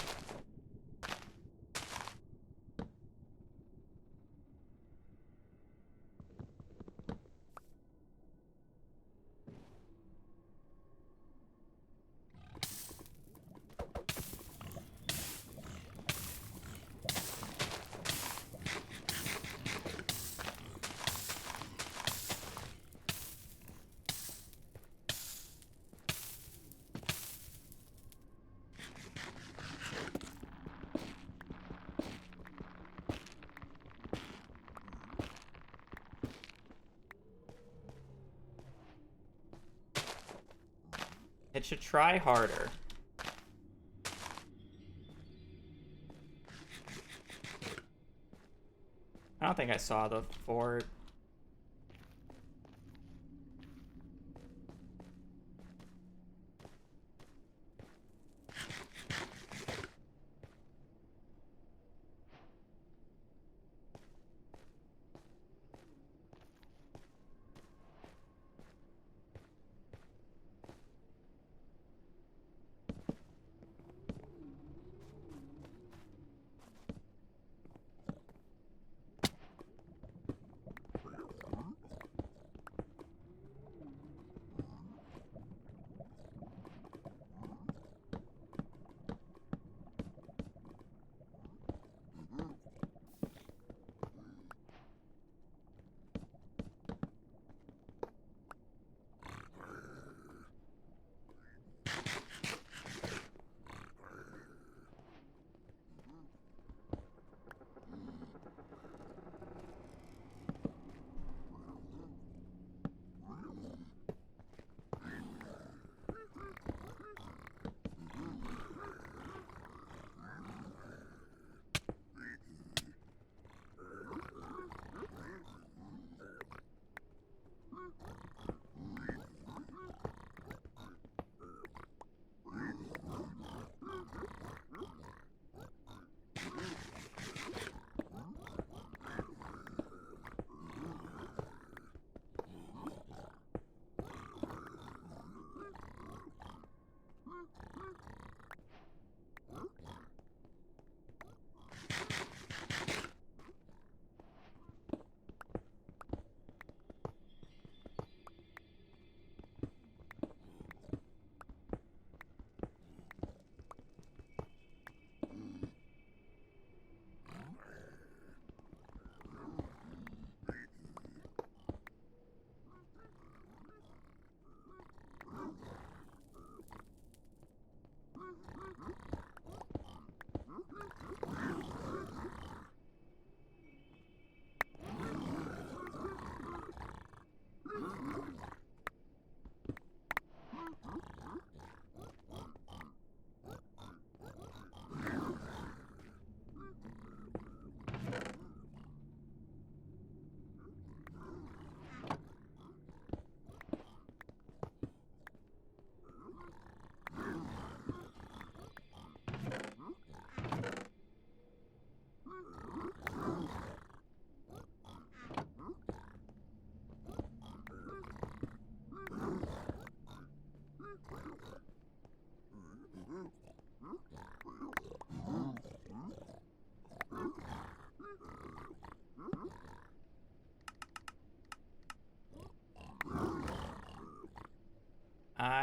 It should try harder. I don't think I saw the fort.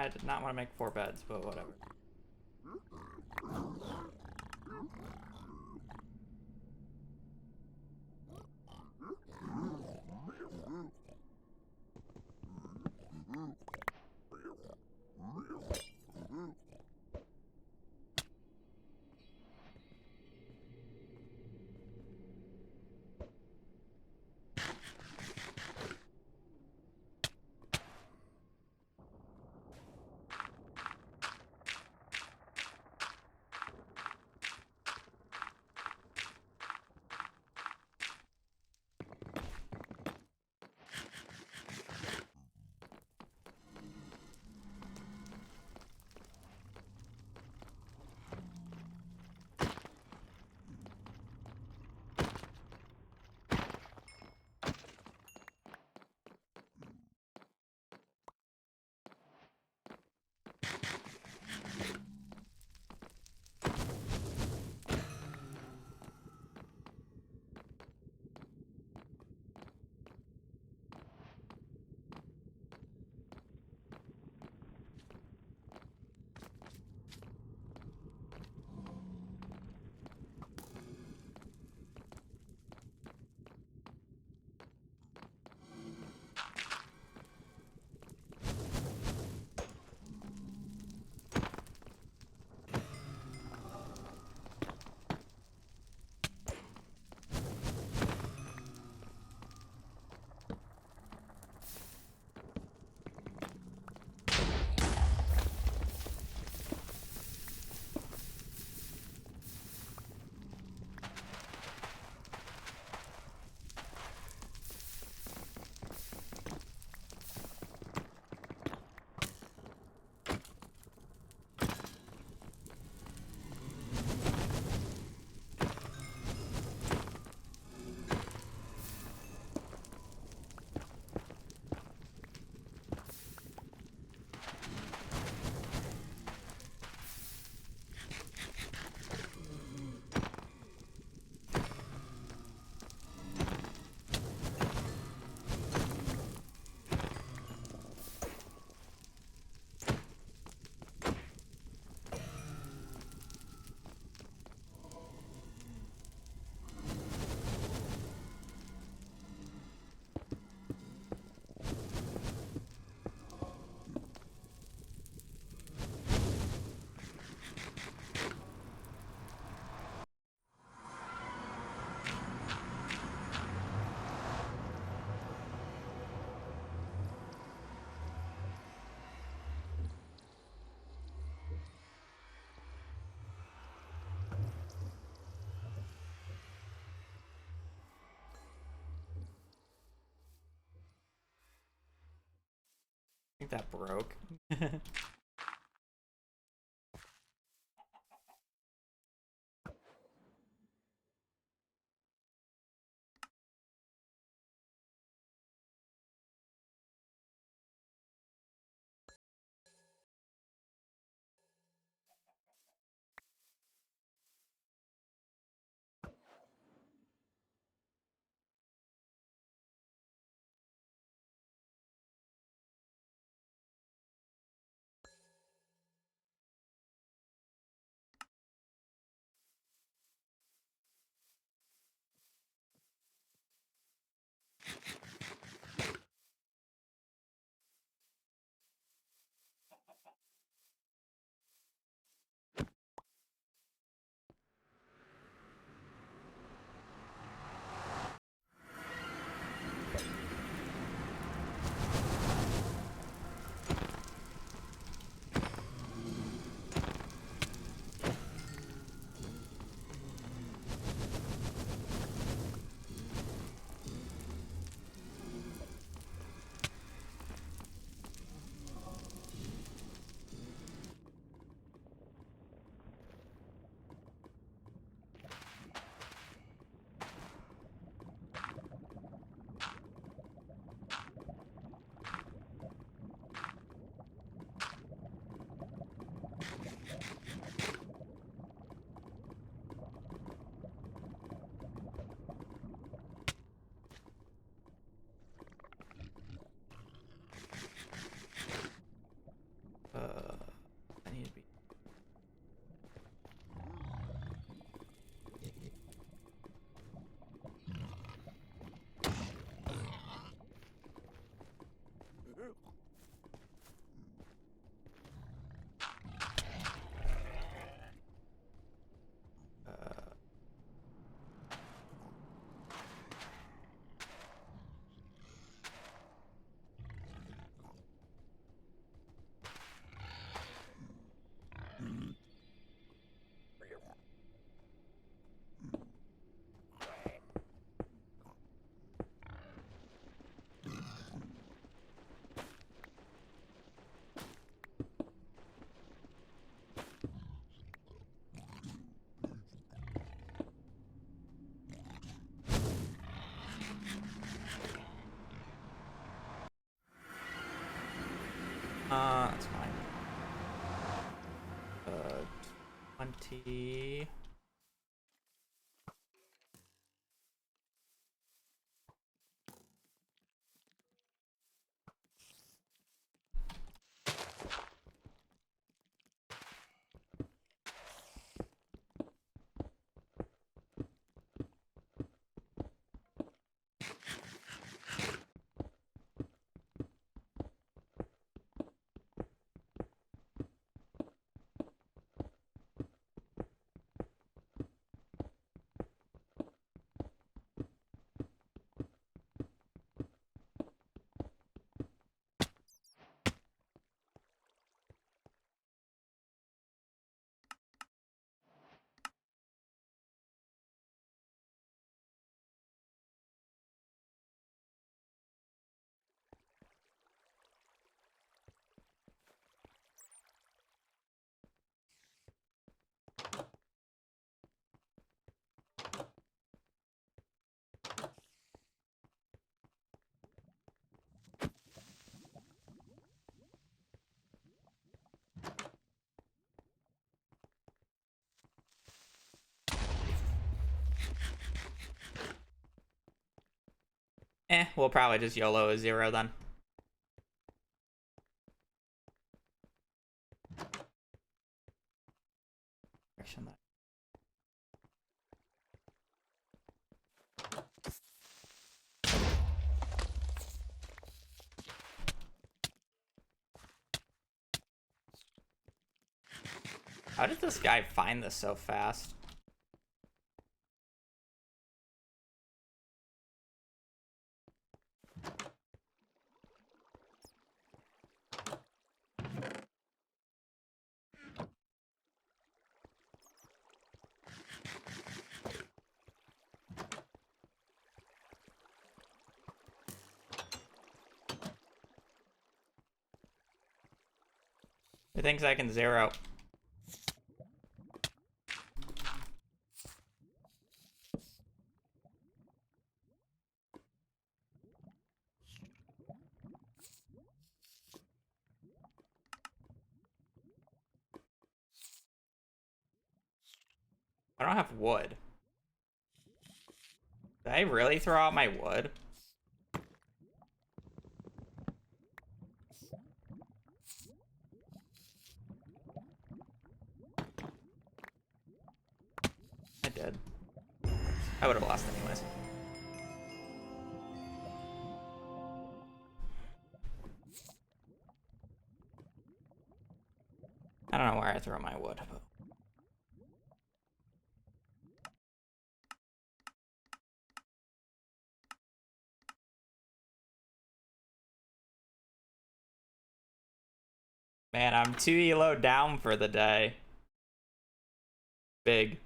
I did not want to make 4 beds, but whatever. I think that broke. That's fine. 20. We'll probably just YOLO a 0 then. How did this guy find this so fast? Who thinks I can 0? I don't have wood. Did I really throw out my wood? I did. I would have lost anyways. I don't know where I threw my wood, but... Man, I'm 2 elo down for the day. Big.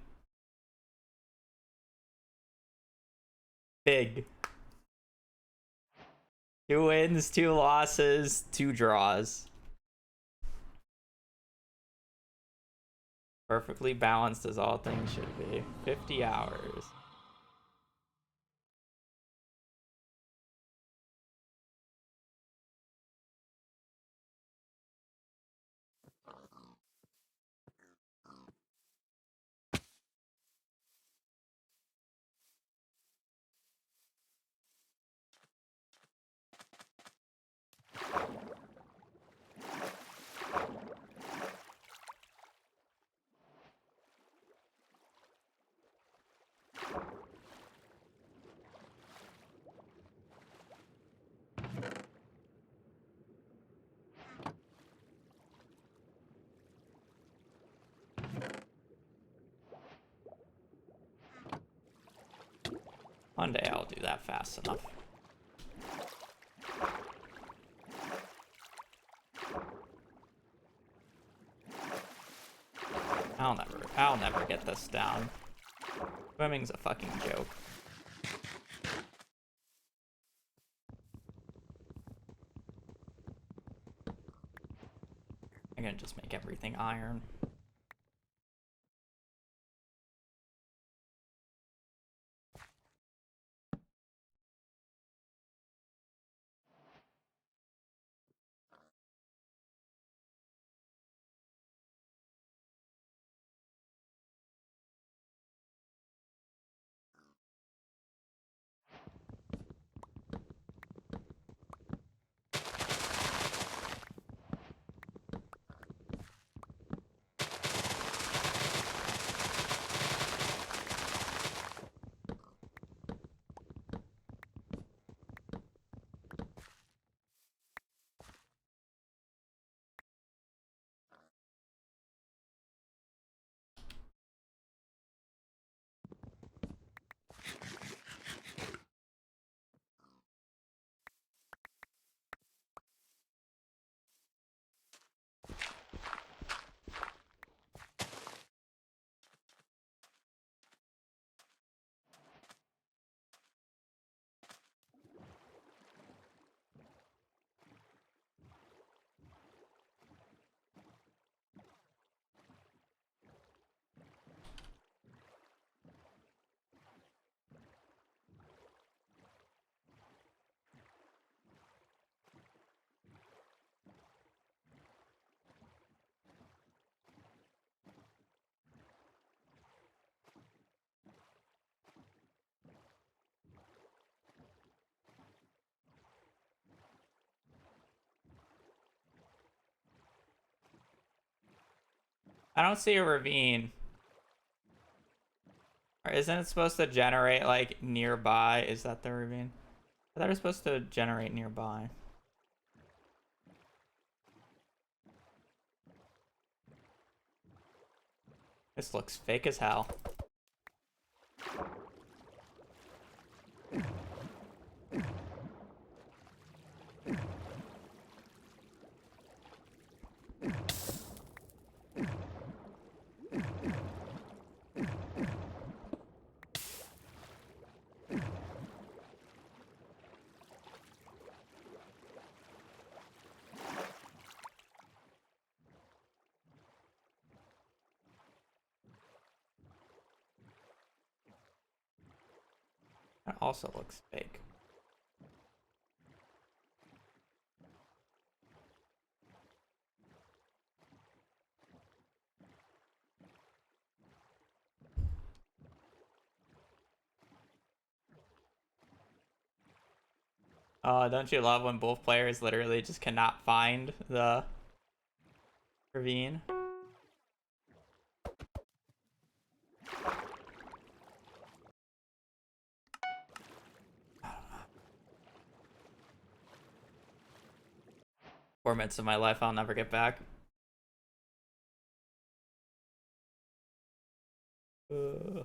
Big. 2 wins, 2 losses, 2 draws. Perfectly balanced as all things should be. 50 hours. One day I'll do that fast enough. I'll never get this down. Swimming's a fucking joke. I'm gonna just make everything iron. I don't see a ravine. Or isn't it supposed to generate like nearby? Is that the ravine? I thought it was supposed to generate nearby. This looks fake as hell. That also looks fake. Don't you love when both players literally just cannot find the ravine? Four minutes of my life I'll never get back. Uh.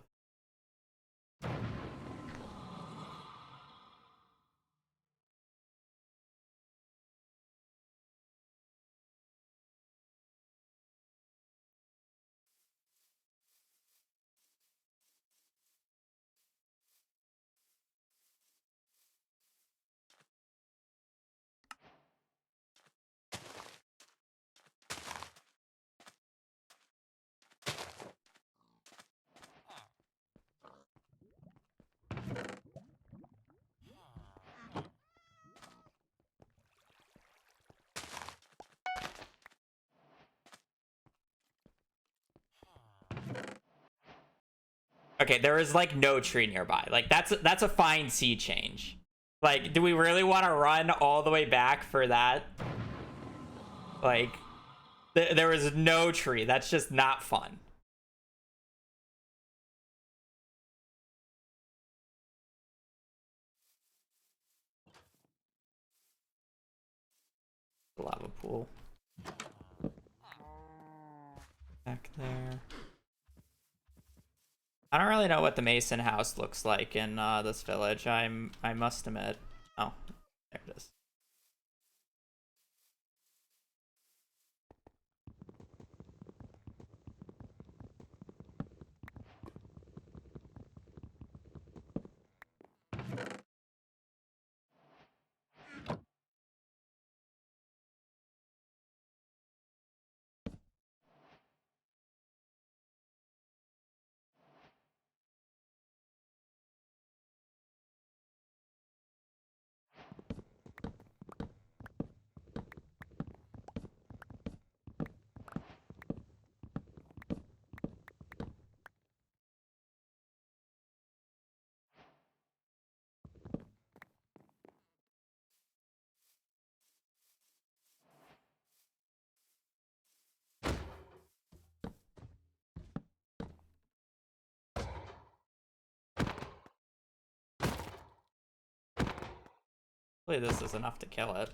Okay, there is like no tree nearby. Like that's a fine sea change. Like, do we really want to run all the way back for that? Like, there was no tree. That's just not fun. Lava pool. Back there. I don't really know what the Mason house looks like in this village. I must admit. Oh, there it is. Hopefully this is enough to kill it.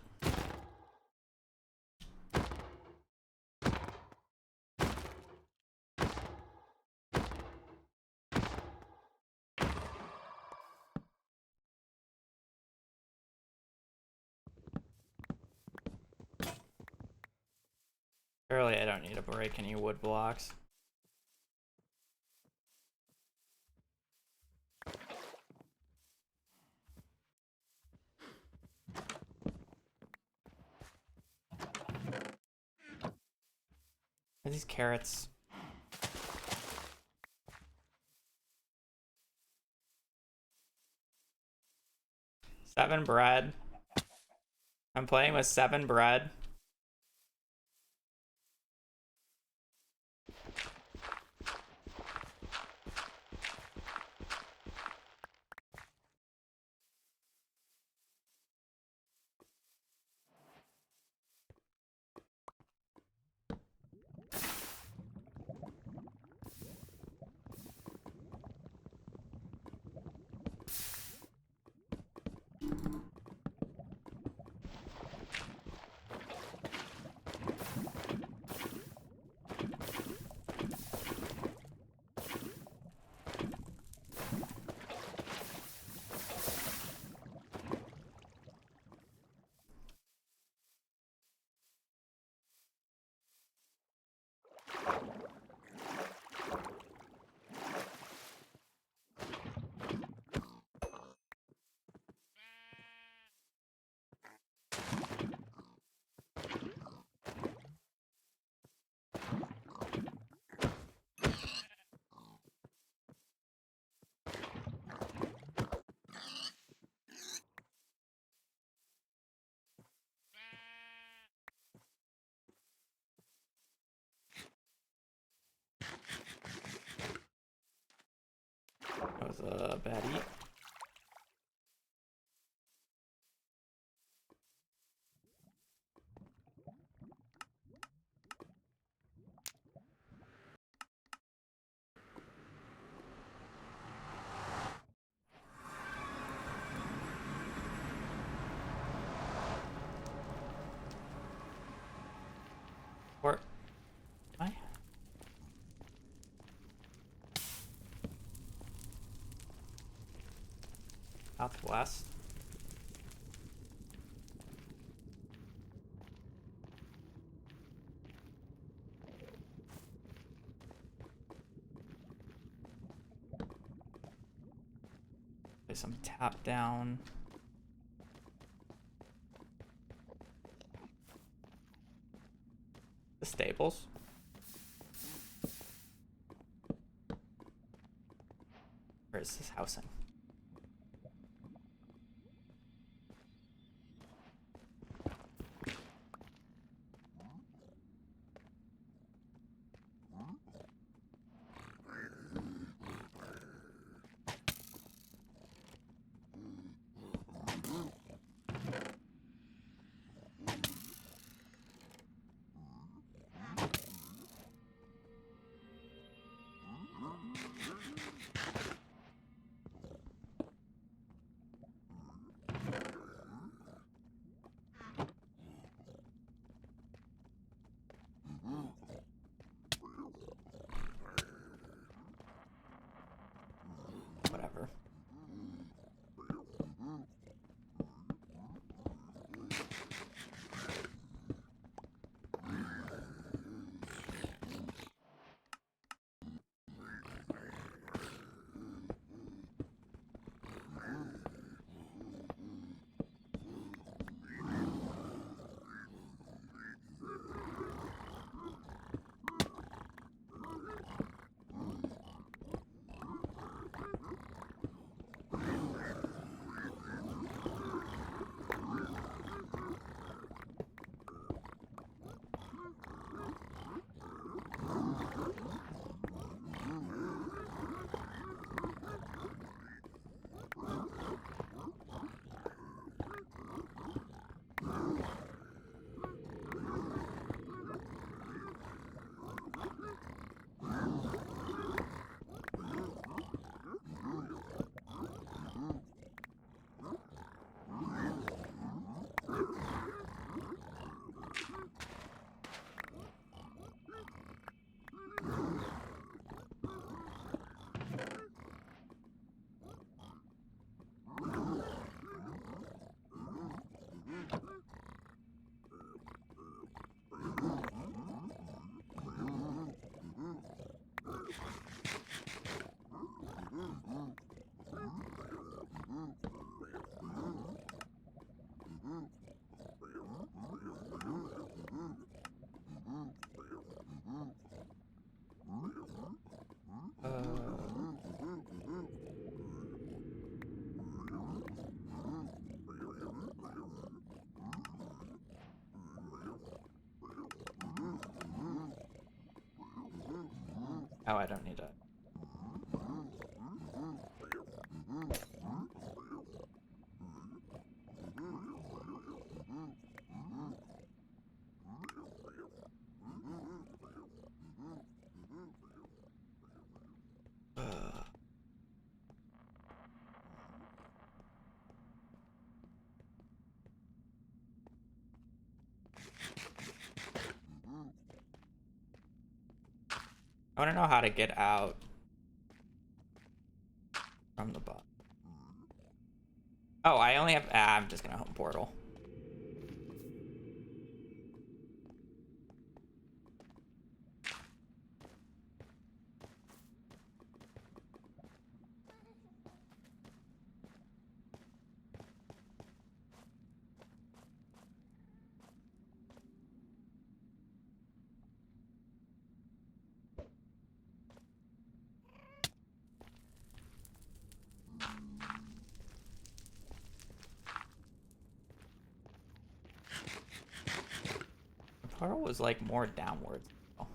Surely I don't need to break any wood blocks. Are these carrots? Seven bread. I'm playing with 7 bread. Betty. Or I southwest. Play some tap down. The stables. Where is this housing? Whatever. Oh, I don't need it. I want to know how to get out from the bus. Oh, I only have... I'm just gonna home portal. The portal was like more downwards. Oh.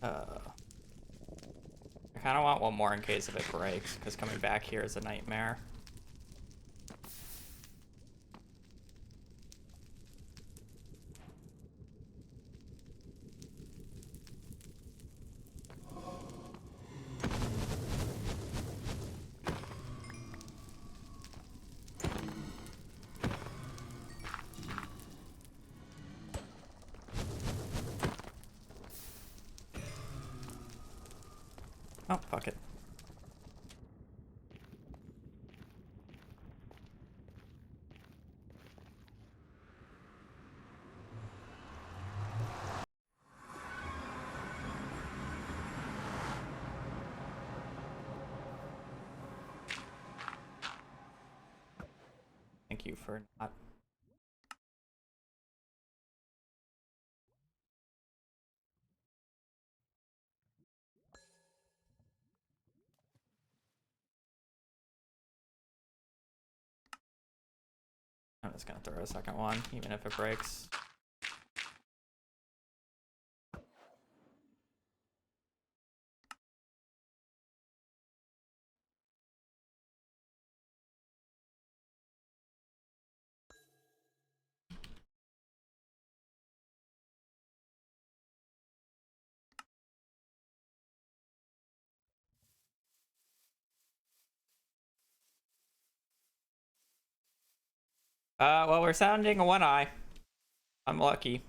I kind of want one more in case if it breaks, because coming back here is a nightmare. Oh, fuck it. Thank you for not... I'm just gonna throw a second one, even if it breaks. Well, we're sounding a one eye. I'm lucky.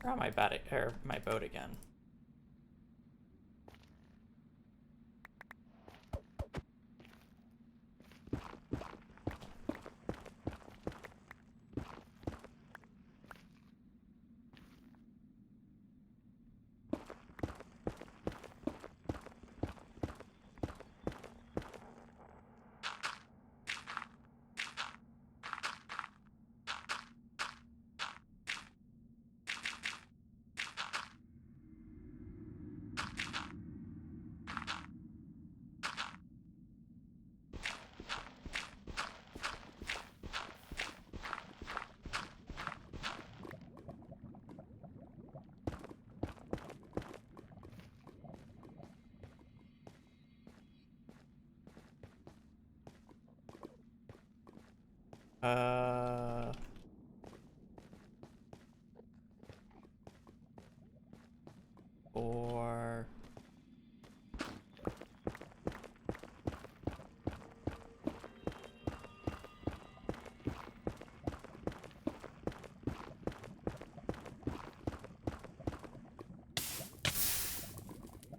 Where am I my boat again? Uh... Or...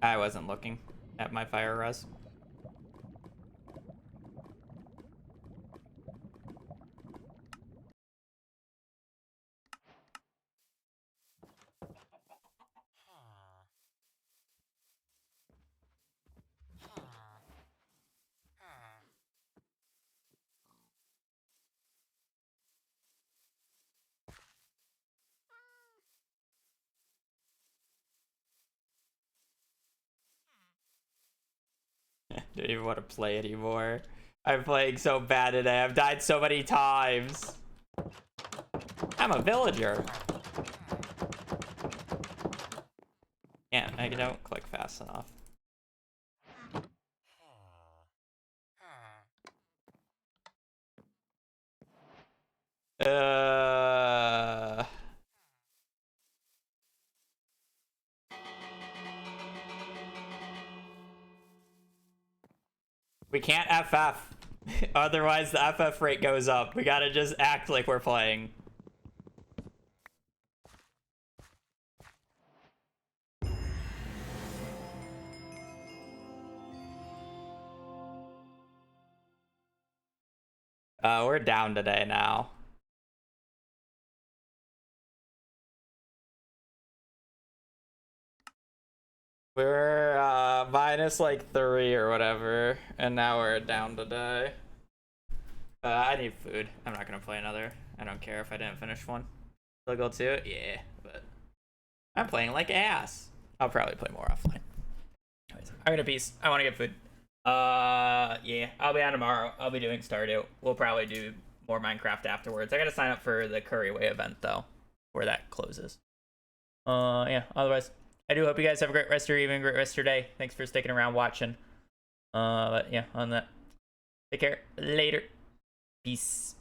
I wasn't looking at my fire res. Don't even want to play anymore. I'm playing so bad today. I've died so many times. I'm a villager. Yeah, I don't click fast enough. Uh... We can't FF. Otherwise, the FF rate goes up. We gotta just act like we're playing. We're down today now. We're minus like 3 or whatever, and now we're down today. I need food. I'm not gonna play another. I don't care if I didn't finish one. Still go to it? Yeah, but I'm playing like ass. I'll probably play more offline. Anyways, I'm gonna peace. I want to get food. Yeah, I'll be on tomorrow. I'll be doing Stardew. We'll probably do more Minecraft afterwards. I gotta sign up for the Curryway event though, where that closes. Yeah. Otherwise, I do hope you guys have a great rest of your evening, great rest of your day. Thanks for sticking around watching. But yeah, on that, take care. Later. Peace.